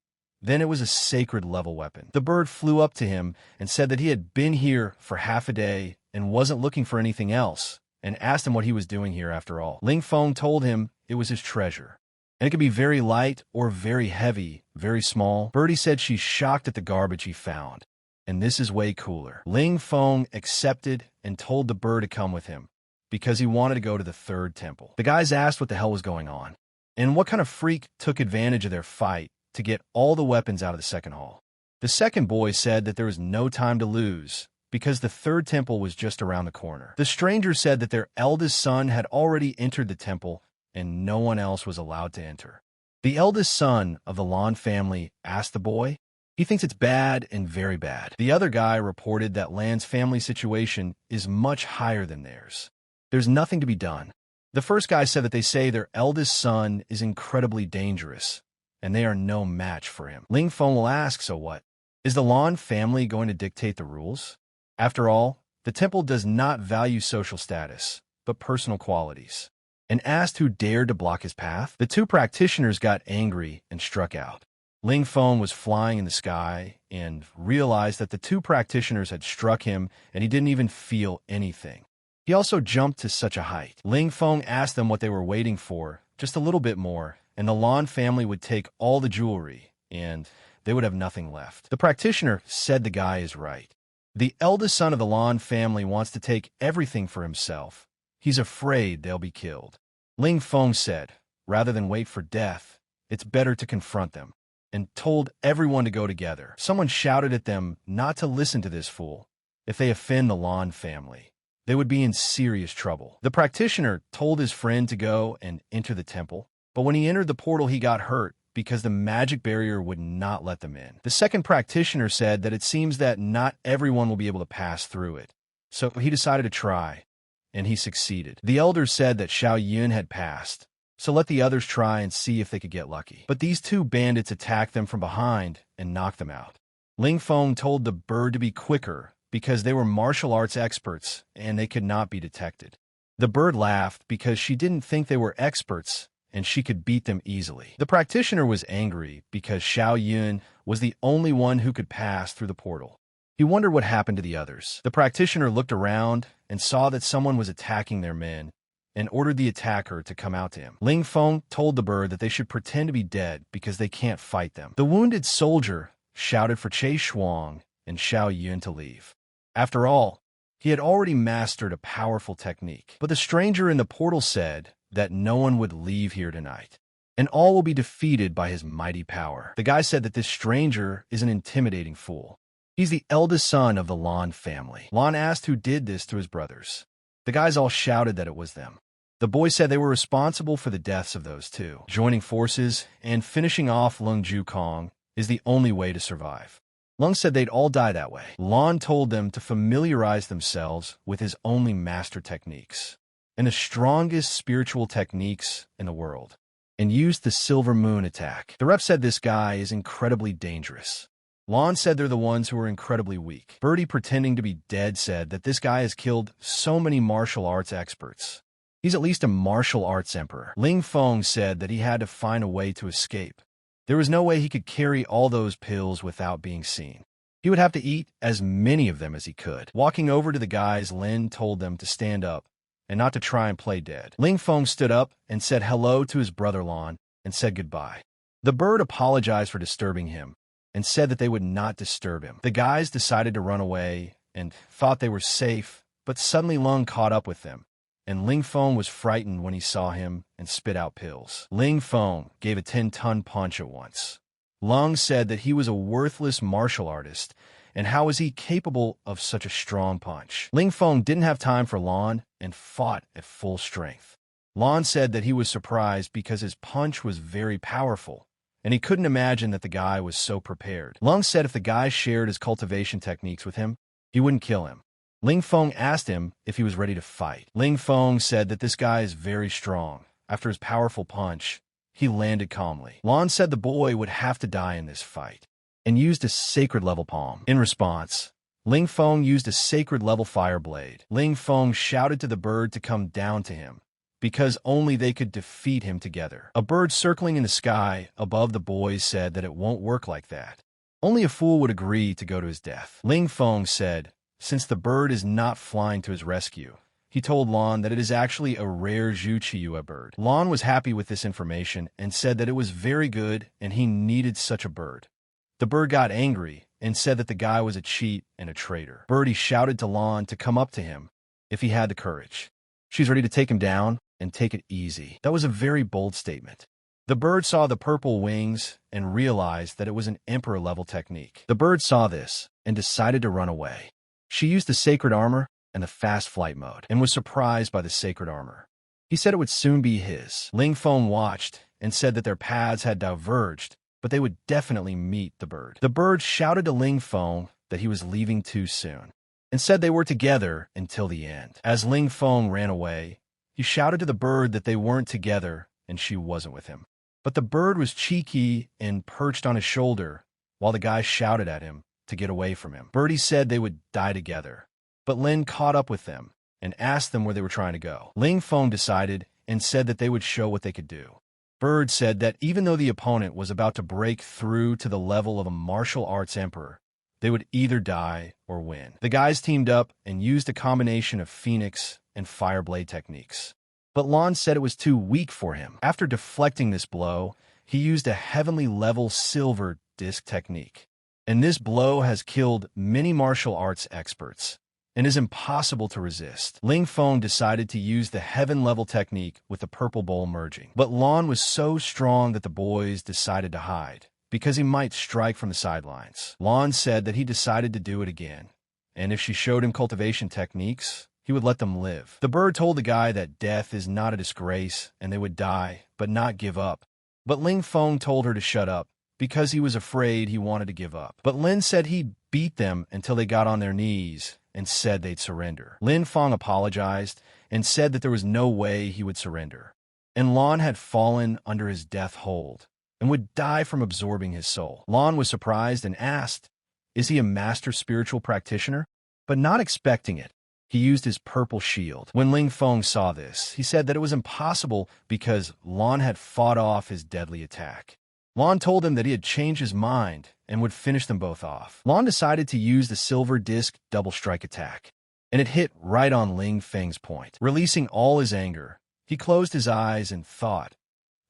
then it was a sacred level weapon. The bird flew up to him and said that he had been here for half a day and wasn't looking for anything else, and asked him what he was doing here after all. Ling Feng told him it was his treasure. And it could be very light or very heavy, very small. Birdie said she's shocked at the garbage he found. And this is way cooler. Ling Feng accepted and told the bird to come with him because he wanted to go to the third temple. The guys asked what the hell was going on and what kind of freak took advantage of their fight to get all the weapons out of the second hall. The second boy said that there was no time to lose because the third temple was just around the corner. The stranger said that their eldest son had already entered the temple and no one else was allowed to enter. The eldest son of the Lan family asked the boy. He thinks it's bad and very bad. The other guy reported that Lan's family situation is much higher than theirs. There's nothing to be done. The first guy said that they say their eldest son is incredibly dangerous, and they are no match for him. Ling Feng will ask, so what? Is the Lan family going to dictate the rules? After all, the temple does not value social status, but personal qualities. And asked who dared to block his path. The two practitioners got angry and struck out. Ling Feng was flying in the sky and realized that the two practitioners had struck him and he didn't even feel anything. He also jumped to such a height. Ling Feng asked them what they were waiting for, just a little bit more, and the Lan family would take all the jewelry and they would have nothing left. The practitioner said the guy is right. The eldest son of the Lan family wants to take everything for himself. He's afraid they'll be killed. Ling Feng said, rather than wait for death, it's better to confront them, and told everyone to go together. Someone shouted at them not to listen to this fool. If they offend the Lan family, they would be in serious trouble. The practitioner told his friend to go and enter the temple, but when he entered the portal he got hurt because the magic barrier would not let them in. The second practitioner said that it seems that not everyone will be able to pass through it, so he decided to try. And he succeeded. The elders said that Xiao Yun had passed, so let the others try and see if they could get lucky. But these two bandits attacked them from behind and knocked them out. Ling Feng told the bird to be quicker because they were martial arts experts and they could not be detected. The bird laughed because she didn't think they were experts and she could beat them easily. The practitioner was angry because Xiao Yun was the only one who could pass through the portal. He wondered what happened to the others. The practitioner looked around and saw that someone was attacking their men and ordered the attacker to come out to him. Ling Feng told the bird that they should pretend to be dead because they can't fight them. The wounded soldier shouted for Che Shuang and Xiao Yun to leave. After all, he had already mastered a powerful technique. But the stranger in the portal said that no one would leave here tonight, and all will be defeated by his mighty power. The guy said that this stranger is an intimidating fool. He's the eldest son of the Lan family. Lan asked who did this to his brothers. The guys all shouted that it was them. The boy said they were responsible for the deaths of those two. Joining forces and finishing off Lung Ju Kong is the only way to survive. Lung said they'd all die that way. Lan told them to familiarize themselves with his only master techniques and the strongest spiritual techniques in the world, and used the Silver Moon attack. The rep said this guy is incredibly dangerous. Lan said they're the ones who are incredibly weak. Birdie, pretending to be dead, said that this guy has killed so many martial arts experts. He's at least a martial arts emperor. Ling Feng said that he had to find a way to escape. There was no way he could carry all those pills without being seen. He would have to eat as many of them as he could. Walking over to the guys, Lin told them to stand up and not to try and play dead. Ling Feng stood up and said hello to his brother Lan and said goodbye. The bird apologized for disturbing him and said that they would not disturb him. The guys decided to run away and thought they were safe, but suddenly Lung caught up with them, and Ling Feng was frightened when he saw him and spit out pills. Ling Feng gave a 10-ton punch at once. Lung said that he was a worthless martial artist, and how was he capable of such a strong punch? Ling Feng didn't have time for Lan and fought at full strength. Lan said that he was surprised because his punch was very powerful, and he couldn't imagine that the guy was so prepared. Lung said if the guy shared his cultivation techniques with him, he wouldn't kill him. Ling Feng asked him if he was ready to fight. Ling Feng said that this guy is very strong. After his powerful punch, he landed calmly. Lan said the boy would have to die in this fight, and used a sacred level palm. In response, Ling Feng used a sacred level fire blade. Ling Feng shouted to the bird to come down to him, because only they could defeat him together. A bird circling in the sky above the boys said that it won't work like that. Only a fool would agree to go to his death. Ling Feng said, since the bird is not flying to his rescue, he told Lan that it is actually a rare Zhu Qiyue bird. Lan was happy with this information and said that it was very good and he needed such a bird. The bird got angry and said that the guy was a cheat and a traitor. Birdie shouted to Lan to come up to him if he had the courage. She's ready to take him down and take it easy. That was a very bold statement. The bird saw the purple wings and realized that it was an emperor-level technique. The bird saw this and decided to run away. She used the sacred armor and the fast flight mode and was surprised by the sacred armor. He said it would soon be his. Ling Feng watched and said that their paths had diverged, but they would definitely meet the bird. The bird shouted to Ling Feng that he was leaving too soon and said they were together until the end. As Ling Feng ran away, he shouted to the bird that they weren't together and she wasn't with him. But the bird was cheeky and perched on his shoulder while the guy shouted at him to get away from him. Birdie said they would die together, but Lin caught up with them and asked them where they were trying to go. Ling Feng decided and said that they would show what they could do. Bird said that even though the opponent was about to break through to the level of a martial arts emperor, they would either die or win. The guys teamed up and used a combination of Phoenix and Fireblade techniques. But Lan said it was too weak for him. After deflecting this blow, he used a heavenly level silver disc technique. And this blow has killed many martial arts experts and is impossible to resist. Ling Feng decided to use the heaven-level technique with the purple bowl merging. But Lan was so strong that the boys decided to hide, because he might strike from the sidelines. Lan said that he decided to do it again, and if she showed him cultivation techniques, he would let them live. The bird told the guy that death is not a disgrace and they would die, but not give up. But Ling Feng told her to shut up, because he was afraid he wanted to give up. But Lin said he'd beat them until they got on their knees and said they'd surrender. Lin Feng apologized and said that there was no way he would surrender. And Lan had fallen under his death hold and would die from absorbing his soul. Lan was surprised and asked, is he a master spiritual practitioner? But not expecting it, he used his purple shield. When Ling Feng saw this, he said that it was impossible because Lan had fought off his deadly attack. Lan told him that he had changed his mind and would finish them both off. Lan decided to use the silver disc double strike attack, and it hit right on Ling Feng's point. Releasing all his anger, he closed his eyes and thought,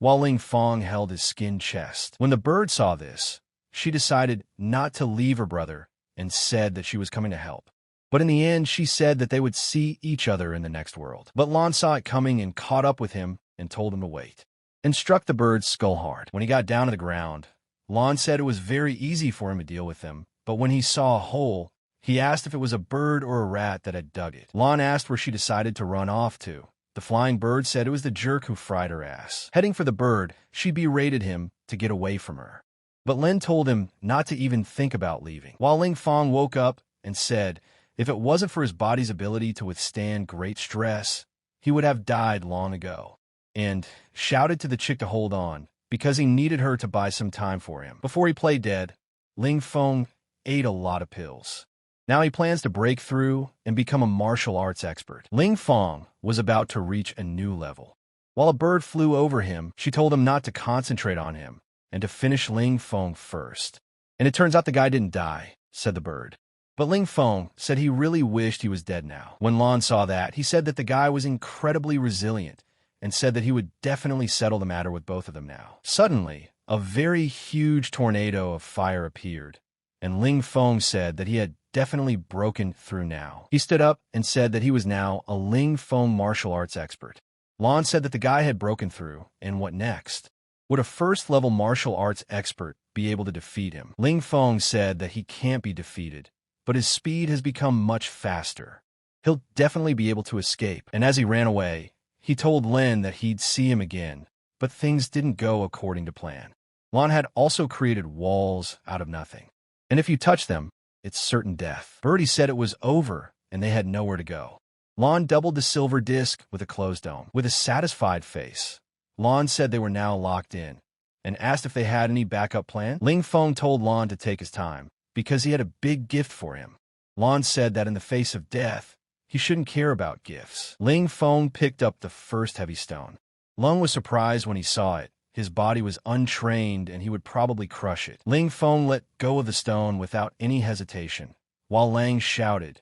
while Ling Feng held his skin chest. When the bird saw this, she decided not to leave her brother and said that she was coming to help. But in the end, she said that they would see each other in the next world. But Lan saw it coming and caught up with him and told him to wait, and struck the bird's skull hard. When he got down to the ground, Lan said it was very easy for him to deal with them, but when he saw a hole, he asked if it was a bird or a rat that had dug it. Lan asked where she decided to run off to. The flying bird said it was the jerk who fried her ass. Heading for the bird, she berated him to get away from her. But Lin told him not to even think about leaving. While Ling Feng woke up and said if it wasn't for his body's ability to withstand great stress, he would have died long ago, and shouted to the chick to hold on, because he needed her to buy some time for him. Before he played dead, Ling Feng ate a lot of pills. Now he plans to break through and become a martial arts expert. Ling Feng was about to reach a new level. While a bird flew over him, she told him not to concentrate on him and to finish Ling Feng first. And it turns out the guy didn't die, said the bird. But Ling Feng said he really wished he was dead now. When Lan saw that, he said that the guy was incredibly resilient and said that he would definitely settle the matter with both of them now. Suddenly, a very huge tornado of fire appeared, and Ling Feng said that he had definitely broken through now. He stood up and said that he was now a Ling Feng martial arts expert. Lan said that the guy had broken through, and what next? Would a first-level martial arts expert be able to defeat him? Ling Feng said that he can't be defeated, but his speed has become much faster. He'll definitely be able to escape. And as he ran away, he told Lin that he'd see him again, but things didn't go according to plan. Lan had also created walls out of nothing, and if you touch them, it's certain death. Birdie said it was over and they had nowhere to go. Lon doubled the silver disc with a closed dome. With a satisfied face, Lon said they were now locked in, and asked if they had any backup plan. Ling Feng told Lon to take his time, because he had a big gift for him. Lon said that in the face of death, he shouldn't care about gifts. Ling Feng picked up the first heavy stone. Lung was surprised when he saw it. His body was untrained, and he would probably crush it. Ling Feng let go of the stone without any hesitation, while Lang shouted,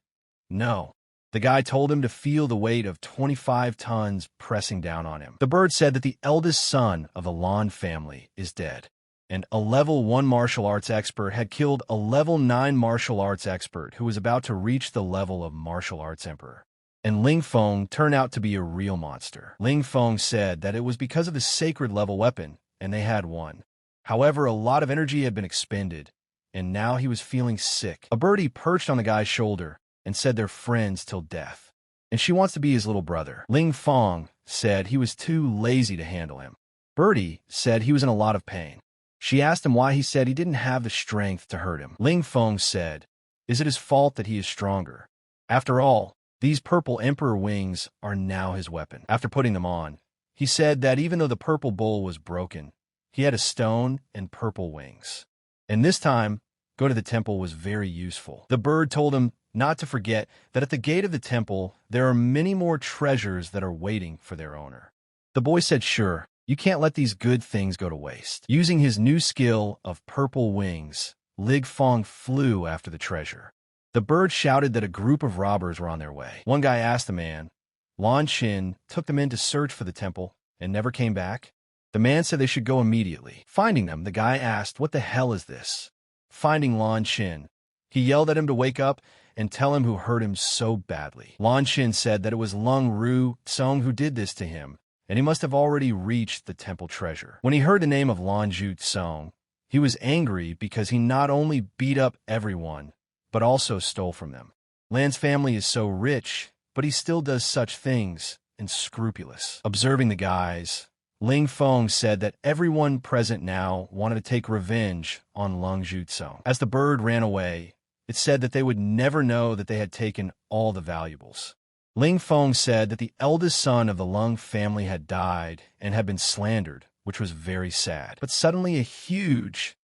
"No." The guy told him to feel the weight of 25 tons pressing down on him. The bird said that the eldest son of the Lan family is dead, and a level 1 martial arts expert had killed a level 9 martial arts expert who was about to reach the level of martial arts emperor. And Ling Feng turned out to be a real monster. Ling Feng said that it was because of the sacred level weapon, and they had won. However, a lot of energy had been expended, and now he was feeling sick. A birdie perched on the guy's shoulder and said they're friends till death, and she wants to be his little brother. Ling Feng said he was too lazy to handle him. Birdie said he was in a lot of pain. She asked him why he said he didn't have the strength to hurt him. Ling Feng said, "Is it his fault that he is stronger? After all, these purple emperor wings are now his weapon." After putting them on, he said that even though the purple bowl was broken, he had a stone and purple wings. And this time, go to the temple was very useful. The bird told him not to forget that at the gate of the temple, there are many more treasures that are waiting for their owner. The boy said, "Sure, you can't let these good things go to waste." Using his new skill of purple wings, Ling Feng flew after the treasure. The bird shouted that a group of robbers were on their way. One guy asked the man. Lan Qin took them in to search for the temple and never came back. The man said they should go immediately. Finding them, the guy asked, "What the hell is this?" Finding Lan Qin, he yelled at him to wake up and tell him who hurt him so badly. Lan Qin said that it was Lung Ru Song who did this to him, and he must have already reached the temple treasure. When he heard the name of Lan Ju Song, he was angry because he not only beat up everyone, but also stole from them. Lan's family is so rich, but he still does such things, and scrupulous. Observing the guys, Ling Feng said that everyone present now wanted to take revenge on Lung Ju Song. As the bird ran away, it said that they would never know that they had taken all the valuables. Ling Feng said that the eldest son of the Lung family had died and had been slandered, which was very sad. But suddenly a huge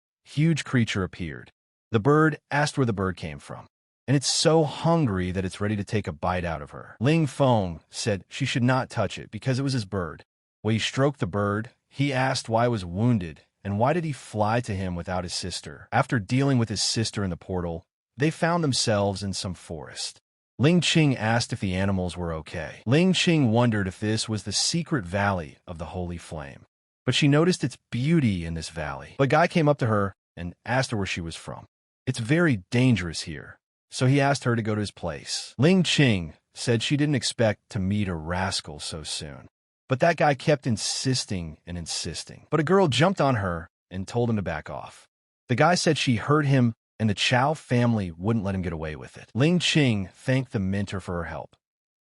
creature appeared. The bird asked where the bird came from, and it's so hungry that it's ready to take a bite out of her. Ling Feng said she should not touch it because it was his bird. When he stroked the bird, he asked why it was wounded and why did he fly to him without his sister. After dealing with his sister in the portal, they found themselves in some forest. Ling Qing asked if the animals were okay. Ling Qing wondered if this was the secret valley of the Holy Flame, but she noticed its beauty in this valley. A guy came up to her and asked her where she was from. "It's very dangerous here," so he asked her to go to his place. Ling Qing said she didn't expect to meet a rascal so soon, but that guy kept insisting and insisting. But a girl jumped on her and told him to back off. The guy said she hurt him and the Chow family wouldn't let him get away with it. Ling Qing thanked the mentor for her help.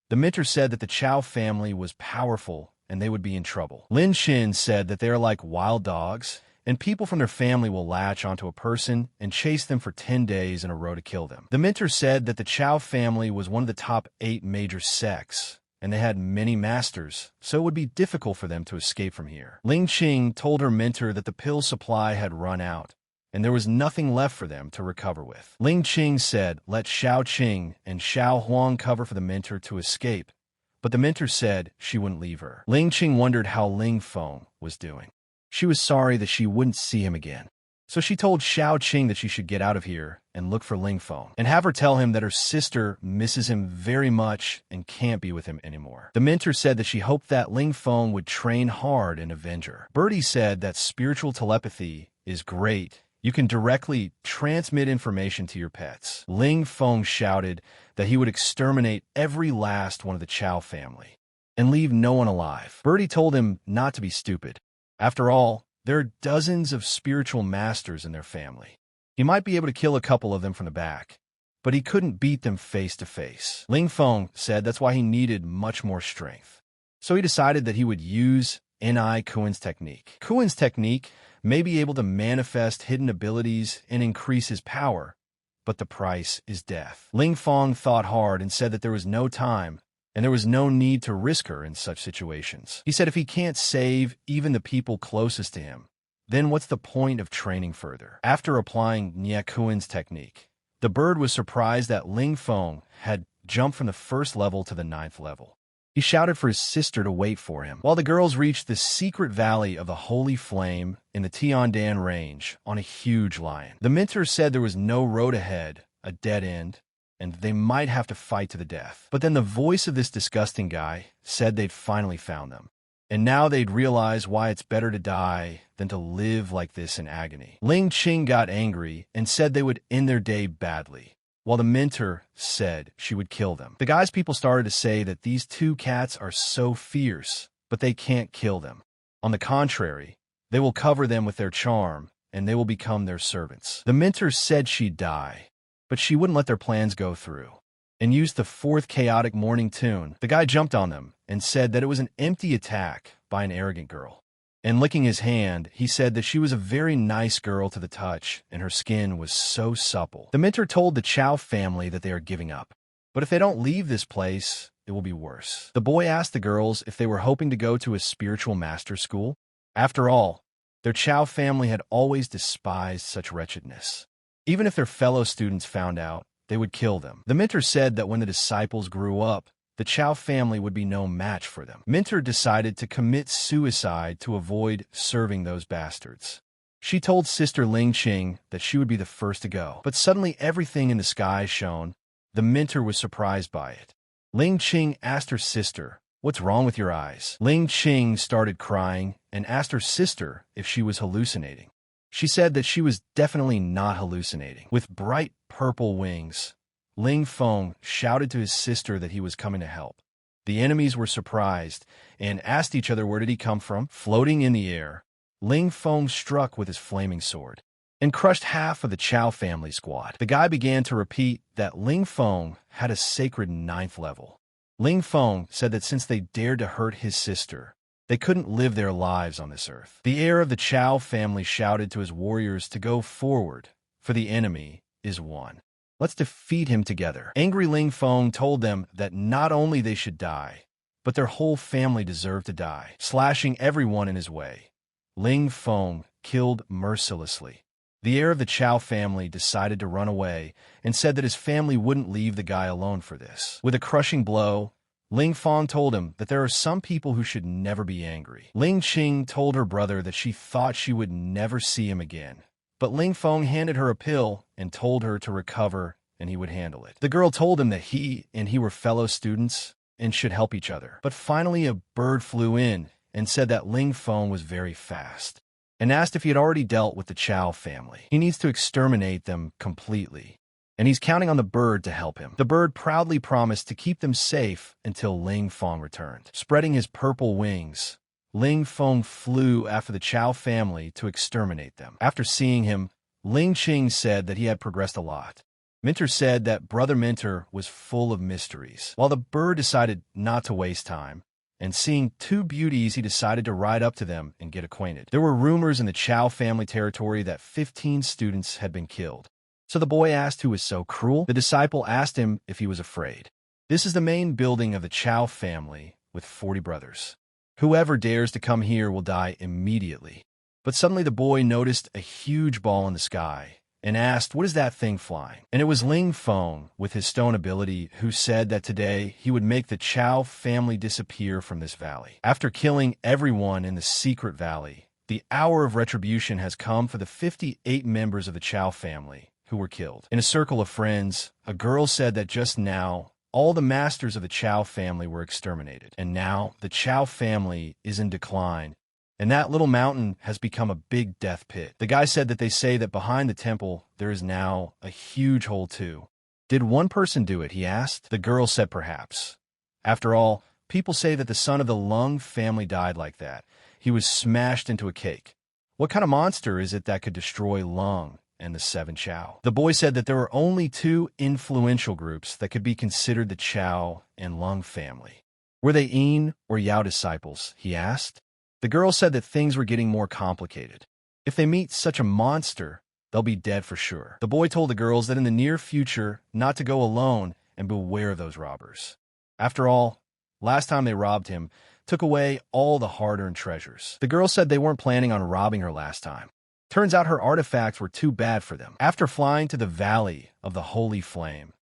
The mentor said that the Chow family was powerful and they would be in trouble. Lin Qin said that they are like wild dogs, and people from their family will latch onto a person and chase them for 10 days in a row to kill them. The mentor said that the Chow family was one of the top 8 major sects, and they had many masters, so it would be difficult for them to escape from here. Ling Qing told her mentor that the pill supply had run out, and there was nothing left for them to recover with. Ling Qing said, let Xiao Qing and Xiao Huang cover for the mentor to escape, but the mentor said she wouldn't leave her. Ling Qing wondered how Ling Feng was doing. She was sorry that she wouldn't see him again, so she told Xiao Qing that she should get out of here and look for Ling Feng, and have her tell him that her sister misses him very much and can't be with him anymore. The mentor said that she hoped that Ling Feng would train hard and avenge her. Birdie said that spiritual telepathy is great. You can directly transmit information to your pets. Ling Feng shouted that he would exterminate every last one of the Chow family and leave no one alive. Birdie told him not to be stupid. After all, there are dozens of spiritual masters in their family. He might be able to kill a couple of them from the back, but he couldn't beat them face to face. Ling Feng said that's why he needed much more strength. So he decided that he would use Ni Kuan's technique. Kuan's technique may be able to manifest hidden abilities and increase his power, but the price is death. Ling Fong thought hard and said that there was no time, and there was no need to risk her in such situations. He said if he can't save even the people closest to him, then what's the point of training further? After applying Nyakuin's technique, the bird was surprised that Ling Fong had jumped from the first level to the 9th level. He shouted for his sister to wait for him. While the girls reached the secret valley of the Holy Flame in the Tiandan Range on a huge lion, the mentor said there was no road ahead, a dead end, and they might have to fight to the death. But then the voice of this disgusting guy said they'd finally found them, and now they'd realize why it's better to die than to live like this in agony. Ling Qing got angry and said they would end their day badly, while the mentor said she would kill them. The guy's people started to say that these two cats are so fierce, but they can't kill them. On the contrary, they will cover them with their charm, and they will become their servants. The mentor said she'd die, but she wouldn't let their plans go through, and used the 4th chaotic morning tune. The guy jumped on them and said that it was an empty attack by an arrogant girl. And licking his hand, he said that she was a very nice girl to the touch, and her skin was so supple. The mentor told the Chow family that they are giving up, but if they don't leave this place, it will be worse. The boy asked the girls if they were hoping to go to a spiritual master school. After all, their Chow family had always despised such wretchedness. Even if their fellow students found out, they would kill them. The mentor said that when the disciples grew up, the Chow family would be no match for them. Mentor decided to commit suicide to avoid serving those bastards. She told Sister Ling Qing that she would be the first to go, but suddenly everything in the sky shone. The mentor was surprised by it. Ling Qing asked her sister, "What's wrong with your eyes?" Ling Qing started crying and asked her sister if she was hallucinating. She said that she was definitely not hallucinating. With bright purple wings, Ling Fong shouted to his sister that he was coming to help. The enemies were surprised and asked each other where did he come from. Floating in the air, Ling Fong struck with his flaming sword and crushed half of the Chow family squad. The guy began to repeat that Ling Fong had a sacred 9th level. Ling Fong said that since they dared to hurt his sister, they couldn't live their lives on this earth. The heir of the Chow family shouted to his warriors to go forward, for the enemy is one. Let's defeat him together. Angry Ling Fong told them that not only they should die, but their whole family deserved to die. Slashing everyone in his way, Ling Fong killed mercilessly. The heir of the Chow family decided to run away and said that his family wouldn't leave the guy alone for this. With a crushing blow, Ling Fong told him that there are some people who should never be angry. Ling Qing told her brother that she thought she would never see him again. But Ling Fong handed her a pill and told her to recover and he would handle it. The girl told him that he and he were fellow students and should help each other. But finally a bird flew in and said that Ling Fong was very fast and asked if he had already dealt with the Chow family. He needs to exterminate them completely, and he's counting on the bird to help him. The bird proudly promised to keep them safe until Ling Fong returned. Spreading his purple wings, Ling Fong flew after the Chow family to exterminate them. After seeing him, Ling Qing said that he had progressed a lot. Mentor said that Brother Mentor was full of mysteries. While the bird decided not to waste time, and seeing two beauties, he decided to ride up to them and get acquainted. There were rumors in the Chow family territory that 15 students had been killed. So the boy asked who was so cruel. The disciple asked him if he was afraid. This is the main building of the Chow family with 40 brothers. Whoever dares to come here will die immediately. But suddenly the boy noticed a huge ball in the sky and asked, "What is that thing flying?" And it was Ling Fong, with his stone ability, who said that today he would make the Chow family disappear from this valley. After killing everyone in the secret valley, the hour of retribution has come for the 58 members of the Chow family who were killed. In a circle of friends, a girl said that just now, all the masters of the Chow family were exterminated, and now the Chow family is in decline, and that little mountain has become a big death pit. The guy said that they say that behind the temple there is now a huge hole too. Did one person do it, he asked. The girl said perhaps. After all, people say that the son of the Lung family died like that. He was smashed into a cake. What kind of monster is it that could destroy Lung and the 7 Chow? The boy said that there were only 2 influential groups that could be considered the Chow and Lung family. Were they Yin or Yao disciples, he asked. The girl said that things were getting more complicated. If they meet such a monster, they'll be dead for sure. The boy told the girls that in the near future not to go alone and beware of those robbers. After all, last time they robbed him, took away all the hard-earned treasures. The girl said they weren't planning on robbing her last time. Turns out her artifacts were too bad for them. After flying to the Valley of the Holy Flame,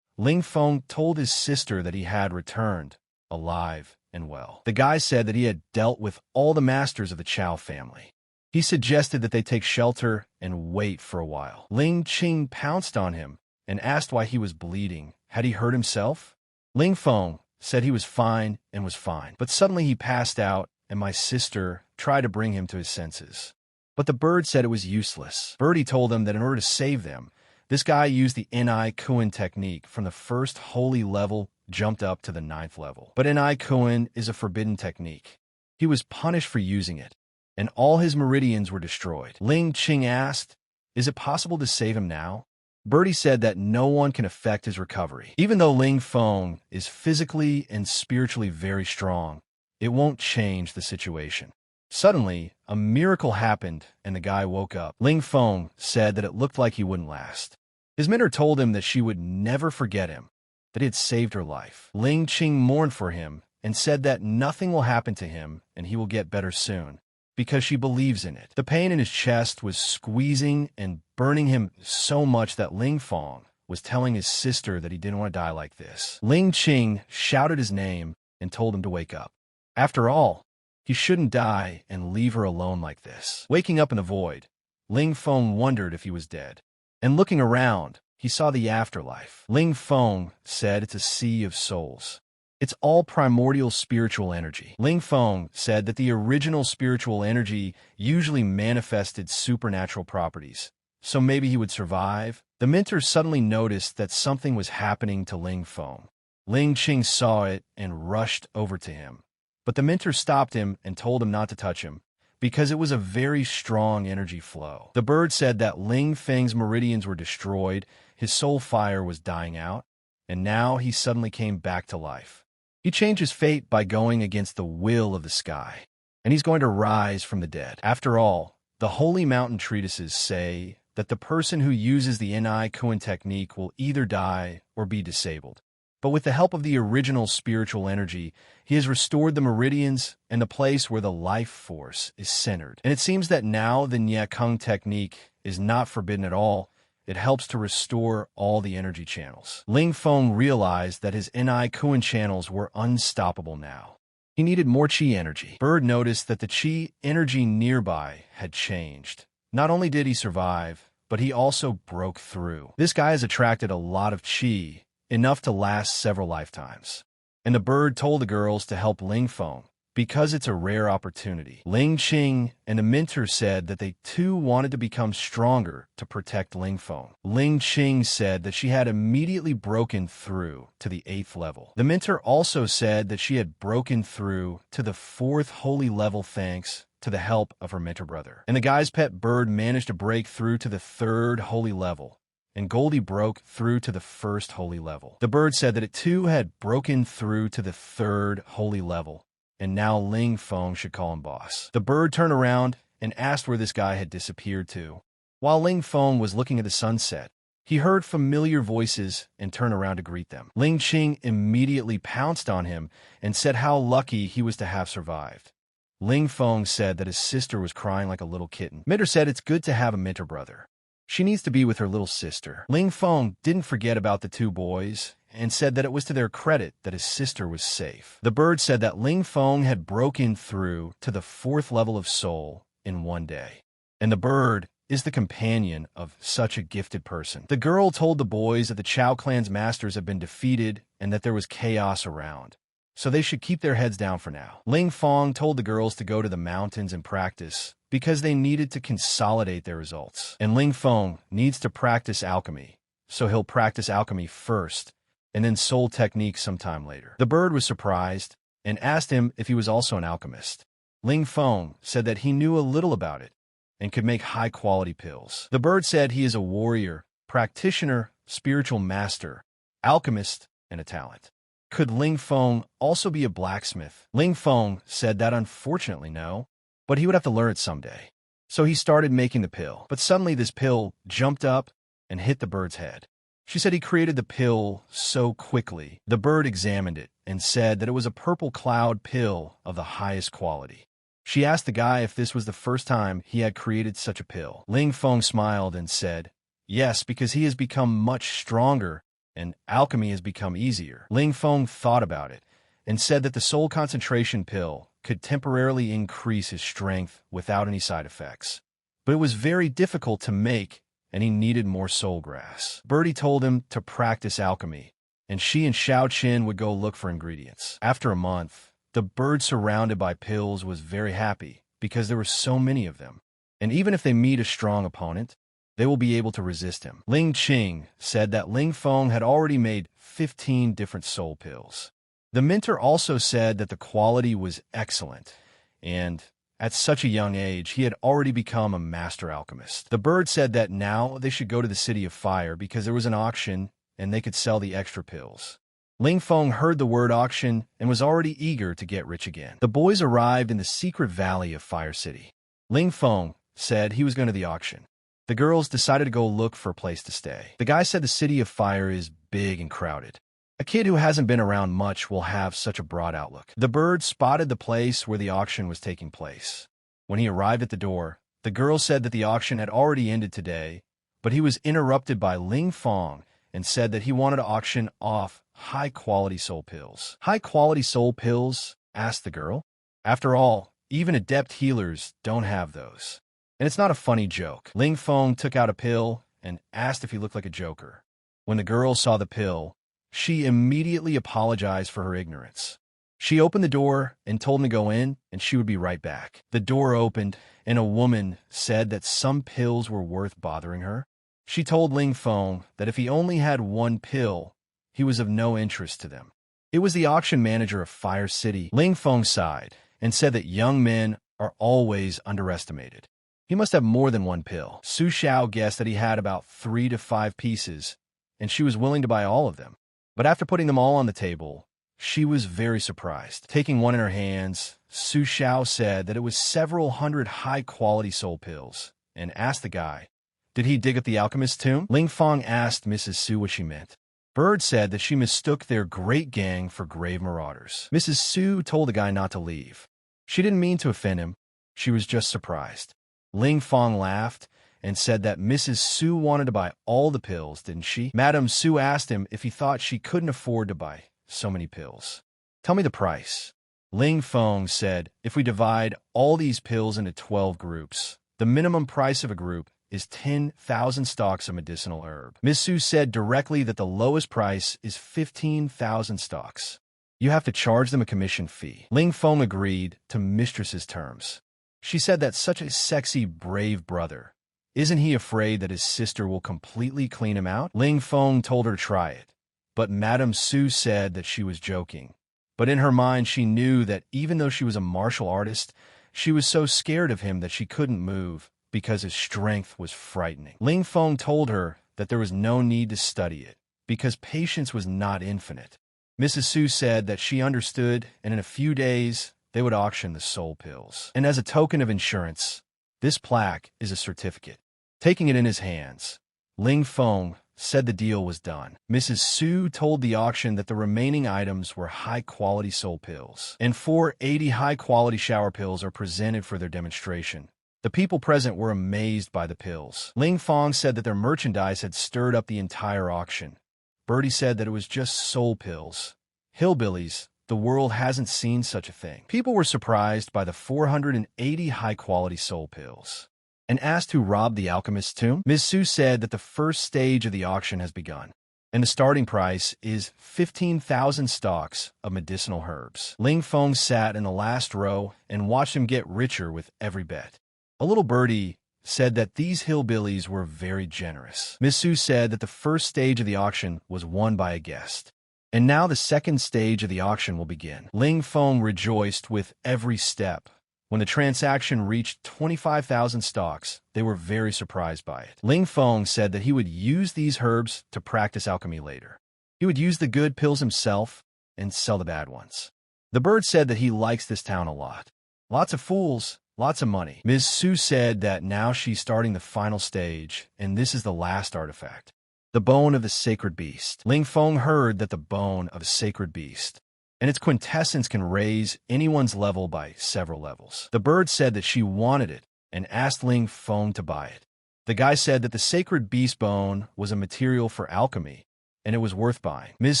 Ling Feng told his sister that he had returned, alive and well. The guy said that he had dealt with all the masters of the Chow family. He suggested that they take shelter and wait for a while. Ling Qing pounced on him and asked why he was bleeding. Had he hurt himself? Ling Feng said he was fine and was fine, but suddenly he passed out and my sister tried to bring him to his senses. But the bird said it was useless. Birdie told him that in order to save them, this guy used the Ni Kuan technique from the first holy level jumped up to the 9th level. But Ni Kuan is a forbidden technique. He was punished for using it, and all his meridians were destroyed. Ling Qing asked, "Is it possible to save him now?" Birdie said that no one can affect his recovery. Even though Ling Feng is physically and spiritually very strong, it won't change the situation. Suddenly, a miracle happened and the guy woke up. Ling Feng said that it looked like he wouldn't last. His mentor told him that she would never forget him, that he had saved her life. Ling Qing mourned for him and said that nothing will happen to him and he will get better soon, because she believes in it. The pain in his chest was squeezing and burning him so much that Ling Feng was telling his sister that he didn't want to die like this. Ling Qing shouted his name and told him to wake up. After all, he shouldn't die and leave her alone like this. Waking up in the void, Ling Feng wondered if he was dead. And looking around, he saw the afterlife. Ling Feng said it's a sea of souls. It's all primordial spiritual energy. Ling Feng said that the original spiritual energy usually manifested supernatural properties, so maybe he would survive. The mentor suddenly noticed that something was happening to Ling Feng. Ling Qing saw it and rushed over to him. But the mentor stopped him and told him not to touch him, because it was a very strong energy flow. The bird said that Ling Feng's meridians were destroyed, his soul fire was dying out, and now he suddenly came back to life. He changed his fate by going against the will of the sky, and he's going to rise from the dead. After all, the holy mountain treatises say that the person who uses the Ni Kuan technique will either die or be disabled. But with the help of the original spiritual energy, he has restored the meridians and the place where the life force is centered. And it seems that now the Nyekung technique is not forbidden at all. It helps to restore all the energy channels. Ling Feng realized that his Ni Kuan channels were unstoppable now. He needed more qi energy. Bird noticed that the qi energy nearby had changed. Not only did he survive, but he also broke through. This guy has attracted a lot of qi, enough to last several lifetimes. And the bird told the girls to help Ling Feng, because it's a rare opportunity. Ling Qing and the mentor said that they too wanted to become stronger to protect Ling Feng. Ling Qing said that she had immediately broken through to the 8th level. The mentor also said that she had broken through to the 4th holy level thanks to the help of her mentor brother. And the guy's pet bird managed to break through to the 3rd holy level, and Goldie broke through to the 1st holy level. The bird said that it too had broken through to the 3rd holy level, and now Ling Feng should call him boss. The bird turned around and asked where this guy had disappeared to. While Ling Feng was looking at the sunset, he heard familiar voices and turned around to greet them. Ling Qing immediately pounced on him and said how lucky he was to have survived. Ling Feng said that his sister was crying like a little kitten. Mentor said it's good to have a mentor brother. She needs to be with her little sister. Ling Feng didn't forget about the two boys and said that it was to their credit that his sister was safe. The bird said that Ling Feng had broken through to the 4th level of soul in one day. And the bird is the companion of such a gifted person. The girl told the boys that the Chow clan's masters had been defeated and that there was chaos around, so they should keep their heads down for now. Ling Feng told the girls to go to the mountains and practice, because they needed to consolidate their results. And Ling Feng needs to practice alchemy, so he'll practice alchemy first, and then soul technique sometime later. The bird was surprised and asked him if he was also an alchemist. Ling Feng said that he knew a little about it and could make high-quality pills. The bird said he is a warrior, practitioner, spiritual master, alchemist, and a talent. Could Ling Feng also be a blacksmith? Ling Feng said that unfortunately no, but he would have to learn it someday. So he started making the pill, but suddenly this pill jumped up and hit the bird's head. She said he created the pill so quickly. The bird examined it and said that it was a purple cloud pill of the highest quality. She asked the guy if this was the first time he had created such a pill. Ling Feng smiled and said, "Yes, because he has become much stronger and alchemy has become easier." Ling Feng thought about it and said that the soul concentration pill could temporarily increase his strength without any side effects. But it was very difficult to make, and he needed more soul grass. Birdie told him to practice alchemy, and she and Xiao Qin would go look for ingredients. After a month, the bird surrounded by pills was very happy because there were so many of them. And even if they meet a strong opponent, they will be able to resist him. Ling Qing said that Ling Feng had already made 15 different soul pills. The minter also said that the quality was excellent, and at such a young age, he had already become a master alchemist. The bird said that now they should go to the City of Fire because there was an auction and they could sell the extra pills. Ling Feng heard the word auction and was already eager to get rich again. The boys arrived in the secret valley of Fire City. Ling Feng said he was going to the auction. The girls decided to go look for a place to stay. The guy said the City of Fire is big and crowded. A kid who hasn't been around much will have such a broad outlook. The bird spotted the place where the auction was taking place. When he arrived at the door, the girl said that the auction had already ended today, but he was interrupted by Ling Feng and said that he wanted to auction off high-quality soul pills. High-quality soul pills? Asked the girl. After all, even adept healers don't have those. And it's not a funny joke. Ling Feng took out a pill and asked if he looked like a joker. When the girl saw the pill, she immediately apologized for her ignorance. She opened the door and told him to go in, and she would be right back. The door opened, and a woman said that some pills were worth bothering her. She told Ling Feng that if he only had one pill, he was of no interest to them. It was the auction manager of Fire City. Ling Feng sighed and said that young men are always underestimated. He must have more than one pill. Su Xiao guessed that he had about 3 to 5 pieces, and she was willing to buy all of them. But after putting them all on the table, she was very surprised. Taking one in her hands, Su Xiao said that it was several hundred high-quality soul pills, and asked the guy, did he dig up the alchemist's tomb? Ling Feng asked Mrs. Su what she meant. Bird said that she mistook their great gang for grave marauders. Mrs. Su told the guy not to leave. She didn't mean to offend him. She was just surprised. Ling Feng laughed and said that Mrs. Su wanted to buy all the pills, didn't she? Madame Su asked him if he thought she couldn't afford to buy so many pills. Tell me the price. Ling Feng said, if we divide all these pills into 12 groups, the minimum price of a group is 10,000 stalks of medicinal herb. Miss Su said directly that the lowest price is 15,000 stalks. You have to charge them a commission fee. Ling Feng agreed to mistress's terms. She said that such a sexy, brave brother. Isn't he afraid that his sister will completely clean him out? Ling Feng told her to try it, but Madame Su said that she was joking. But in her mind, she knew that even though she was a martial artist, she was so scared of him that she couldn't move because his strength was frightening. Ling Feng told her that there was no need to study it because patience was not infinite. Mrs. Su said that she understood, and in a few days, they would auction the soul pills. And as a token of insurance, this plaque is a certificate. Taking it in his hands, Ling Feng said the deal was done. Mrs. Su told the auction that the remaining items were high-quality soul pills, and 480 high-quality shower pills are presented for their demonstration. The people present were amazed by the pills. Ling Feng said that their merchandise had stirred up the entire auction. Birdie said that it was just soul pills. Hillbillies, the world hasn't seen such a thing. People were surprised by the 480 high-quality soul pills and asked who robbed the alchemist's tomb. Ms. Su said that the first stage of the auction has begun, and the starting price is 15,000 stalks of medicinal herbs. Ling Feng sat in the last row and watched him get richer with every bet. A little birdie said that these hillbillies were very generous. Ms. Su said that the first stage of the auction was won by a guest, and now the second stage of the auction will begin. Ling Feng rejoiced with every step. When the transaction reached 25,000 stalks, they were very surprised by it. Ling Feng said that he would use these herbs to practice alchemy later. He would use the good pills himself and sell the bad ones. The bird said that he likes this town a lot. Lots of fools, Lots of money. Ms. Su said that now she's starting the final stage, and this is the last artifact. The bone of the sacred beast. Ling Feng heard that the bone of a sacred beast and its quintessence can raise anyone's level by several levels. The bird said that she wanted it and asked Ling Feng to buy it. The guy said that the sacred beast bone was a material for alchemy, and it was worth buying. Ms.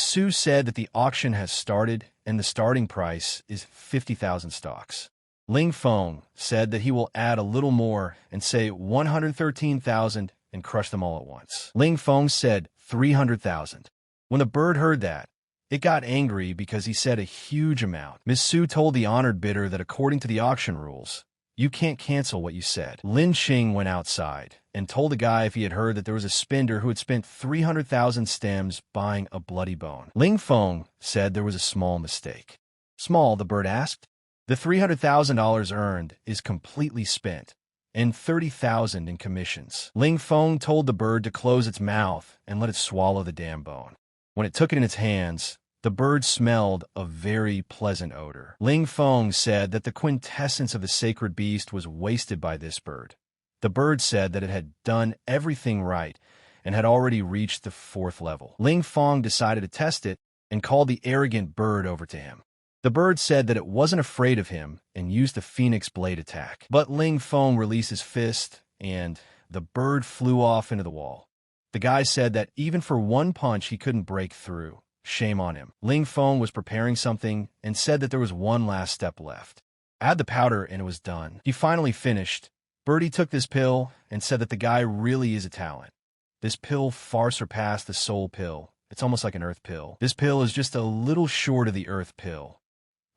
Su said that the auction has started, and the starting price is 50,000 stocks. Ling Feng said that he will add a little more and say 113,000 and crush them all at once. Ling Feng said 300,000. When the bird heard that, it got angry because he said a huge amount. Ms. Su told the honored bidder that according to the auction rules, you can't cancel what you said. Lin Qing went outside and told the guy if he had heard that there was a spender who had spent 300,000 stems buying a bloody bone. Ling Feng said there was a small mistake. Small, the bird asked. The $300,000 earned is completely spent, and 30,000 in commissions. Ling Feng told the bird to close its mouth and let it swallow the damn bone. When it took it in its hands, the bird smelled a very pleasant odor. Ling Feng said that the quintessence of the sacred beast was wasted by this bird. The bird said that it had done everything right and had already reached the 4th level. Ling Feng decided to test it and called the arrogant bird over to him. The bird said that it wasn't afraid of him and used the phoenix blade attack. But Ling Feng released his fist, and the bird flew off into the wall. The guy said that even for one punch he couldn't break through. Shame on him. Ling Feng was preparing something and said that there was one last step left. Add the powder and it was done. He finally finished. Birdie took this pill and said that the guy really is a talent. This pill far surpassed the soul pill. It's almost like an earth pill. This pill is just a little short of the earth pill.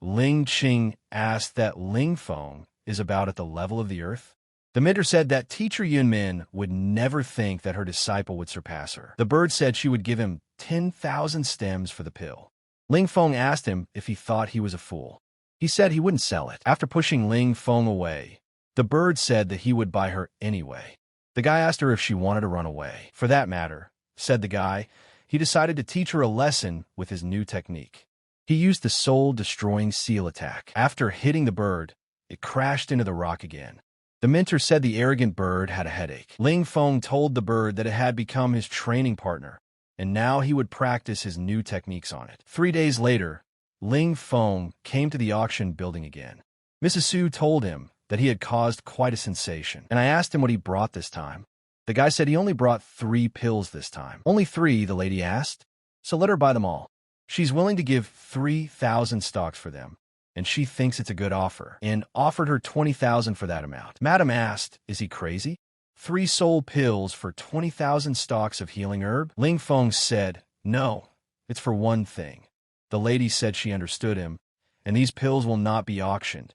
Ling Qing asked that Ling Feng is about at the level of the earth. The mentor said that teacher Yunmin would never think that her disciple would surpass her. The bird said she would give him 10,000 stems for the pill. Ling Feng asked him if he thought he was a fool. He said he wouldn't sell it. After pushing Ling Feng away, the bird said that he would buy her anyway. The guy asked her if she wanted to run away. For that matter, said the guy, he decided to teach her a lesson with his new technique. He used the soul-destroying seal attack. After hitting the bird, it crashed into the rock again. The mentor said the arrogant bird had a headache. Ling Feng told the bird that it had become his training partner, and now he would practice his new techniques on it. 3 days later, Ling Feng came to the auction building again. Mrs. Su told him that he had caused quite a sensation, and I asked him what he brought this time. The guy said he only brought 3 pills this time. Only 3, the lady asked, so let her buy them all. She's willing to give 3,000 stocks for them, and she thinks it's a good offer, and offered her 20,000 for that amount. Madam asked, is he crazy? 3 soul pills for 20,000 stocks of healing herb? Ling Feng said, no, it's for one thing. The lady said she understood him, and these pills will not be auctioned,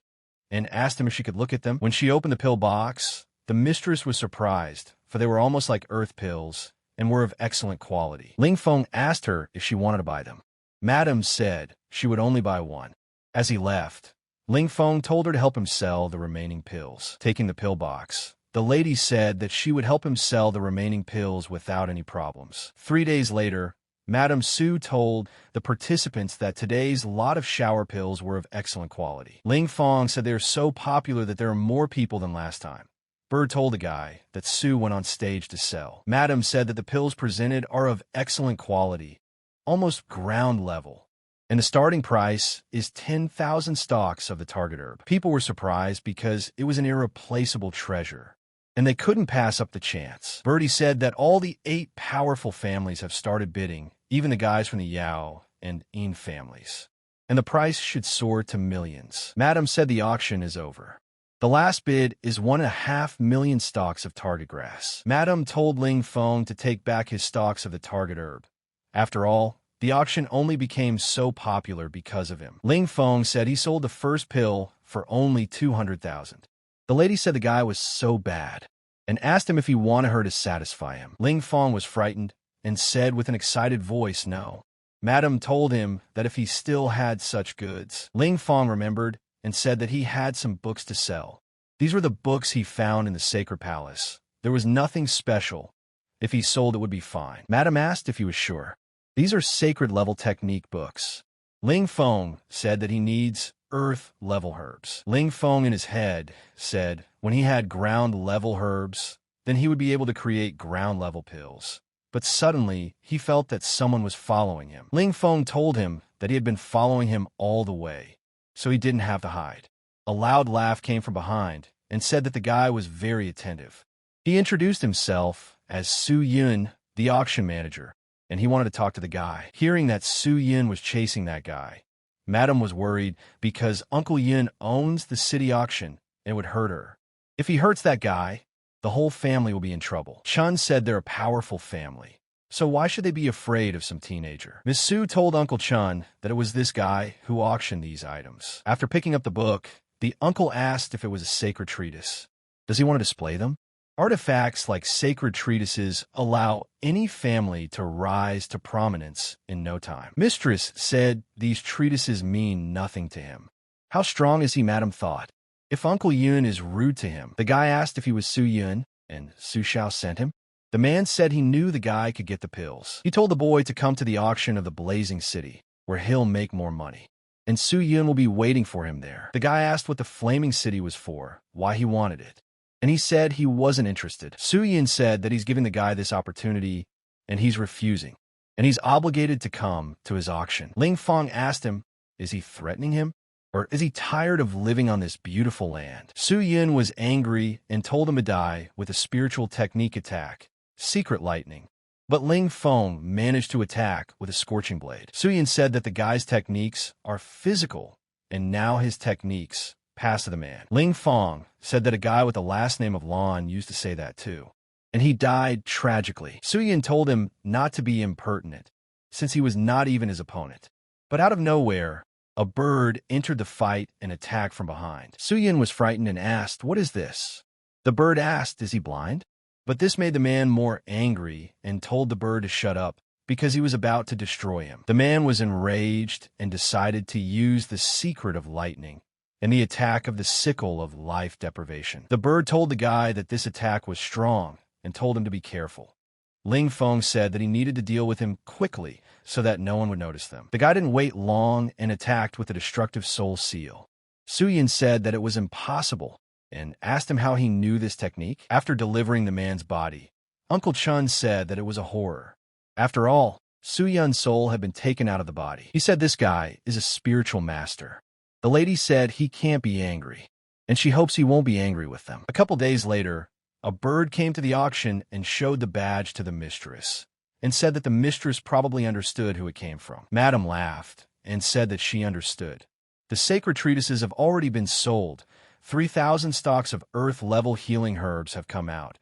and asked him if she could look at them. When she opened the pill box, the mistress was surprised, for they were almost like earth pills, and were of excellent quality. Ling Feng asked her if she wanted to buy them. Madam said she would only buy 1. As he left, Ling Feng told her to help him sell the remaining pills. Taking the pill box, the lady said that she would help him sell the remaining pills without any problems. 3 days later, Madam Su told the participants that today's lot of shower pills were of excellent quality. Ling Feng said they are so popular that there are more people than last time. Bird told the guy that Su went on stage to sell. Madam said that the pills presented are of excellent quality, almost ground level, and the starting price is 10,000 stocks of the target herb. People were surprised because it was an irreplaceable treasure, and they couldn't pass up the chance. Birdie said that all the 8 powerful families have started bidding, even the guys from the Yao and Yin families, and the price should soar to millions. Madam said the auction is over. The last bid is 1.5 million stocks of target grass. Madam told Ling Feng to take back his stocks of the target herb. After all, the auction only became so popular because of him. Ling Feng said he sold the first pill for only 200,000. The lady said the guy was so bad, and asked him if he wanted her to satisfy him. Ling Feng was frightened, and said with an excited voice, no. Madam told him that if he still had such goods. Ling Feng remembered, and said that he had some books to sell. These were the books he found in the sacred palace. There was nothing special. If he sold, it would be fine. Madam asked if he was sure. These are sacred level technique books. Ling Feng said that he needs earth-level herbs. Ling Feng in his head said when he had ground-level herbs, then he would be able to create ground-level pills. But suddenly, he felt that someone was following him. Ling Feng told him that he had been following him all the way, so he didn't have to hide. A loud laugh came from behind and said that the guy was very attentive. He introduced himself as Su Yun, the auction manager, and he wanted to talk to the guy. Hearing that Su Yun was chasing that guy, Madam was worried because Uncle Yun owns the city auction and it would hurt her. If he hurts that guy, the whole family will be in trouble. Chun said they're a powerful family, so why should they be afraid of some teenager? Miss Su told Uncle Chun that it was this guy who auctioned these items. After picking up the book, the uncle asked if it was a sacred treatise. Does he want to display them? Artifacts like sacred treatises allow any family to rise to prominence in no time. Mistress said these treatises mean nothing to him. How strong is he, Madam thought? If Uncle Yun is rude to him, the guy asked if he was Su Yun, and Su Xiao sent him. The man said he knew the guy could get the pills. He told the boy to come to the auction of the Blazing City, where he'll make more money. And Su Yun will be waiting for him there. The guy asked what the Flaming City was for, why he wanted it. And he said he wasn't interested. Su Yun said that he's giving the guy this opportunity, and he's refusing. And he's obligated to come to his auction. Ling Feng asked him, is he threatening him? Or is he tired of living on this beautiful land? Su Yun was angry and told him to die with a spiritual technique attack, secret lightning. But Ling Feng managed to attack with a scorching blade. Su Yun said that the guy's techniques are physical, and now his techniques pass to the man. Ling Feng said that a guy with the last name of Lan used to say that too, and he died tragically. Su Yun told him not to be impertinent, since he was not even his opponent. But out of nowhere, a bird entered the fight and attacked from behind. Su Yun was frightened and asked, what is this? The bird asked, is he blind? But this made the man more angry and told the bird to shut up because he was about to destroy him. The man was enraged and decided to use the secret of lightning and the attack of the sickle of life deprivation. The bird told the guy that this attack was strong and told him to be careful. Ling Feng said that he needed to deal with him quickly so that no one would notice them. The guy didn't wait long and attacked with the destructive soul seal. Su Yun said that it was impossible and asked him how he knew this technique. After delivering the man's body, Uncle Chun said that it was a horror. After all, Su Yun's soul had been taken out of the body. He said this guy is a spiritual master. The lady said he can't be angry, and she hopes he won't be angry with them. A couple days later, a bird came to the auction and showed the badge to the mistress, and said that the mistress probably understood who it came from. Madam laughed and said that she understood. The sacred treatises have already been sold. 3,000 stocks of earth-level healing herbs have come out,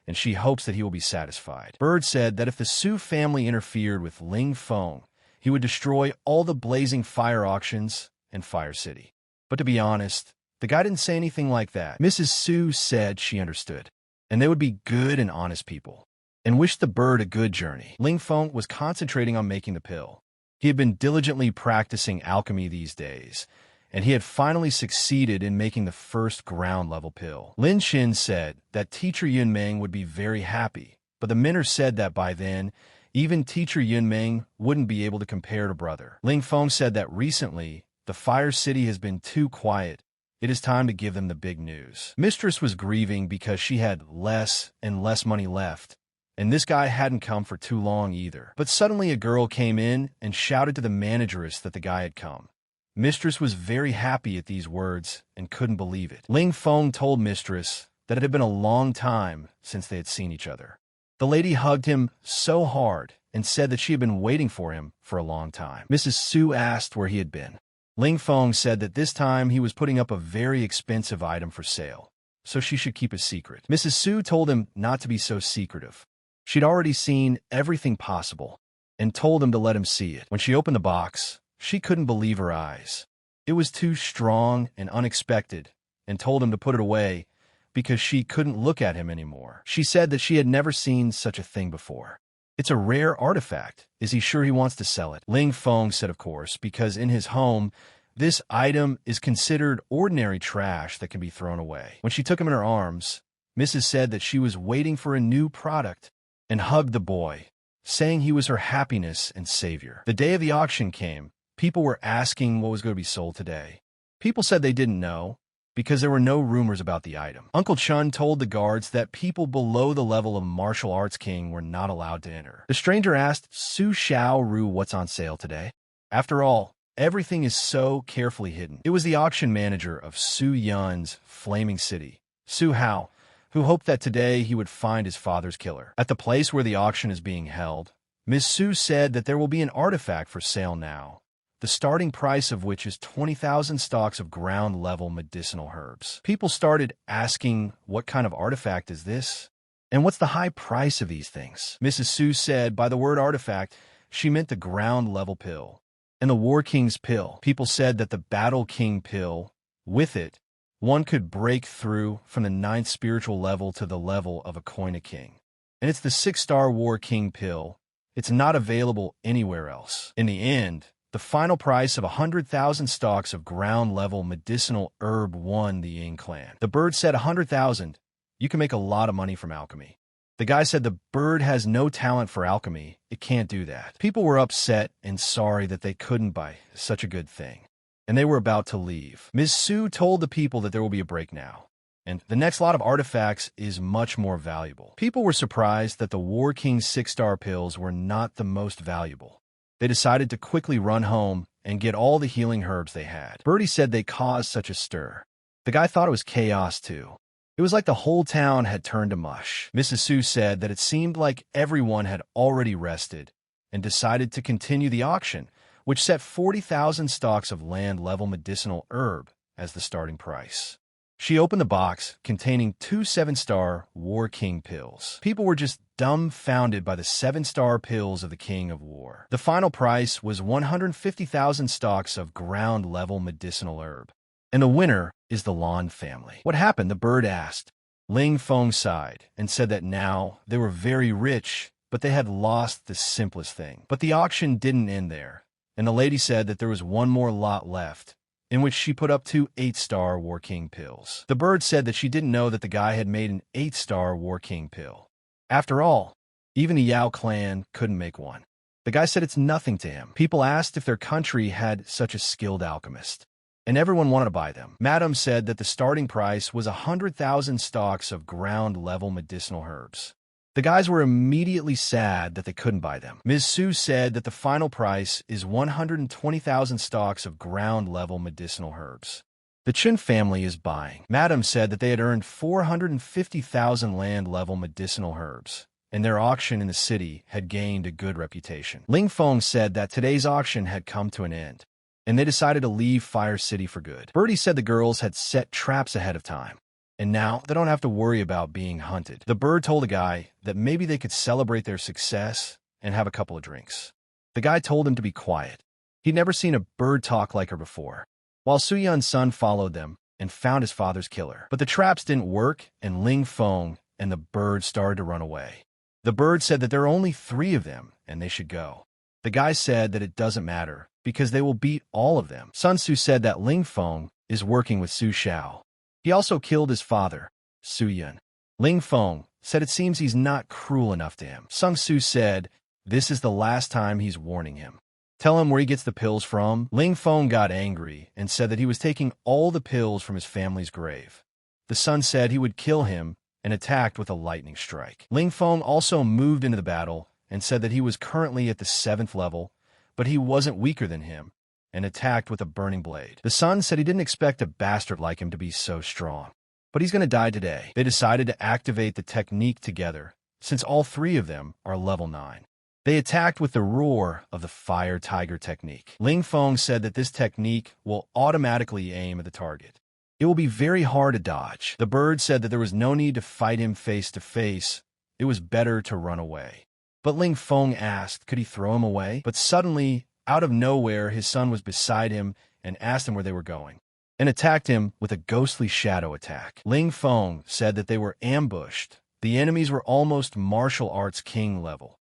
and she hopes that he will be satisfied. Bird said that if the Su family interfered with Ling Feng, he would destroy all the blazing fire auctions and Fire City. But to be honest, the guy didn't say anything like that. Mrs. Su said she understood, and they would be good and honest people, and wished the bird a good journey. Ling Feng was concentrating on making the pill. He had been diligently practicing alchemy these days, and he had finally succeeded in making the first ground-level pill. Lin Xin said that Teacher Yunmeng would be very happy, but the Minner said that by then, even Teacher Yunmeng wouldn't be able to compare to Brother. Ling Feng said that recently, the Fire City has been too quiet. It is time to give them the big news. Mistress was grieving because she had less and less money left, and this guy hadn't come for too long either. But suddenly a girl came in and shouted to the manageress that the guy had come. Mistress was very happy at these words and couldn't believe it. Ling Feng told Mistress that it had been a long time since they had seen each other. The lady hugged him so hard and said that she had been waiting for him for a long time. Mrs. Su asked where he had been. Ling Feng said that this time he was putting up a very expensive item for sale, so she should keep a secret. Mrs. Su told him not to be so secretive. She'd already seen everything possible and told him to let him see it. When she opened the box, she couldn't believe her eyes. It was too strong and unexpected, and told him to put it away because she couldn't look at him anymore. She said that she had never seen such a thing before. It's a rare artifact. Is he sure he wants to sell it? Ling Feng said of course, because in his home, this item is considered ordinary trash that can be thrown away. When she took him in her arms, Mrs. said that she was waiting for a new product and hugged the boy, saying he was her happiness and savior. The day of the auction came. People were asking what was going to be sold today. People said they didn't know, because there were no rumors about the item. Uncle Chun told the guards that people below the level of martial arts king were not allowed to enter. The stranger asked Su Xiaoru what's on sale today. After all, everything is so carefully hidden. It was the auction manager of Su Yun's Flaming City, Su Hao, who hoped that today he would find his father's killer. At the place where the auction is being held, Ms. Su said that there will be an artifact for sale now, the starting price of which is 20,000 stalks of ground-level medicinal herbs. People started asking, what kind of artifact is this? And what's the high price of these things? Mrs. Su said by the word artifact, she meant the ground-level pill and the War King's pill. People said that the Battle King pill, with it, one could break through from the 9th spiritual level to the level of a Koina King. And it's the 6-star War King pill. It's not available anywhere else. In the end, the final price of 100,000 stalks of ground-level medicinal herb won the Ying clan. The bird said 100,000. You can make a lot of money from alchemy. The guy said the bird has no talent for alchemy. It can't do that. People were upset and sorry that they couldn't buy such a good thing, and they were about to leave. Ms. Su told the people that there will be a break now, and the next lot of artifacts is much more valuable. People were surprised that the War King's 6-star pills were not the most valuable. They decided to quickly run home and get all the healing herbs they had. Birdie said they caused such a stir. The guy thought it was chaos too. It was like the whole town had turned to mush. Mrs. Su said that it seemed like everyone had already rested and decided to continue the auction, which set 40,000 stalks of land-level medicinal herb as the starting price. She opened the box containing 2 7-star War King pills. People were just dumbfounded by the 7-star pills of the King of War. The final price was 150,000 stalks of ground-level medicinal herb. And the winner is the Lan family. What happened? The bird asked. Ling Feng sighed and said that now they were very rich, but they had lost the simplest thing. But the auction didn't end there, and the lady said that there was one more lot left, in which she put up 2 8-star War King pills. The bird said that she didn't know that the guy had made an 8-star War King pill. After all, even the Yao clan couldn't make one. The guy said it's nothing to him. People asked if their country had such a skilled alchemist, and everyone wanted to buy them. Madam said that the starting price was 100,000 stalks of ground-level medicinal herbs. The guys were immediately sad that they couldn't buy them. Ms. Su said that the final price is 120,000 stalks of ground-level medicinal herbs. The Chen family is buying. Madam said that they had earned 450,000 land-level medicinal herbs, and their auction in the city had gained a good reputation. Ling Feng said that today's auction had come to an end, and they decided to leave Fire City for good. Birdie said the girls had set traps ahead of time, and now they don't have to worry about being hunted. The bird told the guy that maybe they could celebrate their success and have a couple of drinks. The guy told him to be quiet. He'd never seen a bird talk like her before. While Su Yun's son followed them and found his father's killer. But the traps didn't work, and Ling Feng and the bird started to run away. The bird said that there are only 3 of them, and they should go. The guy said that it doesn't matter, because they will beat all of them. Sun Tzu said that Ling Feng is working with Su Xiao. He also killed his father, Su Yun. Ling Feng said it seems he's not cruel enough to him. Sun Tzu said this is the last time he's warning him. Tell him where he gets the pills from. Ling Feng got angry and said that he was taking all the pills from his family's grave. The son said he would kill him and attacked with a lightning strike. Ling Feng also moved into the battle and said that he was currently at the 7th level, but he wasn't weaker than him, and attacked with a burning blade. The son said he didn't expect a bastard like him to be so strong, but he's going to die today. They decided to activate the technique together, since all 3 of them are level 9. They attacked with the roar of the Fire Tiger technique. Ling Feng said that this technique will automatically aim at the target. It will be very hard to dodge. The bird said that there was no need to fight him face to face. It was better to run away. But Ling Feng asked, could he throw him away? But suddenly, out of nowhere, his son was beside him and asked him where they were going, and attacked him with a ghostly shadow attack. Ling Feng said that they were ambushed. The enemies were almost martial arts king level.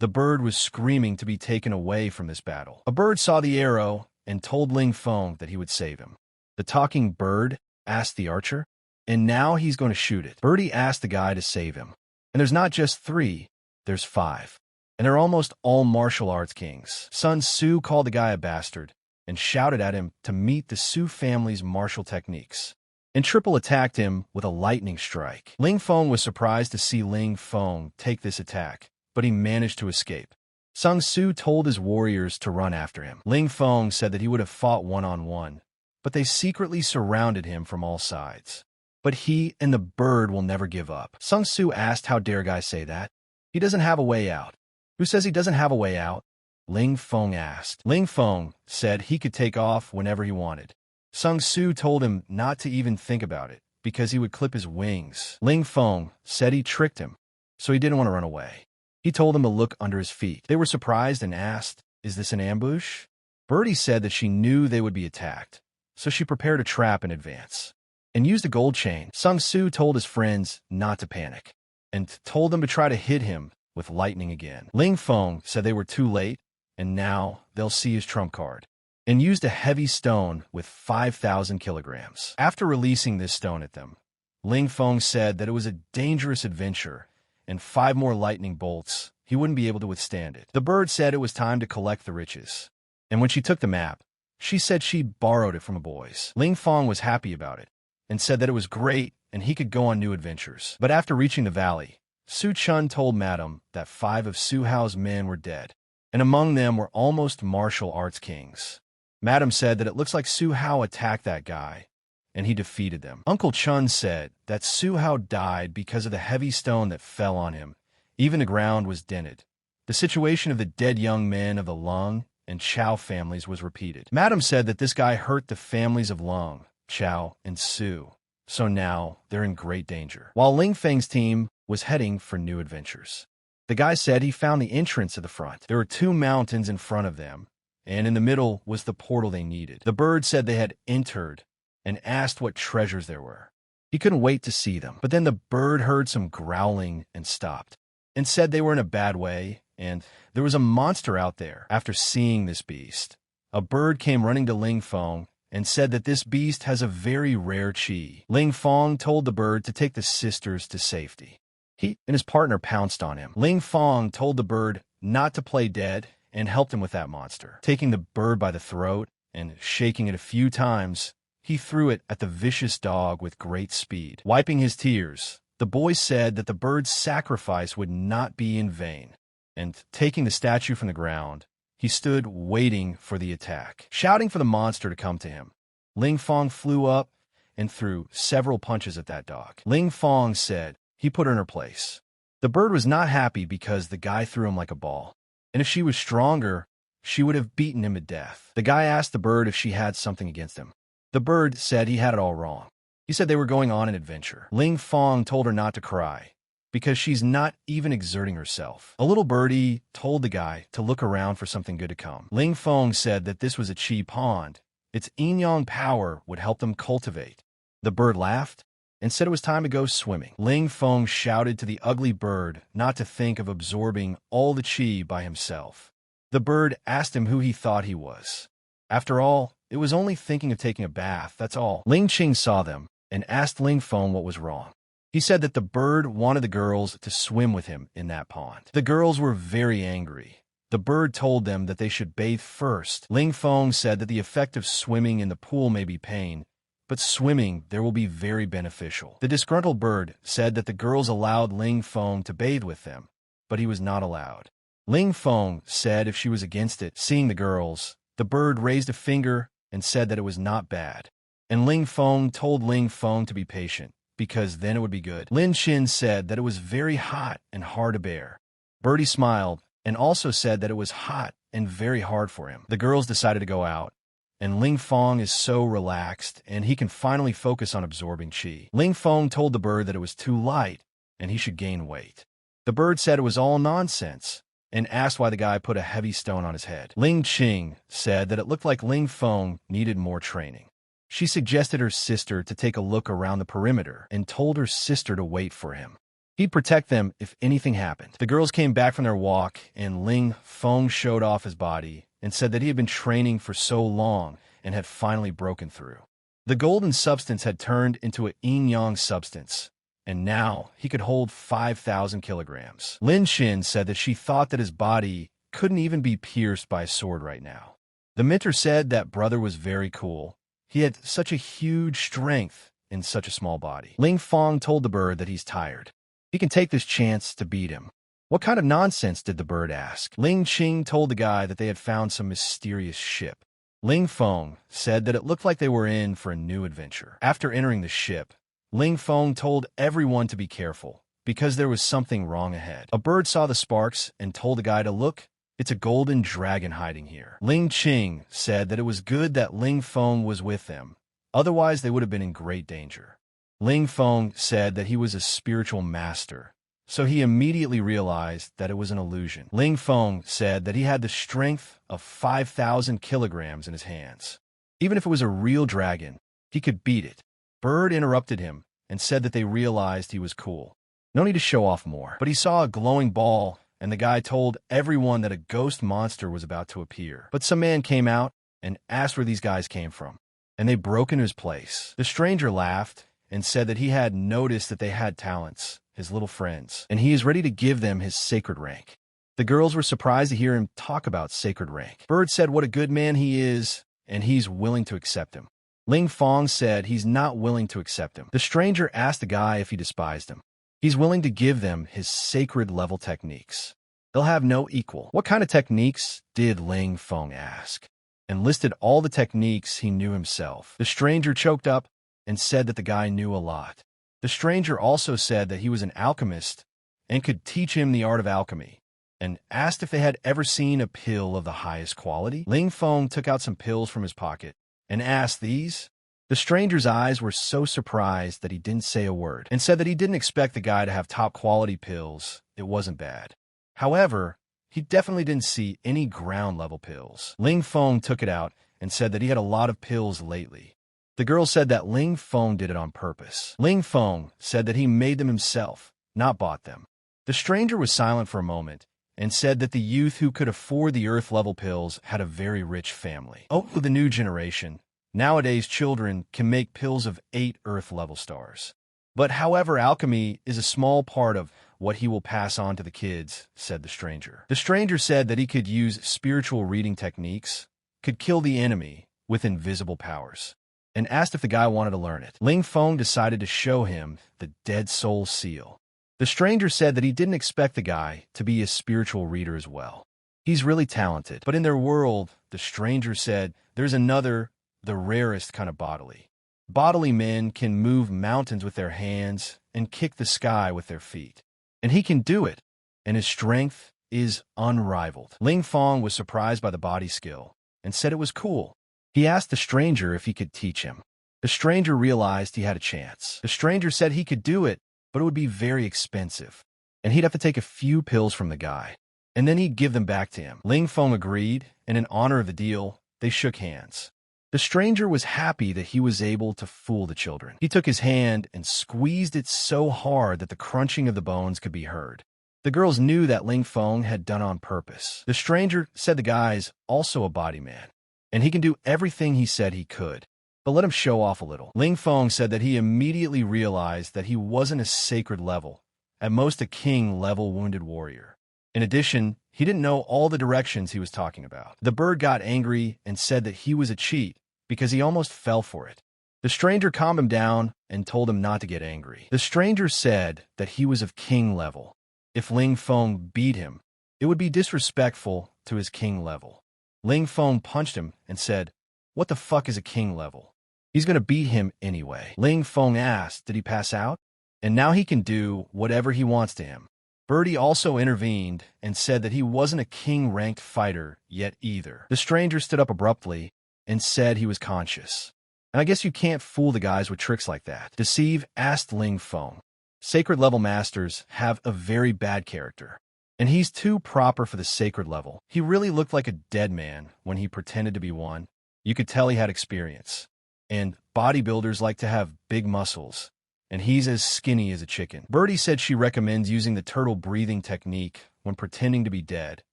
The bird was screaming to be taken away from this battle. A bird saw the arrow and told Ling Feng that he would save him. The talking bird asked the archer, and now he's going to shoot it. Birdie asked the guy to save him. And there's not just 3, there's 5. And they're almost all martial arts kings. Sun Tzu called the guy a bastard and shouted at him to meet the Su family's martial techniques. And Triple attacked him with a lightning strike. Ling Feng was surprised to see Ling Feng take this attack, but he managed to escape. Sung Su told his warriors to run after him. Ling Feng said that he would have fought one-on-one, but they secretly surrounded him from all sides. But he and the bird will never give up. Sung Su asked, how dare guy say that? He doesn't have a way out. Who says he doesn't have a way out? Ling Feng asked. Ling Feng said he could take off whenever he wanted. Sung Su told him not to even think about it, because he would clip his wings. Ling Feng said he tricked him, so he didn't want to run away. He told them to look under his feet. They were surprised and asked, is this an ambush? Birdie said that she knew they would be attacked, so she prepared a trap in advance and used a gold chain. Sung Su told his friends not to panic and told them to try to hit him with lightning again. Ling Feng said they were too late, and now they'll see his trump card, and used a heavy stone with 5,000 kilograms. After releasing this stone at them, Ling Feng said that it was a dangerous adventure, and 5 more lightning bolts, he wouldn't be able to withstand it. The bird said it was time to collect the riches, and when she took the map, she said she borrowed it from the boys. Ling Feng was happy about it, and said that it was great and he could go on new adventures. But after reaching the valley, Su Chun told Madam that 5 of Su Hao's men were dead, and among them were almost martial arts kings. Madam said that it looks like Su Hao attacked that guy, and he defeated them. Uncle Chun said that Su Hao died because of the heavy stone that fell on him. Even the ground was dented. The situation of the dead young men of the Lung and Chow families was repeated. Madam said that this guy hurt the families of Lung, Chow, and Su, so now they're in great danger. While Ling Feng's team was heading for new adventures, the guy said he found the entrance to the front. There were 2 mountains in front of them, and in the middle was the portal they needed. The bird said they had entered and asked what treasures there were. He couldn't wait to see them, but then the bird heard some growling and stopped, and said they were in a bad way, and there was a monster out there. After seeing this beast, a bird came running to Ling Feng and said that this beast has a very rare chi. Ling Feng told the bird to take the sisters to safety. He and his partner pounced on him. Ling Feng told the bird not to play dead and helped him with that monster. Taking the bird by the throat and shaking it a few times, he threw it at the vicious dog with great speed. Wiping his tears, the boy said that the bird's sacrifice would not be in vain, and taking the statue from the ground, he stood waiting for the attack, shouting for the monster to come to him. Ling Feng flew up and threw several punches at that dog. Ling Feng said he put her in her place. The bird was not happy because the guy threw him like a ball, and if she was stronger, she would have beaten him to death. The guy asked the bird if she had something against him. The bird said he had it all wrong. He said they were going on an adventure. Ling Feng told her not to cry, because she's not even exerting herself. A little birdie told the guy to look around for something good to come. Ling Feng said that this was a chi pond. Its yin-yang power would help them cultivate. The bird laughed and said it was time to go swimming. Ling Feng shouted to the ugly bird not to think of absorbing all the chi by himself. The bird asked him who he thought he was. After all, it was only thinking of taking a bath, that's all. Ling Qing saw them and asked Ling Feng what was wrong. He said that the bird wanted the girls to swim with him in that pond. The girls were very angry. The bird told them that they should bathe first. Ling Feng said that the effect of swimming in the pool may be pain, but swimming there will be very beneficial. The disgruntled bird said that the girls allowed Ling Feng to bathe with them, but he was not allowed. Ling Feng said if she was against it, seeing the girls, the bird raised a finger and said that it was not bad. And Ling Feng told Ling Feng to be patient, because then it would be good. Lin Qin said that it was very hot and hard to bear. Birdie smiled and also said that it was hot and very hard for him. The girls decided to go out, and Ling Feng is so relaxed and he can finally focus on absorbing chi. Ling Feng told the bird that it was too light and he should gain weight. The bird said it was all nonsense and asked why the guy put a heavy stone on his head. Ling Qing said that it looked like Ling Feng needed more training. She suggested her sister to take a look around the perimeter and told her sister to wait for him. He'd protect them if anything happened. The girls came back from their walk, and Ling Feng showed off his body and said that he had been training for so long and had finally broken through. The golden substance had turned into a yin-yang substance, and now he could hold 5,000 kilograms. Lin Xin said that she thought that his body couldn't even be pierced by a sword right now. The mentor said that brother was very cool. He had such a huge strength in such a small body. Ling Fong told the bird that he's tired. He can take this chance to beat him. What kind of nonsense, did the bird ask? Ling Qing told the guy that they had found some mysterious ship. Ling Fong said that it looked like they were in for a new adventure. After entering the ship, Ling Fong told everyone to be careful, because there was something wrong ahead. A bird saw the sparks and told the guy to look. It's a golden dragon hiding here. Ling Qing said that it was good that Ling Fong was with them. Otherwise, they would have been in great danger. Ling Fong said that he was a spiritual master, so he immediately realized that it was an illusion. Ling Fong said that he had the strength of 5,000 kilograms in his hands. Even if it was a real dragon, he could beat it. Bird interrupted him and said that they realized he was cool. No need to show off more. But he saw a glowing ball, and the guy told everyone that a ghost monster was about to appear. But some man came out and asked where these guys came from, and they broke into his place. The stranger laughed and said that he had noticed that they had talents, his little friends, and he is ready to give them his sacred rank. The girls were surprised to hear him talk about sacred rank. Bird said what a good man he is, and he's willing to accept him. Ling Fong said he's not willing to accept him. The stranger asked the guy if he despised him. He's willing to give them his sacred level techniques. They'll have no equal. What kind of techniques, did Ling Fong ask, and listed all the techniques he knew himself. The stranger choked up and said that the guy knew a lot. The stranger also said that he was an alchemist and could teach him the art of alchemy, and asked if they had ever seen a pill of the highest quality. Ling Fong took out some pills from his pocket and asked these. The stranger's eyes were so surprised that he didn't say a word, and said that he didn't expect the guy to have top-quality pills. It wasn't bad. However, he definitely didn't see any ground-level pills. Ling Fong took it out and said that he had a lot of pills lately. The girl said that Ling Fong did it on purpose. Ling Fong said that he made them himself, not bought them. The stranger was silent for a moment and said that the youth who could afford the Earth-level pills had a very rich family. Oh, the new generation. Nowadays, children can make pills of 8 Earth-level stars. But however, alchemy is a small part of what he will pass on to the kids, said the stranger. The stranger said that he could use spiritual reading techniques, could kill the enemy with invisible powers, and asked if the guy wanted to learn it. Ling Fong decided to show him the Dead Soul Seal. The stranger said that he didn't expect the guy to be a spiritual reader as well. He's really talented. But in their world, the stranger said, there's another, the rarest kind of bodily. Bodily men can move mountains with their hands and kick the sky with their feet. And he can do it, and his strength is unrivaled. Ling Fong was surprised by the body skill and said it was cool. He asked the stranger if he could teach him. The stranger realized he had a chance. The stranger said he could do it, but it would be very expensive, and he'd have to take a few pills from the guy, and then he'd give them back to him. Ling Fong agreed, and in honor of the deal, they shook hands. The stranger was happy that he was able to fool the children. He took his hand and squeezed it so hard that the crunching of the bones could be heard. The girls knew that Ling Fong had done on purpose. The stranger said the guy's also a body man, and he can do everything he said he could. But let him show off a little. Ling Fong said that he immediately realized that he wasn't a sacred level, at most a king-level wounded warrior. In addition, he didn't know all the directions he was talking about. The bird got angry and said that he was a cheat because he almost fell for it. The stranger calmed him down and told him not to get angry. The stranger said that he was of king level. If Ling Fong beat him, it would be disrespectful to his king level. Ling Fong punched him and said, "What the fuck is a king level?" He's going to beat him anyway. Ling Fong asked, did he pass out? And now he can do whatever he wants to him. Birdie also intervened and said that he wasn't a king-ranked fighter yet either. The stranger stood up abruptly and said he was conscious. And I guess you can't fool the guys with tricks like that. Deceive asked Ling Fong. Sacred level masters have a very bad character, and he's too proper for the sacred level. He really looked like a dead man when he pretended to be one. You could tell he had experience. And bodybuilders like to have big muscles, and he's as skinny as a chicken. Birdie said she recommends using the turtle breathing technique when pretending to be dead,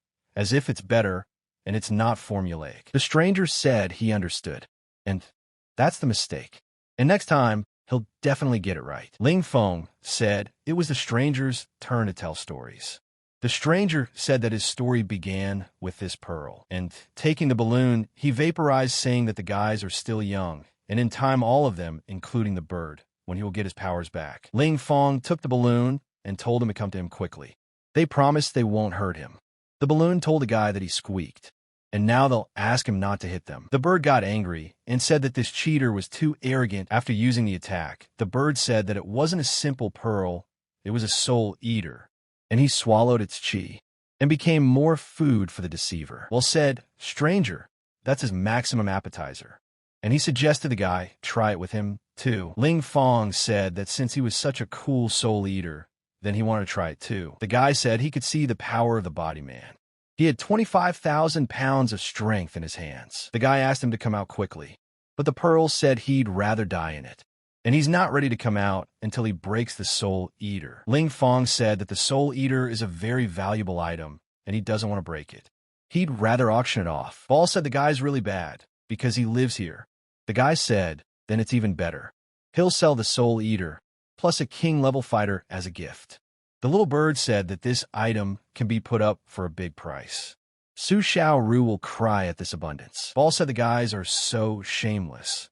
as if it's better and it's not formulaic. The stranger said he understood, and that's the mistake. And next time, he'll definitely get it right. Ling Fong said it was the stranger's turn to tell stories. The stranger said that his story began with this pearl, and taking the balloon, he vaporized, saying that the guys are still young, and in time all of them, including the bird, when he will get his powers back. Ling Fong took the balloon and told him to come to him quickly. They promised they won't hurt him. The balloon told the guy that he squeaked, and now they'll ask him not to hit them. The bird got angry and said that this cheater was too arrogant after using the attack. The bird said that it wasn't a simple pearl, it was a soul eater, and he swallowed its chi and became more food for the deceiver. Well said, stranger, that's his maximum appetizer. And he suggested the guy try it with him too. Ling Fong said that since he was such a cool soul eater, then he wanted to try it too. The guy said he could see the power of the body man. He had 25,000 pounds of strength in his hands. The guy asked him to come out quickly, but the pearl said he'd rather die in it, and he's not ready to come out until he breaks the soul eater. Ling Fong said that the soul eater is a very valuable item, and he doesn't want to break it. He'd rather auction it off. Ball said the guy's really bad, because he lives here. The guy said, then it's even better. He'll sell the soul eater, plus a king-level fighter as a gift. The little bird said that this item can be put up for a big price. Su Xiaoru will cry at this abundance. Ball said the guys are so shameless,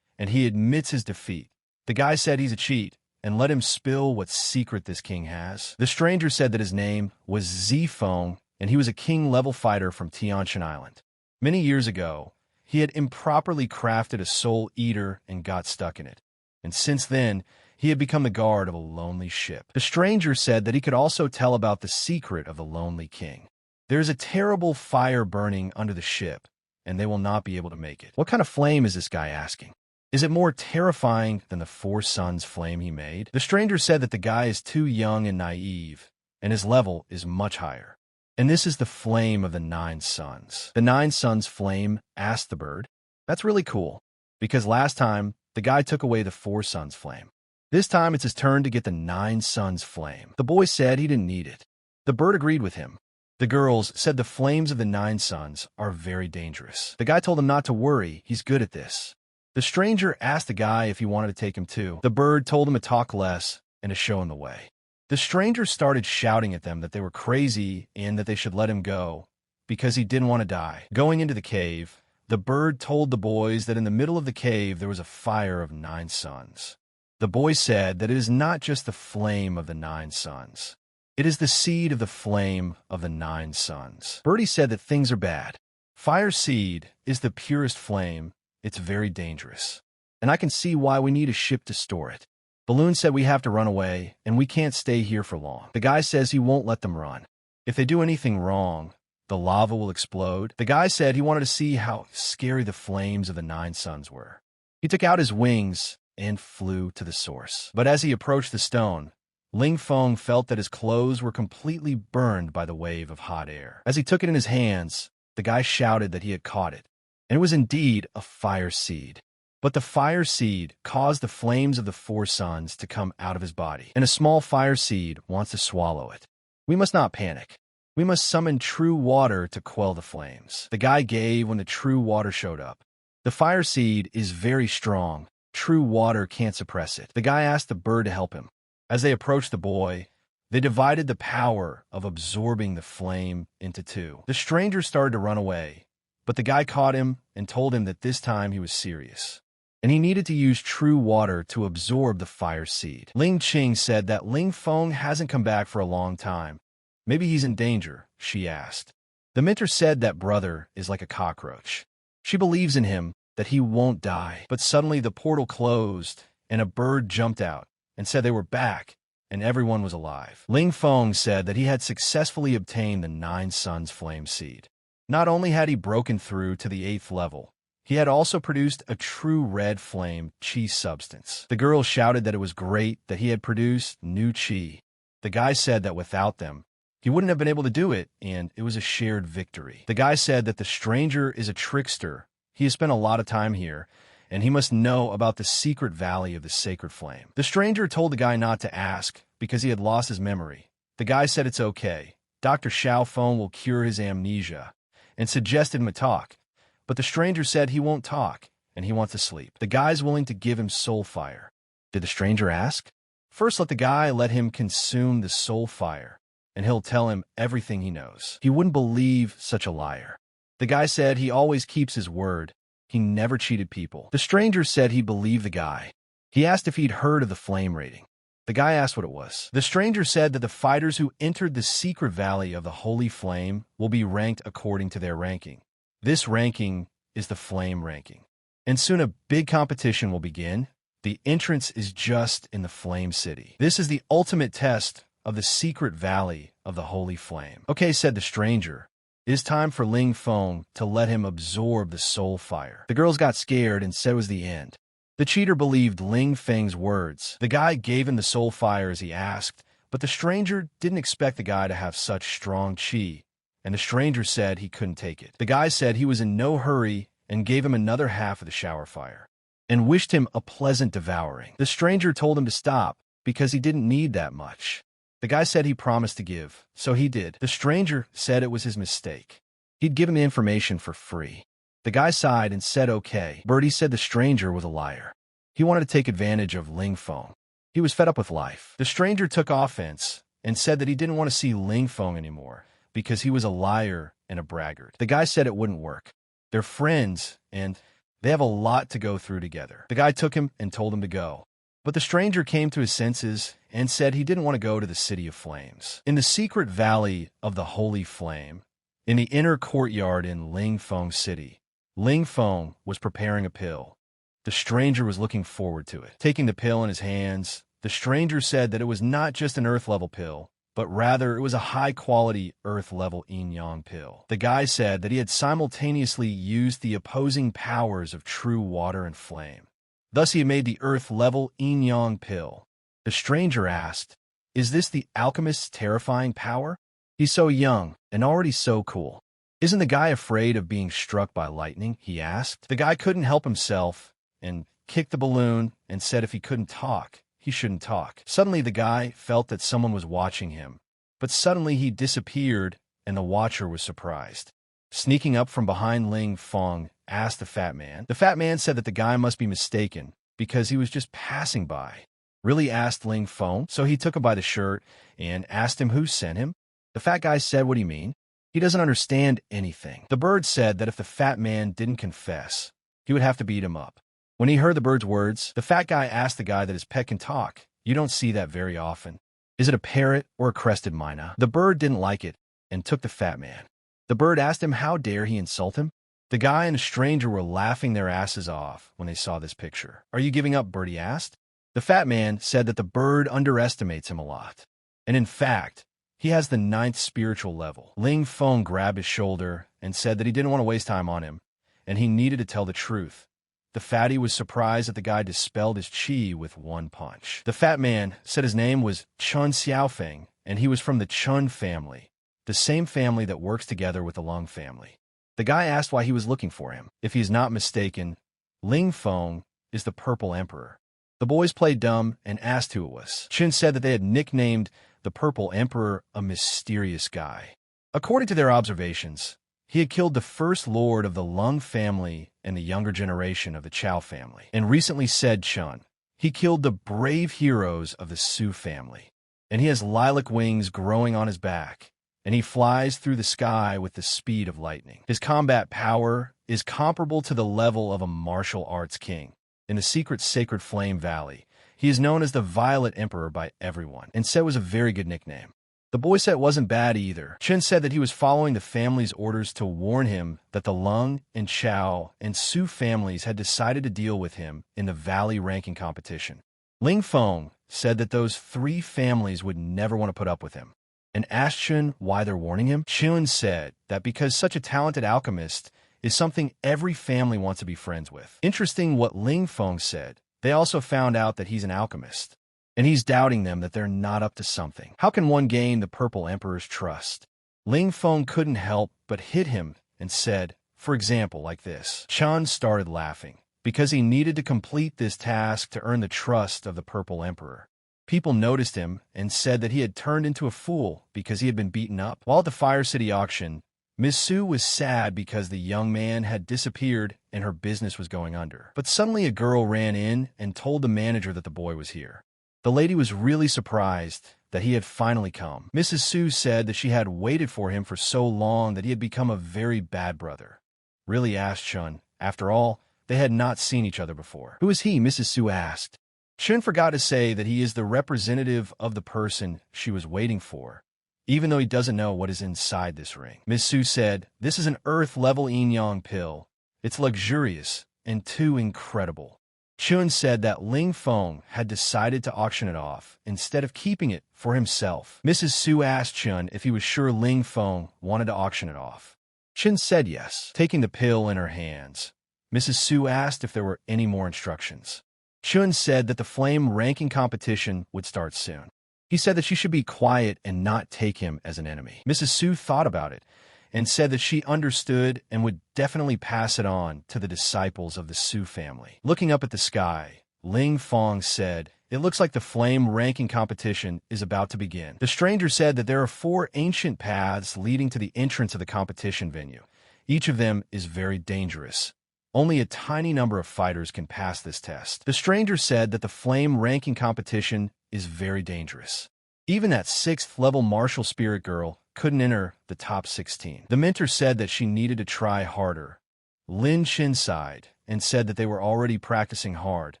and he admits his defeat. The guy said he's a cheat, and let him spill what secret this king has. The stranger said that his name was Zifeng, and he was a king-level fighter from Tianshan Island. Many years ago, he had improperly crafted a soul eater and got stuck in it, and since then, he had become the guard of a lonely ship. The stranger said that he could also tell about the secret of the lonely king. There is a terrible fire burning under the ship, and they will not be able to make it. What kind of flame is this guy asking? Is it more terrifying than the 4 suns flame he made? The stranger said that the guy is too young and naive, and his level is much higher. And this is the flame of the 9 suns. The 9 suns flame, asked the bird. That's really cool, because last time, the guy took away the 4 suns flame. This time, it's his turn to get the 9 suns flame. The boy said he didn't need it. The bird agreed with him. The girls said the flames of the 9 suns are very dangerous. The guy told him not to worry, he's good at this. The stranger asked the guy if he wanted to take him too. The bird told him to talk less and to show him the way. The stranger started shouting at them that they were crazy and that they should let him go, because he didn't want to die. Going into the cave, the bird told the boys that in the middle of the cave there was a fire of 9 suns. The boy said that it is not just the flame of the 9 suns. It is the seed of the flame of the 9 suns. Birdie said that things are bad. Fire seed is the purest flame. It's very dangerous. And I can see why we need a ship to store it. Balloon said we have to run away, and we can't stay here for long. The guy says he won't let them run. If they do anything wrong, the lava will explode. The guy said he wanted to see how scary the flames of the 9 suns were. He took out his wings and flew to the source. But as he approached the stone, Ling Feng felt that his clothes were completely burned by the wave of hot air. As he took it in his hands, the guy shouted that he had caught it, and it was indeed a fire seed. But the fire seed caused the flames of the 4 suns to come out of his body, and a small fire seed wants to swallow it. We must not panic. We must summon true water to quell the flames. The guy gave when the true water showed up. The fire seed is very strong. True water can't suppress it. The guy asked the bird to help him. As they approached the boy, they divided the power of absorbing the flame into 2. The stranger started to run away, but the guy caught him and told him that this time he was serious, and he needed to use true water to absorb the fire seed. Ling Qing said that Ling Feng hasn't come back for a long time. Maybe he's in danger, she asked. The mentor said that brother is like a cockroach. She believes in him, that he won't die. But suddenly the portal closed, and a bird jumped out and said they were back, and everyone was alive. Ling Feng said that he had successfully obtained the 9 suns flame seed. Not only had he broken through to the 8th level, he had also produced a true red flame chi substance. The girl shouted that it was great that he had produced new chi. The guy said that without them, he wouldn't have been able to do it, and it was a shared victory. The guy said that the stranger is a trickster. He has spent a lot of time here, and he must know about the secret valley of the sacred flame. The stranger told the guy not to ask, because he had lost his memory. The guy said it's okay. Dr. Xiaofeng will cure his amnesia, and suggested him to talk. But the stranger said he won't talk, and he wants to sleep. The guy's willing to give him soul fire. Did the stranger ask? First let the guy let him consume the soul fire. and he'll tell him everything he knows. He wouldn't believe such a liar. The guy said he always keeps his word. He never cheated people. The stranger said he believed the guy. He asked if he'd heard of the flame rating. The guy asked what it was. The stranger said that the fighters who entered the secret valley of the holy flame will be ranked according to their ranking. This ranking is the flame ranking. And soon a big competition will begin. The entrance is just in the flame city. This is the ultimate test of the secret valley of the holy flame. Okay, said the stranger. It is time for Ling Feng to let him absorb the soul fire. The girls got scared and said it was the end. The cheater believed Ling Feng's words. The guy gave him the soul fire as he asked, but the stranger didn't expect the guy to have such strong qi, and the stranger said he couldn't take it. The guy said he was in no hurry and gave him another half of the shower fire, and wished him a pleasant devouring. The stranger told him to stop because he didn't need that much. The guy said he promised to give, so he did. The stranger said it was his mistake. He'd give him the information for free. The guy sighed and said okay. Birdie said the stranger was a liar. He wanted to take advantage of Ling Feng. He was fed up with life. The stranger took offense and said that he didn't want to see Ling Feng anymore because he was a liar and a braggart. The guy said it wouldn't work. They're friends, and they have a lot to go through together. The guy took him and told him to go. But the stranger came to his senses and said he didn't want to go to the City of Flames. In the secret valley of the Holy Flame, in the inner courtyard in Ling Feng City, Ling Feng was preparing a pill. The stranger was looking forward to it. Taking the pill in his hands, the stranger said that it was not just an earth-level pill, but rather it was a high-quality earth-level yin-yang pill. The guy said that he had simultaneously used the opposing powers of true water and flame. Thus he had made the earth-level yin-yang pill. The stranger asked, "Is this the alchemist's terrifying power? He's so young and already so cool. Isn't the guy afraid of being struck by lightning?" he asked. The guy couldn't help himself and kicked the balloon and said if he couldn't talk, he shouldn't talk. Suddenly the guy felt that someone was watching him, but suddenly he disappeared and the watcher was surprised. Sneaking up from behind Ling Feng asked the fat man. The fat man said that the guy must be mistaken because he was just passing by. Really, asked Ling Feng, so he took him by the shirt and asked him who sent him. The fat guy said, "What do you mean? He doesn't understand anything." The bird said that if the fat man didn't confess, he would have to beat him up. When he heard the bird's words, the fat guy asked the guy that his pet can talk. "You don't see that very often. Is it a parrot or a crested myna?" The bird didn't like it and took the fat man. The bird asked him how dare he insult him. The guy and a stranger were laughing their asses off when they saw this picture. "Are you giving up?" Birdie asked. The fat man said that the bird underestimates him a lot. And in fact, he has the 9th spiritual level. Ling Feng grabbed his shoulder and said that he didn't want to waste time on him, and he needed to tell the truth. The fatty was surprised that the guy dispelled his qi with one punch. The fat man said his name was Chun Xiaofeng, and he was from the Chun family, the same family that works together with the Lung family. The guy asked why he was looking for him. If he is not mistaken, Ling Feng is the Purple Emperor. The boys played dumb and asked who it was. Chin said that they had nicknamed the Purple Emperor a mysterious guy. According to their observations, he had killed the first lord of the Lung family and the younger generation of the Chao family. And recently, said Chun, he killed the brave heroes of the Su family. And he has lilac wings growing on his back, and he flies through the sky with the speed of lightning. His combat power is comparable to the level of a martial arts king. In the secret Sacred Flame Valley, he is known as the Violet Emperor by everyone, and said was a very good nickname. The boy said it wasn't bad either. Chin said that he was following the family's orders to warn him that the Lung and Chao and Su families had decided to deal with him in the valley ranking competition. Ling Feng said that those 3 families would never want to put up with him, and asked Chin why they're warning him. Chin said that because such a talented alchemist is something every family wants to be friends with. Interesting what Ling Feng said. They also found out that he's an alchemist, and he's doubting them that they're not up to something. How can one gain the Purple Emperor's trust? Ling Feng couldn't help but hit him and said, for example, like this. Chan started laughing because he needed to complete this task to earn the trust of the Purple Emperor. People noticed him and said that he had turned into a fool because he had been beaten up. While at the Fire City auction, Miss Su was sad because the young man had disappeared and her business was going under. But suddenly a girl ran in and told the manager that the boy was here. The lady was really surprised that he had finally come. Mrs. Su said that she had waited for him for so long that he had become a very bad brother. Really asked Chun. After all, they had not seen each other before. Who is he? Mrs. Su asked. Chun forgot to say that he is the representative of the person she was waiting for, even though he doesn't know what is inside this ring. Miss Su said, this is an Earth-level yin-yang pill. It's luxurious and too incredible. Chun said that Ling Feng had decided to auction it off instead of keeping it for himself. Mrs. Su asked Chun if he was sure Ling Feng wanted to auction it off. Chun said yes, taking the pill in her hands. Mrs. Su asked if there were any more instructions. Chun said that the flame ranking competition would start soon. He said that she should be quiet and not take him as an enemy. Mrs. Su thought about it and said that she understood and would definitely pass it on to the disciples of the Su family. Looking up at the sky, Ling Feng said, it looks like the flame ranking competition is about to begin. The stranger said that there are 4 ancient paths leading to the entrance of the competition venue. Each of them is very dangerous. Only a tiny number of fighters can pass this test. The stranger said that the flame ranking competition is very dangerous. Even that 6th level martial spirit girl couldn't enter the top 16. The mentor said that she needed to try harder. Lin Shin sighed and said that they were already practicing hard,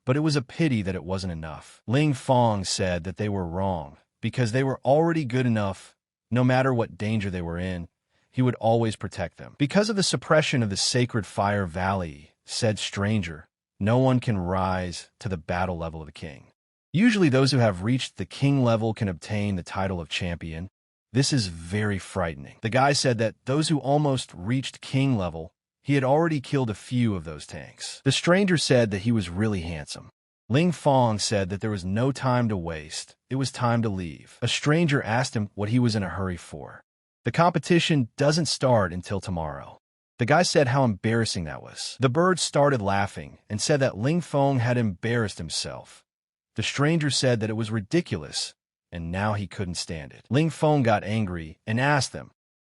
but it was a pity that it wasn't enough. Ling Feng said that they were wrong because they were already good enough. No matter what danger they were in, he would always protect them. Because of the suppression of the sacred fire valley, said stranger, no one can rise to the battle level of the king. Usually those who have reached the king level can obtain the title of champion. This is very frightening. The guy said that those who almost reached king level, he had already killed a few of those tanks. The stranger said that he was really handsome. Ling Feng said that there was no time to waste. It was time to leave. A stranger asked him what he was in a hurry for. The competition doesn't start until tomorrow. The guy said how embarrassing that was. The bird started laughing and said that Ling Feng had embarrassed himself. The stranger said that it was ridiculous, and now he couldn't stand it. Ling Feng got angry and asked them,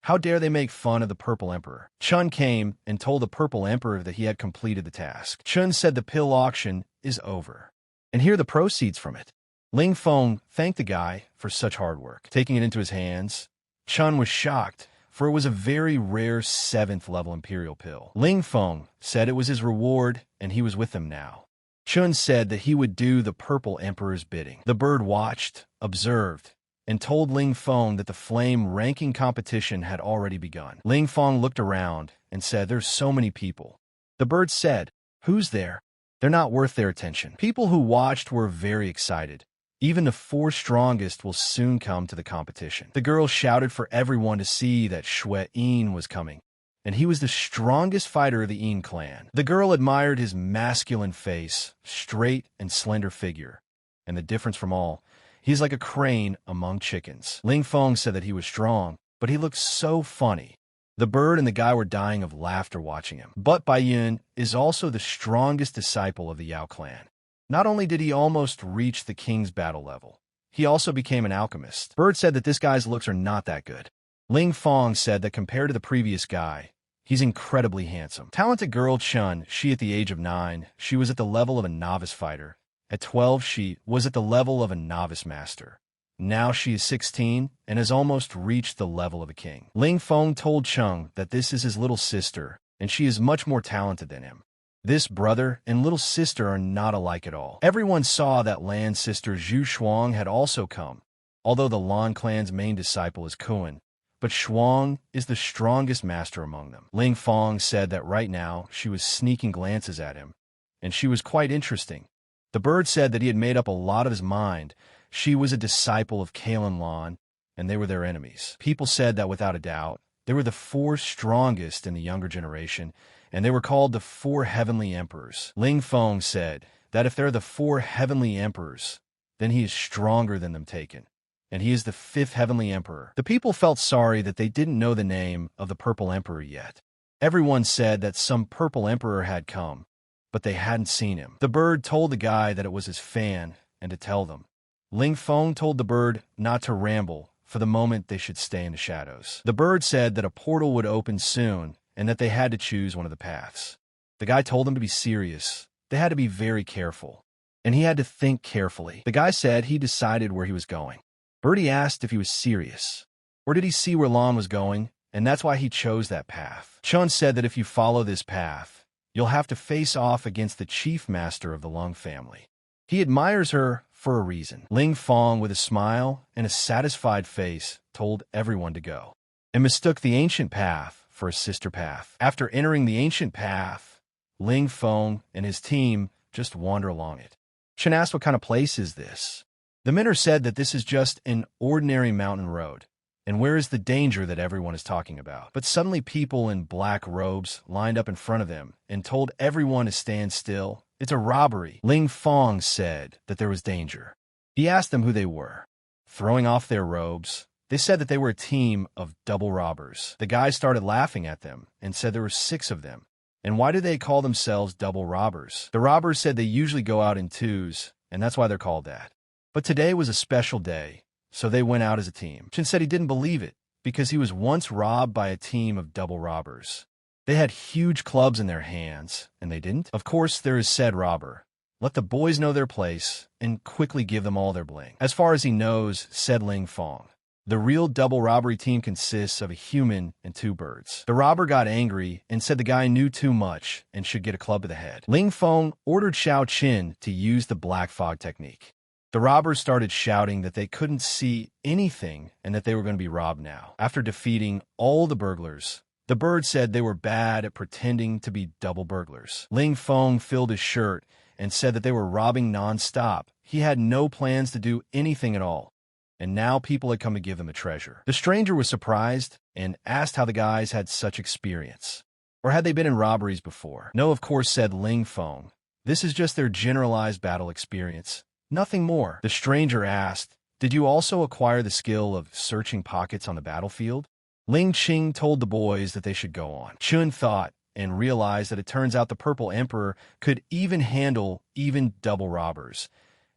how dare they make fun of the Purple Emperor? Chun came and told the Purple Emperor that he had completed the task. Chun said the pill auction is over, and here are the proceeds from it. Ling Feng thanked the guy for such hard work. Taking it into his hands, Chun was shocked, for it was a very rare 7th level imperial pill. Ling Feng said it was his reward, and he was with them now. Chun said that he would do the Purple Emperor's bidding. The bird watched, observed, and told Ling Feng that the flame ranking competition had already begun. Ling Feng looked around and said, there's so many people. The bird said, who's there? They're not worth their attention. People who watched were very excited. Even the 4 strongest will soon come to the competition. The girl shouted for everyone to see that Xue Yin was coming, and he was the strongest fighter of the Yin clan. The girl admired his masculine face, straight and slender figure, and the difference from all, he's like a crane among chickens. Ling Feng said that he was strong, but he looked so funny. The bird and the guy were dying of laughter watching him. But Bai Yun is also the strongest disciple of the Yao clan. Not only did he almost reach the king's battle level, he also became an alchemist. Bird said that this guy's looks are not that good. Ling Feng said that compared to the previous guy, he's incredibly handsome. Talented girl Chun, she at the age of 9, she was at the level of a novice fighter. At 12, she was at the level of a novice master. Now she is 16 and has almost reached the level of a king. Ling Feng told Chung that this is his little sister, and she is much more talented than him. This brother and little sister are not alike at all. Everyone saw that Lan's sister Zhu Shuang had also come, although the Lan clan's main disciple is Kuan, but Shuang is the strongest master among them. Ling Feng said that right now she was sneaking glances at him, and she was quite interesting. The bird said that he had made up a lot of his mind. She was a disciple of Kalen Lan, and they were their enemies. People said that without a doubt, they were the 4 strongest in the younger generation, and they were called the 4 heavenly emperors. Ling Feng said that if they're the 4 heavenly emperors, then he is stronger than them taken, and he is the 5th heavenly emperor. The people felt sorry that they didn't know the name of the Purple Emperor yet. Everyone said that some Purple Emperor had come, but they hadn't seen him. The bird told the guy that it was his fan and to tell them. Ling Feng told the bird not to ramble. For the moment, they should stay in the shadows. The bird said that a portal would open soon and that they had to choose one of the paths. The guy told them to be serious. They had to be very careful, and he had to think carefully. The guy said he decided where he was going. Birdie asked if he was serious, or did he see where Lan was going, and that's why he chose that path. Chun said that if you follow this path, you'll have to face off against the chief master of the Lung family. He admires her for a reason. Ling Fong, with a smile and a satisfied face, told everyone to go, and mistook the ancient path for a sister path. After entering the ancient path, Ling Fong and his team just wander along it. Chen asked, what kind of place is this? The mentor said that this is just an ordinary mountain road, and where is the danger that everyone is talking about? But suddenly people in black robes lined up in front of them and told everyone to stand still. It's a robbery. Ling Fong said that there was danger. He asked them who they were. Throwing off their robes, they said that they were a team of double robbers. The guys started laughing at them and said there were 6 of them. And why do they call themselves double robbers? The robbers said they usually go out in twos, and that's why they're called that. But today was a special day, so they went out as a team. Chen said he didn't believe it, because he was once robbed by a team of double robbers. They had huge clubs in their hands, and they didn't. Of course, there is said robber. Let the boys know their place, and quickly give them all their bling. As far as he knows, said Ling Fong, the real double robbery team consists of a human and 2 birds. The robber got angry and said the guy knew too much and should get a club to the head. Ling Fong ordered Xiao Qin to use the black fog technique. The robbers started shouting that they couldn't see anything and that they were going to be robbed now. After defeating all the burglars, the bird said they were bad at pretending to be double burglars. Ling Fong filled his shirt and said that they were robbing non-stop. He had no plans to do anything at all, and now people had come to give him a treasure. The stranger was surprised and asked how the guys had such experience. Or had they been in robberies before? No, of course, said Ling Fong. This is just their generalized battle experience. Nothing more. The stranger asked, did you also acquire the skill of searching pockets on the battlefield? Ling Qing told the boys that they should go on. Chun thought and realized that it turns out the Purple Emperor could even handle even double robbers,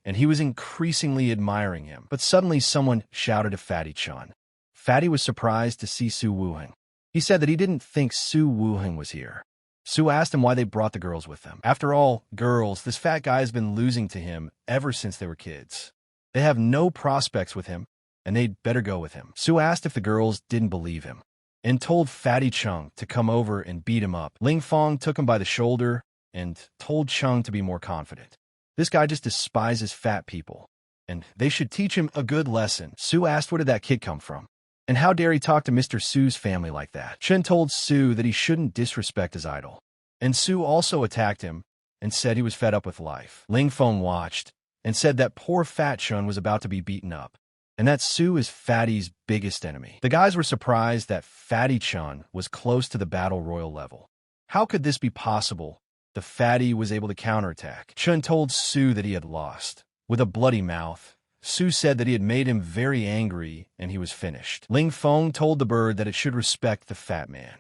and he was increasingly admiring him. But suddenly someone shouted to Fatty Chun. Fatty was surprised to see Su Wuheng. He said that he didn't think Su Wuheng was here. Su asked him why they brought the girls with them. After all, girls, this fat guy has been losing to him ever since they were kids. They have no prospects with him, and they'd better go with him. Su asked if the girls didn't believe him, and told Fatty Chung to come over and beat him up. Ling Fong took him by the shoulder and told Chung to be more confident. This guy just despises fat people, and they should teach him a good lesson. Su asked where did that kid come from, and how dare he talk to Mr. Su's family like that. Chen told Su that he shouldn't disrespect his idol, and Su also attacked him and said he was fed up with life. Ling Fong watched and said that poor Fat Chun was about to be beaten up, and that Su is Fatty's biggest enemy. The guys were surprised that Fatty Chun was close to the battle royal level. How could this be possible? The Fatty was able to counterattack. Chun told Su that he had lost. With a bloody mouth, Su said that he had made him very angry and he was finished. Ling Fong told the bird that it should respect the fat man.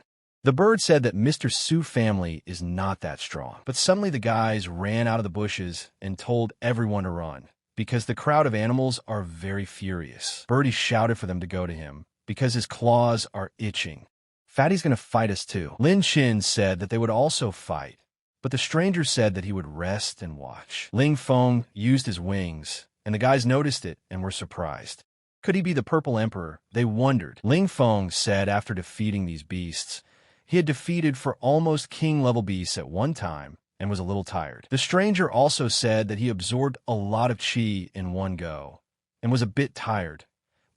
The bird said that Mr. Su family is not that strong. But suddenly the guys ran out of the bushes and told everyone to run, because the crowd of animals are very furious. Birdie shouted for them to go to him, because his claws are itching. Fatty's going to fight us too. Lin Chin said that they would also fight, but the stranger said that he would rest and watch. Ling Fong used his wings, and the guys noticed it and were surprised. Could he be the Purple Emperor? They wondered. Ling Fong said after defeating these beasts, he had defeated for almost king-level beasts at one time and was a little tired. The stranger also said that he absorbed a lot of chi in one go and was a bit tired.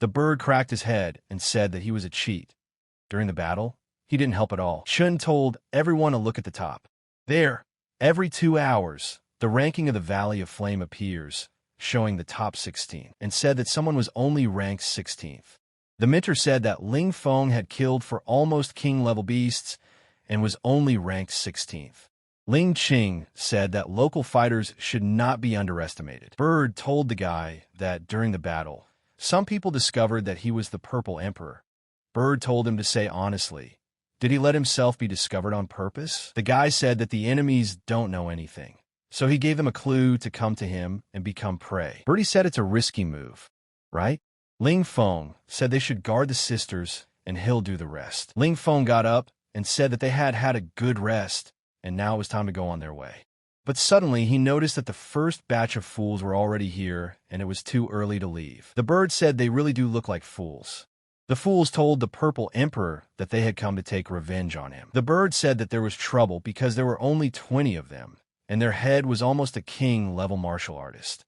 The bird cracked his head and said that he was a cheat. During the battle, he didn't help at all. Chun told everyone to look at the top. There, every 2 hours, the ranking of the Valley of Flame appears, showing the top 16, and said that someone was only ranked 16th. The mentor said that Ling Fong had killed for almost king-level beasts and was only ranked 16th. Ling Qing said that local fighters should not be underestimated. Bird told the guy that during the battle, some people discovered that he was the Purple Emperor. Bird told him to say honestly, did he let himself be discovered on purpose? The guy said that the enemies don't know anything, so he gave them a clue to come to him and become prey. Birdie said it's a risky move, right? Ling Fong said they should guard the sisters and he'll do the rest. Ling Fong got up and said that they had had a good rest and now it was time to go on their way. But suddenly he noticed that the first batch of fools were already here, and it was too early to leave. The bird said they really do look like fools. The fools told the Purple Emperor that they had come to take revenge on him. The bird said that there was trouble because there were only 20 of them, and their head was almost a king-level martial artist,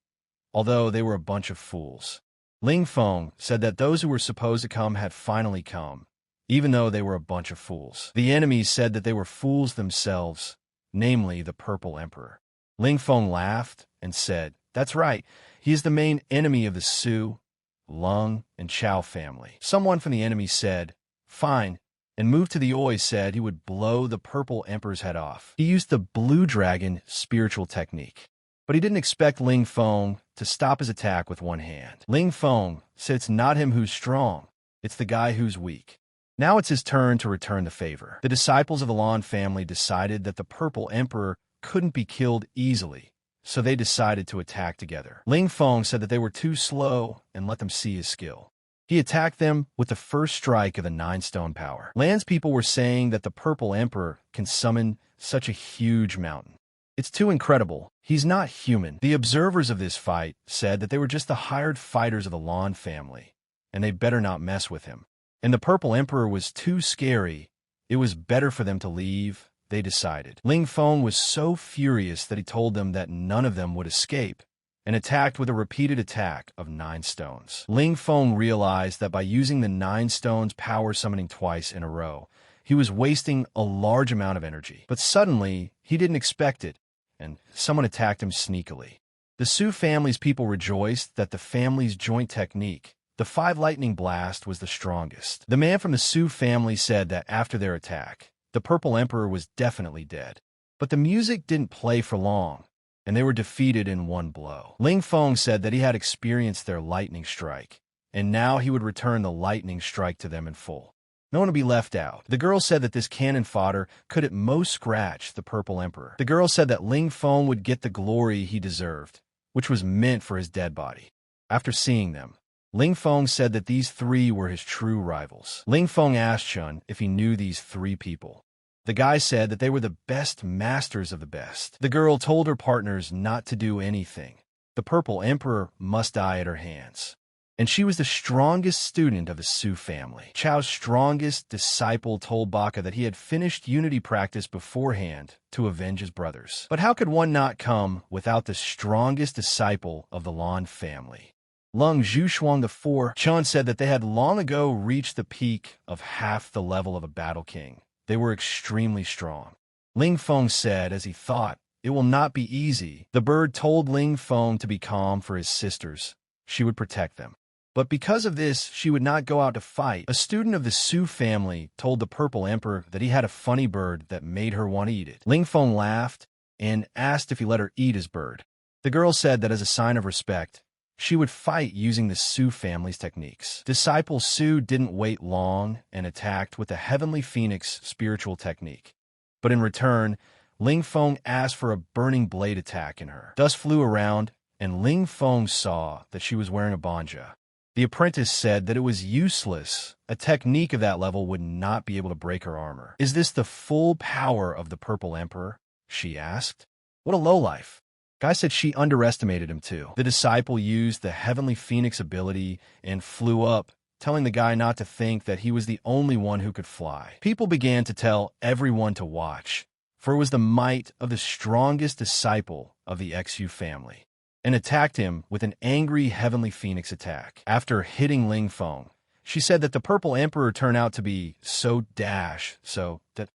although they were a bunch of fools. Ling Feng said that those who were supposed to come had finally come, even though they were a bunch of fools. The enemies said that they were fools themselves, namely the Purple Emperor. Ling Feng laughed and said, "That's right, he is the main enemy of the Su, Lung, and Chao family." Someone from the enemy said, "Fine," and moved to the Oi said he would blow the Purple Emperor's head off. He used the Blue Dragon spiritual technique, but he didn't expect Ling Feng to stop his attack with one hand. Ling Feng said it's not him who's strong, it's the guy who's weak. Now it's his turn to return the favor. The disciples of the Lan family decided that the Purple Emperor couldn't be killed easily, so they decided to attack together. Ling Feng said that they were too slow and let them see his skill. He attacked them with the first strike of the 9-stone power. Lan's people were saying that the Purple Emperor can summon such a huge mountain. It's too incredible. He's not human. The observers of this fight said that they were just the hired fighters of the Lan family, and they better not mess with him. And the Purple Emperor was too scary. It was better for them to leave, they decided. Ling Feng was so furious that he told them that none of them would escape, and attacked with a repeated attack of 9 stones. Ling Feng realized that by using the 9 stones power summoning twice in a row, he was wasting a large amount of energy. But suddenly, he didn't expect it, and someone attacked him sneakily. The Su family's people rejoiced that the family's joint technique, the 5 lightning blast, was the strongest. The man from the Su family said that after their attack, the Purple Emperor was definitely dead. But the music didn't play for long, and they were defeated in one blow. Ling Feng said that he had experienced their lightning strike, and now he would return the lightning strike to them in full. No one would be left out. The girl said that this cannon fodder could at most scratch the Purple Emperor. The girl said that Ling Feng would get the glory he deserved, which was meant for his dead body. After seeing them, Ling Feng said that these 3 were his true rivals. Ling Feng asked Chun if he knew these 3 people. The guy said that they were the best masters of the best. The girl told her partners not to do anything. The Purple Emperor must die at her hands. And she was the strongest student of the Su family. Chao's strongest disciple told Baka that he had finished unity practice beforehand to avenge his brothers. But how could one not come without the strongest disciple of the Lan family? Lung Zhuxuang IV, Chun said that they had long ago reached the peak of half the level of a battle king. They were extremely strong. Ling Feng said, as he thought, "It will not be easy." The bird told Ling Feng to be calm for his sisters. She would protect them. But because of this, she would not go out to fight. A student of the Su family told the Purple Emperor that he had a funny bird that made her want to eat it. Ling Feng laughed and asked if he let her eat his bird. The girl said that as a sign of respect, she would fight using the Su family's techniques. Disciple Su didn't wait long and attacked with the Heavenly Phoenix spiritual technique. But in return, Ling Feng asked for a burning blade attack in her. Dust flew around, and Ling Feng saw that she was wearing a banja. The apprentice said that it was useless. A technique of that level would not be able to break her armor. "Is this the full power of the Purple Emperor?" she asked. What a lowlife. Guy said she underestimated him too. The disciple used the Heavenly Phoenix ability and flew up, telling the guy not to think that he was the only one who could fly. People began to tell everyone to watch, for it was the might of the strongest disciple of the XU family, and attacked him with an angry Heavenly Phoenix attack. After hitting Ling Feng, she said that the Purple Emperor turned out to be so that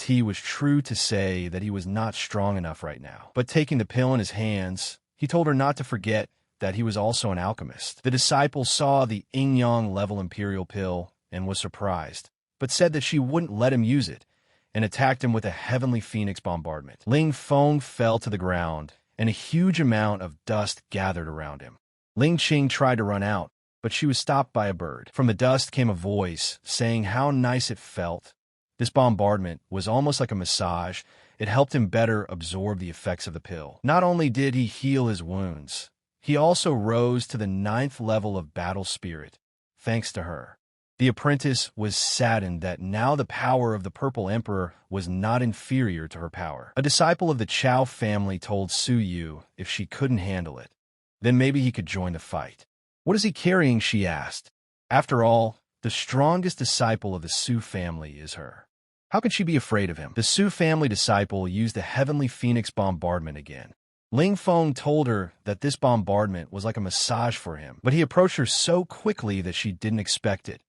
it was true to say that he was not strong enough right now. But taking the pill in his hands, he told her not to forget that he was also an alchemist. The disciple saw the Yin-Yang level Imperial pill and was surprised, but said that she wouldn't let him use it, and attacked him with a Heavenly Phoenix bombardment. Ling Feng fell to the ground, and a huge amount of dust gathered around him. Ling Qing tried to run out, but she was stopped by a bird. From the dust came a voice, saying how nice it felt. This bombardment was almost like a massage. It helped him better absorb the effects of the pill. Not only did he heal his wounds, he also rose to the 9th level of battle spirit, thanks to her. The apprentice was saddened that now the power of the Purple Emperor was not inferior to her power. A disciple of the Chao family told Su Yu if she couldn't handle it, then maybe he could join the fight. What is he carrying, she asked. After all, the strongest disciple of the Su family is her. How could she be afraid of him? The Su family disciple used the Heavenly Phoenix bombardment again. Ling Feng told her that this bombardment was like a massage for him, but he approached her so quickly that she didn't expect it,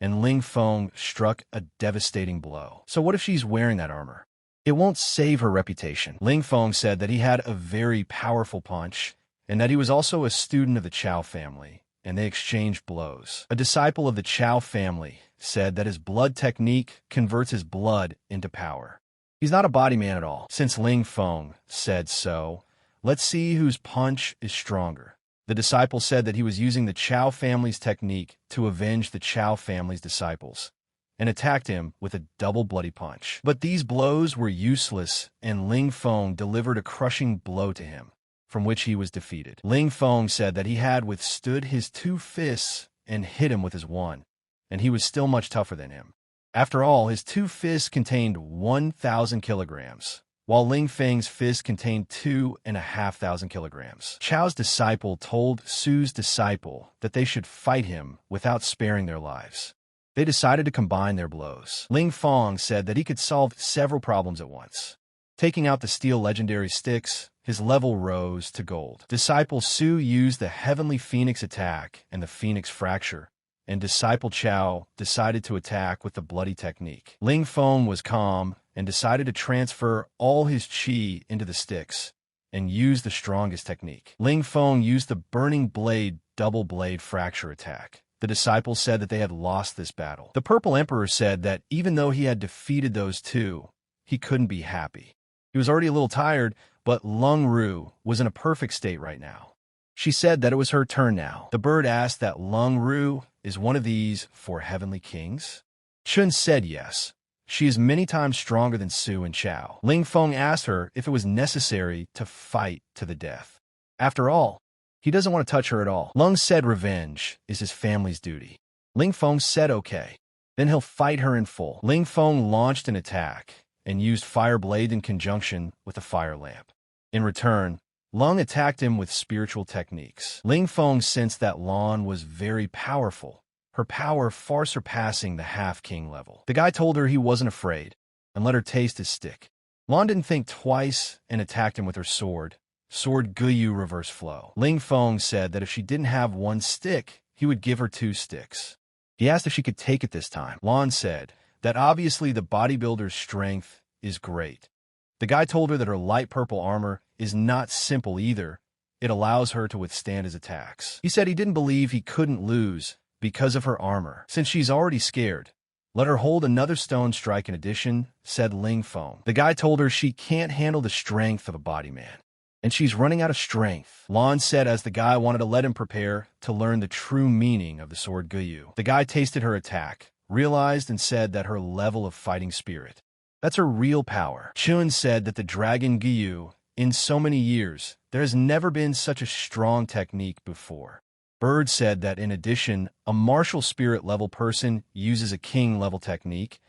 and Ling Feng struck a devastating blow. So what if she's wearing that armor? It won't save her reputation. Ling Feng said that he had a very powerful punch, and that he was also a student of the Chao family, and they exchanged blows. A disciple of the Chao family said that his blood technique converts his blood into power. He's not a body man at all. Since Ling Feng said so, let's see whose punch is stronger. The disciple said that he was using the Chao family's technique to avenge the Chao family's disciples, and attacked him with a double bloody punch. But these blows were useless, and Ling Feng delivered a crushing blow to him, from which he was defeated. Ling Feng said that he had withstood his 2 fists and hit him with his 1, and he was still much tougher than him. After all, his 2 fists contained 1,000 kilograms, while Ling Feng's fist contained 2,500 kilograms. Chao's disciple told Su's disciple that they should fight him without sparing their lives. They decided to combine their blows. Ling Feng said that he could solve several problems at once. Taking out the steel legendary sticks, his level rose to gold. Disciple Su used the Heavenly Phoenix attack and the Phoenix Fracture, and Disciple Chao decided to attack with the Bloody Technique. Ling Feng was calm and decided to transfer all his chi into the sticks and use the strongest technique. Ling Feng used the Burning Blade Double Blade Fracture attack. The disciple said that they had lost this battle. The Purple Emperor said that even though he had defeated those two, he couldn't be happy. He was already a little tired, but Lung Ru was in a perfect state right now. She said that it was her turn now. The bird asked that Lung Ru is one of these 4 heavenly kings. Chun said yes. She is many times stronger than Su and Chao. Ling Feng asked her if it was necessary to fight to the death. After all, he doesn't want to touch her at all. Lung said revenge is his family's duty. Ling Feng said okay. Then he'll fight her in full. Ling Feng launched an attack and used Fire Blade in conjunction with a fire lamp. In return, Lung attacked him with spiritual techniques. Ling Feng sensed that Lan was very powerful, her power far surpassing the half-king level. The guy told her he wasn't afraid and let her taste his stick. Lan didn't think twice and attacked him with her sword Guyu Reverse Flow. Ling Feng said that if she didn't have 1 stick, he would give her 2 sticks. He asked if she could take it this time. Lan said that obviously the bodybuilder's strength is great. The guy told her that her light purple armor is not simple either. It allows her to withstand his attacks. He said he didn't believe he couldn't lose because of her armor. Since she's already scared, let her hold another stone strike in addition, said Ling Feng. The guy told her she can't handle the strength of a body man, and she's running out of strength. Lan said as the guy wanted to let him prepare to learn the true meaning of the sword Guyu. The guy tasted her attack, realized and said that her level of fighting spirit, that's her real power. Chun said that the dragon Guyu, in so many years, there has never been such a strong technique before. Bird said that in addition, a martial spirit level person uses a king level technique,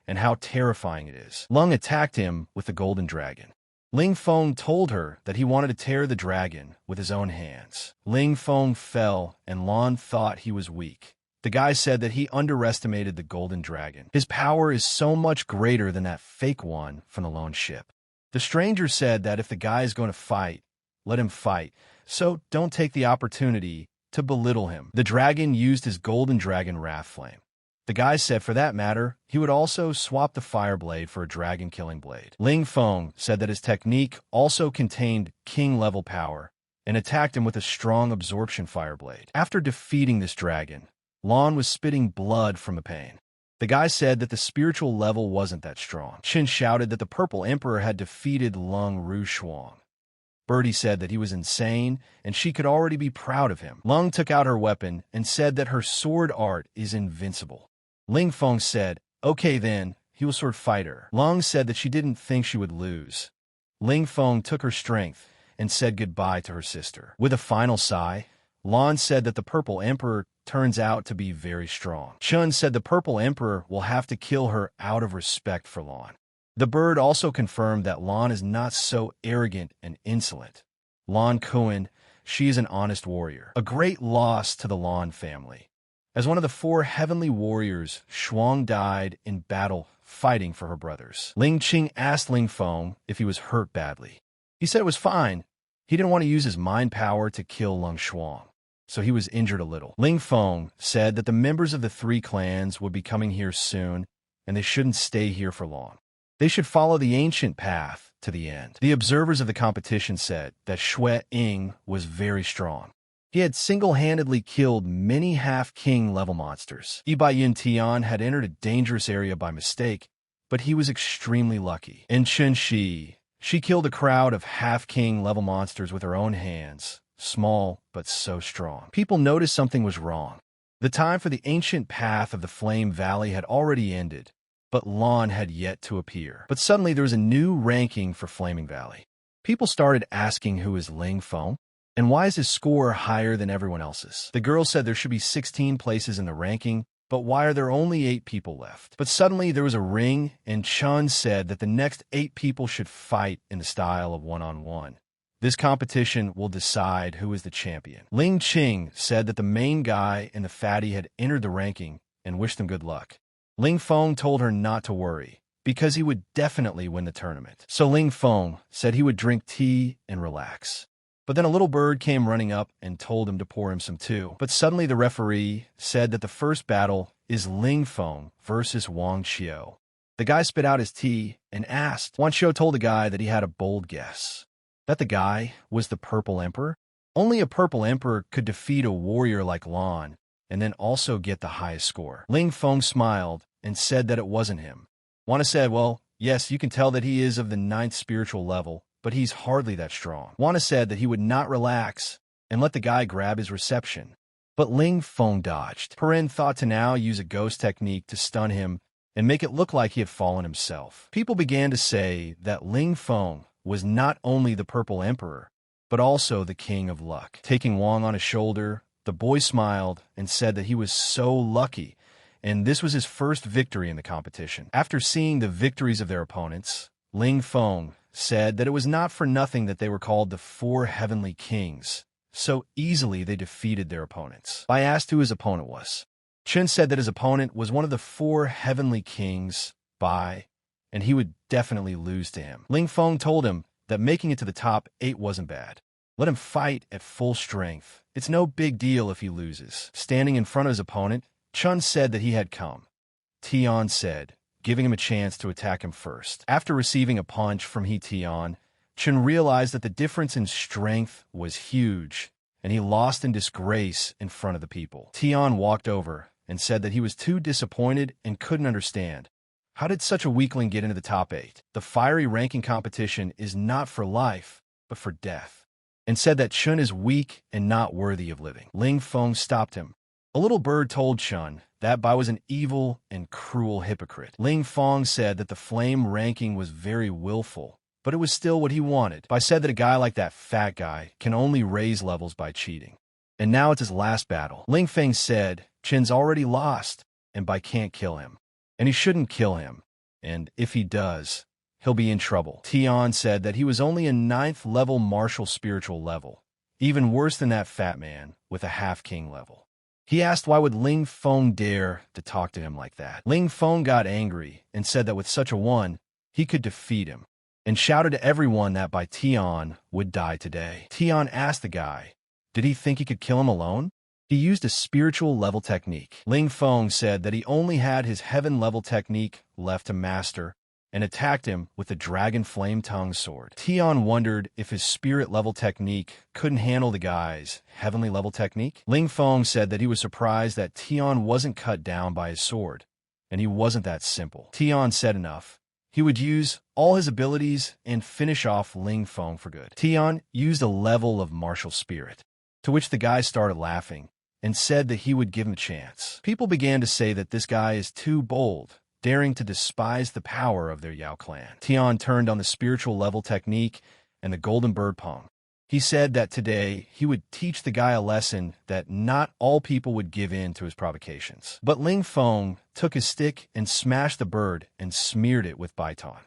and how terrifying it is. Lung attacked him with the golden dragon. Ling Feng told her that he wanted to tear the dragon with his own hands. Ling Feng fell, and Lan thought he was weak. The guy said that he underestimated the golden dragon. His power is so much greater than that fake one from the lone ship. The stranger said that if the guy is going to fight, let him fight, so don't take the opportunity to belittle him. The dragon used his golden dragon wrath flame. The guy said for that matter, he would also swap the fire blade for a dragon killing blade. Ling Feng said that his technique also contained king level power and attacked him with a strong absorption fire blade. After defeating this dragon, Lan was spitting blood from the pain. The guy said that the spiritual level wasn't that strong. Qin shouted that the Purple Emperor had defeated Lung Ru Shuang. Birdie said that he was insane, and she could already be proud of him. Lung took out her weapon and said that her sword art is invincible. Ling Feng said, okay then, he will sword fight her. Lung said that she didn't think she would lose. Ling Feng took her strength and said goodbye to her sister. With a final sigh, Lan said that the Purple Emperor turns out to be very strong. Chun said the Purple Emperor will have to kill her out of respect for Lan. The bird also confirmed that Lan is not so arrogant and insolent. Lan Kuan, she is an honest warrior, a great loss to the Lan family. As one of the 4 heavenly warriors, Shuang died in battle fighting for her brothers. Ling Qing asked Ling Feng if he was hurt badly. He said it was fine. He didn't want to use his mind power to kill Lung Shuang, so he was injured a little. Ling Feng said that the members of the 3 clans would be coming here soon, and they shouldn't stay here for long. They should follow the ancient path to the end. The observers of the competition said that Xue Ying was very strong. He had single-handedly killed many half-king level monsters. Yi Yin Tian had entered a dangerous area by mistake, but he was extremely lucky. And Chen Shi, she killed a crowd of half-king level monsters with her own hands, small but so strong. People noticed something was wrong. The time for the ancient path of the Flame Valley had already ended, but Lan had yet to appear. But suddenly there was a new ranking for Flaming Valley. People started asking who is Ling Feng, and why is his score higher than everyone else's? The girl said there should be 16 places in the ranking, but why are there only 8 people left? But suddenly there was a ring, and Chun said that the next 8 people should fight in the style of one-on-one. This competition will decide who is the champion. Ling Qing said that the main guy and the fatty had entered the ranking and wished them good luck. Ling Feng told her not to worry, because he would definitely win the tournament. So Ling Feng said he would drink tea and relax. But then a little bird came running up and told him to pour him some too. But suddenly the referee said that the first battle is Ling Feng versus Wang Xiu. The guy spit out his tea and asked. Wang Xiu told the guy that he had a bold guess. That the guy was the Purple Emperor? Only a Purple Emperor could defeat a warrior like Lan and then also get the highest score. Ling Feng smiled and said that it wasn't him. Wana said, well, yes, you can tell that he is of the 9th spiritual level, but he's hardly that strong. Wana said that he would not relax and let the guy grab his reception. But Ling Feng dodged. Perrin thought to now use a ghost technique to stun him and make it look like he had fallen himself. People began to say that Ling Feng was not only the Purple Emperor, but also the King of Luck. Taking Wang on his shoulder, the boy smiled and said that he was so lucky, and this was his first victory in the competition. After seeing the victories of their opponents, Ling Feng said that it was not for nothing that they were called the 4 Heavenly Kings. So easily they defeated their opponents. I asked who his opponent was. Chen said that his opponent was one of the 4 Heavenly Kings, Bai, and he would definitely lose to him. Ling Feng told him that making it to the top 8 wasn't bad. Let him fight at full strength. It's no big deal if he loses. Standing in front of his opponent, Chun said that he had come. Tian said, giving him a chance to attack him first. After receiving a punch from He Tian, Chun realized that the difference in strength was huge, and he lost in disgrace in front of the people. Tian walked over and said that he was too disappointed and couldn't understand. How did such a weakling get into the top 8? The fiery ranking competition is not for life, but for death. And said that Chun is weak and not worthy of living. Ling Feng stopped him. A little bird told Chun that Bai was an evil and cruel hypocrite. Ling Feng said that the flame ranking was very willful, but it was still what he wanted. Bai said that a guy like that fat guy can only raise levels by cheating. And now it's his last battle. Ling Feng said Chin's already lost, and Bai can't kill him. And he shouldn't kill him. And if he does, he'll be in trouble. Tian said that he was only a 9th level martial spiritual level, even worse than that fat man with a half-king level. He asked why would Ling Feng dare to talk to him like that. Ling Feng got angry and said that with such a one, he could defeat him, and shouted to everyone that Bai Tian would die today. Tian asked the guy, did he think he could kill him alone? He used a spiritual level technique. Ling Feng said that he only had his heaven level technique left to master, and attacked him with the Dragon Flame Tongue sword. Tian wondered if his spirit level technique couldn't handle the guy's heavenly level technique. Ling Feng said that he was surprised that Tian wasn't cut down by his sword, and he wasn't that simple. Tian said enough. He would use all his abilities and finish off Ling Feng for good. Tian used a level of martial spirit, to which the guy started laughing, and said that he would give him a chance. People began to say that this guy is too bold, daring to despise the power of their Yao clan. Tian turned on the spiritual level technique and the golden bird pong. He said that today he would teach the guy a lesson that not all people would give in to his provocations. But Ling Feng took his stick and smashed the bird and smeared it with Baitan.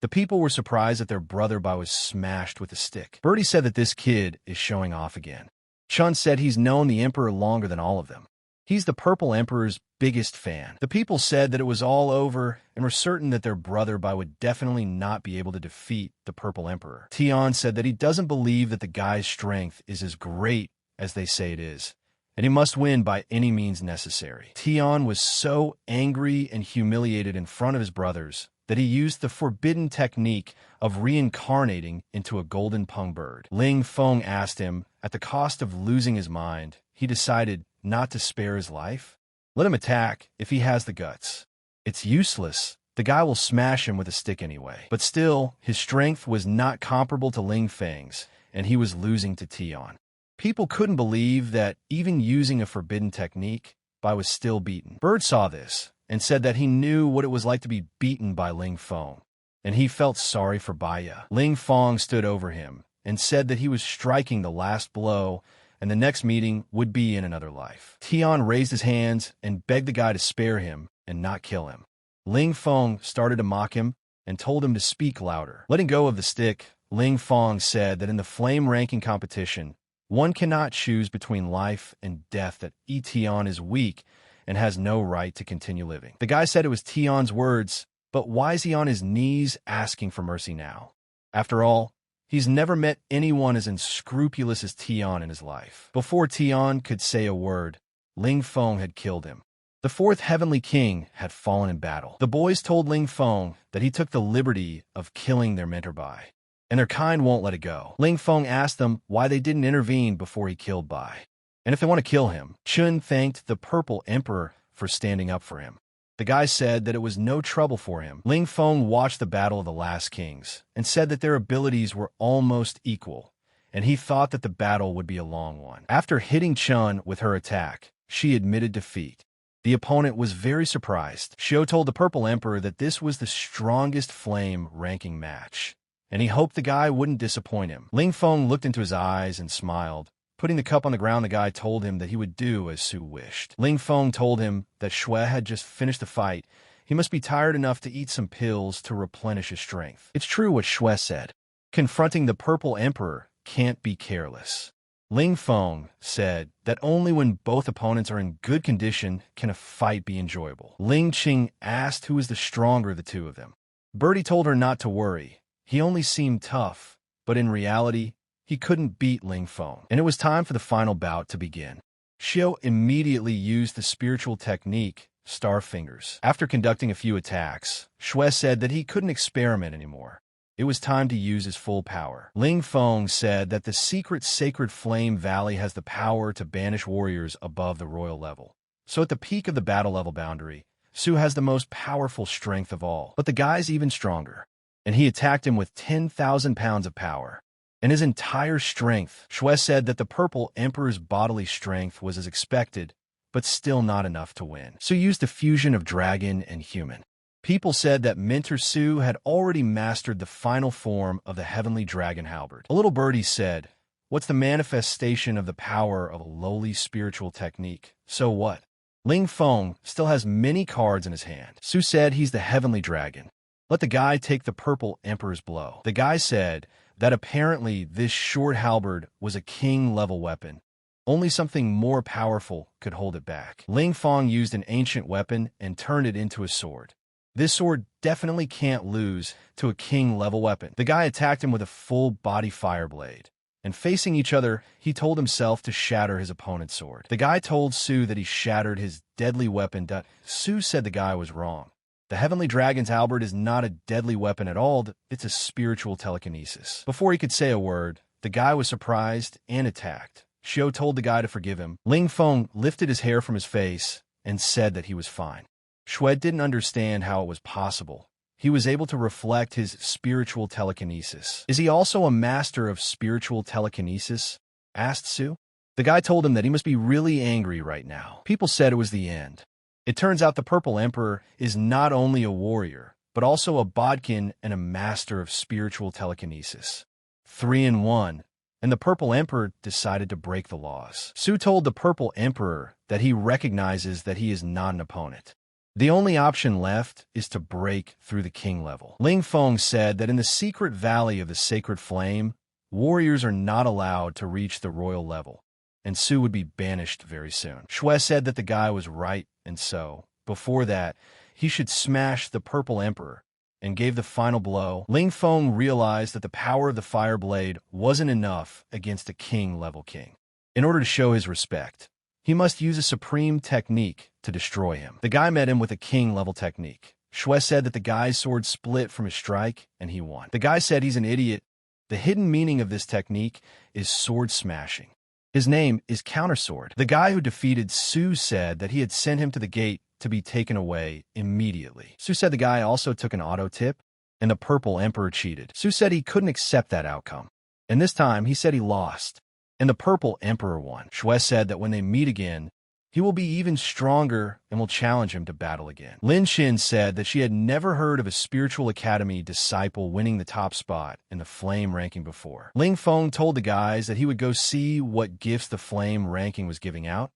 The people were surprised that their brother Bai was smashed with a stick. Birdie said that this kid is showing off again. Chun said he's known the emperor longer than all of them. He's the Purple Emperor's biggest fan. The people said that it was all over and were certain that their brother Bai would definitely not be able to defeat the Purple Emperor. Tian said that he doesn't believe that the guy's strength is as great as they say it is, and he must win by any means necessary. Tian was so angry and humiliated in front of his brothers that he used the forbidden technique of reincarnating into a golden pung bird. Ling Feng asked him, at the cost of losing his mind, he decided not to spare his life? Let him attack if he has the guts. It's useless. The guy will smash him with a stick anyway. But still, his strength was not comparable to Ling Feng's, and he was losing to Tian. People couldn't believe that even using a forbidden technique, Bai was still beaten. Bird saw this and said that he knew what it was like to be beaten by Ling Feng, and he felt sorry for Baiya. Ling Feng stood over him and said that he was striking the last blow and the next meeting would be in another life. Tian raised his hands and begged the guy to spare him and not kill him. Ling Feng started to mock him and told him to speak louder. Letting go of the stick, Ling Feng said that in the flame ranking competition, one cannot choose between life and death, that Tian is weak and has no right to continue living. The guy said it was Tian's words, but why is he on his knees asking for mercy now? After all, he's never met anyone as unscrupulous as Tian in his life. Before Tian could say a word, Ling Feng had killed him. The fourth heavenly king had fallen in battle. The boys told Ling Feng that he took the liberty of killing their mentor Bai, and their kind won't let it go. Ling Feng asked them why they didn't intervene before he killed Bai, and if they want to kill him. Chun thanked the Purple Emperor for standing up for him. The guy said that it was no trouble for him. Ling Feng watched the Battle of the Last Kings and said that their abilities were almost equal, and he thought that the battle would be a long one. After hitting Chun with her attack, she admitted defeat. The opponent was very surprised. Xiao told the Purple Emperor that this was the strongest flame ranking match, and he hoped the guy wouldn't disappoint him. Ling Feng looked into his eyes and smiled. Putting the cup on the ground, the guy told him that he would do as Su wished. Ling Feng told him that Xue had just finished the fight. He must be tired enough to eat some pills to replenish his strength. It's true what Xue said. Confronting the Purple Emperor can't be careless. Ling Feng said that only when both opponents are in good condition can a fight be enjoyable. Ling Qing asked who was the stronger of the two of them. Birdie told her not to worry. He only seemed tough, but in reality, he couldn't beat Ling Feng, and it was time for the final bout to begin. Xiao immediately used the spiritual technique, Star Fingers. After conducting a few attacks, Xue said that he couldn't experiment anymore. It was time to use his full power. Ling Feng said that the secret Sacred Flame Valley has the power to banish warriors above the royal level. So at the peak of the battle level boundary, Su has the most powerful strength of all. But the guy's even stronger, and he attacked him with 10,000 pounds of power and his entire strength. Xue said that the Purple Emperor's bodily strength was as expected, but still not enough to win. Su used a fusion of dragon and human. People said that Mentor Su had already mastered the final form of the heavenly dragon halberd. A little birdie said, "What's the manifestation of the power of a lowly spiritual technique? So what?" Ling Feng still has many cards in his hand. Su said he's the heavenly dragon. Let the guy take the Purple Emperor's blow. The guy said that apparently this short halberd was a king-level weapon. Only something more powerful could hold it back. Ling Feng used an ancient weapon and turned it into a sword. This sword definitely can't lose to a king-level weapon. The guy attacked him with a full-body fire blade, and facing each other, he told himself to shatter his opponent's sword. The guy told Su that he shattered his deadly weapon. Su said the guy was wrong. The Heavenly Dragon's halberd is not a deadly weapon at all, it's a spiritual telekinesis. Before he could say a word, the guy was surprised and attacked. Xiao told the guy to forgive him. Ling Feng lifted his hair from his face and said that he was fine. Xue didn't understand how it was possible. He was able to reflect his spiritual telekinesis. Is he also a master of spiritual telekinesis? Asked Su. The guy told him that he must be really angry right now. People said it was the end. It turns out the Purple Emperor is not only a warrior, but also a bodkin and a master of spiritual telekinesis. 3 in 1. and the Purple Emperor decided to break the laws. Su told the Purple Emperor that he recognizes that he is not an opponent. The only option left is to break through the king level. Ling Feng said that in the secret valley of the sacred flame, warriors are not allowed to reach the royal level, and Su would be banished very soon. Shui said that the guy was right, and so, before that, he should smash the Purple Emperor, and gave the final blow. Ling Feng realized that the power of the fire blade wasn't enough against a king-level king. In order to show his respect, he must use a supreme technique to destroy him. The guy met him with a king-level technique. Shui said that the guy's sword split from his strike, and he won. The guy said he's an idiot. The hidden meaning of this technique is sword smashing. His name is Countersword. The guy who defeated Su said that he had sent him to the gate to be taken away immediately. Su said the guy also took an auto tip, and the Purple Emperor cheated. Su said he couldn't accept that outcome, and this time he said he lost, and the Purple Emperor won. Shui said that when they meet again, he will be even stronger and will challenge him to battle again. Lin Xin said that she had never heard of a spiritual academy disciple winning the top spot in the flame ranking before. Ling Feng told the guys that he would go see what gifts the flame ranking was giving out,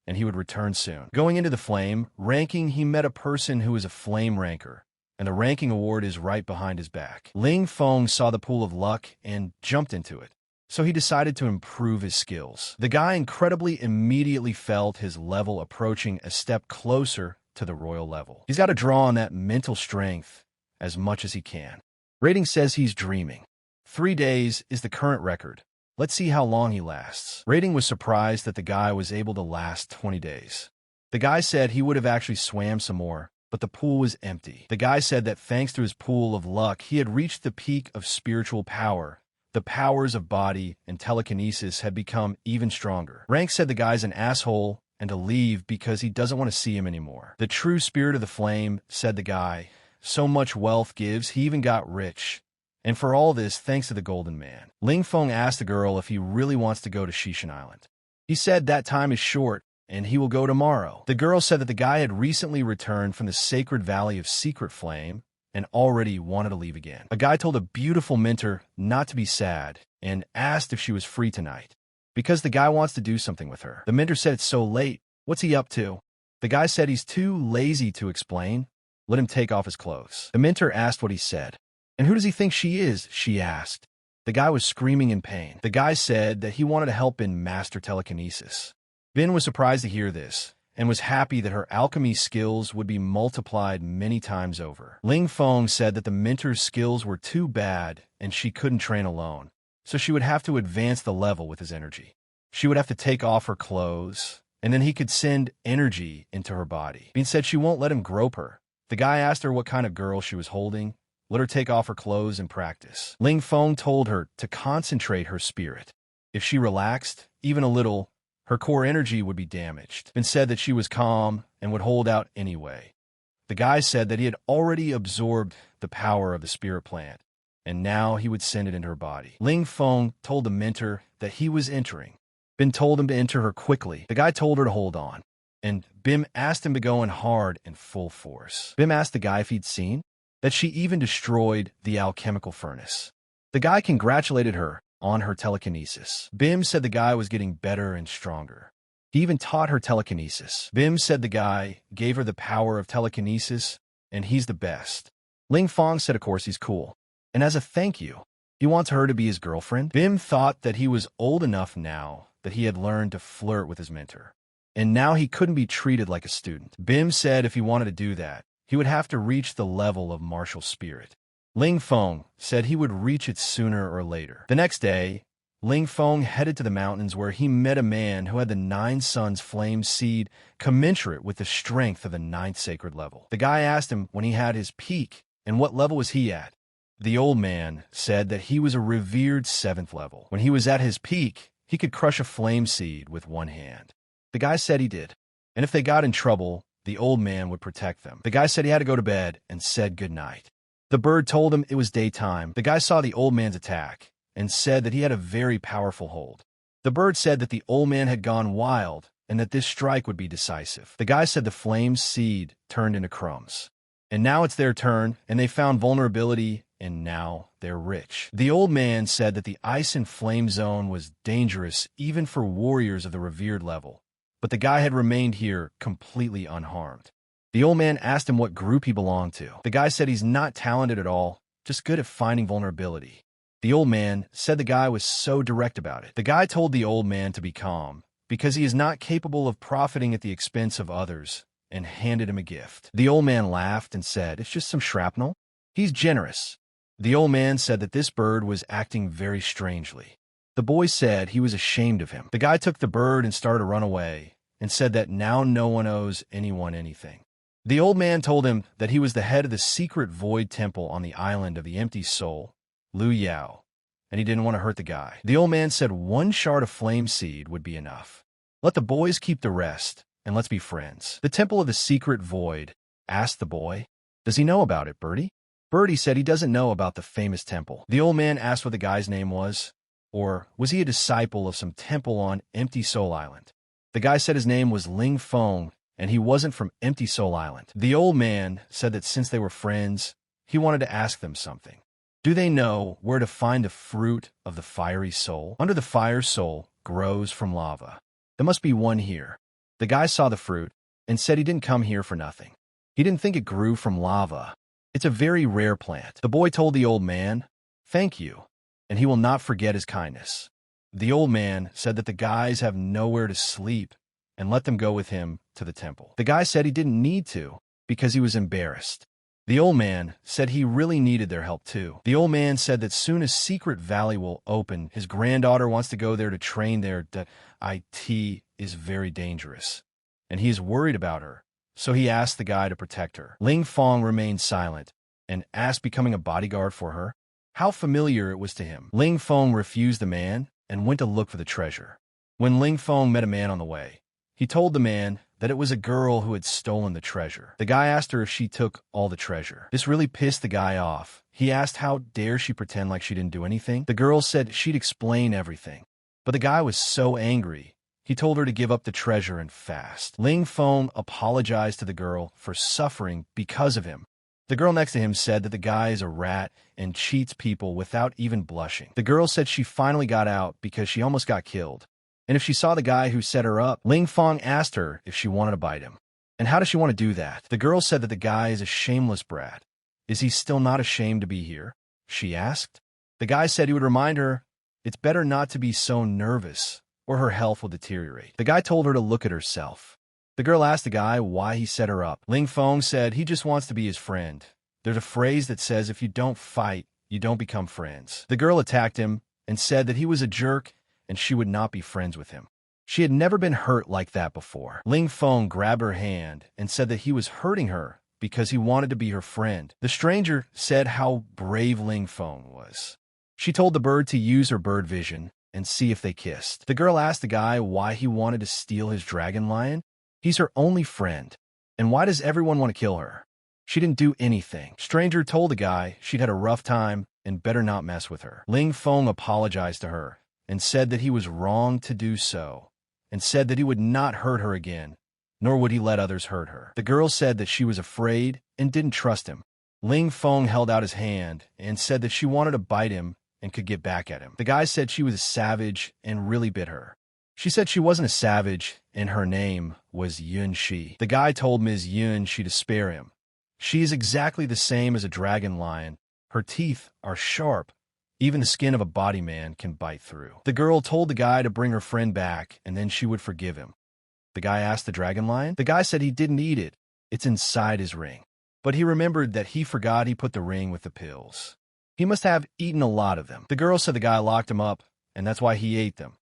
and he would return soon. Going into the flame ranking, he met a person who is a flame ranker, and the ranking award is right behind his back. Ling Feng saw the pool of luck and jumped into it, so he decided to improve his skills. The guy incredibly immediately felt his level approaching a step closer to the royal level. He's got to draw on that mental strength as much as he can. Rating says he's dreaming. 3 days is the current record. Let's see how long he lasts. Rating was surprised that the guy was able to last 20 days. The guy said he would have actually swam some more, but the pool was empty. The guy said that thanks to his pool of luck, he had reached the peak of spiritual power. The powers of body and telekinesis had become even stronger. Rank said the guy's an asshole and to leave because he doesn't want to see him anymore. The true spirit of the flame, said the guy, so much wealth gives, he even got rich. And for all this, thanks to the Golden Man. Ling Feng asked the girl if he really wants to go to Shishan Island. He said that time is short, and he will go tomorrow. The girl said that the guy had recently returned from the sacred valley of Secret Flame, and already wanted to leave again. A guy told a beautiful mentor not to be sad, and asked if she was free tonight, because the guy wants to do something with her. The mentor said it's so late, what's he up to? The guy said he's too lazy to explain, let him take off his clothes. The mentor asked what he said. And who does he think she is? She asked. The guy was screaming in pain. The guy said that he wanted to help in master telekinesis. Bin was surprised to hear this, and was happy that her alchemy skills would be multiplied many times over. Ling Feng said that the mentor's skills were too bad, and she couldn't train alone, so she would have to advance the level with his energy. She would have to take off her clothes, and then he could send energy into her body. Bin said she won't let him grope her. The guy asked her what kind of girl she was holding. Let her take off her clothes and practice. Ling Feng told her to concentrate her spirit. If she relaxed, even a little, her core energy would be damaged. Bin said that she was calm and would hold out anyway. The guy said that he had already absorbed the power of the spirit plant, and now he would send it into her body. Ling Feng told the mentor that he was entering. Bin told him to enter her quickly. The guy told her to hold on, and Bim asked him to go in hard and full force. Bim asked the guy if he'd seen that she even destroyed the alchemical furnace. The guy congratulated her on her telekinesis. Bim said the guy was getting better and stronger. He even taught her telekinesis. Bim said the guy gave her the power of telekinesis, and he's the best. Ling Feng said of course he's cool, and as a thank you, he wants her to be his girlfriend. Bim thought that he was old enough now that he had learned to flirt with his mentor, and now he couldn't be treated like a student. Bim said if he wanted to do that, he would have to reach the level of martial spirit. Ling Feng said he would reach it sooner or later. The next day, Ling Feng headed to the mountains where he met a man who had the 9 suns flame seed commensurate with the strength of the 9th sacred level. The guy asked him when he had his peak and what level was he at. The old man said that he was a revered 7th level. When he was at his peak, he could crush a flame seed with one hand. The guy said he did, and if they got in trouble, the old man would protect them. The guy said he had to go to bed and said good night. The bird told him it was daytime. The guy saw the old man's attack and said that he had a very powerful hold. The bird said that the old man had gone wild and that this strike would be decisive. The guy said the flame's seed turned into crumbs. And now it's their turn, and they found vulnerability and now they're rich. The old man said that the ice and flame zone was dangerous even for warriors of the revered level, but the guy had remained here completely unharmed. The old man asked him what group he belonged to. The guy said he's not talented at all, just good at finding vulnerability. The old man said the guy was so direct about it. The guy told the old man to be calm, because he is not capable of profiting at the expense of others, and handed him a gift. The old man laughed and said, "It's just some shrapnel." He's generous. The old man said that this bird was acting very strangely. The boy said he was ashamed of him. The guy took the bird and started to run away, and said that now no one owes anyone anything. The old man told him that he was the head of the secret void temple on the island of the empty soul, Lu Yao, and he didn't want to hurt the guy. The old man said one shard of flame seed would be enough. Let the boys keep the rest, and let's be friends. The temple of the secret void asked the boy, "Does he know about it, Birdie?" Birdie said he doesn't know about the famous temple. The old man asked what the guy's name was, or was he a disciple of some temple on Empty Soul Island? The guy said his name was Ling Feng, and he wasn't from Empty Soul Island. The old man said that since they were friends, he wanted to ask them something. Do they know where to find the fruit of the fiery soul? Under the fire soul grows from lava. There must be one here. The guy saw the fruit and said he didn't come here for nothing. He didn't think it grew from lava. It's a very rare plant. The boy told the old man, "Thank you," and he will not forget his kindness. The old man said that the guys have nowhere to sleep and let them go with him to the temple. The guy said he didn't need to because he was embarrassed. The old man said he really needed their help too. The old man said that soon as Secret Valley will open, his granddaughter wants to go there to train there, that it is very dangerous, and he is worried about her, so he asked the guy to protect her. Ling Feng remained silent and asked becoming a bodyguard for her. How familiar it was to him. Ling Feng refused the man and went to look for the treasure. When Ling Feng met a man on the way, he told the man that it was a girl who had stolen the treasure. The guy asked her if she took all the treasure. This really pissed the guy off. He asked how dare she pretend like she didn't do anything. The girl said she'd explain everything. But the guy was so angry, he told her to give up the treasure and fast. Ling Feng apologized to the girl for suffering because of him. The girl next to him said that the guy is a rat and cheats people without even blushing. The girl said she finally got out because she almost got killed. And if she saw the guy who set her up, Ling Feng asked her if she wanted to bite him. And how does she want to do that? The girl said that the guy is a shameless brat. Is he still not ashamed to be here? She asked. The guy said he would remind her, it's better not to be so nervous, or her health will deteriorate. The guy told her to look at herself. The girl asked the guy why he set her up. Ling Feng said he just wants to be his friend. There's a phrase that says if you don't fight, you don't become friends. The girl attacked him and said that he was a jerk and she would not be friends with him. She had never been hurt like that before. Ling Feng grabbed her hand and said that he was hurting her because he wanted to be her friend. The stranger said how brave Ling Feng was. She told the bird to use her bird vision and see if they kissed. The girl asked the guy why he wanted to steal his dragon lion. He's her only friend. And why does everyone want to kill her? She didn't do anything. Stranger told the guy she'd had a rough time and better not mess with her. Ling Feng apologized to her and said that he was wrong to do so, and said that he would not hurt her again, nor would he let others hurt her. The girl said that she was afraid and didn't trust him. Ling Feng held out his hand and said that she wanted to bite him and could get back at him. The guy said she was a savage and really bit her. She said she wasn't a savage and her name was Yun Shi. The guy told Ms. Yun Shi to spare him. She is exactly the same as a dragon lion. Her teeth are sharp. Even the skin of a body man can bite through. The girl told the guy to bring her friend back, and then she would forgive him. The guy asked the dragon lion. The guy said he didn't eat it. It's inside his ring. But he remembered that he forgot he put the ring with the pills. He must have eaten a lot of them. The girl said the guy locked him up, and that's why he ate them.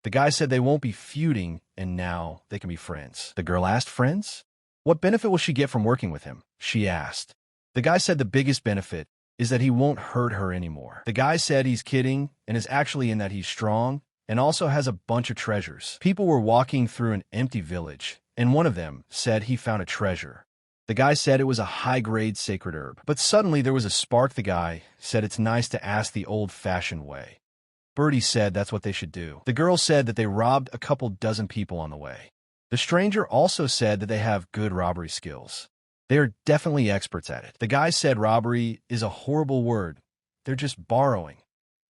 The guy said they won't be feuding, and now they can be friends. The girl asked, friends? What benefit will she get from working with him? She asked. The guy said the biggest benefit is that he won't hurt her anymore. The guy said he's kidding and is actually in that he's strong and also has a bunch of treasures. People were walking through an empty village, and one of them said he found a treasure. The guy said it was a high-grade sacred herb. But suddenly there was a spark. The guy said it's nice to ask the old-fashioned way. Birdie said that's what they should do. The girl said that they robbed a couple dozen people on the way. The stranger also said that they have good robbery skills. They are definitely experts at it. The guy said robbery is a horrible word, they're just borrowing.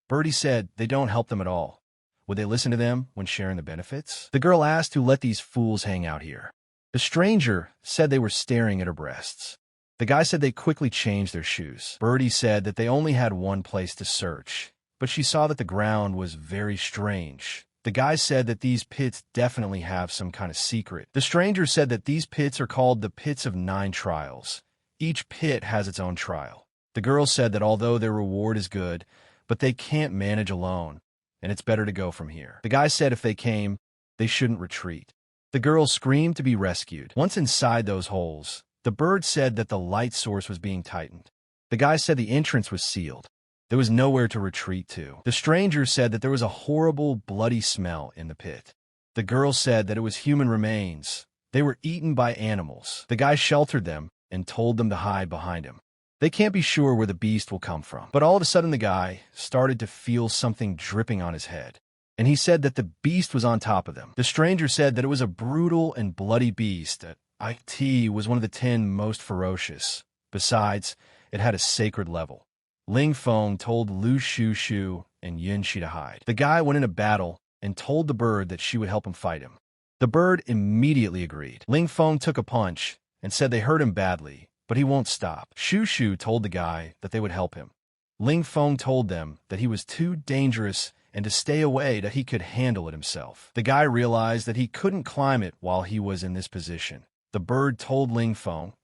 Birdie said they don't help them at all. Would they listen to them when sharing the benefits? The girl asked who let these fools hang out here. The stranger said they were staring at her breasts. The guy said they quickly changed their shoes. Birdie said that they only had one place to search, but she saw that the ground was very strange. The guy said that these pits definitely have some kind of secret. The stranger said that these pits are called the Pits of 9 Trials. Each pit has its own trial. The girl said that although their reward is good, but they can't manage alone, and it's better to go from here. The guy said if they came, they shouldn't retreat. The girl screamed to be rescued. Once inside those holes, the bird said that the light source was being tightened. The guy said the entrance was sealed. There was nowhere to retreat to. The stranger said that there was a horrible, bloody smell in the pit. The girl said that it was human remains. They were eaten by animals. The guy sheltered them and told them to hide behind him. They can't be sure where the beast will come from. But all of a sudden the guy started to feel something dripping on his head, and he said that the beast was on top of them. The stranger said that it was a brutal and bloody beast, that it was one of the 10 most ferocious. Besides, it had a sacred level. Ling Feng told Lu Shu Shu and Yin Shi to hide. The guy went into battle and told the bird that she would help him fight him. The bird immediately agreed. Ling Feng took a punch and said they hurt him badly, but he won't stop. Shu Shu told the guy that they would help him. Ling Feng told them that he was too dangerous and to stay away, that he could handle it himself. The guy realized that he couldn't climb it while he was in this position. The bird told Ling Feng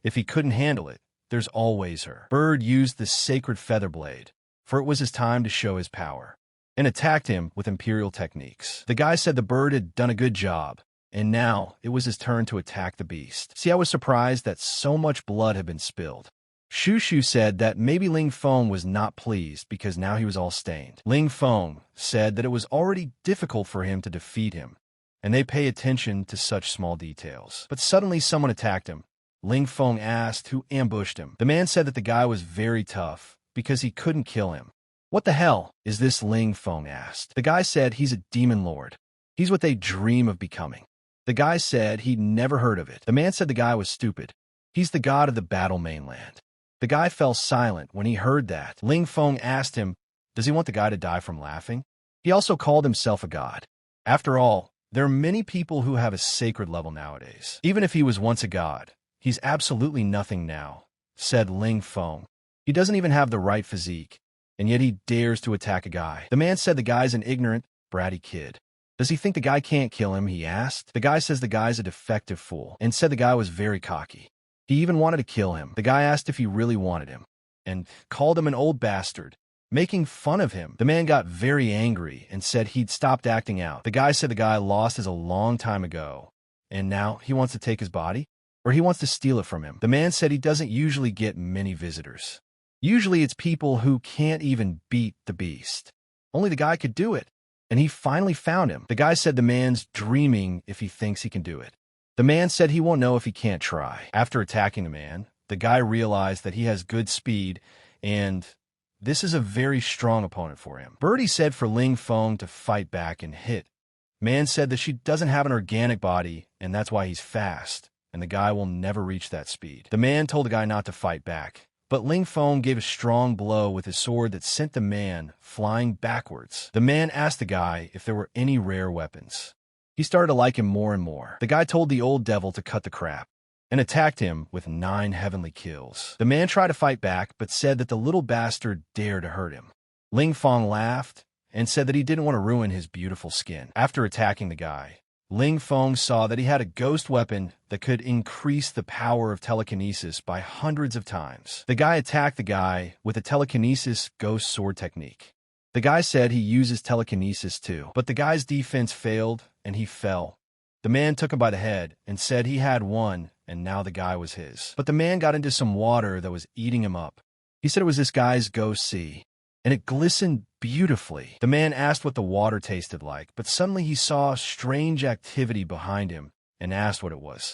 if he couldn't handle it, there's always her. Bird used the sacred feather blade, for it was his time to show his power, and attacked him with imperial techniques. The guy said the bird had done a good job, and now it was his turn to attack the beast. See, I was surprised that so much blood had been spilled. Shu Shu said that maybe Ling Feng was not pleased because now he was all stained. Ling Feng said that it was already difficult for him to defeat him, and they pay attention to such small details. But suddenly someone attacked him. Ling Feng asked who ambushed him. The man said that the guy was very tough because he couldn't kill him. What the hell is this? Ling Feng asked. The guy said he's a demon lord. He's what they dream of becoming. The guy said he'd never heard of it. The man said the guy was stupid. He's the god of the battle mainland. The guy fell silent when he heard that. Ling Feng asked him, does he want the guy to die from laughing? He also called himself a god. After all, there are many people who have a sacred level nowadays. Even if he was once a god, he's absolutely nothing now, said Ling Feng. He doesn't even have the right physique, and yet he dares to attack a guy. The man said the guy's an ignorant, bratty kid. Does he think the guy can't kill him? He asked. The guy says the guy's a defective fool, and said the guy was very cocky. He even wanted to kill him. The guy asked if he really wanted him, and called him an old bastard, making fun of him. The man got very angry and said he'd stopped acting out. The guy said the guy lost his a long time ago, and now he wants to take his body, or he wants to steal it from him. The man said he doesn't usually get many visitors. Usually it's people who can't even beat the beast. Only the guy could do it, and he finally found him. The guy said the man's dreaming if he thinks he can do it. The man said he won't know if he can't try. After attacking the man, the guy realized that he has good speed, and this is a very strong opponent for him. Birdie said for Ling Feng to fight back and hit. Man said that she doesn't have an organic body, and that's why he's fast, and the guy will never reach that speed. The man told the guy not to fight back, but Ling Feng gave a strong blow with his sword that sent the man flying backwards. The man asked the guy if there were any rare weapons. He started to like him more and more. The guy told the old devil to cut the crap, and attacked him with 9 heavenly kills. The man tried to fight back, but said that the little bastard dared to hurt him. Ling Feng laughed and said that he didn't want to ruin his beautiful skin. After attacking the guy, Ling Feng saw that he had a ghost weapon that could increase the power of telekinesis by hundreds of times. The guy attacked the guy with a telekinesis ghost sword technique. The guy said he uses telekinesis too, but the guy's defense failed and he fell. The man took him by the head and said he had won, and now the guy was his. But the man got into some water that was eating him up. He said it was this guy's ghost sea, and it glistened beautifully. The man asked what the water tasted like, but suddenly he saw strange activity behind him and asked what it was.